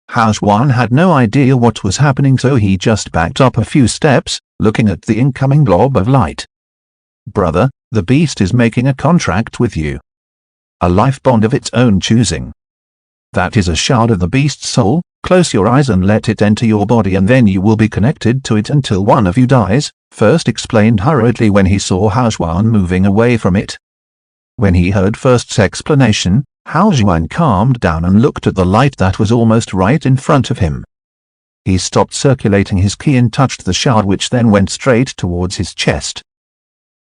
Hao had no idea what was happening, so he just backed up a few steps, looking at the incoming blob of light. "Brother, the beast is making a contract with you. A life bond of its own choosing. That is a shard of the beast's soul. Close your eyes and let it enter your body, and then you will be connected to it until one of you dies," First explained hurriedly when he saw Hao moving away from it. When he heard First's explanation, Hao calmed down and looked at the light that was almost right in front of him. He stopped circulating his ki and touched the shard, which then went straight towards his chest.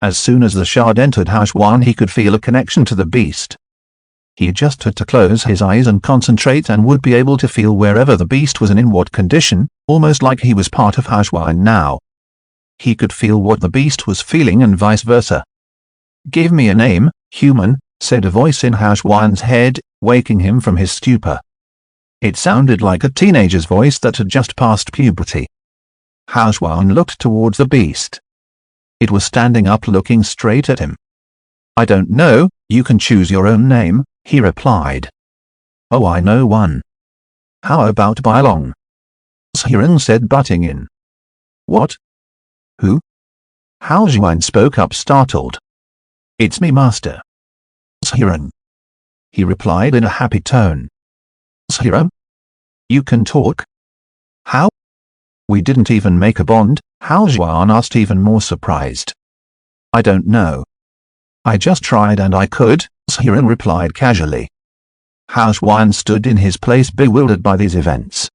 As soon as the shard entered Hao, he could feel a connection to the beast. He just had to close his eyes and concentrate and would be able to feel wherever the beast was and in what condition, almost like he was part of Hao now. He could feel what the beast was feeling and vice versa. "Give me a name, human," said a voice in Hao's head, waking him from his stupor. It sounded like a teenager's voice that had just passed puberty. Hao looked towards the beast. It was standing up looking straight at him. "I don't know, you can choose your own name," he replied. "Oh, I know one." "How about Bylong?" Xiran said, butting in. "What? Who?" Hao spoke up, startled. "It's me, Master Xiran," he replied in a happy tone. "Xiran? You can talk? How? We didn't even make a bond," Hao asked, even more surprised. "I don't know. I just tried and I could," Xiran replied casually. Hao stood in his place, bewildered by these events.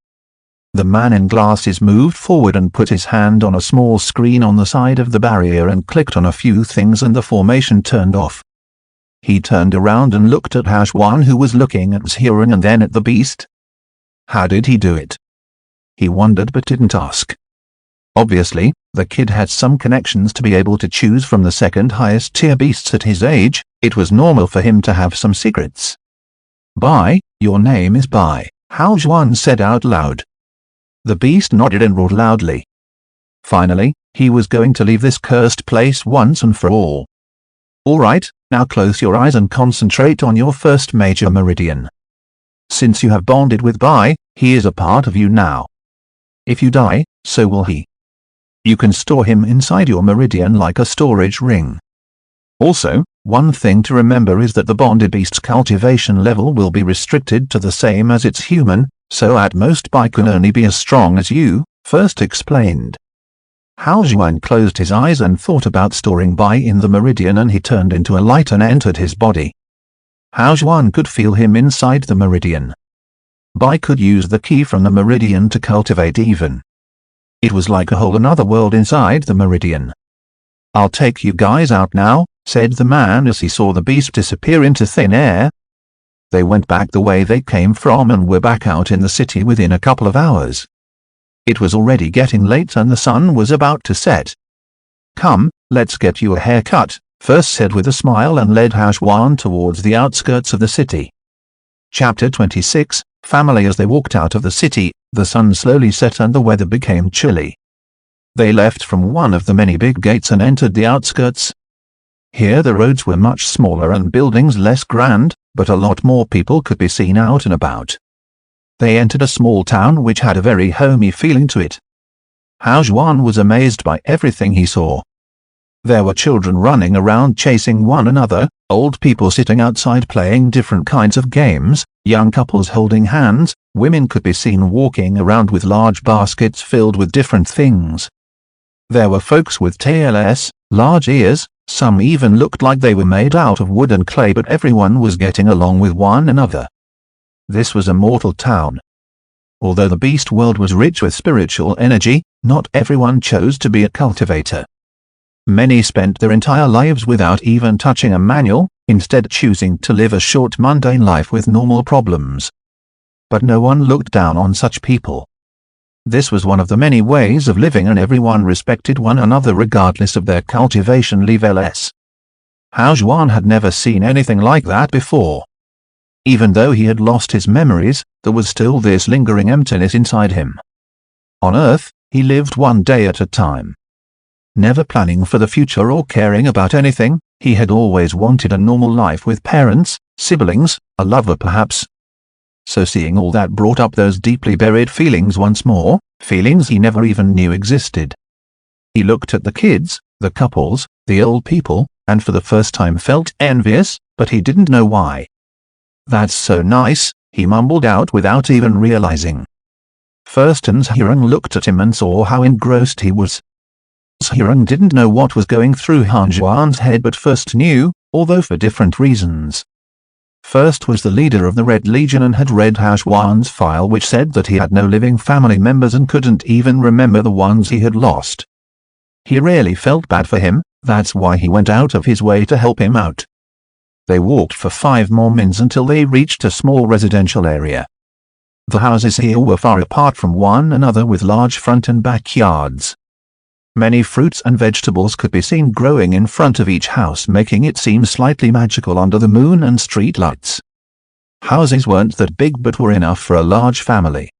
The man in glasses moved forward and put his hand on a small screen on the side of the barrier and clicked on a few things, and the formation turned off. He turned around and looked at Hao, who was looking at Xiran and then at the beast. How did he do it? He wondered but didn't ask. Obviously, the kid had some connections to be able to choose from the second highest tier beasts at his age. It was normal for him to have some secrets. "Bai, your name is Bai," Hao said out loud. The beast nodded and roared loudly. Finally, he was going to leave this cursed place once and for all. "Alright, now close your eyes and concentrate on your first major meridian. Since you have bonded with Bai, he is a part of you now. If you die, so will he. You can store him inside your meridian like a storage ring. Also, one thing to remember is that the bonded beast's cultivation level will be restricted to the same as its human, so at most Bai can only be as strong as you," First explained. Hao closed his eyes and thought about storing Bai in the meridian, and he turned into a light and entered his body. Hao could feel him inside the meridian. Bai could use the key from the meridian to cultivate even. It was like a whole another world inside the meridian. "I'll take you guys out now," said the man as he saw the beast disappear into thin air. They went back the way they came from and were back out in the city within a couple of hours. It was already getting late and the sun was about to set. "Come, let's get you a haircut," First said with a smile and led Hao towards the outskirts of the city. Chapter 26, Family. As they walked out of the city, the sun slowly set and the weather became chilly. They left from one of the many big gates and entered the outskirts. Here the roads were much smaller and buildings less grand, but a lot more people could be seen out and about. They entered a small town which had a very homey feeling to it. Hao was amazed by everything he saw. There were children running around chasing one another, old people sitting outside playing different kinds of games, young couples holding hands, women could be seen walking around with large baskets filled with different things. There were folks with tails, large ears, some even looked like they were made out of wood and clay, but everyone was getting along with one another. This was a mortal town. Although the beast world was rich with spiritual energy, not everyone chose to be a cultivator. Many spent their entire lives without even touching a manual, instead choosing to live a short mundane life with normal problems. But no one looked down on such people. This was one of the many ways of living and everyone respected one another regardless of their cultivation levels. Hao had never seen anything like that before. Even though he had lost his memories, there was still this lingering emptiness inside him. On Earth, he lived one day at a time. Never planning for the future or caring about anything, he had always wanted a normal life with parents, siblings, a lover perhaps. So seeing all that brought up those deeply buried feelings once more, feelings he never even knew existed. He looked at the kids, the couples, the old people, and for the first time felt envious, but he didn't know why. "That's so nice," he mumbled out without even realizing. First Hirung looked at him and saw how engrossed he was. Hirung didn't know what was going through Hanjuan's head but First knew, although for different reasons. First was the leader of the Red Legion and had read Hanjuan's file which said that he had no living family members and couldn't even remember the ones he had lost. He really felt bad for him, that's why he went out of his way to help him out. They walked for 5 more minutes until they reached a small residential area. The houses here were far apart from one another with large front and backyards. Many fruits and vegetables could be seen growing in front of each house, making it seem slightly magical under the moon and street lights. Houses weren't that big but were enough for a large family.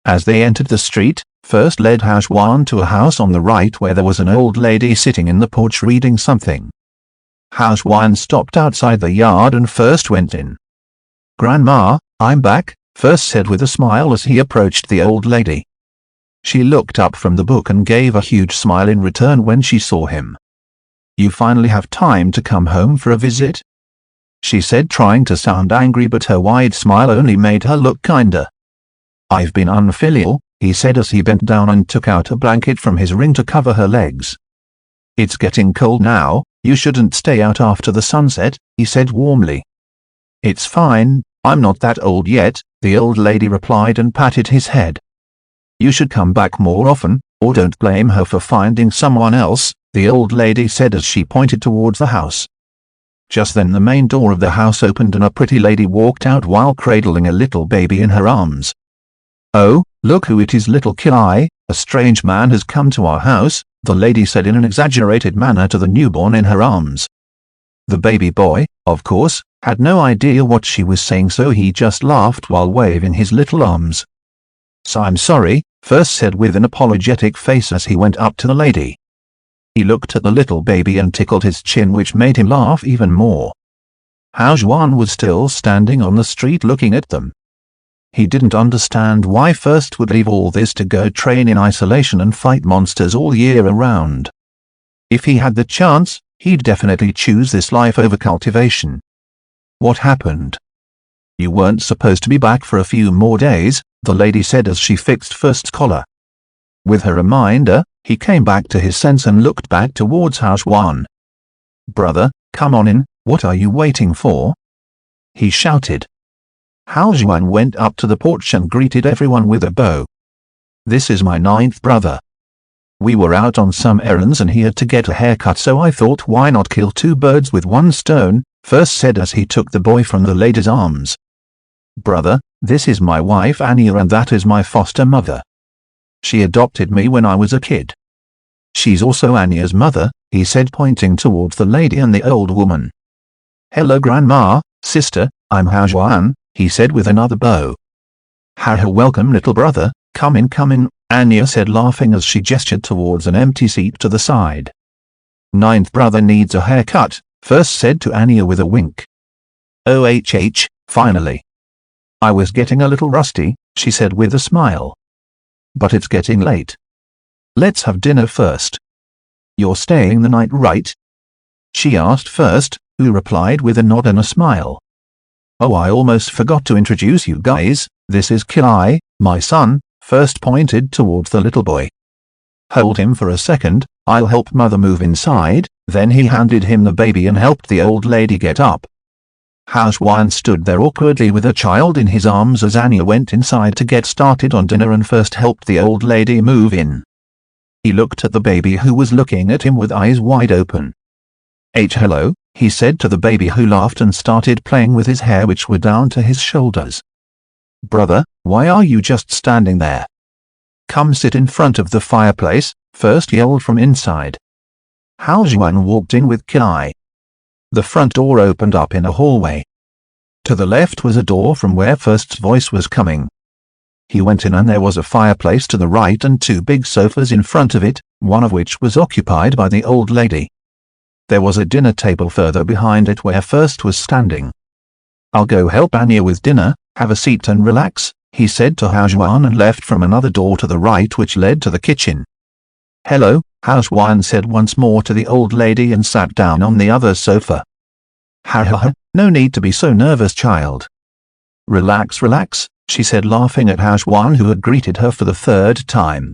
As they entered the street, First led Hao to a house on the right where there was an old lady sitting in the porch reading something. Hao stopped outside the yard and First went in. "Grandma, I'm back," First said with a smile as he approached the old lady. She looked up from the book and gave a huge smile in return when she saw him. "You finally have time to come home for a visit?" she said, trying to sound angry, but her wide smile only made her look kinder. "I've been unfilial," he said as he bent down and took out a blanket from his ring to cover her legs. "It's getting cold now, you shouldn't stay out after the sunset," he said warmly. "It's fine, I'm not that old yet," the old lady replied and patted his head. "You should come back more often, or don't blame her for finding someone else," the old lady said as she pointed towards the house. Just then the main door of the house opened and a pretty lady walked out while cradling a little baby in her arms. "Oh, look who it is, little Kilai, a strange man has come to our house," the lady said in an exaggerated manner to the newborn in her arms. The baby boy, of course, had no idea what she was saying, so he just laughed while waving his little arms. "So I'm sorry," First said with an apologetic face as he went up to the lady. He looked at the little baby and tickled his chin, which made him laugh even more. Hao was still standing on the street looking at them. He didn't understand why First would leave all this to go train in isolation and fight monsters all year around. If he had the chance, he'd definitely choose this life over cultivation. "What happened?" "You weren't supposed to be back for a few more days," the lady said as she fixed First's collar. With her reminder, he came back to his sense and looked back towards Hao. "Brother, come on in, what are you waiting for?" he shouted. Hao went up to the porch and greeted everyone with a bow. "This is my 9th brother. We were out on some errands and he had to get a haircut, so I thought why not kill 2 birds with 1 stone, First said as he took the boy from the lady's arms. "Brother, this is my wife Anya and that is my foster mother." She adopted me when I was a kid. She's also Anya's mother, he said, pointing towards the lady and the old woman. Hello grandma, sister, I'm Hao Juan, he said with another bow. How welcome little brother, come in, Anya said laughing as she gestured towards an empty seat to the side. Ninth brother needs a haircut, First said to Anya with a wink. OHH, finally. I was getting a little rusty, she said with a smile. But it's getting late. Let's have dinner first. You're staying the night, right? She asked First, who replied with a nod and a smile. Oh, I almost forgot to introduce you guys, this is Kilai, my son, First pointed towards the little boy. Hold him for a second, I'll help mother move inside. Then he handed him the baby and helped the old lady get up. Hao Juan stood there awkwardly with a child in his arms as Anya went inside to get started on dinner and First helped the old lady move in. He looked at the baby who was looking at him with eyes wide open. Hello, he said to the baby who laughed and started playing with his hair which were down to his shoulders. Brother, why are you just standing there? Come sit in front of the fireplace, First yelled from inside. Hao Juan walked in with Kilai. The front door opened up in a hallway. To the left was a door from where First's voice was coming. He went in and there was a fireplace to the right and two big sofas in front of it, one of which was occupied by the old lady. There was a dinner table further behind it where First was standing. I'll go help Anya with dinner, have a seat and relax, he said to Hao Juan and left from another door to the right which led to the kitchen. Hello, Hao Juan said once more to the old lady and sat down on the other sofa. No need to be so nervous, child. Relax, she said laughing at Hao Juan who had greeted her for the third time.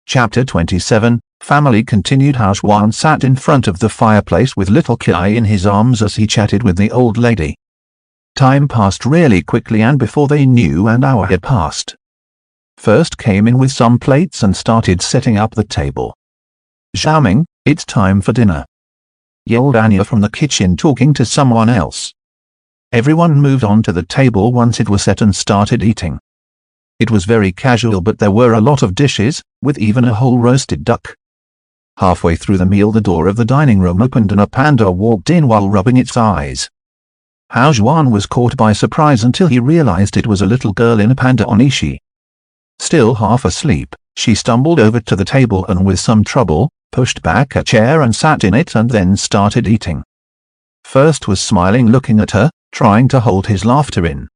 Chapter 27, Family continued. Hao Juan sat in front of the fireplace with little Kilai in his arms as he chatted with the old lady. Time passed really quickly and before they knew an hour had passed. First came in with some plates and started setting up the table. Xiaoming, it's time for dinner. Yelled Anya from the kitchen talking to someone else. Everyone moved on to the table once it was set and started eating. It was very casual but there were a lot of dishes, with even a whole roasted duck. Halfway through the meal the door of the dining room opened and a panda walked in while rubbing its eyes. Hao Juan was caught by surprise until he realized it was a little girl in a panda onishi. Still half asleep, she stumbled over to the table and with some trouble, pushed back a chair and sat in it and then started eating. First was smiling looking at her, trying to hold his laughter in.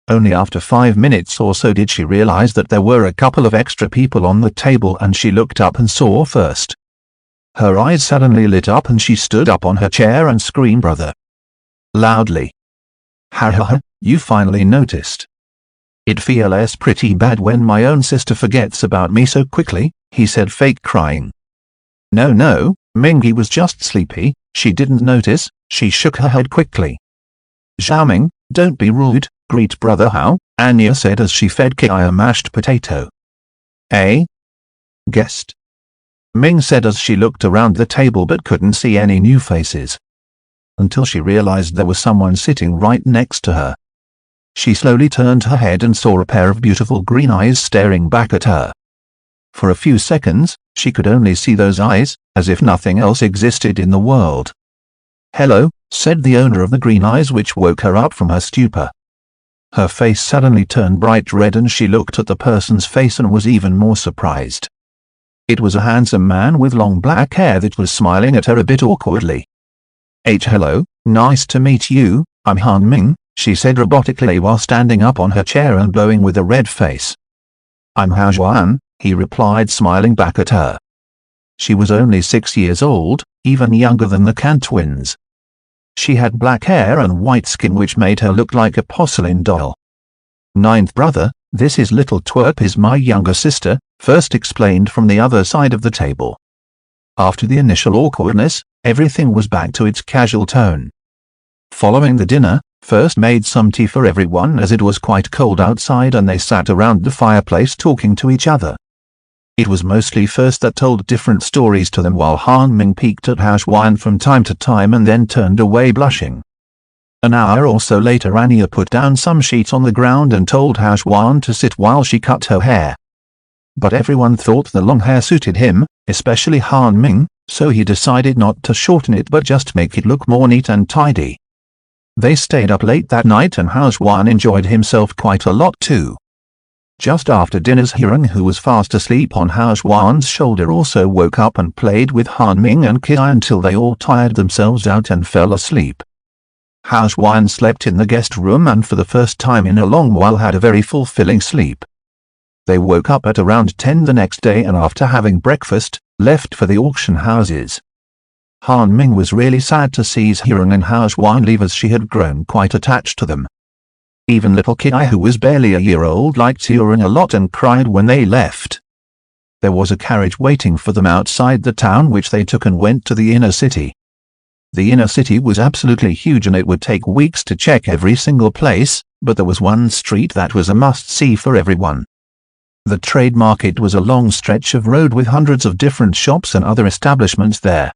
Only after 5 minutes or so did she realize that there were a couple of extra people on the table and she looked up and saw First. Her eyes suddenly lit up and she stood up on her chair and screamed brother. Loudly. Ha, you finally noticed. It feels pretty bad when my own sister forgets about me so quickly, he said fake crying. No, Mingy was just sleepy, she didn't notice, she shook her head quickly. Xiaoming, don't be rude, greet brother Hao, Anya said as she fed Kilai a mashed potato. Guest. Ming said as she looked around the table but couldn't see any new faces. Until she realized there was someone sitting right next to her. She slowly turned her head and saw a pair of beautiful green eyes staring back at her. For a few seconds, she could only see those eyes, as if nothing else existed in the world. Hello, said the owner of the green eyes which woke her up from her stupor. Her face suddenly turned bright red and she looked at the person's face and was even more surprised. It was a handsome man with long black hair that was smiling at her a bit awkwardly. Hello, nice to meet you, I'm Han Ming, she said robotically while standing up on her chair and glowing with a red face. I'm Hao Juan, he replied smiling back at her. She was only 6 years old, even younger than the Kan twins. She had black hair and white skin which made her look like a porcelain doll. Ninth brother, this is little twerp is my younger sister, First explained from the other side of the table. After the initial awkwardness, everything was back to its casual tone. Following the dinner, First made some tea for everyone as it was quite cold outside and they sat around the fireplace talking to each other. It was mostly First that told different stories to them while Han Ming peeked at Hao Juan from time to time and then turned away blushing. An hour or so later Anya put down some sheets on the ground and told Hao Juan to sit while she cut her hair. but everyone thought the long hair suited him, especially Han Ming, so he decided not to shorten it but just make it look more neat and tidy. They stayed up late that night and Hao Xuan enjoyed himself quite a lot too. Just after dinner, Hirang, who was fast asleep on Hao Xuan's shoulder, also woke up and played with Han Ming and Qi until they all tired themselves out and fell asleep. Hao Xuan slept in the guest room and for the first time in a long while had a very fulfilling sleep. They woke up at around 10 the next day and after having breakfast, left for the auction houses. Han Ming was really sad to see Hirang and Hao Xuan leave as she had grown quite attached to them. Even little Qi, who was barely a year old, liked Hirang a lot and cried when they left. There was a carriage waiting for them outside the town which they took and went to the inner city. The inner city was absolutely huge and it would take weeks to check every single place, but there was one street that was a must-see for everyone. The trade market was a long stretch of road with hundreds of different shops and other establishments there.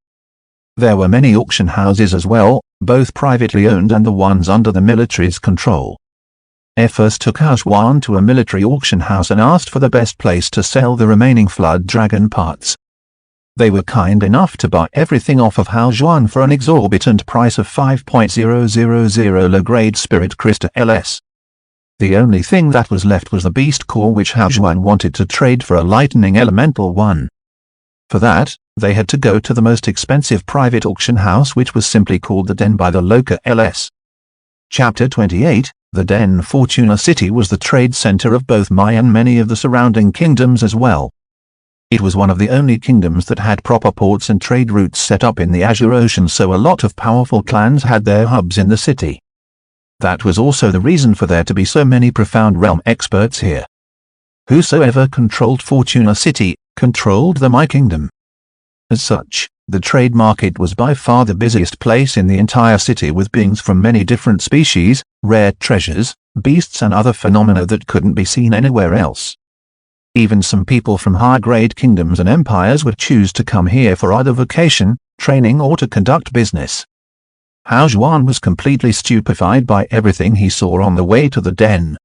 There were many auction houses as well, both privately owned and the ones under the military's control. First took Hao Xuan to a military auction house and asked for the best place to sell the remaining Flood Dragon parts. They were kind enough to buy everything off of Hao Xuan for an exorbitant price of 5.000 low-grade Spirit Crystal LS. The only thing that was left was the Beast Core which Hao Xuan wanted to trade for a Lightning Elemental one. For that, they had to go to the most expensive private auction house which was simply called the Den by the Loka LS. Chapter 28, The Den. Fortuna City was the trade center of both Mai and many of the surrounding kingdoms as well. It was one of the only kingdoms that had proper ports and trade routes set up in the Azure Ocean, so a lot of powerful clans had their hubs in the city. That was also the reason for there to be so many profound realm experts here. Whosoever controlled Fortuna City, controlled the Mai Kingdom. As such, the trade market was by far the busiest place in the entire city, with beings from many different species, rare treasures, beasts and other phenomena that couldn't be seen anywhere else. Even some people from high-grade kingdoms and empires would choose to come here for either vacation, training or to conduct business. Hao Xuan was completely stupefied by everything he saw on the way to the den.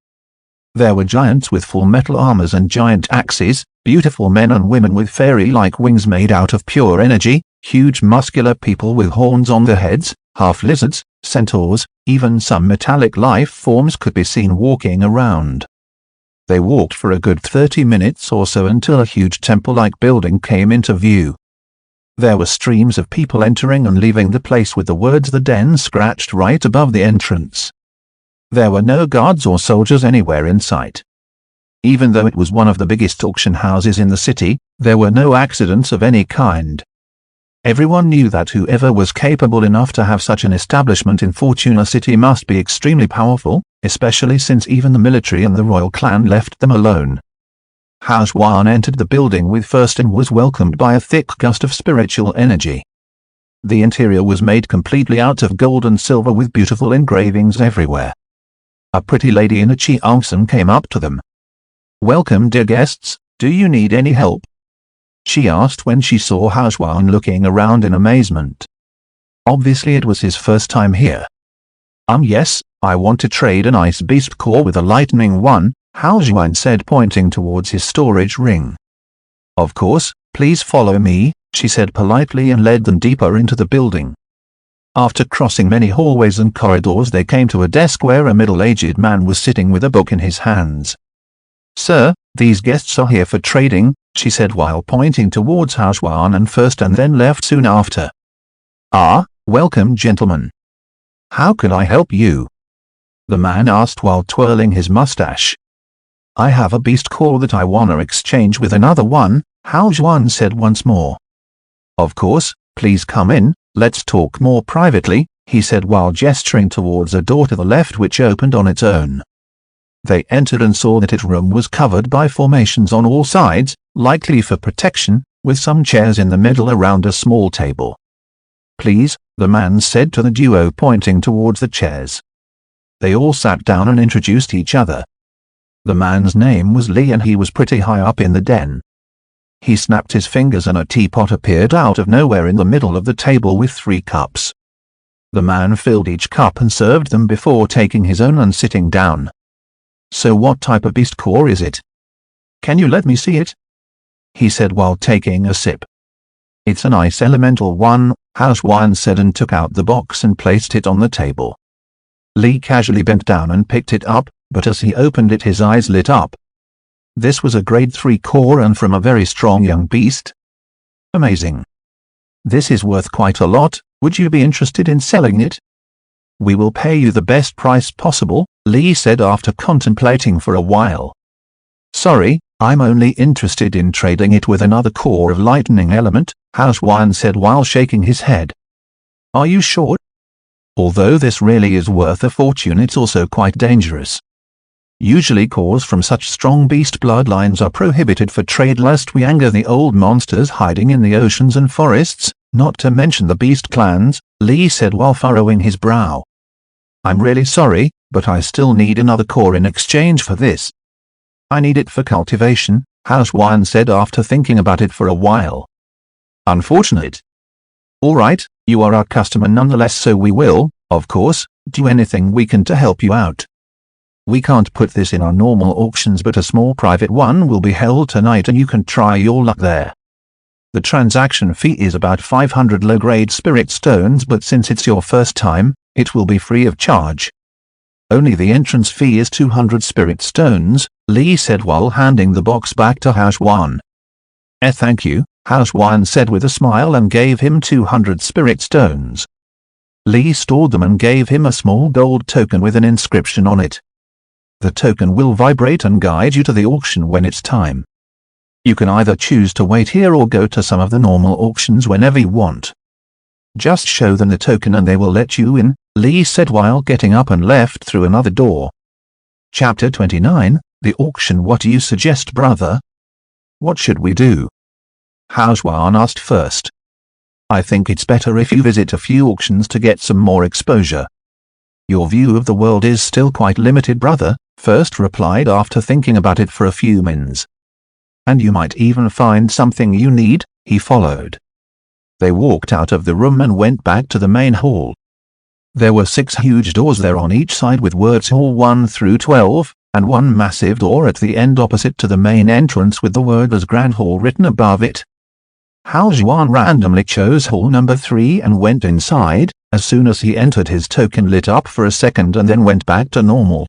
There were giants with full metal armors and giant axes, beautiful men and women with fairy-like wings made out of pure energy, huge muscular people with horns on their heads, half-lizards, centaurs, even some metallic life forms could be seen walking around. They walked for a good 30 minutes or so until a huge temple-like building came into view. There were streams of people entering and leaving the place with the words "The Den" scratched right above the entrance. There were no guards or soldiers anywhere in sight. Even though it was one of the biggest auction houses in the city, there were no accidents of any kind. Everyone knew that whoever was capable enough to have such an establishment in Fortuna City must be extremely powerful, especially since even the military and the royal clan left them alone. Hao Xuan entered the building with first and was welcomed by a thick gust of spiritual energy. The interior was made completely out of gold and silver with beautiful engravings everywhere. A pretty lady in a cheongsam came up to them. "Welcome, dear guests, do you need any help?" she asked when she saw Hao Xuan looking around in amazement. Obviously it was his first time here. Yes, I want to trade an ice beast core with a lightning one," Hao Xuan said, pointing towards his storage ring. "Of course, please follow me," she said politely and led them deeper into the building. After crossing many hallways and corridors, they came to a desk where a middle-aged man was sitting with a book in his hands. "Sir, these guests are here for trading," she said while pointing towards Hao Xuan, and first and then left soon after. "Ah, welcome gentlemen. How can I help you?" the man asked while twirling his mustache. "I have a beast core that I wanna exchange with another one," Hao Xuan said once more. "Of course, please come in, let's talk more privately," he said while gesturing towards a door to the left which opened on its own. They entered and saw that its room was covered by formations on all sides, likely for protection, with some chairs in the middle around a small table. "Please," the man said to the duo, pointing towards the chairs. They all sat down and introduced each other. The man's name was Li and he was pretty high up in the den. He snapped his fingers and a teapot appeared out of nowhere in the middle of the table with 3 cups. The man filled each cup and served them before taking his own and sitting down. "So what type of beast core is it? Can you let me see it?" he said while taking a sip. It's a nice elemental one, Housewan said and took out the box and placed it on the table. Lee casually bent down and picked it up, but as he opened it his eyes lit up. This was a grade 3 core and from a very strong young beast. Amazing. This is worth quite a lot, would you be interested in selling it? We will pay you the best price possible, Lee said after contemplating for a while. Sorry, I'm only interested in trading it with another core of lightning element, Housewan said while shaking his head. Are you sure? Although this really is worth a fortune, it's also quite dangerous. Usually cores from such strong beast bloodlines are prohibited for trade lest we anger the old monsters hiding in the oceans and forests, not to mention the beast clans, Lee said while furrowing his brow. I'm really sorry, but I still need another core in exchange for this. I need it for cultivation, Housewan said after thinking about it for a while. Unfortunate. Alright, you are our customer nonetheless, so we will, of course, do anything we can to help you out. We can't put this in our normal auctions, but a small private one will be held tonight and you can try your luck there. The transaction fee is about 500 low-grade spirit stones, but since it's your first time, it will be free of charge. Only the entrance fee is 200 spirit stones, Lee said while handing the box back to Housewan. Thank you, Housewan said with a smile and gave him 200 spirit stones. Lee stored them and gave him a small gold token with an inscription on it. The token will vibrate and guide you to the auction when it's time. You can either choose to wait here or go to some of the normal auctions whenever you want. Just show them the token and they will let you in, Lee said while getting up and left through another door. Chapter 29, The Auction. What do you suggest, brother? What should we do? Housewan asked first. I think it's better if you visit a few auctions to get some more exposure. Your view of the world is still quite limited, brother, First replied after thinking about it for a few minutes. And you might even find something you need, he followed. They walked out of the room and went back to the main hall. There were 6 huge doors there on each side with words Hall 1 through 12, and one massive door at the end opposite to the main entrance with the words Grand Hall written above it. Housewan randomly chose hall number 3 and went inside. As soon as he entered, his token lit up for a second and then went back to normal.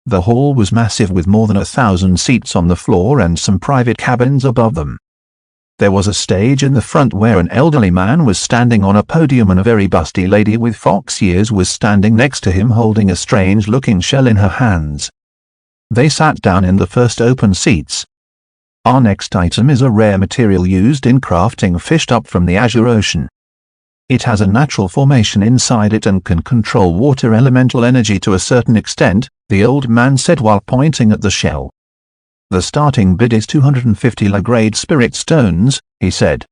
The hall was massive with more than 1,000 seats on the floor and some private cabins above them. There was a stage in the front where an elderly man was standing on a podium and a very busty lady with fox ears was standing next to him holding a strange-looking shell in her hands. They sat down in the first open seats. Our next item is a rare material used in crafting fished up from the Azure Ocean. It has a natural formation inside it and can control water elemental energy to a certain extent, the old man said while pointing at the shell. The starting bid is 250 low-grade spirit stones, he said.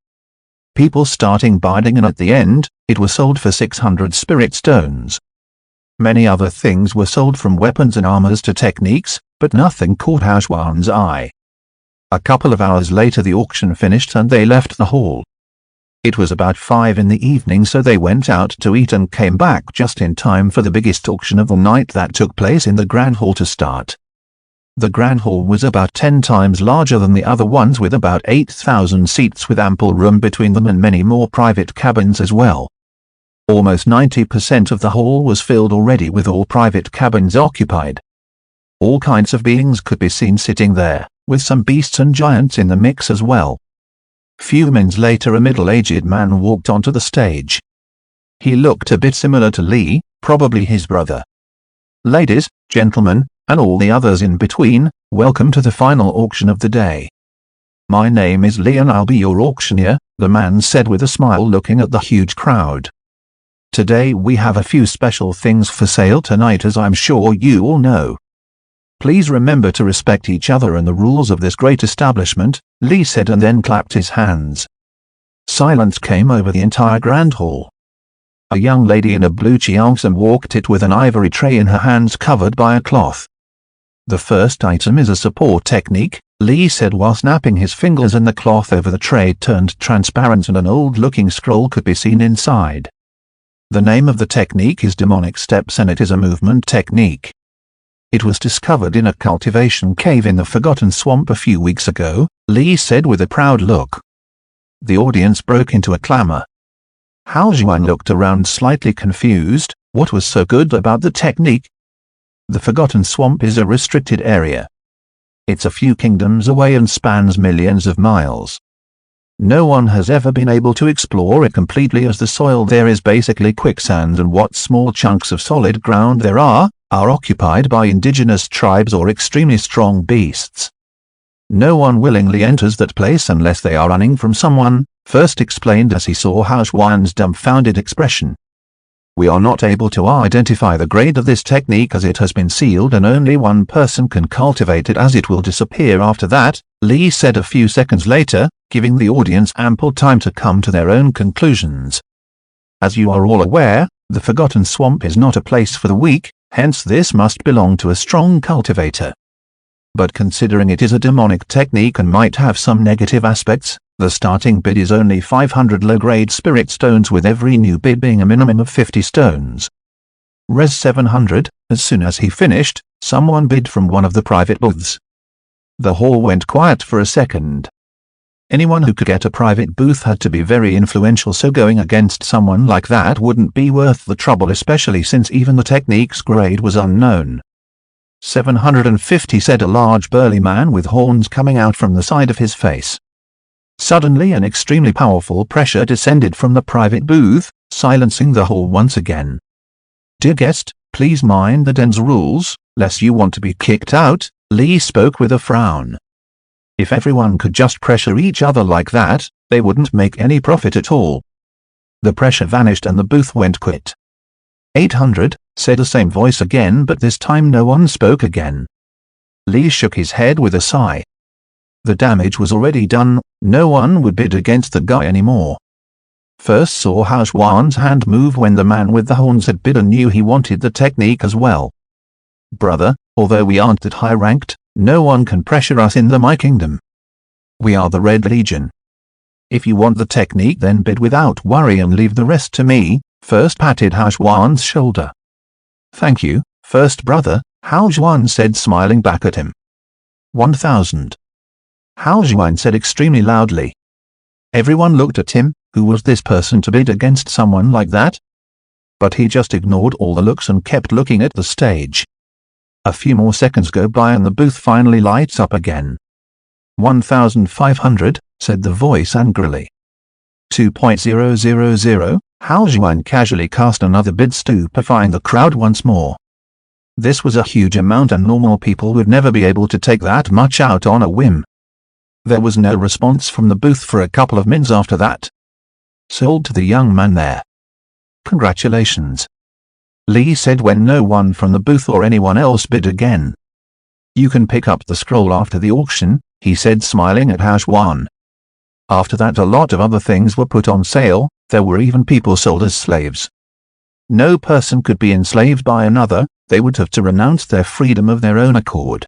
People starting bidding and at the end, it was sold for 600 spirit stones. Many other things were sold from weapons and armors to techniques, but nothing caught Housewan's eye. A couple of hours later the auction finished and they left the hall. It was about 5 in the evening, so they went out to eat and came back just in time for the biggest auction of the night that took place in the Grand Hall to start. The Grand Hall was about 10 times larger than the other ones with about 8,000 seats with ample room between them and many more private cabins as well. Almost 90% of the hall was filled already with all private cabins occupied. All kinds of beings could be seen sitting there, with some beasts and giants in the mix as well. Few minutes later a middle-aged man walked onto the stage. He looked a bit similar to Lee, probably his brother. Ladies, gentlemen, and all the others in between, welcome to the final auction of the day. My name is Lee and I'll be your auctioneer, the man said with a smile looking at the huge crowd. Today we have a few special things for sale tonight, as I'm sure you all know. Please remember to respect each other and the rules of this great establishment, Lee said and then clapped his hands. Silence came over the entire Grand Hall. A young lady in a blue cheongsam walked it with an ivory tray in her hands covered by a cloth. The first item is a support technique, Lee said while snapping his fingers, and the cloth over the tray turned transparent and an old-looking scroll could be seen inside. The name of the technique is Demonic Steps and it is a movement technique. It was discovered in a cultivation cave in the Forgotten Swamp a few weeks ago, Lee said with a proud look. The audience broke into a clamor. Hao Juan looked around slightly confused. What was so good about the technique? The Forgotten Swamp is a restricted area. It's a few kingdoms away and spans millions of miles. No one has ever been able to explore it completely, as the soil there is basically quicksand, and what small chunks of solid ground there are occupied by indigenous tribes or extremely strong beasts. No one willingly enters that place unless they are running from someone, first explained as he saw Hao Juan's dumbfounded expression. We are not able to identify the grade of this technique as it has been sealed and only one person can cultivate it, as it will disappear after that, Lee said a few seconds later, giving the audience ample time to come to their own conclusions. As you are all aware, the Forgotten Swamp is not a place for the weak, hence this must belong to a strong cultivator. But considering it is a demonic technique and might have some negative aspects, the starting bid is only 500 low-grade spirit stones, with every new bid being a minimum of 50 stones. Res 700, as soon as he finished, someone bid from one of the private booths. The hall went quiet for a second. Anyone who could get a private booth had to be very influential, so going against someone like that wouldn't be worth the trouble, especially since even the technique's grade was unknown. 750, said a large burly man with horns coming out from the side of his face. Suddenly an extremely powerful pressure descended from the private booth, silencing the hall once again. Dear guest, please mind the den's rules, lest you want to be kicked out, Lee spoke with a frown. If everyone could just pressure each other like that, they wouldn't make any profit at all. The pressure vanished and the booth went quiet. 800, said the same voice again, but this time no one spoke again. Lee shook his head with a sigh. The damage was already done, no one would bid against the guy anymore. First saw Hao Juan's hand move when the man with the horns had bid and knew he wanted the technique as well. Brother, although we aren't that high ranked, no one can pressure us in the My Kingdom. We are the Red Legion. If you want the technique, then bid without worry and leave the rest to me, first patted Hao Juan's shoulder. Thank you, first brother, Hao Juan said, smiling back at him. 1,000. Hao Juan said extremely loudly. Everyone looked at him. Who was this person to bid against someone like that? But he just ignored all the looks and kept looking at the stage. A few more seconds go by and the booth finally lights up again. 1,500, said the voice angrily. 2.000, Hao Juan casually cast another bid, stupefying the crowd once more. This was a huge amount and normal people would never be able to take that much out on a whim. There was no response from the booth for a couple of minutes after that. Sold to the young man there. Congratulations, Lee said when no one from the booth or anyone else bid again. You can pick up the scroll after the auction, he said, smiling at Hao Juan. After that a lot of other things were put on sale, there were even people sold as slaves. No person could be enslaved by another, they would have to renounce their freedom of their own accord.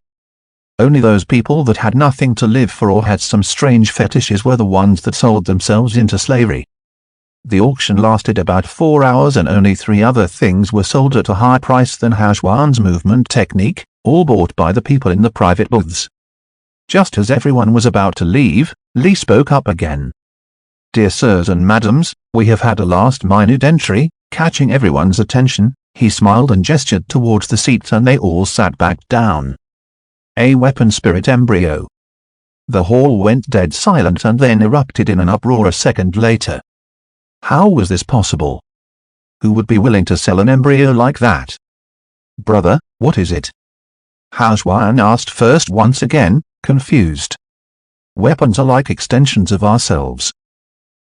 Only those people that had nothing to live for or had some strange fetishes were the ones that sold themselves into slavery. The auction lasted about 4 hours and only 3 other things were sold at a higher price than Hao Juan's movement technique, all bought by the people in the private booths. Just as everyone was about to leave, Lee spoke up again. Dear sirs and madams, we have had a last-minute entry. Catching everyone's attention, he smiled and gestured towards the seats and they all sat back down. A weapon spirit embryo. The hall went dead silent and then erupted in an uproar a second later. How was this possible? Who would be willing to sell an embryo like that? Brother, what is it? Hao Juan asked first once again, confused. Weapons are like extensions of ourselves.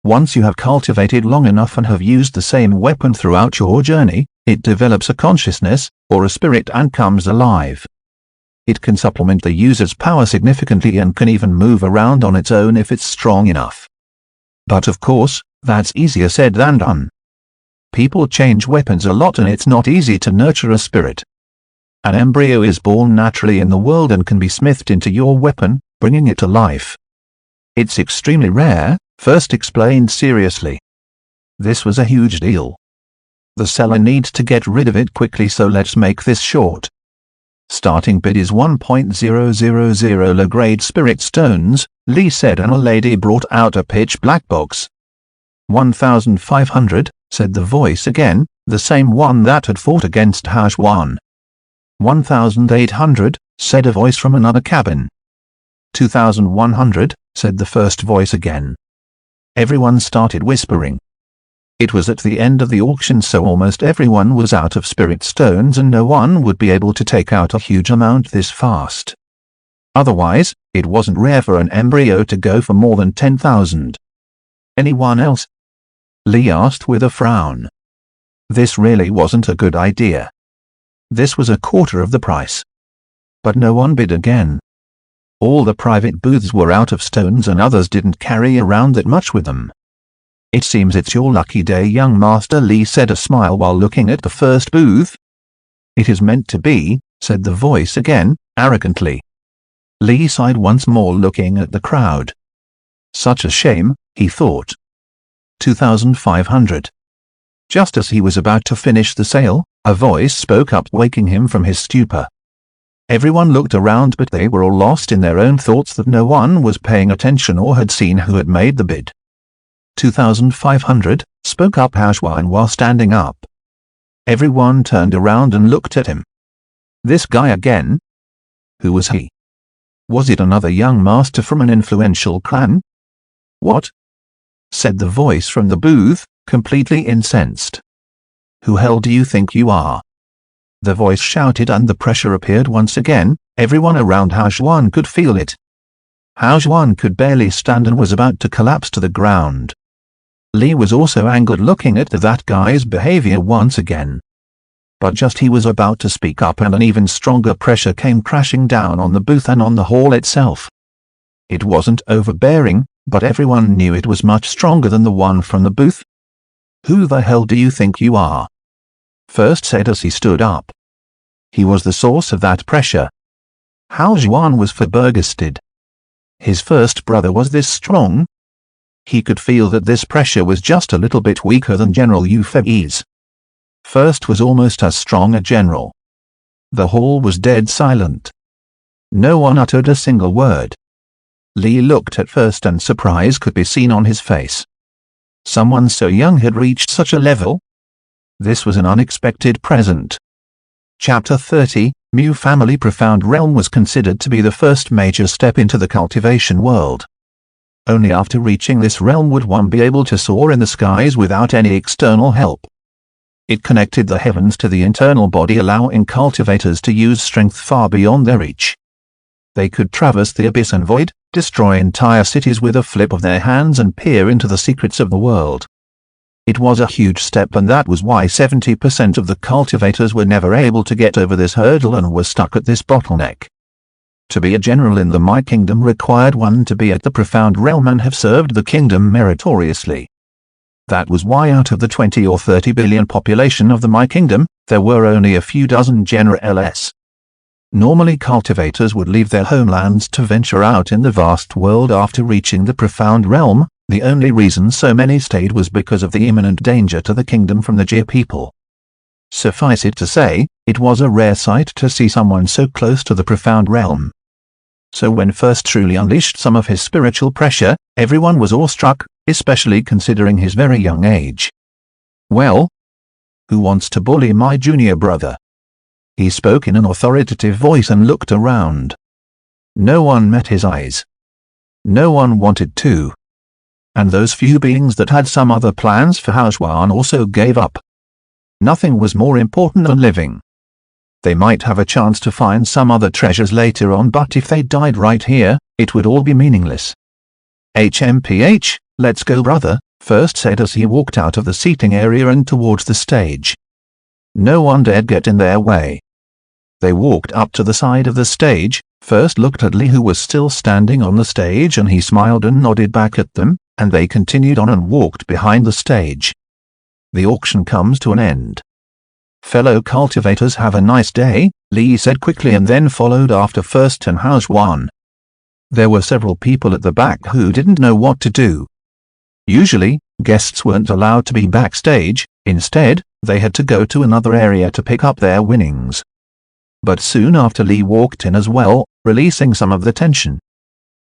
Once you have cultivated long enough and have used the same weapon throughout your journey, it develops a consciousness, or a spirit, and comes alive. It can supplement the user's power significantly and can even move around on its own if it's strong enough. But of course, that's easier said than done. People change weapons a lot and it's not easy to nurture a spirit. An embryo is born naturally in the world and can be smithed into your weapon, bringing it to life. It's extremely rare, first explained seriously. This was a huge deal. The seller needs to get rid of it quickly, so let's make this short. Starting bid is 1.000 low-grade spirit stones, Lee said, and a lady brought out a pitch-black box. 1,500, said the voice again, the same one that had fought against Hashwan. 1,800, said a voice from another cabin. 2,100, said the first voice again. Everyone started whispering. It was at the end of the auction, so almost everyone was out of spirit stones and no one would be able to take out a huge amount this fast. Otherwise, it wasn't rare for an embryo to go for more than 10,000. Anyone else? Lee asked with a frown. This really wasn't a good idea. This was a quarter of the price. But no one bid again. All the private booths were out of stones and others didn't carry around that much with them. It seems it's your lucky day, young master, Lee said, a smile while looking at the first booth. It is meant to be, said the voice again, arrogantly. Lee sighed once more, looking at the crowd. Such a shame, he thought. 2,500. Just as he was about to finish the sale, a voice spoke up, waking him from his stupor. Everyone looked around, but they were all lost in their own thoughts that no one was paying attention or had seen who had made the bid. 2,500, spoke up Hashwan while standing up. Everyone turned around and looked at him. This guy again? Who was he? Was it another young master from an influential clan? What? Said the voice from the booth, completely incensed. Who hell do you think you are? The voice shouted, and the pressure appeared once again. Everyone around Hashwan could feel it. Hashwan could barely stand and was about to collapse to the ground. Lee was also angered, looking at that guy's behavior once again. But just he was about to speak up, and an even stronger pressure came crashing down on the booth and on the hall itself. It wasn't overbearing, but everyone knew it was much stronger than the one from the booth. Who the hell do you think you are? First said as he stood up. He was the source of that pressure. Hashwan was flabbergasted. His first brother was this strong? He could feel that this pressure was just a little bit weaker than General Euphees. First was almost as strong a general. The hall was dead silent. No one uttered a single word. Lee looked at First, and surprise could be seen on his face. Someone so young had reached such a level? This was an unexpected present. Chapter 30, Mu Family. Profound Realm was considered to be the first major step into the cultivation world. Only after reaching this realm would one be able to soar in the skies without any external help. It connected the heavens to the internal body, allowing cultivators to use strength far beyond their reach. They could traverse the abyss and void, destroy entire cities with a flip of their hands, and peer into the secrets of the world. It was a huge step, and that was why 70% of the cultivators were never able to get over this hurdle and were stuck at this bottleneck. To be a general in the My Kingdom required one to be at the Profound Realm and have served the kingdom meritoriously. That was why out of the 20 or 30 billion population of the My Kingdom, there were only a few dozen generals. Normally cultivators would leave their homelands to venture out in the vast world after reaching the Profound Realm. The only reason so many stayed was because of the imminent danger to the kingdom from the Jia people. Suffice it to say, it was a rare sight to see someone so close to the Profound Realm. So when First truly unleashed some of his spiritual pressure, everyone was awestruck, especially considering his very young age. Well? Who wants to bully my junior brother? He spoke in an authoritative voice and looked around. No one met his eyes. No one wanted to. And those few beings that had some other plans for Hashwan also gave up. Nothing was more important than living. They might have a chance to find some other treasures later on, but if they died right here, it would all be meaningless. HMPH, let's go, brother, First said as he walked out of the seating area and towards the stage. No one dared get in their way. They walked up to the side of the stage. First looked at Lee, who was still standing on the stage, and he smiled and nodded back at them, and they continued on and walked behind the stage. The auction comes to an end. Fellow cultivators, have a nice day, Lee said quickly, and then followed after First and Hashwan. There were several people at the back who didn't know what to do. Usually, guests weren't allowed to be backstage. Instead, they had to go to another area to pick up their winnings. but soon after Li walked in as well, releasing some of the tension.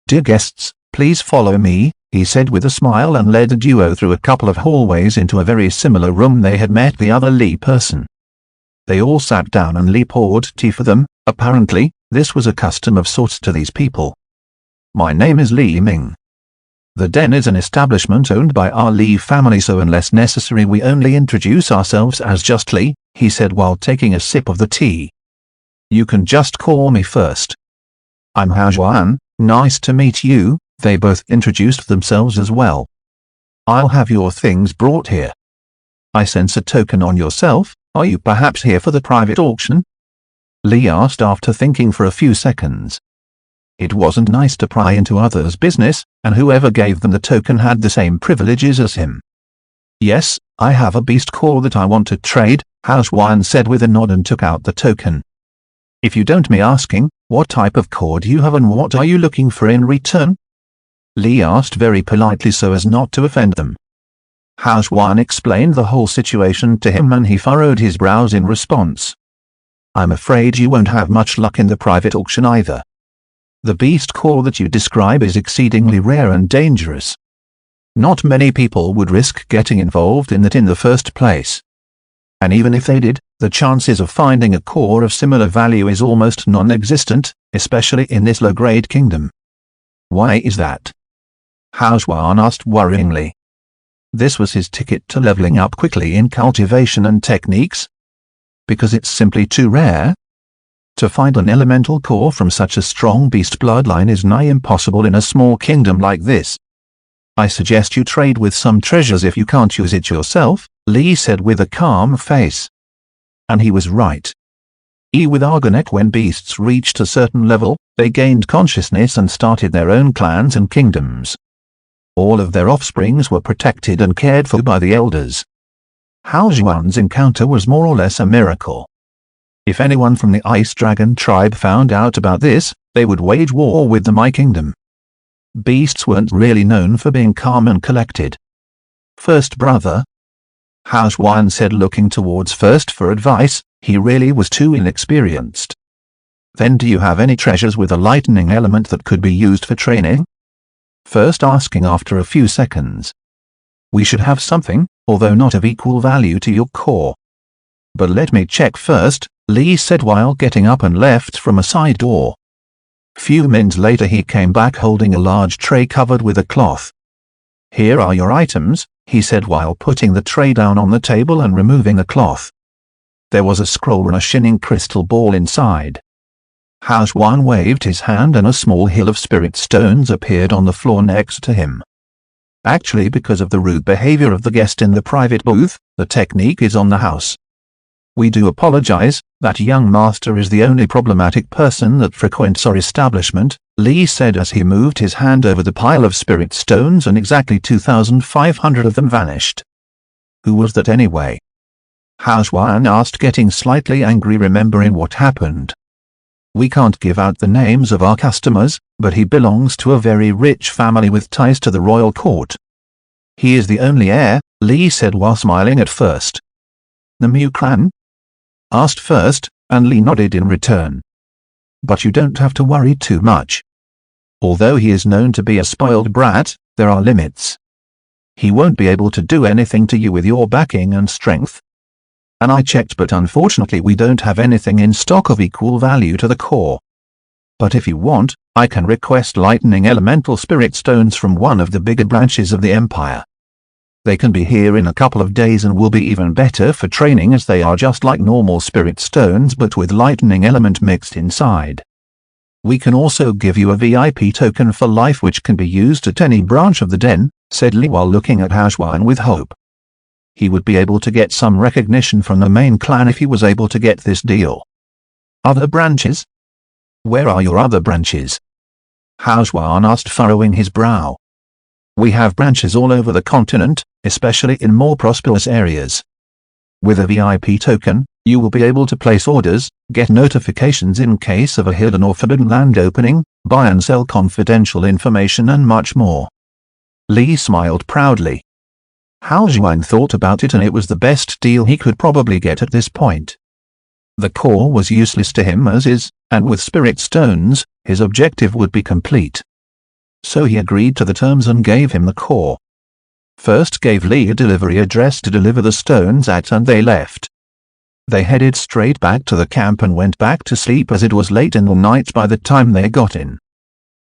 "Dear guests, please follow me," he said with a smile, and led the duo through a couple of hallways into a very similar room they had met the other Li person. They all sat down and Li poured tea for them. Apparently, this was a custom of sorts to these people. "My name is Li Ming. The Den is an establishment owned by our Li family, so unless necessary we only introduce ourselves as just Li," he said while taking a sip of the tea. "You can just call me first." "I'm Hao Juan, nice to meet you." They both introduced themselves as well. "I'll have your things brought here." "I sense a token on yourself. Are you perhaps here for the private auction?" Li asked after thinking for a few seconds. It wasn't nice to pry into others' business, and whoever gave them the token had the same privileges as him. "Yes, I have a beast core that I want to trade," Hao Juan said with a nod and took out the token. "If you don't mind me asking, what type of core do you have and what are you looking for in return?" Li asked very politely so as not to offend them. Hao Juan explained the whole situation to him and he furrowed his brows in response. "I'm afraid you won't have much luck in the private auction either. The beast core that you describe is exceedingly rare and dangerous. Not many people would risk getting involved in that in the first place. And even if they did, the chances of finding a core of similar value is almost non-existent, especially in this low-grade kingdom." "Why is that?" Hao Juan asked worryingly. This was his ticket to leveling up quickly in cultivation and techniques. "Because it's simply too rare. To find an elemental core from such a strong beast bloodline is nigh impossible in a small kingdom like this. I suggest you trade with some treasures if you can't use it yourself," Li said with a calm face. And he was right. With Argonet, when beasts reached a certain level, they gained consciousness and started their own clans and kingdoms. All of their offsprings were protected and cared for by the elders. Hao Juan's encounter was more or less a miracle. If anyone from the Ice Dragon tribe found out about this, they would wage war with the My Kingdom. Beasts weren't really known for being calm and collected. "First brother," Hao Juan said, looking towards First for advice. He really was too inexperienced. "Then do you have any treasures with a lightning element that could be used for training?" First asking after a few seconds. "We should have something, although not of equal value to your core. But let me check first," Li said while getting up and left from a side door. Few minutes later he came back holding a large tray covered with a cloth. "Here are your items," he said while putting the tray down on the table and removing the cloth. There was a scroll and a shining crystal ball inside. Hao Juan waved his hand and a small hill of spirit stones appeared on the floor next to him. "Actually, because of the rude behavior of the guest in the private booth, the technique is on the house. We do apologize, that young master is the only problematic person that frequents our establishment," Li said as he moved his hand over the pile of spirit stones and exactly 2,500 of them vanished. "Who was that anyway?" Hao Juan asked, getting slightly angry remembering what happened. "We can't give out the names of our customers, but he belongs to a very rich family with ties to the royal court. He is the only heir," Li said while smiling at First. "The Mu clan?" asked First, and Li nodded in return. "But you don't have to worry too much. Although he is known to be a spoiled brat, there are limits. He won't be able to do anything to you with your backing and strength. And I checked, but unfortunately we don't have anything in stock of equal value to the core. But if you want, I can request lightning elemental spirit stones from one of the bigger branches of the empire. They can be here in a couple of days and will be even better for training, as they are just like normal spirit stones but with lightning element mixed inside. We can also give you a VIP token for life which can be used at any branch of the Den," said Li while looking at Hao Juan with hope. He would be able to get some recognition from the main clan if he was able to get this deal. "Other branches? Where are your other branches?" Hao Juan asked, furrowing his brow. "We have branches all over the continent, especially in more prosperous areas. With a VIP token, you will be able to place orders, get notifications in case of a hidden or forbidden land opening, buy and sell confidential information and much more." Li smiled proudly. Hao Juan thought about it and it was the best deal he could probably get at this point. The core was useless to him as is, and with spirit stones, his objective would be complete. So he agreed to the terms and gave him the core. First gave Lee a delivery address to deliver the stones at, and they left. They headed straight back to the camp and went back to sleep as it was late in the night by the time they got in.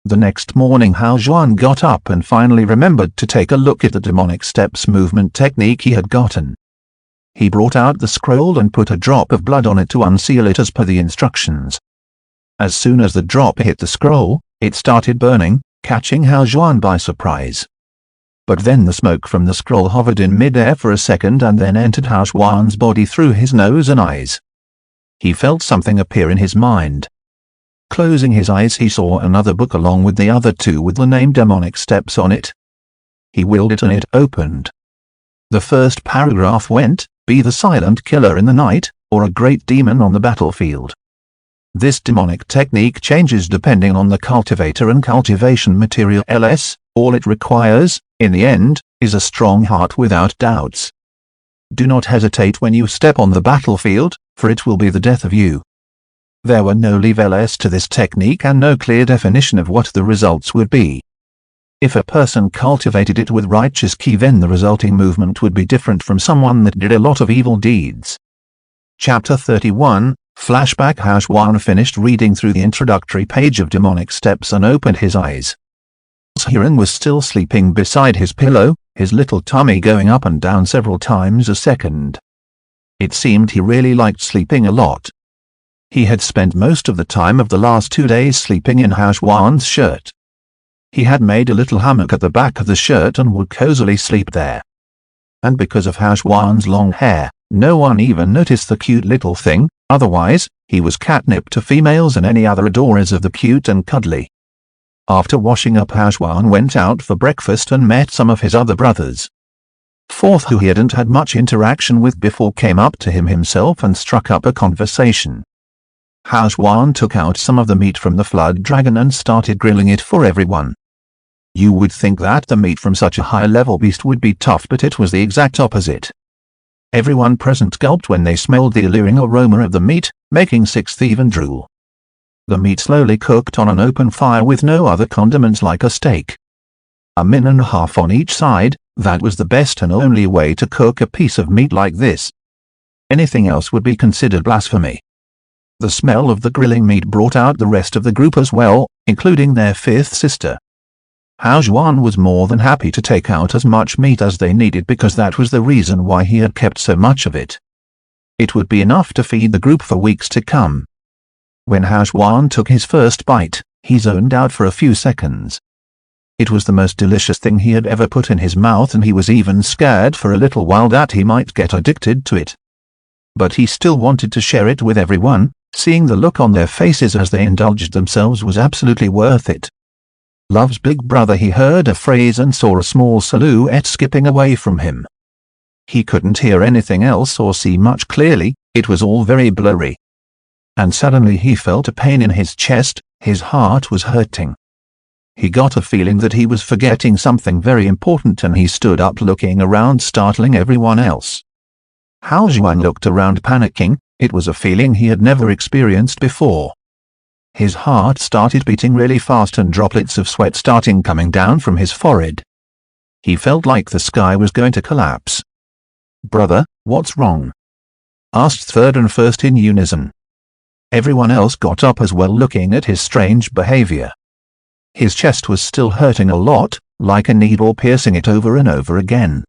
The next morning Hao Juan got up and finally remembered to take a look at the demonic steps movement technique he had gotten. He brought out the scroll and put a drop of blood on it to unseal it as per the instructions. As soon as the drop hit the scroll, it started burning, catching Hao Juan by surprise. But then the smoke from the scroll hovered in mid-air for a second and then entered Hao Juan's body through his nose and eyes. He felt something appear in his mind. Closing his eyes, he saw another book along with the other two with the name Demonic Steps on it. He willed it and it opened. The first paragraph went, "Be the silent killer in the night, or a great demon on the battlefield." This demonic technique changes depending on the cultivator and cultivation material ls. All it requires, in the end, is a strong heart without doubts. Do not hesitate when you step on the battlefield, for it will be the death of you. There were no levels to this technique and no clear definition of what the results would be. If a person cultivated it with righteous ki, then the resulting movement would be different from someone that did a lot of evil deeds. Chapter 31, Flashback. Hao Juan finished reading through the introductory page of Demonic Steps and opened his eyes. Hiran was still sleeping beside his pillow, his little tummy going up and down several times a second. It seemed he really liked sleeping a lot. He had spent most of the time of the last 2 days sleeping in Hao Juan's shirt. He had made a little hammock at the back of the shirt and would cozily sleep there. And because of Hao Juan's long hair, no one even noticed the cute little thing. Otherwise, he was catnip to females and any other adorers of the cute and cuddly. After washing up, Hao Juan went out for breakfast and met some of his other brothers. Fourth, who he hadn't had much interaction with before, came up to him himself and struck up a conversation. Hao Juan took out some of the meat from the flood dragon and started grilling it for everyone. You would think that the meat from such a high-level beast would be tough, but it was the exact opposite. Everyone present gulped when they smelled the alluring aroma of the meat, making sixth even drool. The meat slowly cooked on an open fire with no other condiments like a steak. A minute and a half on each side, that was the best and only way to cook a piece of meat like this. Anything else would be considered blasphemy. The smell of the grilling meat brought out the rest of the group as well, including their fifth sister. Hao Juan was more than happy to take out as much meat as they needed because that was the reason why he had kept so much of it. It would be enough to feed the group for weeks to come. When Hao Juan took his first bite, he zoned out for a few seconds. It was the most delicious thing he had ever put in his mouth, and he was even scared for a little while that he might get addicted to it. But he still wanted to share it with everyone. Seeing the look on their faces as they indulged themselves was absolutely worth it. Love's big brother, he heard a phrase and saw a small silhouette skipping away from him. He couldn't hear anything else or see much clearly, it was all very blurry. And suddenly he felt a pain in his chest, his heart was hurting. He got a feeling that he was forgetting something very important and he stood up looking around, startling everyone else. Hao Juan looked around panicking. It was a feeling he had never experienced before. His heart started beating really fast and droplets of sweat starting coming down from his forehead. He felt like the sky was going to collapse. "Brother, what's wrong?" asked third and first in unison. Everyone else got up as well, looking at his strange behavior. His chest was still hurting a lot, like a needle piercing it over and over again.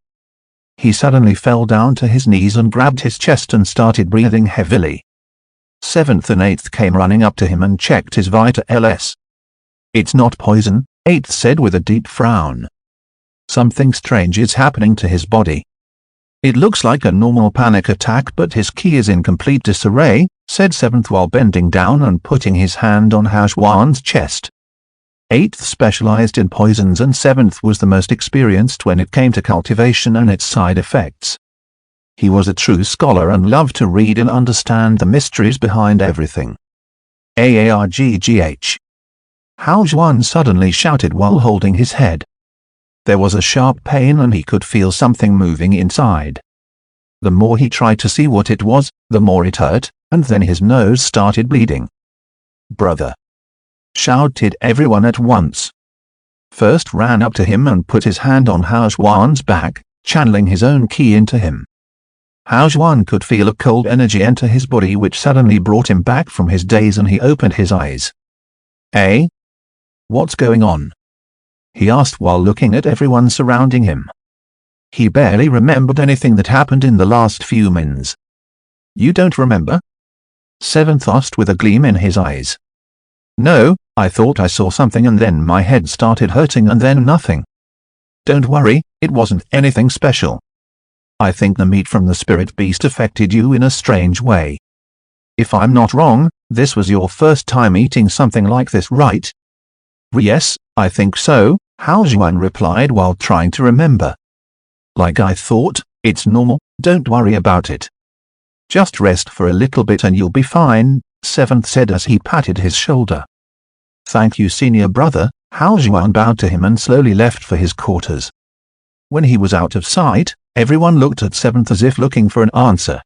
He suddenly fell down to his knees and grabbed his chest and started breathing heavily. Seventh and eighth came running up to him and checked his vitals. "It's not poison," eighth said with a deep frown. "Something strange is happening to his body. It looks like a normal panic attack, but his ki is in complete disarray," said seventh while bending down and putting his hand on Hao Juan's chest. Eighth specialized in poisons and seventh was the most experienced when it came to cultivation and its side effects. He was a true scholar and loved to read and understand the mysteries behind everything. Aarggh. Hao Juan suddenly shouted while holding his head. There was a sharp pain and he could feel something moving inside. The more he tried to see what it was, the more it hurt, and then his nose started bleeding. "Brother!" shouted everyone at once. First ran up to him and put his hand on Hao Zhuan's back, channeling his own ki into him. Hao Zhuan could feel a cold energy enter his body which suddenly brought him back from his daze, and he opened his eyes. "Eh? What's going on?" he asked while looking at everyone surrounding him. He barely remembered anything that happened in the last few minutes. "You don't remember?" Seventh asked with a gleam in his eyes. "No, I thought I saw something and then my head started hurting and then nothing." "Don't worry, it wasn't anything special. I think the meat from the spirit beast affected you in a strange way. If I'm not wrong, this was your first time eating something like this, right?" "Yes, I think so," Hao Zhuan replied while trying to remember. "Like I thought, it's normal, don't worry about it. Just rest for a little bit and you'll be fine," Seventh said as he patted his shoulder. "Thank you, senior brother," Hao Zhuan bowed to him and slowly left for his quarters. When he was out of sight, everyone looked at Seventh as if looking for an answer.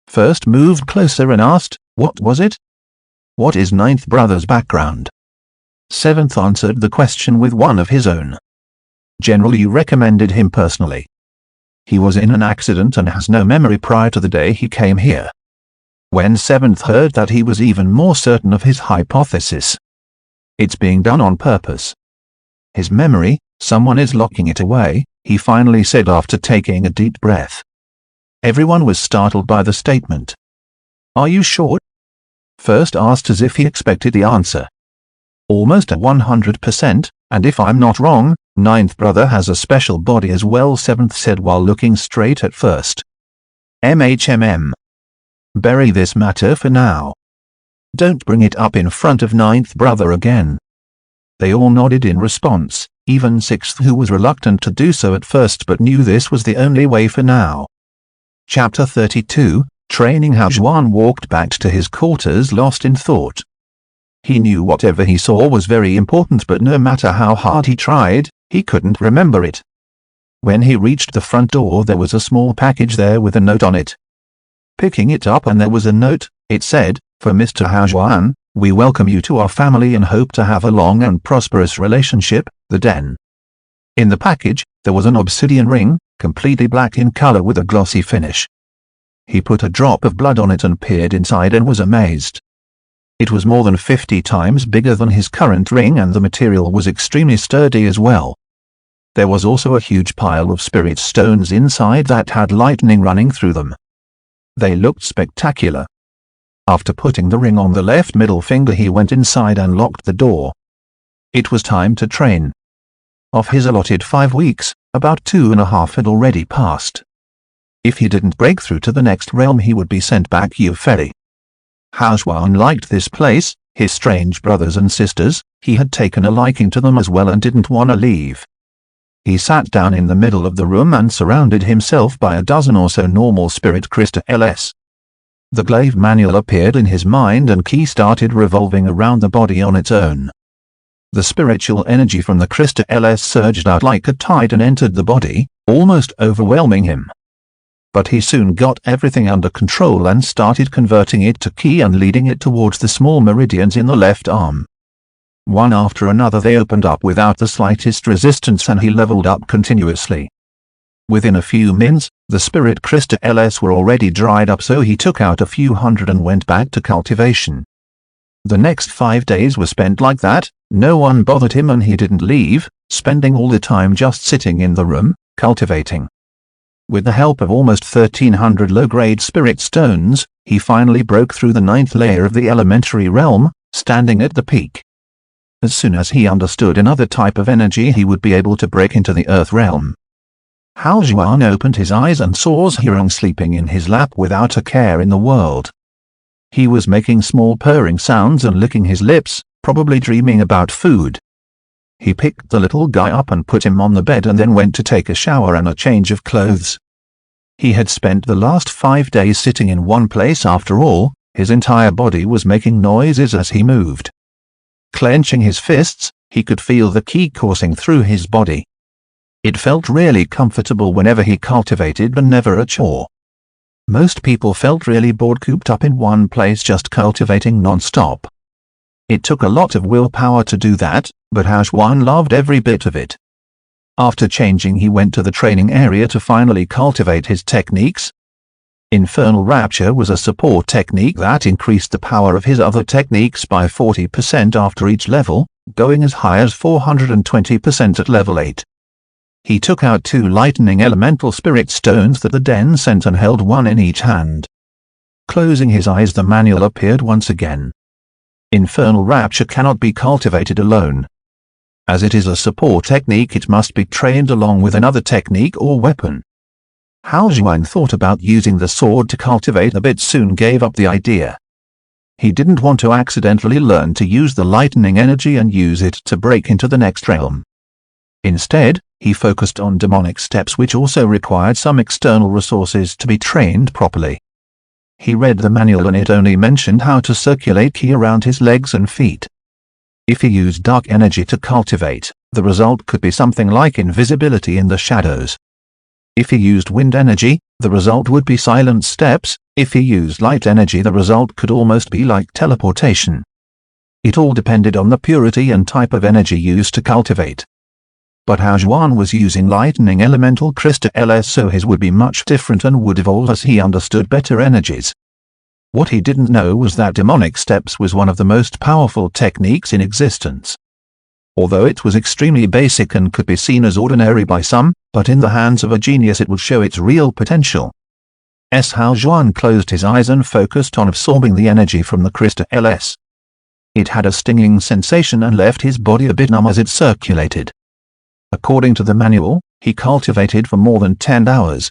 First moved closer and asked, "What was it? What is Ninth brother's background?" Seventh answered the question with one of his own. "General, you recommended him personally. He was in an accident and has no memory prior to the day he came here." When Seventh heard that, he was even more certain of his hypothesis. "It's being done on purpose. His memory, someone is locking it away," he finally said after taking a deep breath. Everyone was startled by the statement. "Are you sure?" First asked as if he expected the answer. "Almost at 100%, and if I'm not wrong, Ninth brother has a special body as well," Seventh said while looking straight at First. "Bury this matter for now. Don't bring it up in front of Ninth brother again." They all nodded in response, even Sixth, who was reluctant to do so at first but knew this was the only way for now. Chapter 32, Training. Hao Zhuan walked back to his quarters lost in thought. He knew whatever he saw was very important, but no matter how hard he tried, he couldn't remember it. When he reached the front door, there was a small package there with a note on it. Picking it up, and there was a note. It said, "For Mr. Hao Zhuan, we welcome you to our family and hope to have a long and prosperous relationship, the Den." In the package, there was an obsidian ring, completely black in color with a glossy finish. He put a drop of blood on it and peered inside and was amazed. It was more than 50 times bigger than his current ring, and the material was extremely sturdy as well. There was also a huge pile of spirit stones inside that had lightning running through them. They looked spectacular. After putting the ring on the left middle finger, he went inside and locked the door. It was time to train. Of his allotted 5 weeks, about 2.5 had already passed. If he didn't break through to the next realm, he would be sent back Yufei. Hao Zhuan liked this place, his strange brothers and sisters. He had taken a liking to them as well and didn't want to leave. He sat down in the middle of the room and surrounded himself by a dozen or so normal spirit crystals. The glaive manual appeared in his mind and ki started revolving around the body on its own. The spiritual energy from the crystals surged out like a tide and entered the body, almost overwhelming him. But he soon got everything under control and started converting it to ki and leading it towards the small meridians in the left arm. One after another they opened up without the slightest resistance, and he leveled up continuously. Within a few minutes, the spirit crystals were already dried up, so he took out a few hundred and went back to cultivation. The next 5 days were spent like that. No one bothered him and he didn't leave, spending all the time just sitting in the room, cultivating. With the help of almost 1,300 low-grade spirit stones, he finally broke through the 9th layer of the elementary realm, standing at the peak. As soon as he understood another type of energy, he would be able to break into the earth realm. Hao Zhuan opened his eyes and saw Zhirong sleeping in his lap without a care in the world. He was making small purring sounds and licking his lips, probably dreaming about food. He picked the little guy up and put him on the bed and then went to take a shower and a change of clothes. He had spent the last 5 days sitting in one place after all. His entire body was making noises as he moved. Clenching his fists, he could feel the ki coursing through his body. It felt really comfortable whenever he cultivated, but never a chore. Most people felt really bored cooped up in one place just cultivating non-stop. It took a lot of willpower to do that, but Hao loved every bit of it. After changing, he went to the training area to finally cultivate his techniques. Infernal Rapture was a support technique that increased the power of his other techniques by 40% after each level, going as high as 420% at level 8. He took out 2 lightning elemental spirit stones that the den sent and held one in each hand. Closing his eyes, the manual appeared once again. Infernal Rapture cannot be cultivated alone. As it is a support technique, it must be trained along with another technique or weapon. Hao thought about using the sword to cultivate, but soon gave up the idea. He didn't want to accidentally learn to use the lightning energy and use it to break into the next realm. Instead, he focused on demonic steps, which also required some external resources to be trained properly. He read the manual and it only mentioned how to circulate ki around his legs and feet. If he used dark energy to cultivate, the result could be something like invisibility in the shadows. If he used wind energy, the result would be silent steps. If he used light energy, the result could almost be like teleportation. It all depended on the purity and type of energy used to cultivate. But Hao was using lightning elemental crystal LS, so his would be much different and would evolve as he understood better energies. What he didn't know was that demonic steps was one of the most powerful techniques in existence. Although it was extremely basic and could be seen as ordinary by some, but in the hands of a genius it would show its real potential. Hao closed his eyes and focused on absorbing the energy from the crystal LS. It had a stinging sensation and left his body a bit numb as it circulated. According to the manual, he cultivated for more than 10 hours.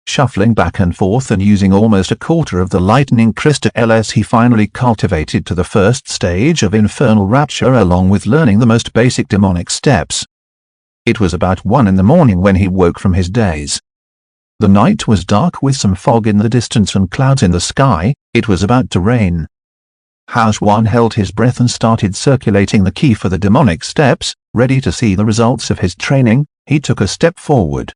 Shuffling back and forth and using almost a quarter of the lightning crystal LS, he finally cultivated to the first stage of Infernal Rapture along with learning the most basic demonic steps. It was about 1 in the morning when he woke from his daze. The night was dark with some fog in the distance and clouds in the sky. It was about to rain. Hao held his breath and started circulating the ki for the demonic steps. Ready to see the results of his training, he took a step forward.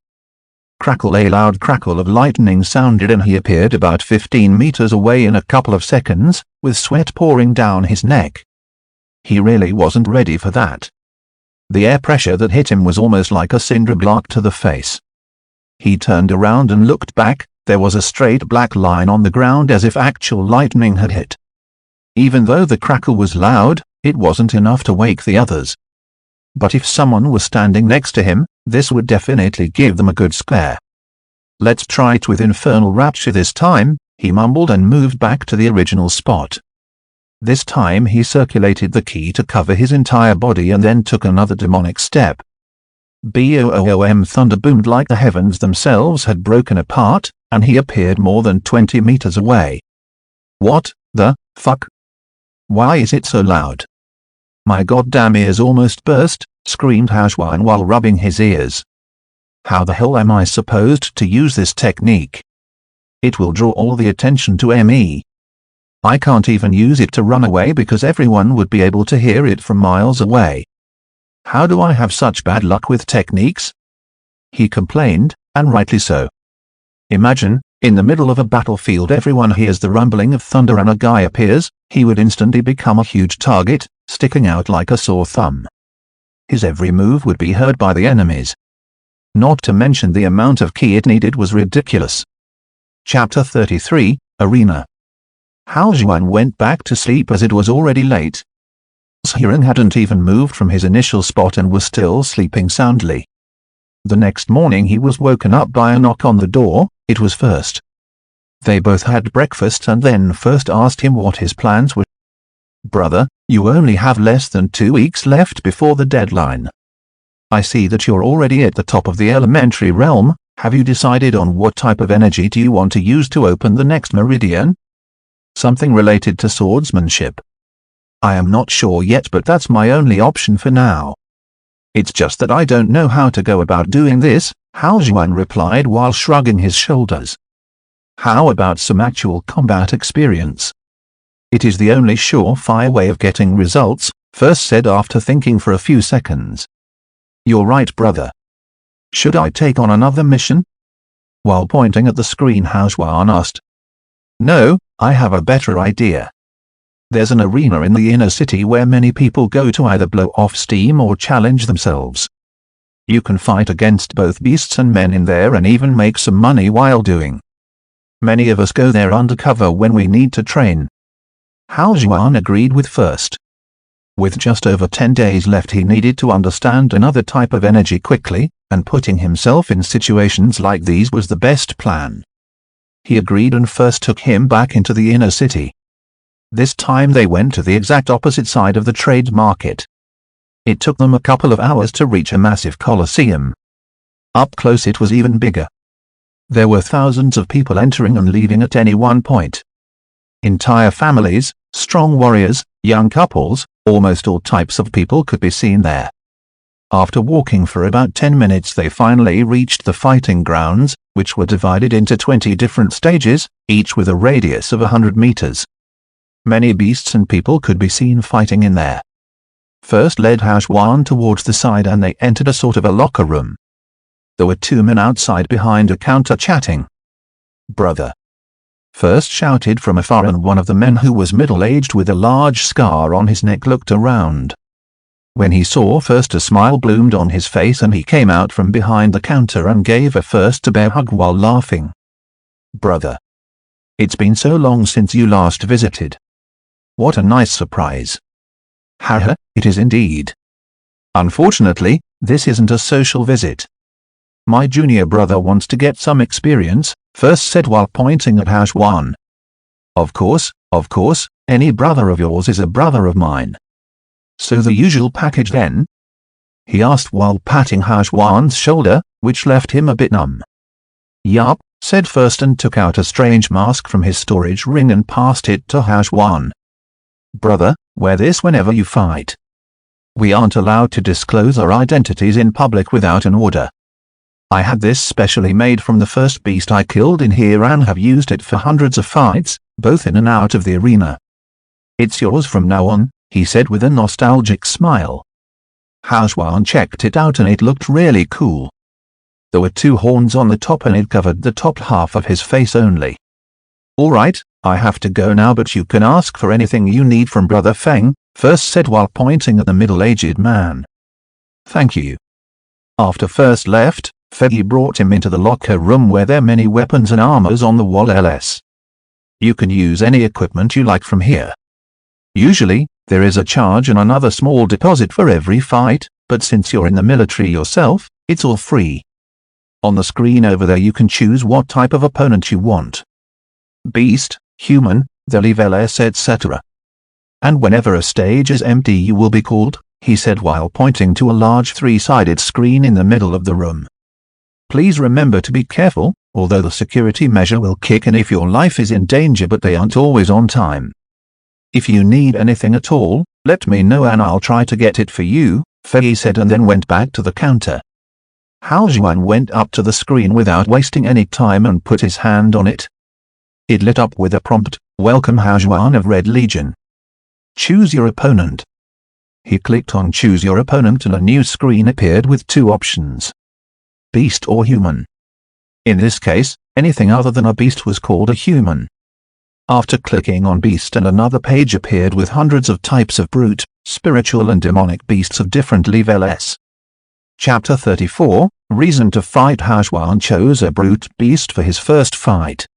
Crackle! A loud crackle of lightning sounded and he appeared about 15 meters away in a couple of seconds, with sweat pouring down his neck. He really wasn't ready for that. The air pressure that hit him was almost like a cinder block to the face. He turned around and looked back. There was a straight black line on the ground as if actual lightning had hit. Even though the crackle was loud, it wasn't enough to wake the others. But if someone was standing next to him, this would definitely give them a good scare. "Let's try it with Infernal Rapture this time," he mumbled and moved back to the original spot. This time he circulated the ki to cover his entire body and then took another demonic step. Boom! Thunder boomed like the heavens themselves had broken apart, and he appeared more than 20 meters away. "What the fuck? Why is it so loud? My goddamn ears almost burst," screamed Hao while rubbing his ears. "How the hell am I supposed to use this technique? It will draw all the attention to me. I can't even use it to run away because everyone would be able to hear it from miles away. How do I have such bad luck with techniques?" He complained, and rightly so. Imagine, in the middle of a battlefield everyone hears the rumbling of thunder and a guy appears. He would instantly become a huge target, sticking out like a sore thumb. His every move would be heard by the enemies. Not to mention the amount of ki it needed was ridiculous. Chapter 33, Arena. Hao went back to sleep as it was already late. Hiren hadn't even moved from his initial spot and was still sleeping soundly. The next morning he was woken up by a knock on the door. It was First. They both had breakfast and then First asked him what his plans were. "Brother, you only have less than 2 weeks left before the deadline. I see that you're already at the top of the elementary realm. Have you decided on what type of energy do you want to use to open the next meridian? Something related to swordsmanship?" "I am not sure yet, but that's my only option for now. It's just that I don't know how to go about doing this," Hao replied while shrugging his shoulders. "How about some actual combat experience? It is the only surefire way of getting results," First said after thinking for a few seconds. "You're right, brother. Should I take on another mission?" While pointing at the screen, Hao Xuan asked. No, I have a better idea. There's an arena in the inner city where many people go to either blow off steam or challenge themselves. You can fight against both beasts and men in there and even make some money while doing. Many of us go there undercover when we need to train. Hao Xuan agreed with first. With just over 10 days left, he needed to understand another type of energy quickly, and putting himself in situations like these was the best plan. He agreed and first took him back into the inner city. This time they went to the exact opposite side of the trade market. It took them a couple of hours to reach a massive coliseum. Up close it was even bigger. There were thousands of people entering and leaving at any one point. Entire families, strong warriors, young couples, almost all types of people could be seen there. After walking for about 10 minutes they finally reached the fighting grounds, which were divided into 20 different stages, each with a radius of 100 meters. Many beasts and people could be seen fighting in there. First led Hao Xuan towards the side and they entered a sort of a locker room. There were 2 men outside behind a counter chatting. Brother. First shouted from afar, and one of the men, who was middle-aged with a large scar on his neck, looked around. When he saw First, a smile bloomed on his face and he came out from behind the counter and gave a First a bear hug while laughing. Brother. It's been so long since you last visited. What a nice surprise. Haha, it is indeed. Unfortunately, this isn't a social visit. My junior brother wants to get some experience, First said while pointing at Hao Xuan. Of course, any brother of yours is a brother of mine. So the usual package then? He asked while patting Hao Xuan's shoulder, which left him a bit numb. Yup, said First and took out a strange mask from his storage ring and passed it to Hao Xuan. Brother, wear this whenever you fight. We aren't allowed to disclose our identities in public without an order. I had this specially made from the first beast I killed in here and have used it for hundreds of fights, both in and out of the arena. It's yours from now on, he said with a nostalgic smile. Hao Xuan checked it out and it looked really cool. There were 2 horns on the top and it covered the top half of his face only. Alright, I have to go now, but you can ask for anything you need from Brother Feng, First said while pointing at the middle-aged man. Thank you. After First left, Fei brought him into the locker room where there are many weapons and armors on the wall. You can use any equipment you like from here. Usually, there is a charge and another small deposit for every fight, but since you're in the military yourself, it's all free. On the screen over there you can choose what type of opponent you want. Beast, human, the levels, etc. And whenever a stage is empty you will be called, he said while pointing to a large 3-sided screen in the middle of the room. Please remember to be careful, although the security measure will kick in if your life is in danger, but they aren't always on time. If you need anything at all, let me know and I'll try to get it for you, Fei said and then went back to the counter. Hao Xuan went up to the screen without wasting any time and put his hand on it. It lit up with a prompt, Welcome Hao Xuan of Red Legion. Choose your opponent. He clicked on Choose Your Opponent and a new screen appeared with 2 options. Beast or human. In this case, anything other than a beast was called a human. After clicking on Beast, and another page appeared with hundreds of types of brute, spiritual and demonic beasts of different levels. Chapter 34, Reason to Fight. Hao Xuan chose a brute beast for his first fight.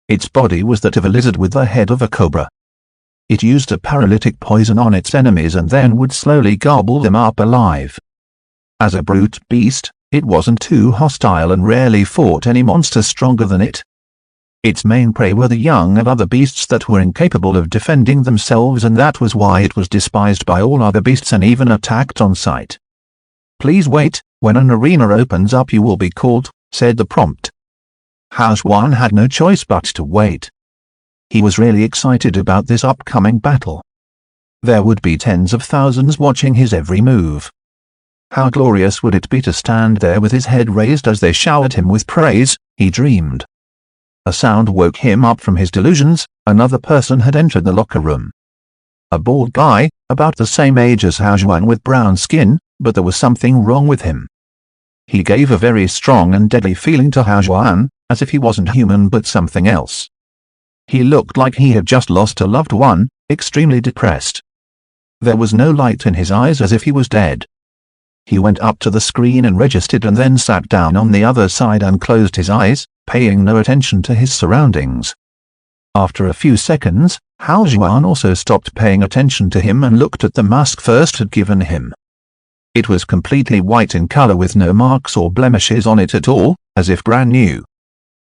Its body was that of a lizard with the head of a cobra. It used a paralytic poison on its enemies and then would slowly gobble them up alive. As a brute beast, it wasn't too hostile and rarely fought any monster stronger than it. Its main prey were the young and other beasts that were incapable of defending themselves, and that was why it was despised by all other beasts and even attacked on sight. Please wait, when an arena opens up you will be called, said the prompt. Hao Xuan had no choice but to wait. He was really excited about this upcoming battle. There would be tens of thousands watching his every move. How glorious would it be to stand there with his head raised as they showered him with praise, he dreamed. A sound woke him up from his delusions. Another person had entered the locker room. A bald guy, about the same age as Hao Xuan with brown skin, but there was something wrong with him. He gave a very strong and deadly feeling to Hao Xuan, as if he wasn't human but something else. He looked like he had just lost a loved one, extremely depressed. There was no light in his eyes, as if he was dead. He went up to the screen and registered and then sat down on the other side and closed his eyes, paying no attention to his surroundings. After a few seconds, Hao Juan also stopped paying attention to him and looked at the mask First had given him. It was completely white in color with no marks or blemishes on it at all, as if brand new.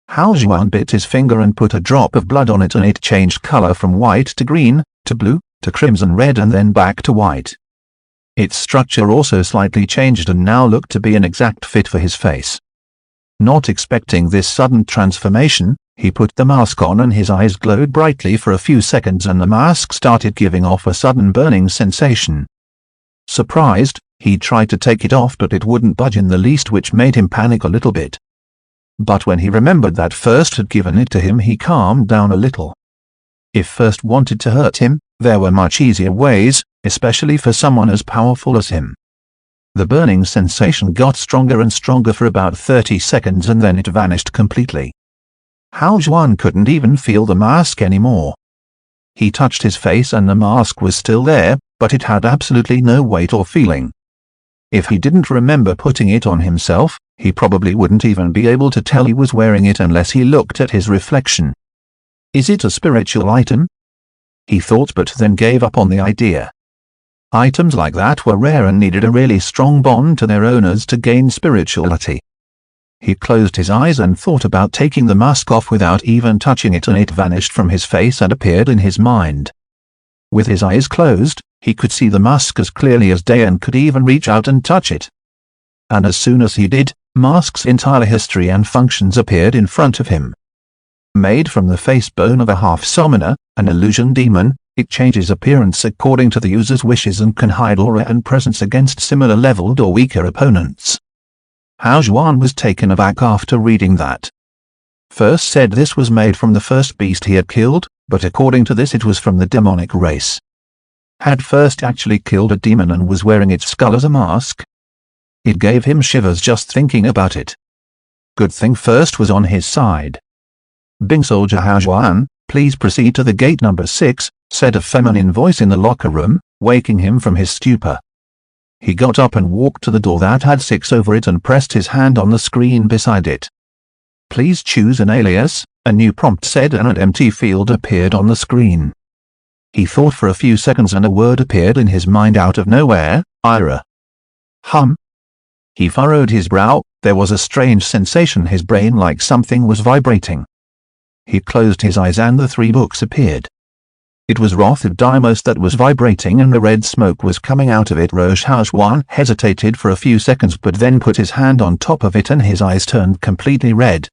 Hao Juan bit his finger and put a drop of blood on it, and it changed color from white to green, to blue, to crimson red, and then back to white. Its structure also slightly changed and now looked to be an exact fit for his face. Not expecting this sudden transformation, he put the mask on and his eyes glowed brightly for a few seconds and the mask started giving off a sudden burning sensation. Surprised, he tried to take it off but it wouldn't budge in the least, which made him panic a little bit. But when he remembered that First had given it to him, he calmed down a little. If First wanted to hurt him, there were much easier ways, especially for someone as powerful as him. The burning sensation got stronger and stronger for about 30 seconds and then it vanished completely. Hao Juan couldn't even feel the mask anymore. He touched his face and the mask was still there, but it had absolutely no weight or feeling. If he didn't remember putting it on himself, he probably wouldn't even be able to tell he was wearing it unless he looked at his reflection. Is it a spiritual item? He thought, but then gave up on the idea. Items like that were rare and needed a really strong bond to their owners to gain spirituality. He closed his eyes and thought about taking the mask off without even touching it, and it vanished from his face and appeared in his mind. With his eyes closed, he could see the mask as clearly as day and could even reach out and touch it. And as soon as he did, mask's entire history and functions appeared in front of him. Made from the face bone of a half-summoner, an illusion demon, it changes appearance according to the user's wishes and can hide aura and presence against similar leveled or weaker opponents. Hao Juan was taken aback after reading that. First said this was made from the first beast he had killed, but according to this it was from the demonic race. Had First actually killed a demon and was wearing its skull as a mask? It gave him shivers just thinking about it. Good thing First was on his side. "Bing Soldier Hao Juan, please proceed to the gate number 6, said a feminine voice in the locker room, waking him from his stupor. He got up and walked to the door that had 6 over it and pressed his hand on the screen beside it. Please choose an alias, a new prompt said, and an empty field appeared on the screen. He thought for a few seconds and a word appeared in his mind out of nowhere: Ira. He furrowed his brow. There was a strange sensation in his brain, like something was vibrating. He closed his eyes and the 3 books appeared. It was Wrath of Deimos that was vibrating and the red smoke was coming out of it. Hao Juan hesitated for a few seconds but then put his hand on top of it and his eyes turned completely red.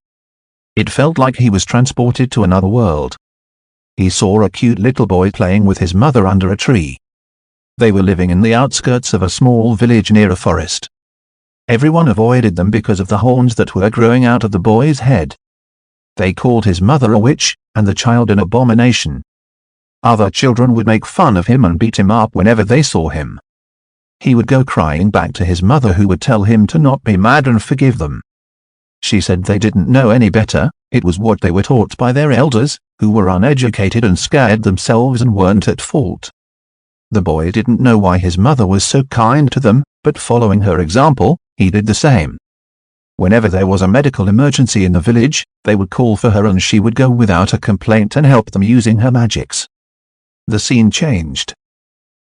It felt like he was transported to another world. He saw a cute little boy playing with his mother under a tree. They were living in the outskirts of a small village near a forest. Everyone avoided them because of the horns that were growing out of the boy's head. They called his mother a witch, and the child an abomination. Other children would make fun of him and beat him up whenever they saw him. He would go crying back to his mother, who would tell him to not be mad and forgive them. She said they didn't know any better, it was what they were taught by their elders, who were uneducated and scared themselves and weren't at fault. The boy didn't know why his mother was so kind to them, but following her example, he did the same. Whenever there was a medical emergency in the village, they would call for her and she would go without a complaint and help them using her magics. The scene changed.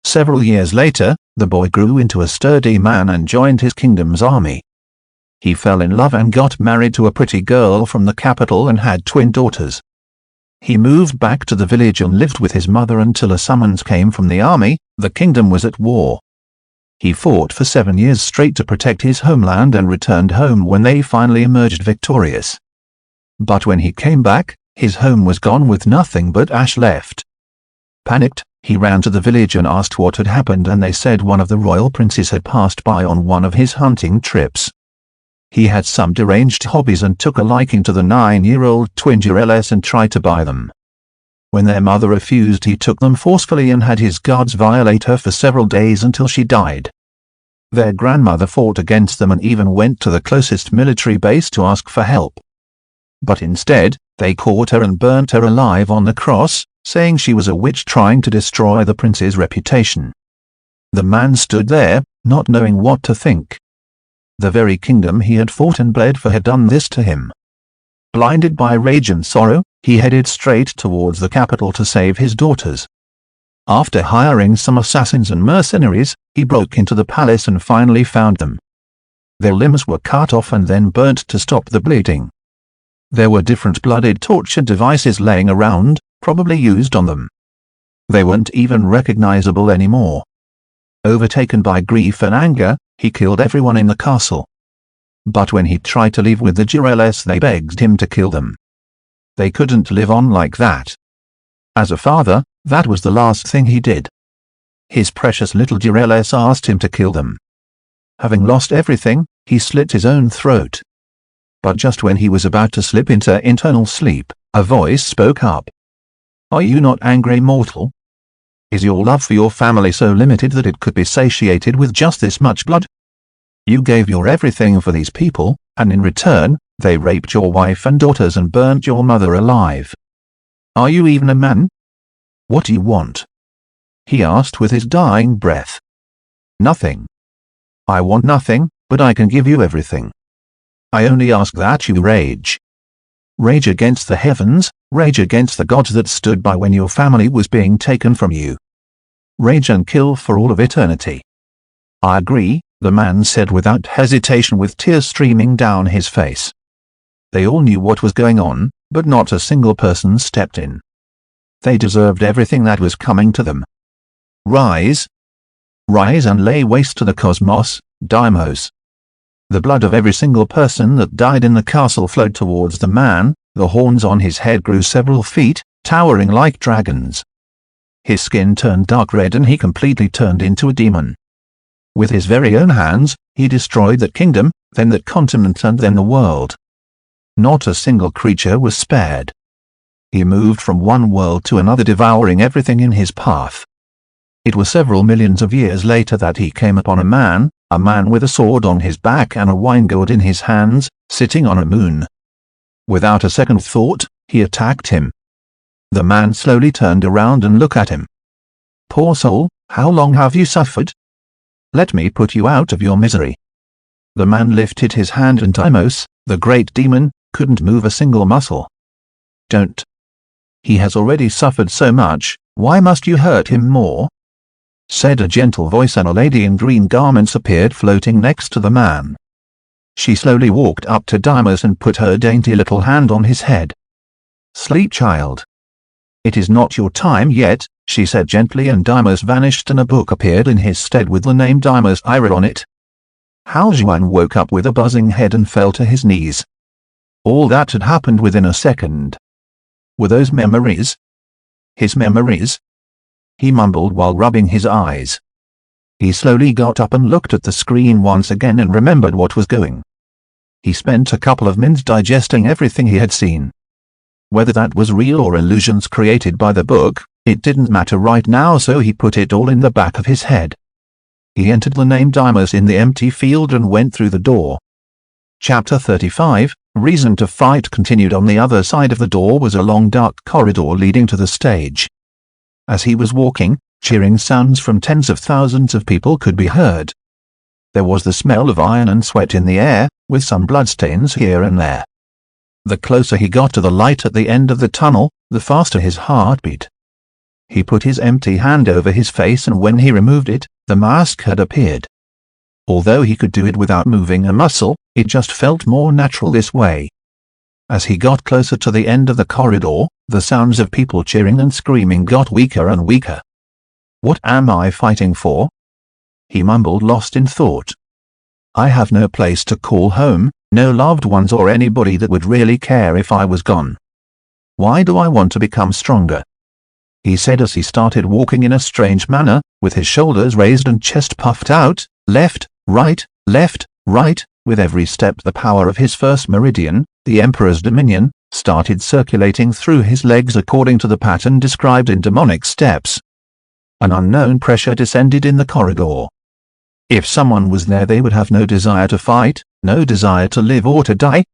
Several years later, the boy grew into a sturdy man and joined his kingdom's army. He fell in love and got married to a pretty girl from the capital and had twin daughters. He moved back to the village and lived with his mother until a summons came from the army. The kingdom was at war. He fought for 7 years straight to protect his homeland and returned home when they finally emerged victorious. But when he came back, his home was gone with nothing but ash left. Panicked, he ran to the village and asked what had happened, and they said one of the royal princes had passed by on one of his hunting trips. He had some deranged hobbies and took a liking to the 9-year-old twin girls and tried to buy them. When their mother refused, he took them forcefully and had his guards violate her for several days until she died. Their grandmother fought against them and even went to the closest military base to ask for help. but instead, they caught her and burnt her alive on the cross, saying she was a witch trying to destroy the prince's reputation. The man stood there, not knowing what to think. The very kingdom he had fought and bled for had done this to him. Blinded by rage and sorrow, he headed straight towards the capital to save his daughters. After hiring some assassins and mercenaries, he broke into the palace and finally found them. Their limbs were cut off and then burnt to stop the bleeding. There were different blooded torture devices laying around, probably used on them. They weren't even recognizable anymore. Overtaken by grief and anger, he killed everyone in the castle. But when he tried to leave with the Worls, they begged him to kill them. They couldn't live on like that. As a father, that was the last thing he did. His precious little Worls asked him to kill them. Having lost everything, he slit his own throat. But just when he was about to slip into eternal sleep, a voice spoke up. "Are you not angry, mortal? Is your love for your family so limited that it could be satiated with just this much blood? You gave your everything for these people, and in return, they raped your wife and daughters and burnt your mother alive. Are you even a man? What do you want?" he asked with his dying breath. "Nothing. I want nothing, but I can give you everything. I only ask that you rage. Rage against the heavens, rage against the gods that stood by when your family was being taken from you. Rage and kill for all of eternity." "I agree," the man said without hesitation, with tears streaming down his face. They all knew what was going on, but not a single person stepped in. They deserved everything that was coming to them. "Rise. Rise and lay waste to the cosmos, Deimos." The blood of every single person that died in the castle flowed towards the man. The horns on his head grew several feet, towering like dragons. His skin turned dark red and he completely turned into a demon. With his very own hands, he destroyed that kingdom, then that continent and then the world. Not a single creature was spared. He moved from one world to another, devouring everything in his path. It was several millions of years later that he came upon a man with a sword on his back and a wine gourd in his hands, sitting on a moon. Without a second thought, he attacked him. The man slowly turned around and looked at him. "Poor soul, how long have you suffered? Let me put you out of your misery." The man lifted his hand and Deimos, the great demon, couldn't move a single muscle. "Don't. He has already suffered so much, why must you hurt him more?" said a gentle voice, and a lady in green garments appeared floating next to the man. She slowly walked up to Deimos and put her dainty little hand on his head. "Sleep, child. It is not your time yet," she said gently, and Deimos vanished and a book appeared in his stead with the name Deimos Ira on it. Hao Zhuan woke up with a buzzing head and fell to his knees. All that had happened within a second. Were those memories? His memories? He mumbled while rubbing his eyes. He slowly got up and looked at the screen once again and remembered what was going. He spent a couple of minutes digesting everything he had seen. Whether that was real or illusions created by the book, it didn't matter right now, so he put it all in the back of his head. He entered the name Deimos in the empty field and went through the door. Chapter 35, Reason to Fight continued. On the other side of the door was a long dark corridor leading to the stage. As he was walking, cheering sounds from tens of thousands of people could be heard. There was the smell of iron and sweat in the air, with some bloodstains here and there. The closer he got to the light at the end of the tunnel, the faster his heart beat. He put his empty hand over his face, and when he removed it, the mask had appeared. Although he could do it without moving a muscle, it just felt more natural this way. As he got closer to the end of the corridor, the sounds of people cheering and screaming got weaker and weaker. "What am I fighting for?" he mumbled, lost in thought. "I have no place to call home, no loved ones or anybody that would really care if I was gone. Why do I want to become stronger?" he said as he started walking in a strange manner, with his shoulders raised and chest puffed out, left, right, with every step the power of his first meridian, the Emperor's dominion, started circulating through his legs according to the pattern described in demonic steps. An unknown pressure descended in the corridor. If someone was there, they would have no desire to fight, no desire to live or to die.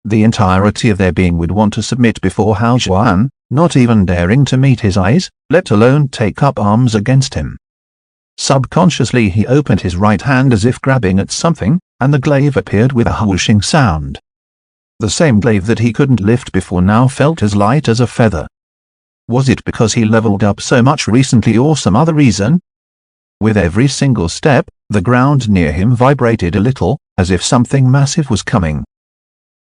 The entirety of their being would want to submit before Hao Juan, not even daring to meet his eyes, let alone take up arms against him. Subconsciously he opened his right hand as if grabbing at something, and the glaive appeared with a whooshing sound. The same glaive that he couldn't lift before now felt as light as a feather. Was it because he leveled up so much recently or some other reason? With every single step, the ground near him vibrated a little, as if something massive was coming.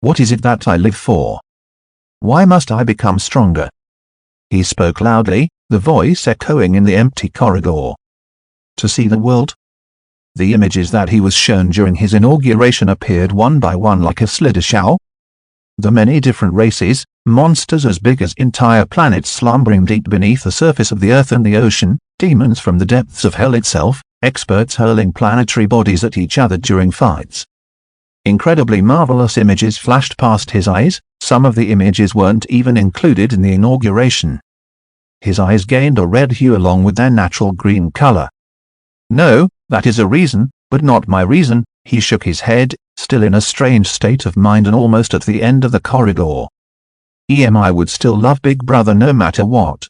What is it that I live for? Why must I become stronger? He spoke loudly, the voice echoing in the empty corridor. To see the world? The images that he was shown during his inauguration appeared one by one like a slideshow. The many different races, monsters as big as entire planets slumbering deep beneath the surface of the earth and the ocean, demons from the depths of hell itself, experts hurling planetary bodies at each other during fights. Incredibly marvelous images flashed past his eyes. Some of the images weren't even included in the inauguration. His eyes gained a red hue along with their natural green color. No, that is a reason, but not my reason. He shook his head, still in a strange state of mind and almost at the end of the corridor. I would still love Big Brother no matter what.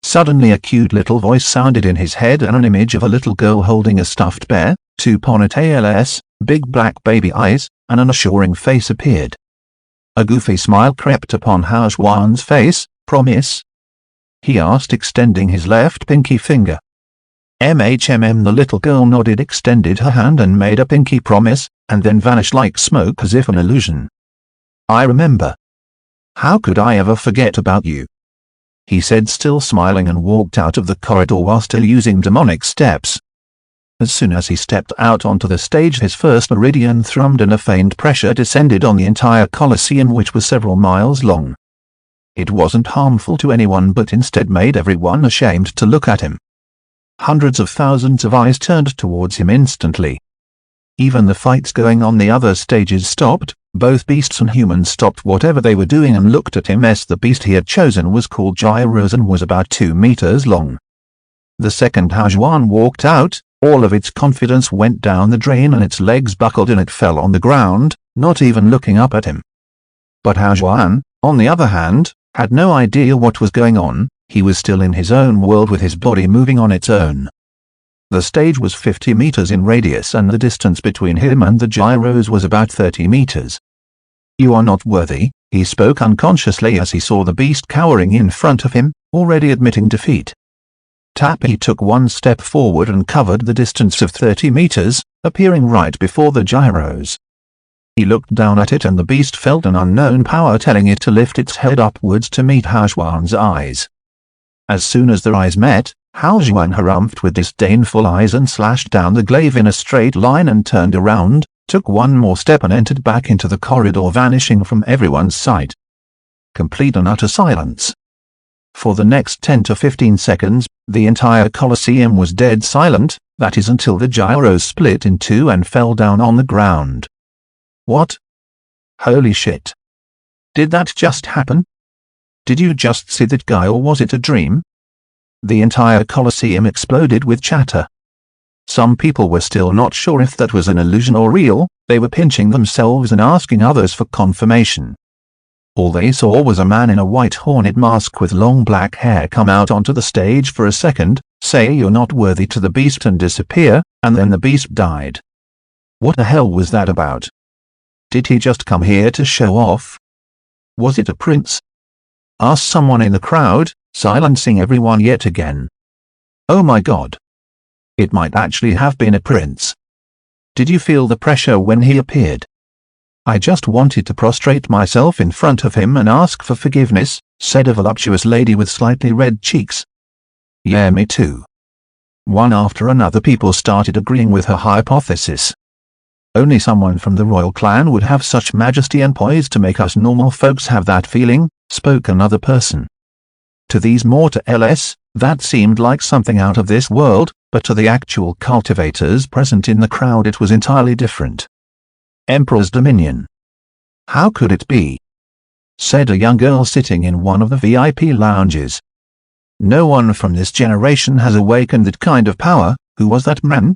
Suddenly a cute little voice sounded in his head and an image of a little girl holding a stuffed bear, two ponytails, big black baby eyes, and an assuring face appeared. A goofy smile crept upon Hao Juan's face. Promise? He asked, extending his left pinky finger. The little girl nodded, extended her hand and made a pinky promise, and then vanished like smoke as if an illusion. I remember. How could I ever forget about you? He said, still smiling, and walked out of the corridor while still using demonic steps. As soon as he stepped out onto the stage, his first meridian thrummed and a faint pressure descended on the entire Colosseum, which was several miles long. It wasn't harmful to anyone, but instead made everyone ashamed to look at him. Hundreds of thousands of eyes turned towards him instantly. Even the fights going on the other stages stopped. Both beasts and humans stopped whatever they were doing and looked at him. The beast he had chosen was called Gyros and was about 2 meters long. The second Hao Juan walked out, all of its confidence went down the drain and its legs buckled and it fell on the ground, not even looking up at him. But Hao Juan, on the other hand, had no idea what was going on. He was still in his own world with his body moving on its own. The stage was 50 meters in radius and the distance between him and the gyros was about 30 meters. You are not worthy, he spoke unconsciously as he saw the beast cowering in front of him, already admitting defeat. He took one step forward and covered the distance of 30 meters, appearing right before the gyros. He looked down at it and the beast felt an unknown power telling it to lift its head upwards to meet Hao Juan's eyes. As soon as their eyes met, Hao Juan harumphed with disdainful eyes and slashed down the glaive in a straight line and turned around, took one more step and entered back into the corridor, vanishing from everyone's sight. Complete and utter silence. For the next 10 to 15 seconds, the entire Colosseum was dead silent, that is until the gyros split in two and fell down on the ground. What? Holy shit. Did that just happen? Did you just see that guy, or was it a dream? The entire Colosseum exploded with chatter. Some people were still not sure if that was an illusion or real. They were pinching themselves and asking others for confirmation. All they saw was a man in a white hornet mask with long black hair come out onto the stage for a second, say you're not worthy to the beast and disappear, and then the beast died. What the hell was that about? Did he just come here to show off? Was it a prince? Asked someone in the crowd, silencing everyone yet again. Oh my god. It might actually have been a prince. Did you feel the pressure when he appeared? I just wanted to prostrate myself in front of him and ask for forgiveness, said a voluptuous lady with slightly red cheeks. Yeah, me too. One after another people started agreeing with her hypothesis. Only someone from the royal clan would have such majesty and poise to make us normal folks have that feeling, spoke another person. To these mortals, that seemed like something out of this world, but to the actual cultivators present in the crowd it was entirely different. Emperor's dominion. How could it be? Said a young girl sitting in one of the VIP lounges. No one from this generation has awakened that kind of power. Who was that man?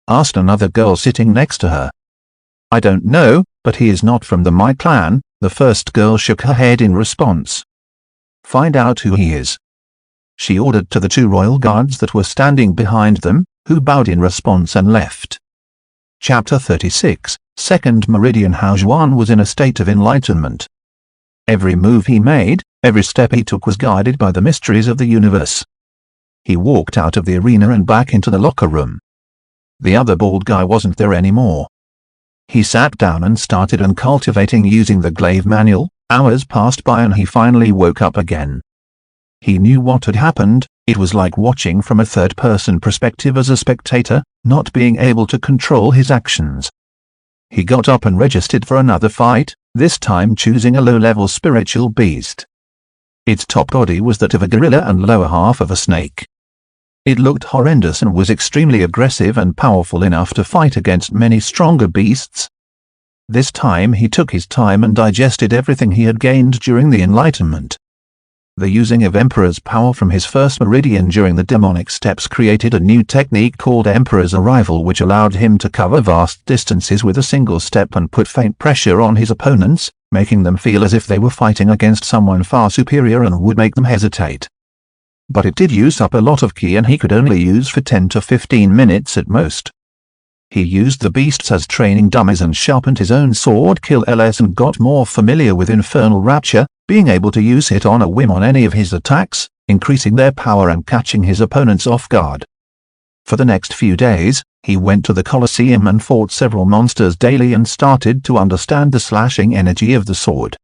Asked another girl sitting next to her. I don't know, but he is not from my clan. The first girl shook her head in response. Find out who he is, she ordered to the 2 royal guards that were standing behind them, who bowed in response and left. Chapter 36, Second Meridian. Hao Juan was in a state of enlightenment. Every move he made, every step he took was guided by the mysteries of the universe. He walked out of the arena and back into the locker room. The other bald guy wasn't there anymore. He sat down and started cultivating using the glaive manual. Hours passed by and he finally woke up again. He knew what had happened. It was like watching from a third-person perspective as a spectator, not being able to control his actions. He got up and registered for another fight, this time choosing a low-level spiritual beast. Its top body was that of a gorilla and lower half of a snake. It looked horrendous and was extremely aggressive and powerful enough to fight against many stronger beasts. This time he took his time and digested everything he had gained during the enlightenment. The using of Emperor's power from his first meridian during the demonic steps created a new technique called Emperor's Arrival, which allowed him to cover vast distances with a single step and put faint pressure on his opponents, making them feel as if they were fighting against someone far superior and would make them hesitate. But it did use up a lot of ki and he could only use for 10 to 15 minutes at most. He used the beasts as training dummies and sharpened his own sword Kill LS and got more familiar with Infernal Rapture, being able to use it on a whim on any of his attacks, increasing their power and catching his opponents off guard. For the next few days, he went to the Colosseum and fought several monsters daily and started to understand the slashing energy of the sword.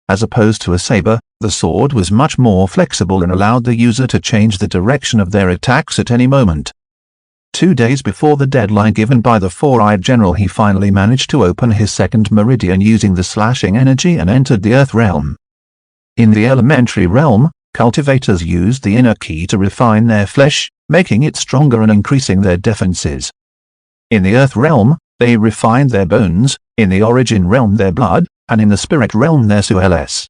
As opposed to a saber, the sword was much more flexible and allowed the user to change the direction of their attacks at any moment. 2 days before the deadline given by the Four-Eyed General, he finally managed to open his second meridian using the slashing energy and entered the Earth realm. In the elementary realm, cultivators used the inner ki to refine their flesh, making it stronger and increasing their defenses. In the Earth realm, they refined their bones, in the origin realm their blood, and in the spirit realm their suls.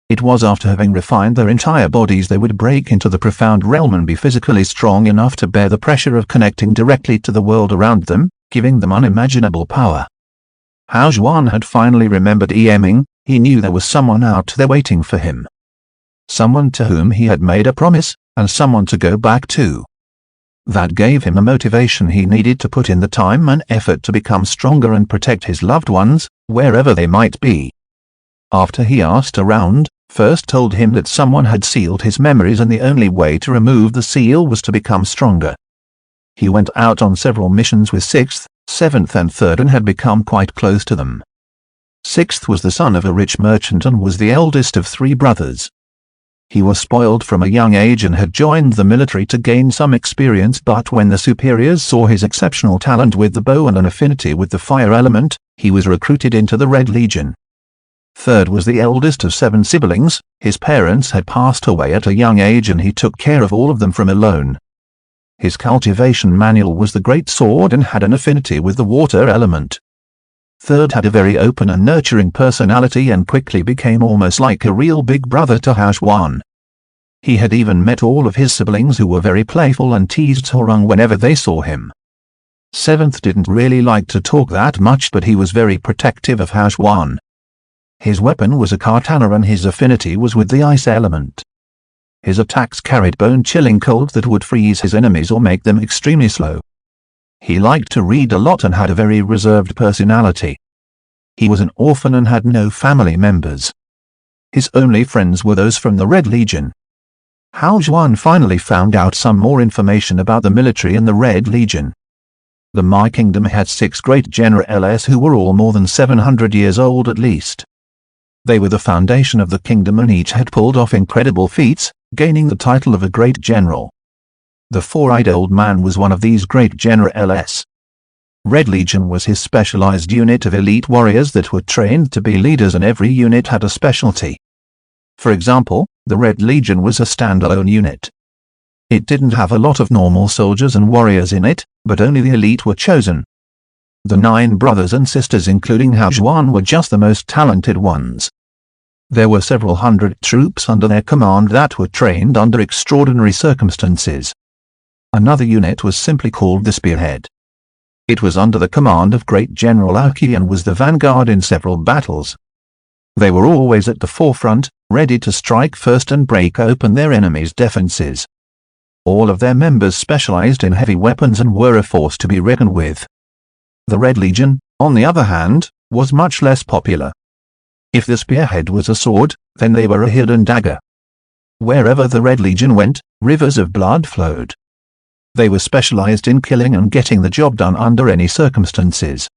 It was after having refined their entire bodies they would break into the profound realm and be physically strong enough to bear the pressure of connecting directly to the world around them, giving them unimaginable power. Hao Juan had finally remembered EMing. He knew there was someone out there waiting for him. Someone to whom he had made a promise, and someone to go back to. That gave him a motivation he needed to put in the time and effort to become stronger and protect his loved ones, wherever they might be. After he asked around, first told him that someone had sealed his memories and the only way to remove the seal was to become stronger. He went out on several missions with 6th, 7th and 3rd and had become quite close to them. 6th was the son of a rich merchant and was the eldest of 3 brothers. He was spoiled from a young age and had joined the military to gain some experience, but when the superiors saw his exceptional talent with the bow and an affinity with the fire element, he was recruited into the Red Legion. 3rd was the eldest of 7 siblings. His parents had passed away at a young age and he took care of all of them from alone. His cultivation manual was the great sword and had an affinity with the water element. 3rd had a very open and nurturing personality and quickly became almost like a real big brother to Hao Juan. He had even met all of his siblings who were very playful and teased Horung whenever they saw him. 7th didn't really like to talk that much, but he was very protective of Hao Juan. His weapon was a katana and his affinity was with the ice element. His attacks carried bone-chilling cold that would freeze his enemies or make them extremely slow. He liked to read a lot and had a very reserved personality. He was an orphan and had no family members. His only friends were those from the Red Legion. Hao Juan finally found out some more information about the military and the Red Legion. The Mai Kingdom had 6 great generals who were all more than 700 years old at least. They were the foundation of the kingdom and each had pulled off incredible feats, gaining the title of a great general. The Four-Eyed Old Man was one of these great generals. Red Legion was his specialized unit of elite warriors that were trained to be leaders, and every unit had a specialty. For example, the Red Legion was a standalone unit. It didn't have a lot of normal soldiers and warriors in it, but only the elite were chosen. The 9 brothers and sisters including Hao Juan were just the most talented ones. There were several hundred troops under their command that were trained under extraordinary circumstances. Another unit was simply called the Spearhead. It was under the command of Great General Auki and was the vanguard in several battles. They were always at the forefront, ready to strike first and break open their enemies' defenses. All of their members specialized in heavy weapons and were a force to be reckoned with. The Red Legion, on the other hand, was much less popular. If the spearhead was a sword, then they were a hidden dagger. Wherever the Red Legion went, rivers of blood flowed. They were specialized in killing and getting the job done under any circumstances.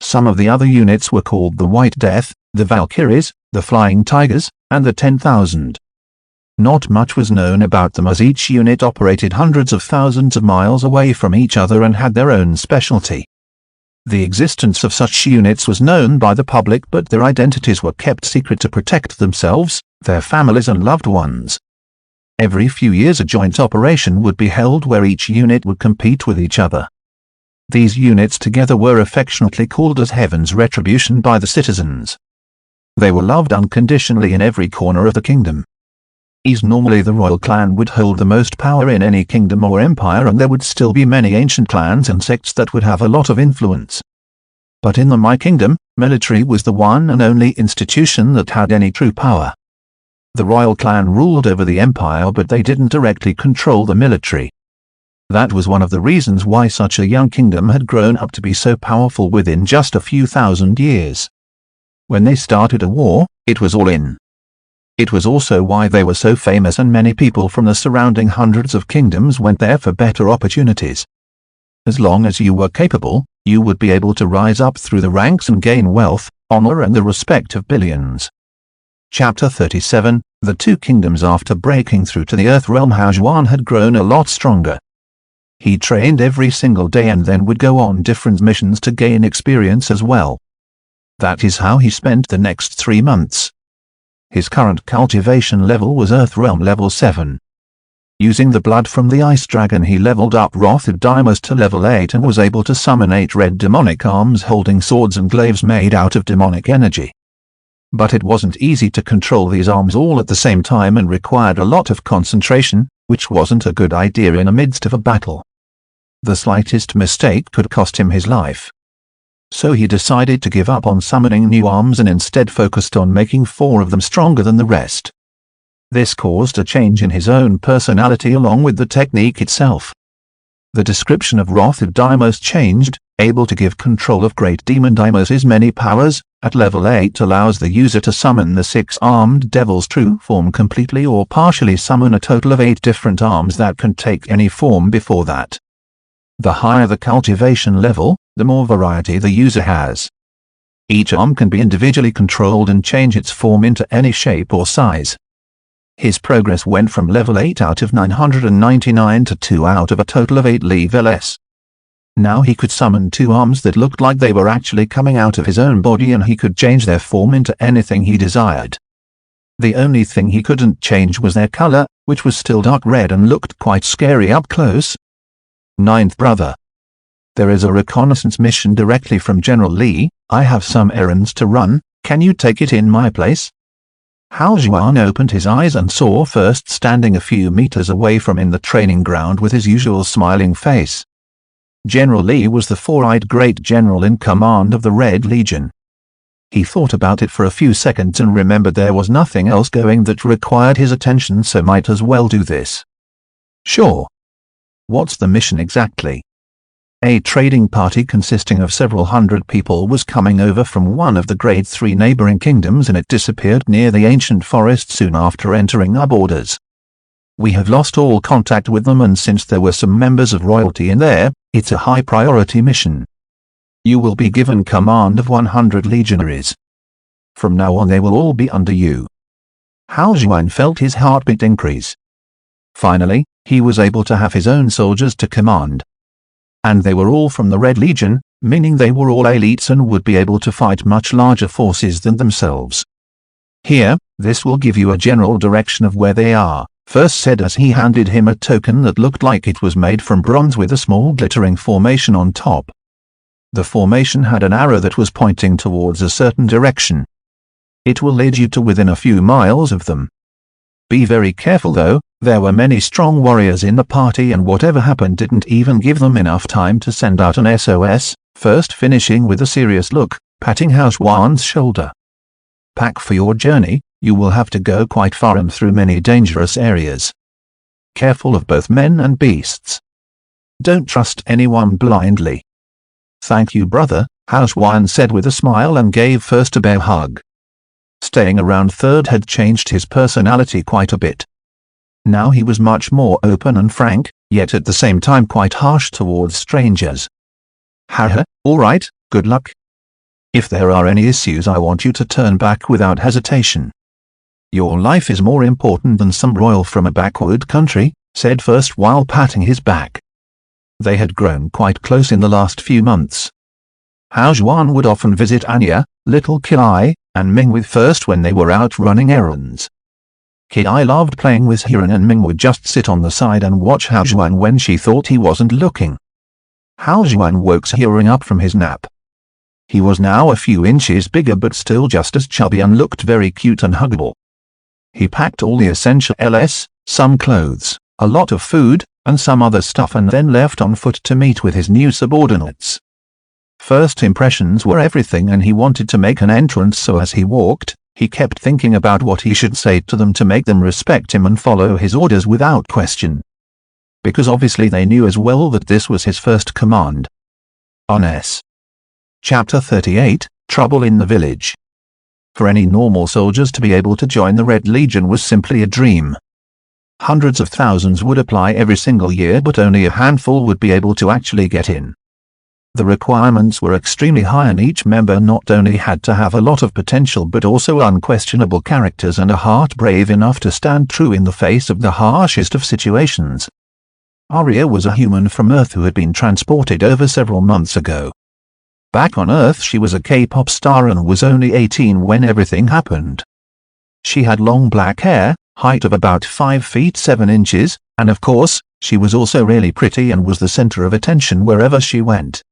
Some of the other units were called the White Death, the Valkyries, the Flying Tigers, and the 10,000. Not much was known about them as each unit operated hundreds of thousands of miles away from each other and had their own specialty. The existence of such units was known by the public, but their identities were kept secret to protect themselves, their families and loved ones. Every few years a joint operation would be held where each unit would compete with each other. These units together were affectionately called as Heaven's Retribution by the citizens. They were loved unconditionally in every corner of the kingdom. Normally the royal clan would hold the most power in any kingdom or empire, and there would still be many ancient clans and sects that would have a lot of influence. But in the My Kingdom, military was the one and only institution that had any true power. The royal clan ruled over the empire, but they didn't directly control the military. That was one of the reasons why such a young kingdom had grown up to be so powerful within just a few thousand years. When they started a war, it was all in. It was also why they were so famous, and many people from the surrounding hundreds of kingdoms went there for better opportunities. As long as you were capable, you would be able to rise up through the ranks and gain wealth, honor and the respect of billions. Chapter 37, The Two Kingdoms. After breaking through to the Earth realm, Hao Juan had grown a lot stronger. He trained every single day and then would go on different missions to gain experience as well. That is how he spent the next 3 months. His current cultivation level was Earthrealm level 7. Using the blood from the Ice Dragon, he leveled up Wrathed Deimos to level 8 and was able to summon 8 red demonic arms holding swords and glaives made out of demonic energy. But it wasn't easy to control these arms all at the same time and required a lot of concentration, which wasn't a good idea in the midst of a battle. The slightest mistake could cost him his life. So he decided to give up on summoning new arms and instead focused on making 4 of them stronger than the rest. This caused a change in his own personality along with the technique itself. The description of Wrathed Deimos changed. Able to give control of Great Demon Deimos' many powers, at level 8 allows the user to summon the 6-armed devil's true form completely or partially, summon a total of 8 different arms that can take any form before that. The higher the cultivation level, the more variety the user has. Each arm can be individually controlled and change its form into any shape or size. His progress went from level 8 out of 999 to 2 out of a total of 8 levels. Now he could summon 2 arms that looked like they were actually coming out of his own body, and he could change their form into anything he desired. The only thing he couldn't change was their color, which was still dark red and looked quite scary up close. 9th brother. There is a reconnaissance mission directly from General Li. I have some errands to run, can you take it in my place? Hao Juan opened his eyes and saw First standing a few meters away from in the training ground with his usual smiling face. General Li was the 4-eyed great general in command of the Red Legion. He thought about it for a few seconds and remembered there was nothing else going that required his attention, so might as well do this. Sure. What's the mission exactly? A trading party consisting of several hundred people was coming over from one of the Grade 3 neighboring kingdoms, and it disappeared near the ancient forest soon after entering our borders. We have lost all contact with them, and since there were some members of royalty in there, it's a high priority mission. You will be given command of 100 legionaries. From now on they will all be under you. Hao Juan felt his heartbeat increase. Finally, he was able to have his own soldiers to command. And they were all from the Red Legion, meaning they were all elites and would be able to fight much larger forces than themselves. Here, this will give you a general direction of where they are, First said as he handed him a token that looked like it was made from bronze with a small glittering formation on top. The formation had an arrow that was pointing towards a certain direction. It will lead you to within a few miles of them. Be very careful though, there were many strong warriors in the party and whatever happened didn't even give them enough time to send out an SOS, first finishing with a serious look, patting Hao Xuan's shoulder. Pack for your journey, you will have to go quite far and through many dangerous areas. Careful of both men and beasts. Don't trust anyone blindly. Thank you brother, Hao Xuan said with a smile and gave First a bear hug. Staying around Third had changed his personality quite a bit. Now he was much more open and frank, yet at the same time quite harsh towards strangers. Haha, alright, good luck. If there are any issues I want you to turn back without hesitation. Your life is more important than some royal from a backward country, said First while patting his back. They had grown quite close in the last few months. Hao Xuan would often visit Anya, Little Ki, and Ming with First when they were out running errands. Ki loved playing with Hiran and Ming would just sit on the side and watch Hao Xuan when she thought he wasn't looking. Hao Xuan woke Hiran up from his nap. He was now a few inches bigger but still just as chubby and looked very cute and huggable. He packed all the essentials, some clothes, a lot of food, and some other stuff and then left on foot to meet with his new subordinates. First impressions were everything and he wanted to make an entrance, so as he walked, he kept thinking about what he should say to them to make them respect him and follow his orders without question. Because obviously they knew as well that this was his first command. On Chapter 38, Trouble in the Village. For any normal soldiers to be able to join the Red Legion was simply a dream. Hundreds of thousands would apply every single year but only a handful would be able to actually get in. The requirements were extremely high and each member not only had to have a lot of potential but also unquestionable characters and a heart brave enough to stand true in the face of the harshest of situations. Arya was a human from Earth who had been transported over several months ago. Back on Earth she was a K-pop star and was only 18 when everything happened. She had long black hair, height of about 5 feet 7 inches, and of course, she was also really pretty and was the center of attention wherever she went.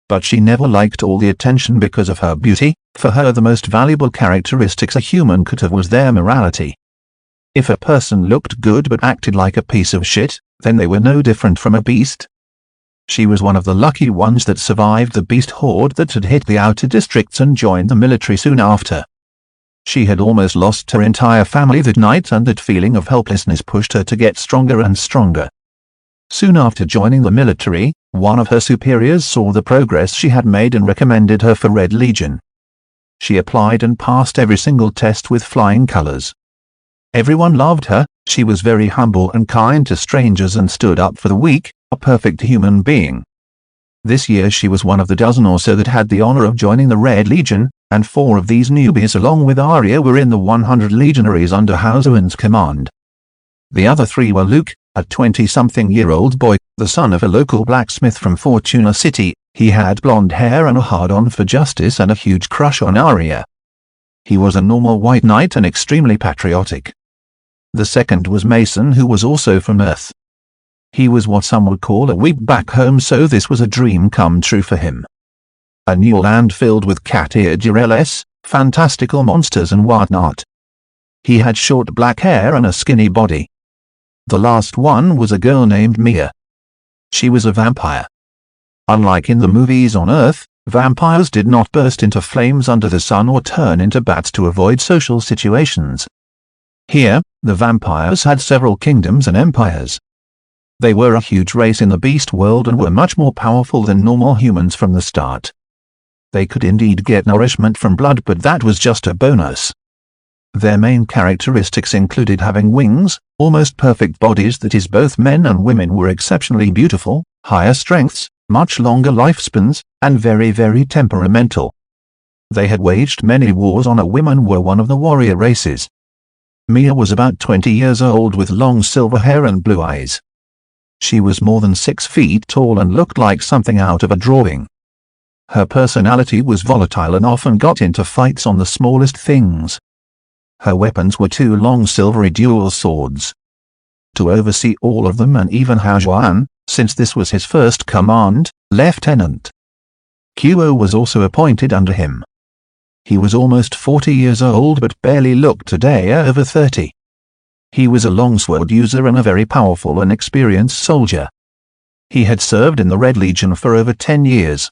But she never liked all the attention because of her beauty. For her the most valuable characteristics a human could have was their morality. If a person looked good but acted like a piece of shit, then they were no different from a beast. She was one of the lucky ones that survived the beast horde that had hit the outer districts and joined the military soon after. She had almost lost her entire family that night and that feeling of helplessness pushed her to get stronger and stronger. Soon after joining the military, one of her superiors saw the progress she had made and recommended her for Red Legion. She applied and passed every single test with flying colors. Everyone loved her, she was very humble and kind to strangers and stood up for the weak, a perfect human being. This year she was one of the dozen or so that had the honor of joining the Red Legion, and 4 of these newbies along with Arya were in the 100 legionaries under Hao Xuan's command. The other 3 were Luke, a 20-something-year-old boy, the son of a local blacksmith from Fortuna City. He had blonde hair and a hard-on for justice and a huge crush on Arya. He was a normal white knight and extremely patriotic. The second was Mason, who was also from Earth. He was what some would call a weep back home, so this was a dream come true for him. A new land filled with cat-eared gorillas, fantastical monsters and whatnot. He had short black hair and a skinny body. The last one was a girl named Mia. She was a vampire. Unlike in the movies on Earth, vampires did not burst into flames under the sun or turn into bats to avoid social situations. Here, the vampires had several kingdoms and empires. They were a huge race in the beast world and were much more powerful than normal humans from the start. They could indeed get nourishment from blood, but that was just a bonus. Their main characteristics included having wings, almost perfect bodies, that is both men and women were exceptionally beautiful, higher strengths, much longer lifespans, and very temperamental. They had waged many wars on a women were one of the warrior races. Mia was about 20 years old with long silver hair and blue eyes. She was more than 6 feet tall and looked like something out of a drawing. Her personality was volatile and often got into fights on the smallest things. Her weapons were 2 long silvery dual swords. To oversee all of them, and even Hao Xuan, since this was his first command, Lieutenant Quo was also appointed under him. He was almost 40 years old but barely looked a day over 30. He was a longsword user and a very powerful and experienced soldier. He had served in the Red Legion for over 10 years.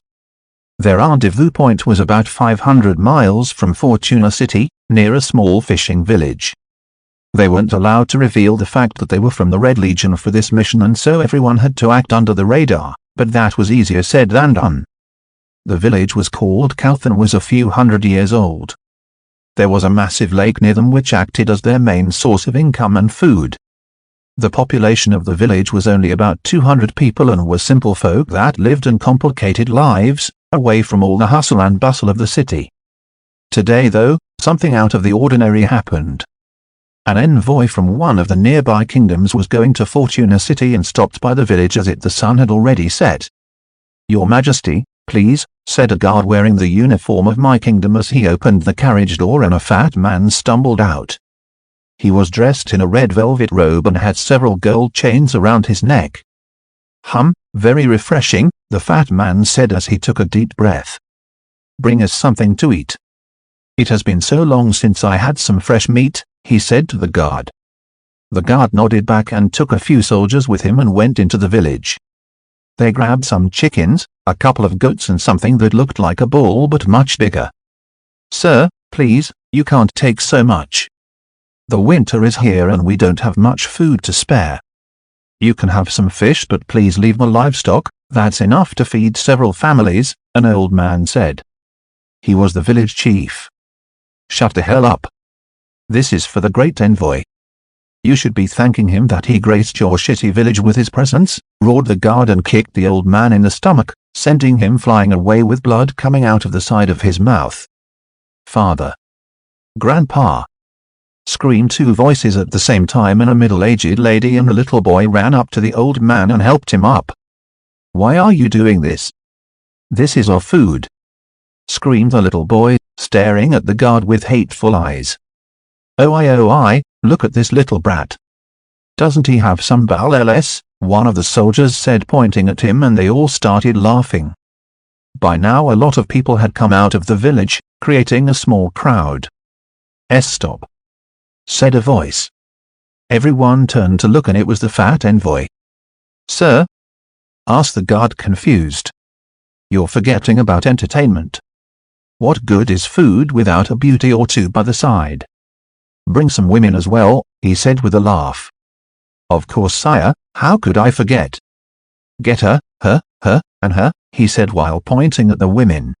Their rendezvous point was about 500 miles from Fortuna City, near a small fishing village. They weren't allowed to reveal the fact that they were from the Red Legion for this mission, and so everyone had to act under the radar, but that was easier said than done. The village was called Calth and was a few hundred years old. There was a massive lake near them which acted as their main source of income and food. The population of the village was only about 200 people and were simple folk that lived uncomplicated lives, away from all the hustle and bustle of the city. Today, though, something out of the ordinary happened. An envoy from one of the nearby kingdoms was going to Fortuna City and stopped by the village as the sun had already set. "Your Majesty, please," said a guard wearing the uniform of my kingdom as he opened the carriage door, and a fat man stumbled out. He was dressed in a red velvet robe and had several gold chains around his neck. Very refreshing," the fat man said as he took a deep breath. "Bring us something to eat." "It has been so long since I had some fresh meat," he said to the guard. The guard nodded back and took a few soldiers with him and went into the village. They grabbed some chickens, a couple of goats and something that looked like a bull but much bigger. "Sir, please, you can't take so much. The winter is here and we don't have much food to spare. You can have some fish, but please leave the livestock, that's enough to feed several families," an old man said. He was the village chief. "Shut the hell up. This is for the great envoy. You should be thanking him that he graced your shitty village with his presence," roared the guard and kicked the old man in the stomach, sending him flying away with blood coming out of the side of his mouth. "Father! Grandpa!" screamed two voices at the same time, and a middle-aged lady and a little boy ran up to the old man and helped him up. "Why are you doing this? This is our food," screamed the little boy, staring at the guard with hateful eyes. Oh I, look at this little brat. Doesn't he have some bowel ls?" one of the soldiers said, pointing at him, and they all started laughing. By now a lot of people had come out of the village, creating a small crowd. "Stop," said a voice. Everyone turned to look, and it was the fat envoy. "Sir?" asked the guard, confused. "You're forgetting about entertainment. What good is food without a beauty or two by the side? Bring some women as well," he said with a laugh. "Of course, sire, how could I forget? Get her, and her," he said while pointing at the women.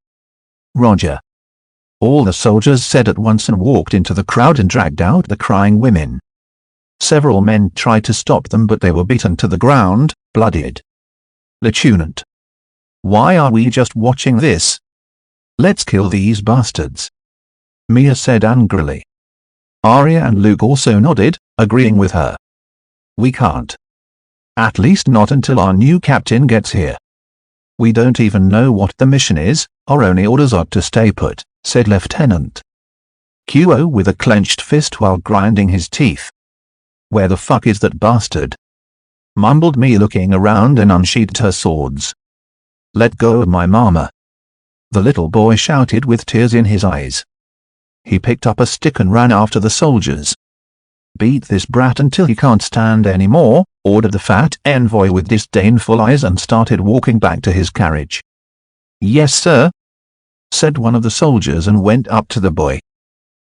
"Roger," all the soldiers said at once and walked into the crowd and dragged out the crying women. Several men tried to stop them, but they were beaten to the ground, bloodied. "Lieutenant, why are we just watching this? Let's kill these bastards," Mia said angrily. Arya and Luke also nodded, agreeing with her. "We can't. At least not until our new captain gets here. We don't even know what the mission is, our only orders are to stay put," said Lieutenant Qo with a clenched fist while grinding his teeth. "Where the fuck is that bastard?" mumbled Mia, looking around and unsheathed her swords. "Let go of my mama," the little boy shouted with tears in his eyes. He picked up a stick and ran after the soldiers. "Beat this brat until he can't stand any more," ordered the fat envoy with disdainful eyes, and started walking back to his carriage. "Yes, sir," said one of the soldiers and went up to the boy.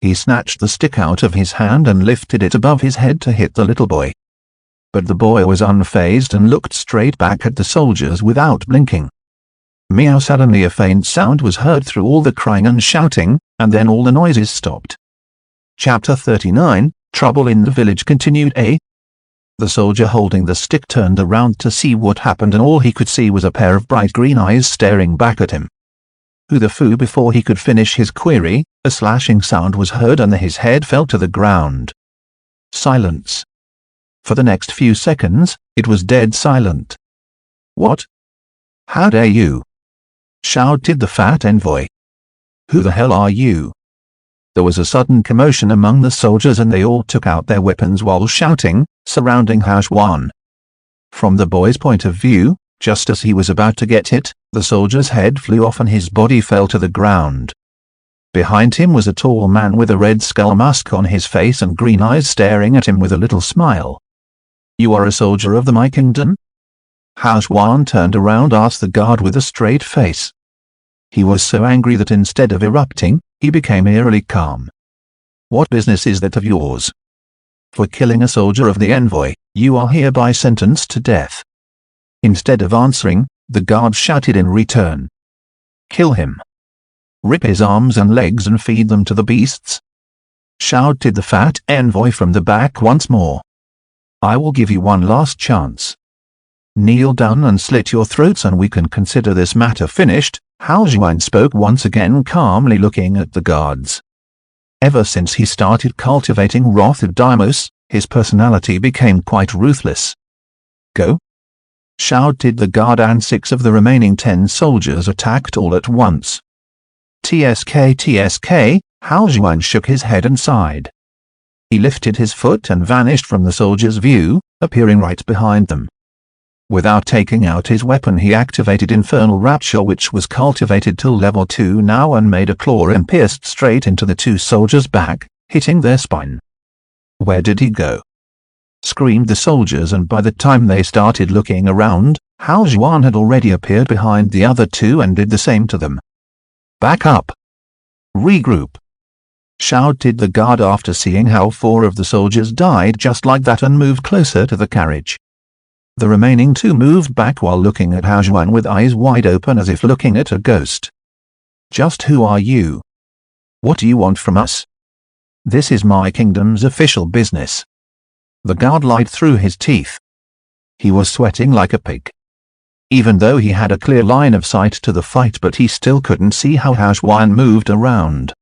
He snatched the stick out of his hand and lifted it above his head to hit the little boy. But the boy was unfazed and looked straight back at the soldiers without blinking. Meow! Suddenly a faint sound was heard through all the crying and shouting, and then all the noises stopped. Chapter 39, Trouble in the Village continued. The soldier holding the stick turned around to see what happened, and all he could see was a pair of bright green eyes staring back at him. "Who the foo?" Before he could finish his query, a slashing sound was heard and his head fell to the ground. Silence. For the next few seconds, it was dead silent. "What? How dare you?" shouted the fat envoy. "Who the hell are you?" There was a sudden commotion among the soldiers and they all took out their weapons while shouting, surrounding Hashwan. From the boy's point of view, just as he was about to get hit, the soldier's head flew off and his body fell to the ground. Behind him was a tall man with a red skull mask on his face and green eyes staring at him with a little smile. "You are a soldier of my kingdom?" Hao Xuan turned around, asked the guard with a straight face. He was so angry that instead of erupting, he became eerily calm. "What business is that of yours? For killing a soldier of the envoy, you are hereby sentenced to death." Instead of answering, the guard shouted in return. "Kill him. Rip his arms and legs and feed them to the beasts," shouted the fat envoy from the back once more. "I will give you one last chance. Kneel down and slit your throats and we can consider this matter finished." Hao Xuan spoke once again, calmly looking at the guards. Ever since he started cultivating wrath of Deimos, his personality became quite ruthless. "Go!" shouted the guard, and 6 of the remaining 10 soldiers attacked all at once. "TSK, TSK," Hao Xuan shook his head and sighed. He lifted his foot and vanished from the soldiers' view, appearing right behind them. Without taking out his weapon, he activated Infernal Rapture, which was cultivated till level 2 now, and made a claw and pierced straight into the 2 soldiers' back, hitting their spine. "Where did he go?" screamed the soldiers, and by the time they started looking around, Hao Xuan had already appeared behind the other 2 and did the same to them. "Back up! Regroup!" shouted the guard after seeing how 4 of the soldiers died just like that and moved closer to the carriage. The remaining 2 moved back while looking at Hao Xuan with eyes wide open as if looking at a ghost. "Just who are you? What do you want from us? This is my kingdom's official business." The guard lied through his teeth. He was sweating like a pig. Even though he had a clear line of sight to the fight, but he still couldn't see how Hao Xuan moved around.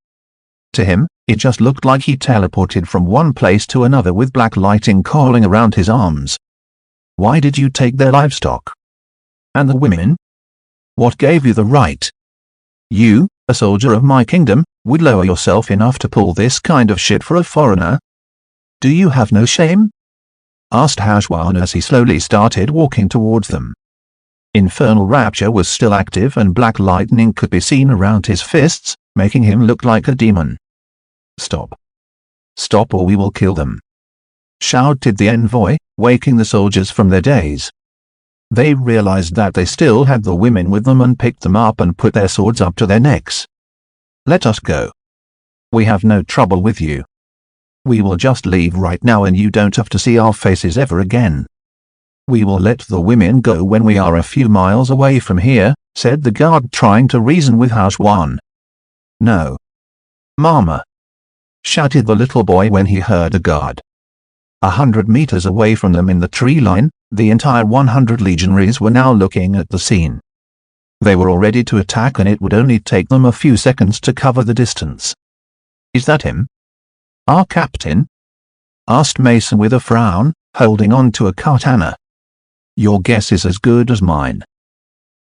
To him, it just looked like he teleported from one place to another with black lighting coiling around his arms. "Why did you take their livestock? And the women? What gave you the right? You, a soldier of my kingdom, would lower yourself enough to pull this kind of shit for a foreigner? Do you have no shame?" asked Hao Xuan as he slowly started walking towards them. Infernal Rapture was still active and black lightning could be seen around his fists, making him look like a demon. "Stop. Stop or we will kill them," shouted the envoy, waking the soldiers from their daze. They realized that they still had the women with them and picked them up and put their swords up to their necks. "Let us go. We have no trouble with you. We will just leave right now and you don't have to see our faces ever again. We will let the women go when we are a few miles away from here," said the guard, trying to reason with Hao Xuan. "No. Mama!" shouted the little boy when he heard the guard. 100 meters away from them in the tree line, the entire 100 legionaries were now looking at the scene. They were all ready to attack and it would only take them a few seconds to cover the distance. "Is that him? Our captain?" asked Mason with a frown, holding on to a katana. "Your guess is as good as mine.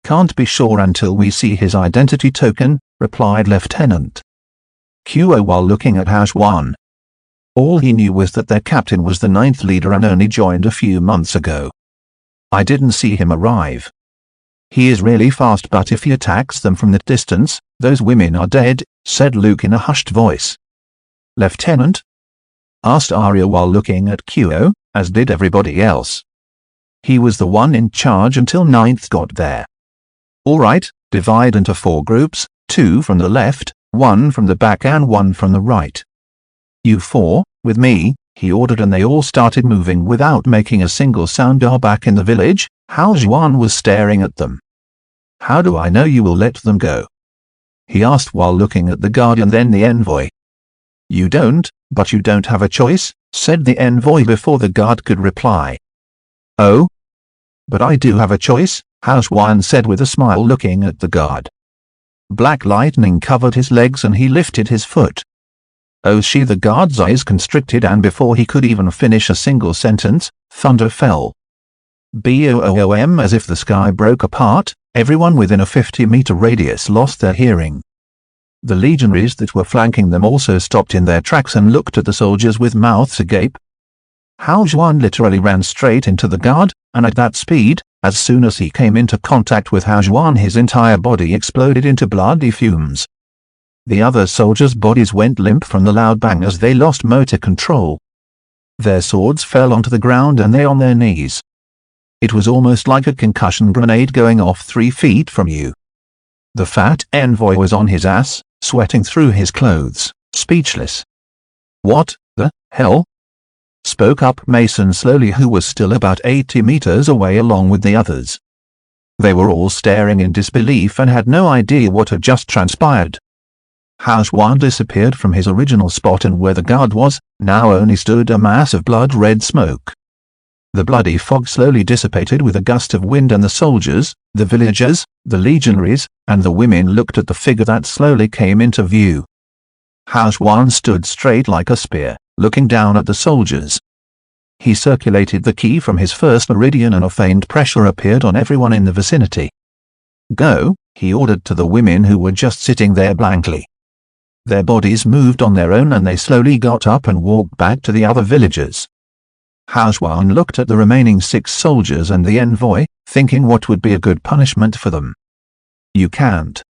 Can't be sure until we see his identity token," replied Lieutenant Qo while looking at Hao Xuan. All he knew was that their captain was the 9th leader and only joined a few months ago. "I didn't see him arrive. He is really fast, but if he attacks them from the distance, those women are dead," said Luke in a hushed voice. "Lieutenant?" asked Arya while looking at Qo, as did everybody else. He was the one in charge until 9th got there. "All right, divide into 4 groups, 2 from the left, 1 from the back and 1 from the right. You 4, with me," he ordered, and they all started moving without making a single sound. Back in the village, Hao Xuan was staring at them. "How do I know you will let them go?" he asked while looking at the guard and then the envoy. "You don't, but you don't have a choice," said the envoy before the guard could reply. "Oh? But I do have a choice," Hao Xuan said with a smile looking at the guard. Black lightning covered his legs and he lifted his foot. "Oh!" The guard's eyes constricted, and before he could even finish a single sentence, thunder fell. Boom! As if the sky broke apart, everyone within a 50-meter radius lost their hearing. The legionaries that were flanking them also stopped in their tracks and looked at the soldiers with mouths agape. Hao Xuan literally ran straight into the guard, and at that speed, as soon as he came into contact with Hao Xuan, his entire body exploded into bloody fumes. The other soldiers' bodies went limp from the loud bang as they lost motor control. Their swords fell onto the ground and they on their knees. It was almost like a concussion grenade going off 3 feet from you. The fat envoy was on his ass, sweating through his clothes, speechless. "What the hell?" spoke up Mason slowly, who was still about 80 meters away along with the others. They were all staring in disbelief and had no idea what had just transpired. Hao Xuan disappeared from his original spot, and where the guard was, now only stood a mass of blood-red smoke. The bloody fog slowly dissipated with a gust of wind, and the soldiers, the villagers, the legionaries, and the women looked at the figure that slowly came into view. Hao Xuan stood straight like a spear, looking down at the soldiers. He circulated the key from his first meridian and a faint pressure appeared on everyone in the vicinity. "Go," he ordered to the women who were just sitting there blankly. Their bodies moved on their own and they slowly got up and walked back to the other villagers. Hao Xuan looked at the remaining 6 soldiers and the envoy, thinking what would be a good punishment for them. "You can't.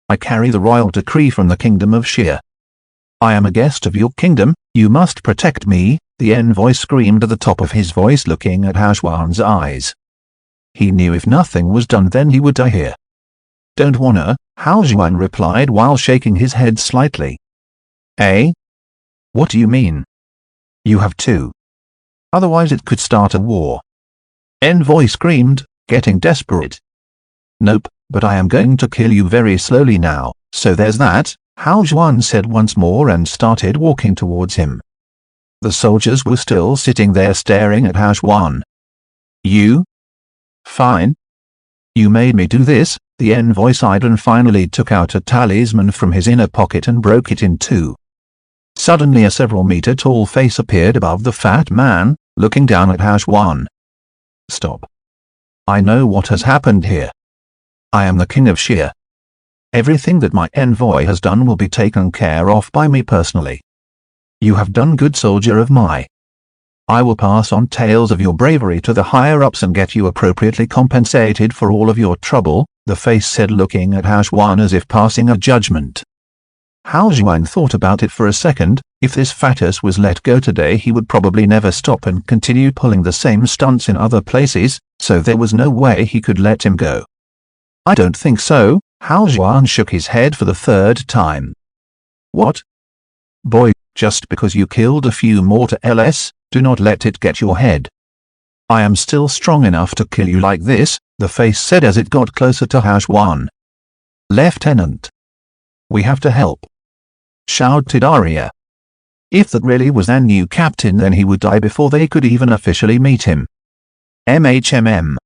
I carry the royal decree from the kingdom of Xia. I am a guest of your kingdom, you must protect me," the envoy screamed at the top of his voice, looking at Hao Xuan's eyes. He knew if nothing was done then he would die here. "Don't wanna," Hao Xuan replied while shaking his head slightly. "Eh? What do you mean?" "You have to. Otherwise it could start a war." Envoy screamed, getting desperate. "Nope, but I am going to kill you very slowly now, so there's that," Hao Xuan said once more and started walking towards him. The soldiers were still sitting there staring at Hao Xuan. "You? Fine. You made me do this," the envoy sighed and finally took out a talisman from his inner pocket and broke it in 2. Suddenly a several-meter-tall face appeared above the fat man, looking down at Hao Xuan. "Stop. I know what has happened here. I am the king of Xia. Everything that my envoy has done will be taken care of by me personally. You have done good, soldier of my. I will pass on tales of your bravery to the higher-ups and get you appropriately compensated for all of your trouble," the face said, looking at Hao Xuan as if passing a judgment. Hao Xuan thought about it for a second. If this fatus was let go today he would probably never stop and continue pulling the same stunts in other places, so there was no way he could let him go. "I don't think so," Hao Xuan shook his head for the 3rd time. "What? Boy, just because you killed a few mortals, do not let it get your head. I am still strong enough to kill you like this," the face said as it got closer to Hao Xuan. "Lieutenant, we have to help," shouted Arya. If that really was their new captain, then he would die before they could even officially meet him. "MHMM.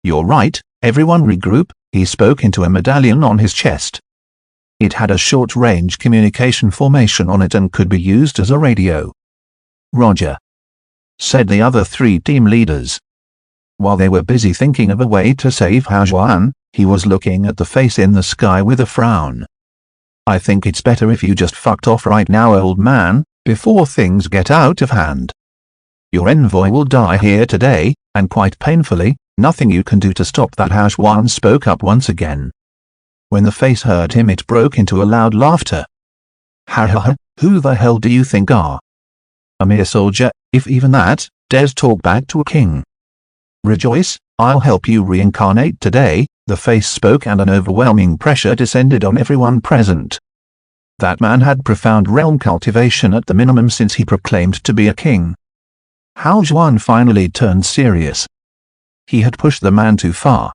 You're right, everyone regroup," he spoke into a medallion on his chest. It had a short-range communication formation on it and could be used as a radio. "Roger," said the other 3 team leaders. While they were busy thinking of a way to save Hao Xuan, he was looking at the face in the sky with a frown. "I think it's better if you just fucked off right now, old man, before things get out of hand. Your envoy will die here today, and quite painfully. Nothing you can do to stop that." Hao Xuan spoke up once again. When the face heard him it broke into a loud laughter. "Ha ha ha, who the hell do you think are? A mere soldier, if even that, dares talk back to a king. Rejoice, I'll help you reincarnate today," the face spoke, and an overwhelming pressure descended on everyone present. That man had profound realm cultivation at the minimum since he proclaimed to be a king. Hao Xuan finally turned serious. He had pushed the man too far.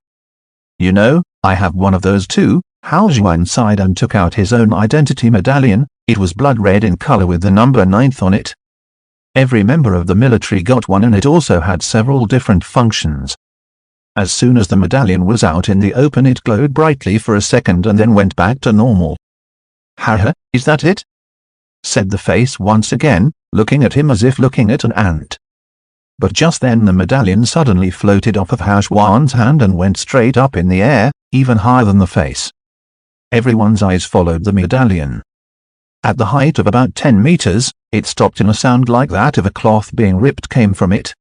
"You know, I have one of those too," Hao Xuan sighed and took out his own identity medallion. It was blood red in color with the number 9 on it. Every member of the military got one, and it also had several different functions. As soon as the medallion was out in the open it glowed brightly for a second and then went back to normal. "Haha, is that it?" said the face once again, looking at him as if looking at an ant. But just then the medallion suddenly floated off of Hao Xuan's hand and went straight up in the air, even higher than the face. Everyone's eyes followed the medallion. At the height of about 10 meters, it stopped, and a sound like that of a cloth being ripped came from it.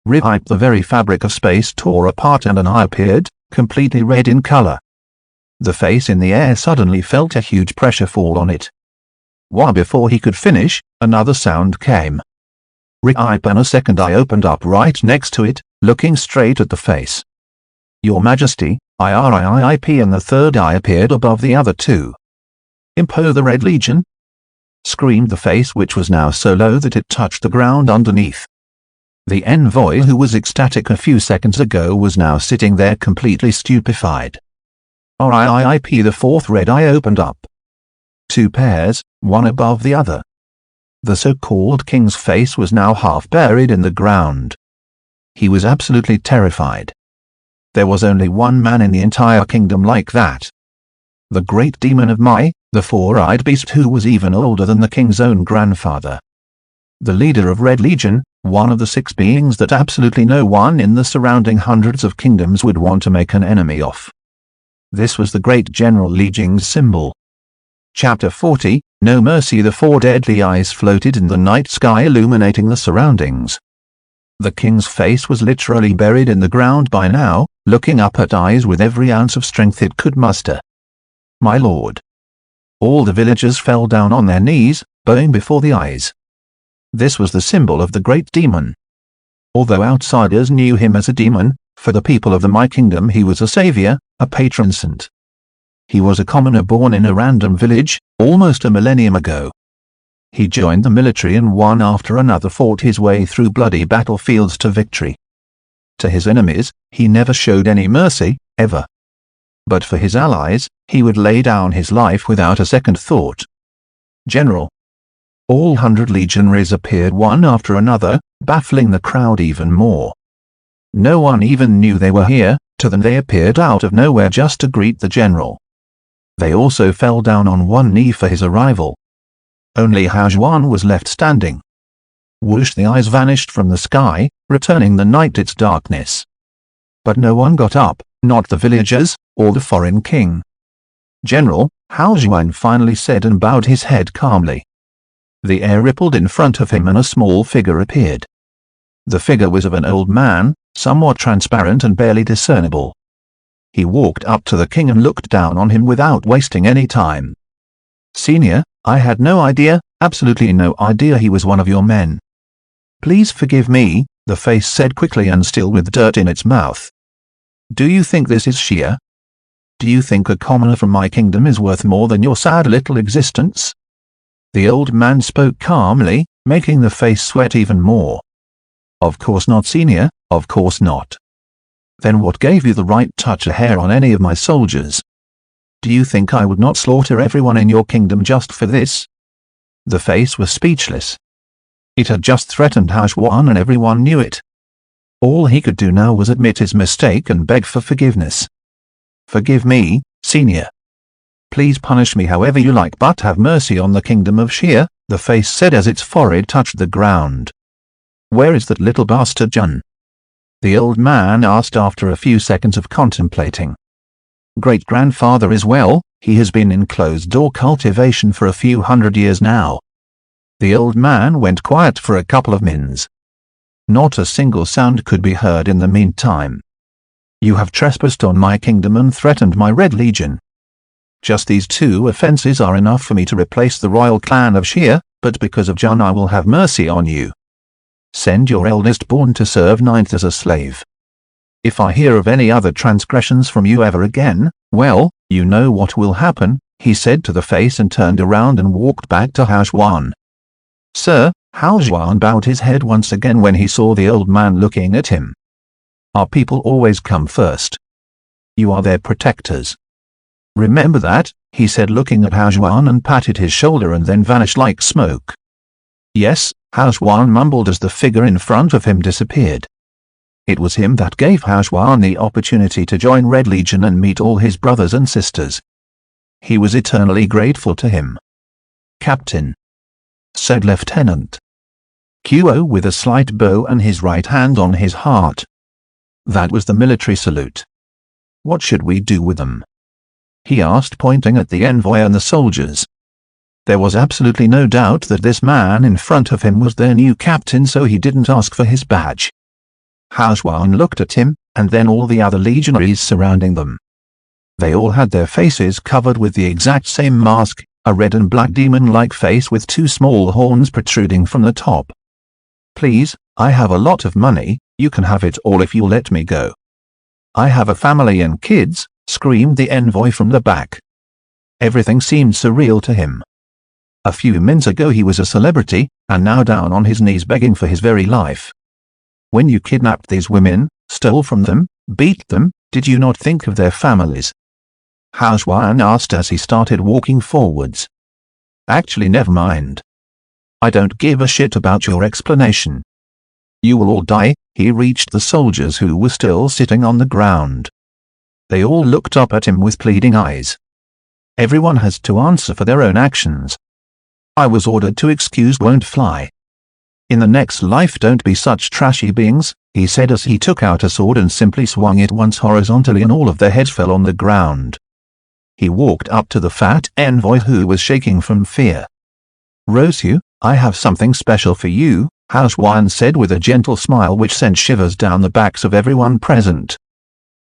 Rip! The very fabric of space tore apart and an eye appeared, completely red in color. The face in the air suddenly felt a huge pressure fall on it. While before he could finish, another sound came. Rip, and a second eye opened up right next to it, looking straight at the face. Your Majesty, IRIIP, and the third eye appeared above the other two. Impo the Red Legion? Screamed the face, which was now so low that it touched the ground underneath. The envoy, who was ecstatic a few seconds ago, was now sitting there completely stupefied. RIIP, the fourth red eye opened up. Two pairs, one above the other. The so-called king's face was now half buried in the ground. He was absolutely terrified. There was only one man in the entire kingdom like that. The great demon of Mai, the four-eyed beast who was even older than the king's own grandfather. The leader of Red Legion, one of the 6 beings that absolutely no one in the surrounding hundreds of kingdoms would want to make an enemy of. This was the great General Li Jing's symbol. Chapter 40, No Mercy. The 4 deadly eyes floated in the night sky, illuminating the surroundings. The king's face was literally buried in the ground by now, looking up at eyes with every ounce of strength it could muster. My lord. All the villagers fell down on their knees, bowing before the eyes. This was the symbol of the great demon. Although outsiders knew him as a demon, for the people of the Mai Kingdom he was a savior, a patron saint. He was a commoner born in a random village, almost a millennium ago. He joined the military and one after another fought his way through bloody battlefields to victory. To his enemies, he never showed any mercy, ever. But for his allies, he would lay down his life without a second thought. General. All 100 legionaries appeared one after another, baffling the crowd even more. No one even knew they were here. To them they appeared out of nowhere just to greet the general. They also fell down on one knee for his arrival. Only Hao Juan was left standing. Whoosh, the eyes vanished from the sky, returning the night its darkness. But no one got up, not the villagers, or the foreign king. General, Hao Juan finally said and bowed his head calmly. The air rippled in front of him and a small figure appeared. The figure was of an old man, somewhat transparent and barely discernible. He walked up to the king and looked down on him without wasting any time. Senior, I had no idea, absolutely no idea he was one of your men. Please forgive me, the face said quickly and still with dirt in its mouth. Do you think this is sheer? Do you think a commoner from my kingdom is worth more than your sad little existence? The old man spoke calmly, making the face sweat even more. Of course not, senior, of course not. Then what gave you the right to touch a hair on any of my soldiers? Do you think I would not slaughter everyone in your kingdom just for this? The face was speechless. It had just threatened Hao Juan and everyone knew it. All he could do now was admit his mistake and beg for forgiveness. Forgive me, senior. Please punish me however you like, but have mercy on the kingdom of Xia, the face said as its forehead touched the ground. Where is that little bastard Jun? The old man asked after a few seconds of contemplating. Great-grandfather is well, he has been in closed-door cultivation for a few hundred years now. The old man went quiet for a couple of minutes. Not a single sound could be heard in the meantime. You have trespassed on my kingdom and threatened my Red Legion. Just these 2 offenses are enough for me to replace the royal clan of Xia, but because of Jun I will have mercy on you. Send your eldest born to serve 9th as a slave. If I hear of any other transgressions from you ever again, well, you know what will happen, he said to the face and turned around and walked back to Hao Juan. Sir, Hao Juan bowed his head once again when he saw the old man looking at him. Our people always come first. You are their protectors. Remember that, he said looking at Hao Juan and patted his shoulder and then vanished like smoke. Yes, Hao Juan mumbled as the figure in front of him disappeared. It was him that gave Hao Juan the opportunity to join Red Legion and meet all his brothers and sisters. He was eternally grateful to him. Captain, said Lieutenant Qo with a slight bow and his right hand on his heart. That was the military salute. What should we do with them? He asked, pointing at the envoy and the soldiers. There was absolutely no doubt that this man in front of him was their new captain, so he didn't ask for his badge. Hao Juan looked at him, and then all the other legionaries surrounding them. They all had their faces covered with the exact same mask, a red and black demon-like face with two small horns protruding from the top. "Please, I have a lot of money, you can have it all if you let me go." "I have a family and kids," screamed the envoy from the back. Everything seemed surreal to him. A few minutes ago he was a celebrity, and now down on his knees begging for his very life. "When you kidnapped these women, stole from them, beat them, did you not think of their families?" Hao Xuan asked as he started walking forwards. "Actually, never mind. I don't give a shit about your explanation. You will all die." He reached the soldiers who were still sitting on the ground. They all looked up at him with pleading eyes. Everyone has to answer for their own actions. "I was ordered to excuse won't fly. In the next life don't be such trashy beings," he said as he took out a sword and simply swung it once horizontally and all of their heads fell on the ground. He walked up to the fat envoy who was shaking from fear. "Rosu, I have something special for you," Hao Xuan said with a gentle smile which sent shivers down the backs of everyone present.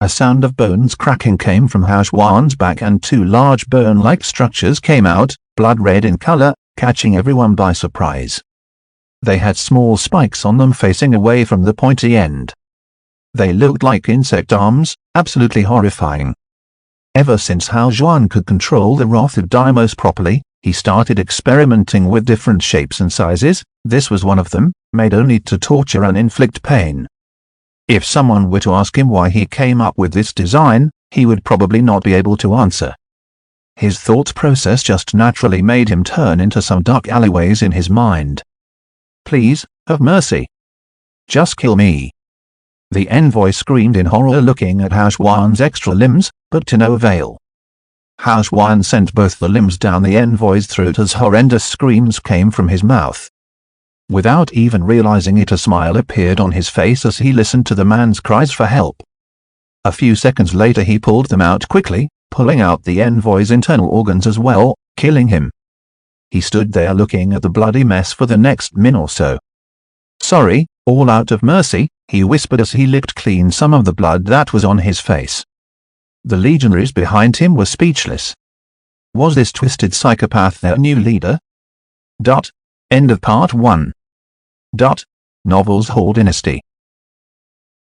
A sound of bones cracking came from Hao Xuan's back and two large bone-like structures came out, blood red in color, catching everyone by surprise. They had small spikes on them facing away from the pointy end. They looked like insect arms, absolutely horrifying. Ever since Hao Xuan could control the wrath of Deimos properly, he started experimenting with different shapes and sizes. This was one of them, made only to torture and inflict pain. If someone were to ask him why he came up with this design, he would probably not be able to answer. His thought process just naturally made him turn into some dark alleyways in his mind. "Please, have mercy. Just kill me." The envoy screamed in horror looking at Hao Xuan's extra limbs, but to no avail. Hao Xuan sent both the limbs down the envoy's throat as horrendous screams came from his mouth. Without even realizing it, a smile appeared on his face as he listened to the man's cries for help. A few seconds later he pulled them out quickly, pulling out the envoy's internal organs as well, killing him. He stood there looking at the bloody mess for the next minute or so. "Sorry, all out of mercy," he whispered as he licked clean some of the blood that was on his face. The legionaries behind him were speechless. Was this twisted psychopath their new leader? End of part 1. Novels Worl Dynasty.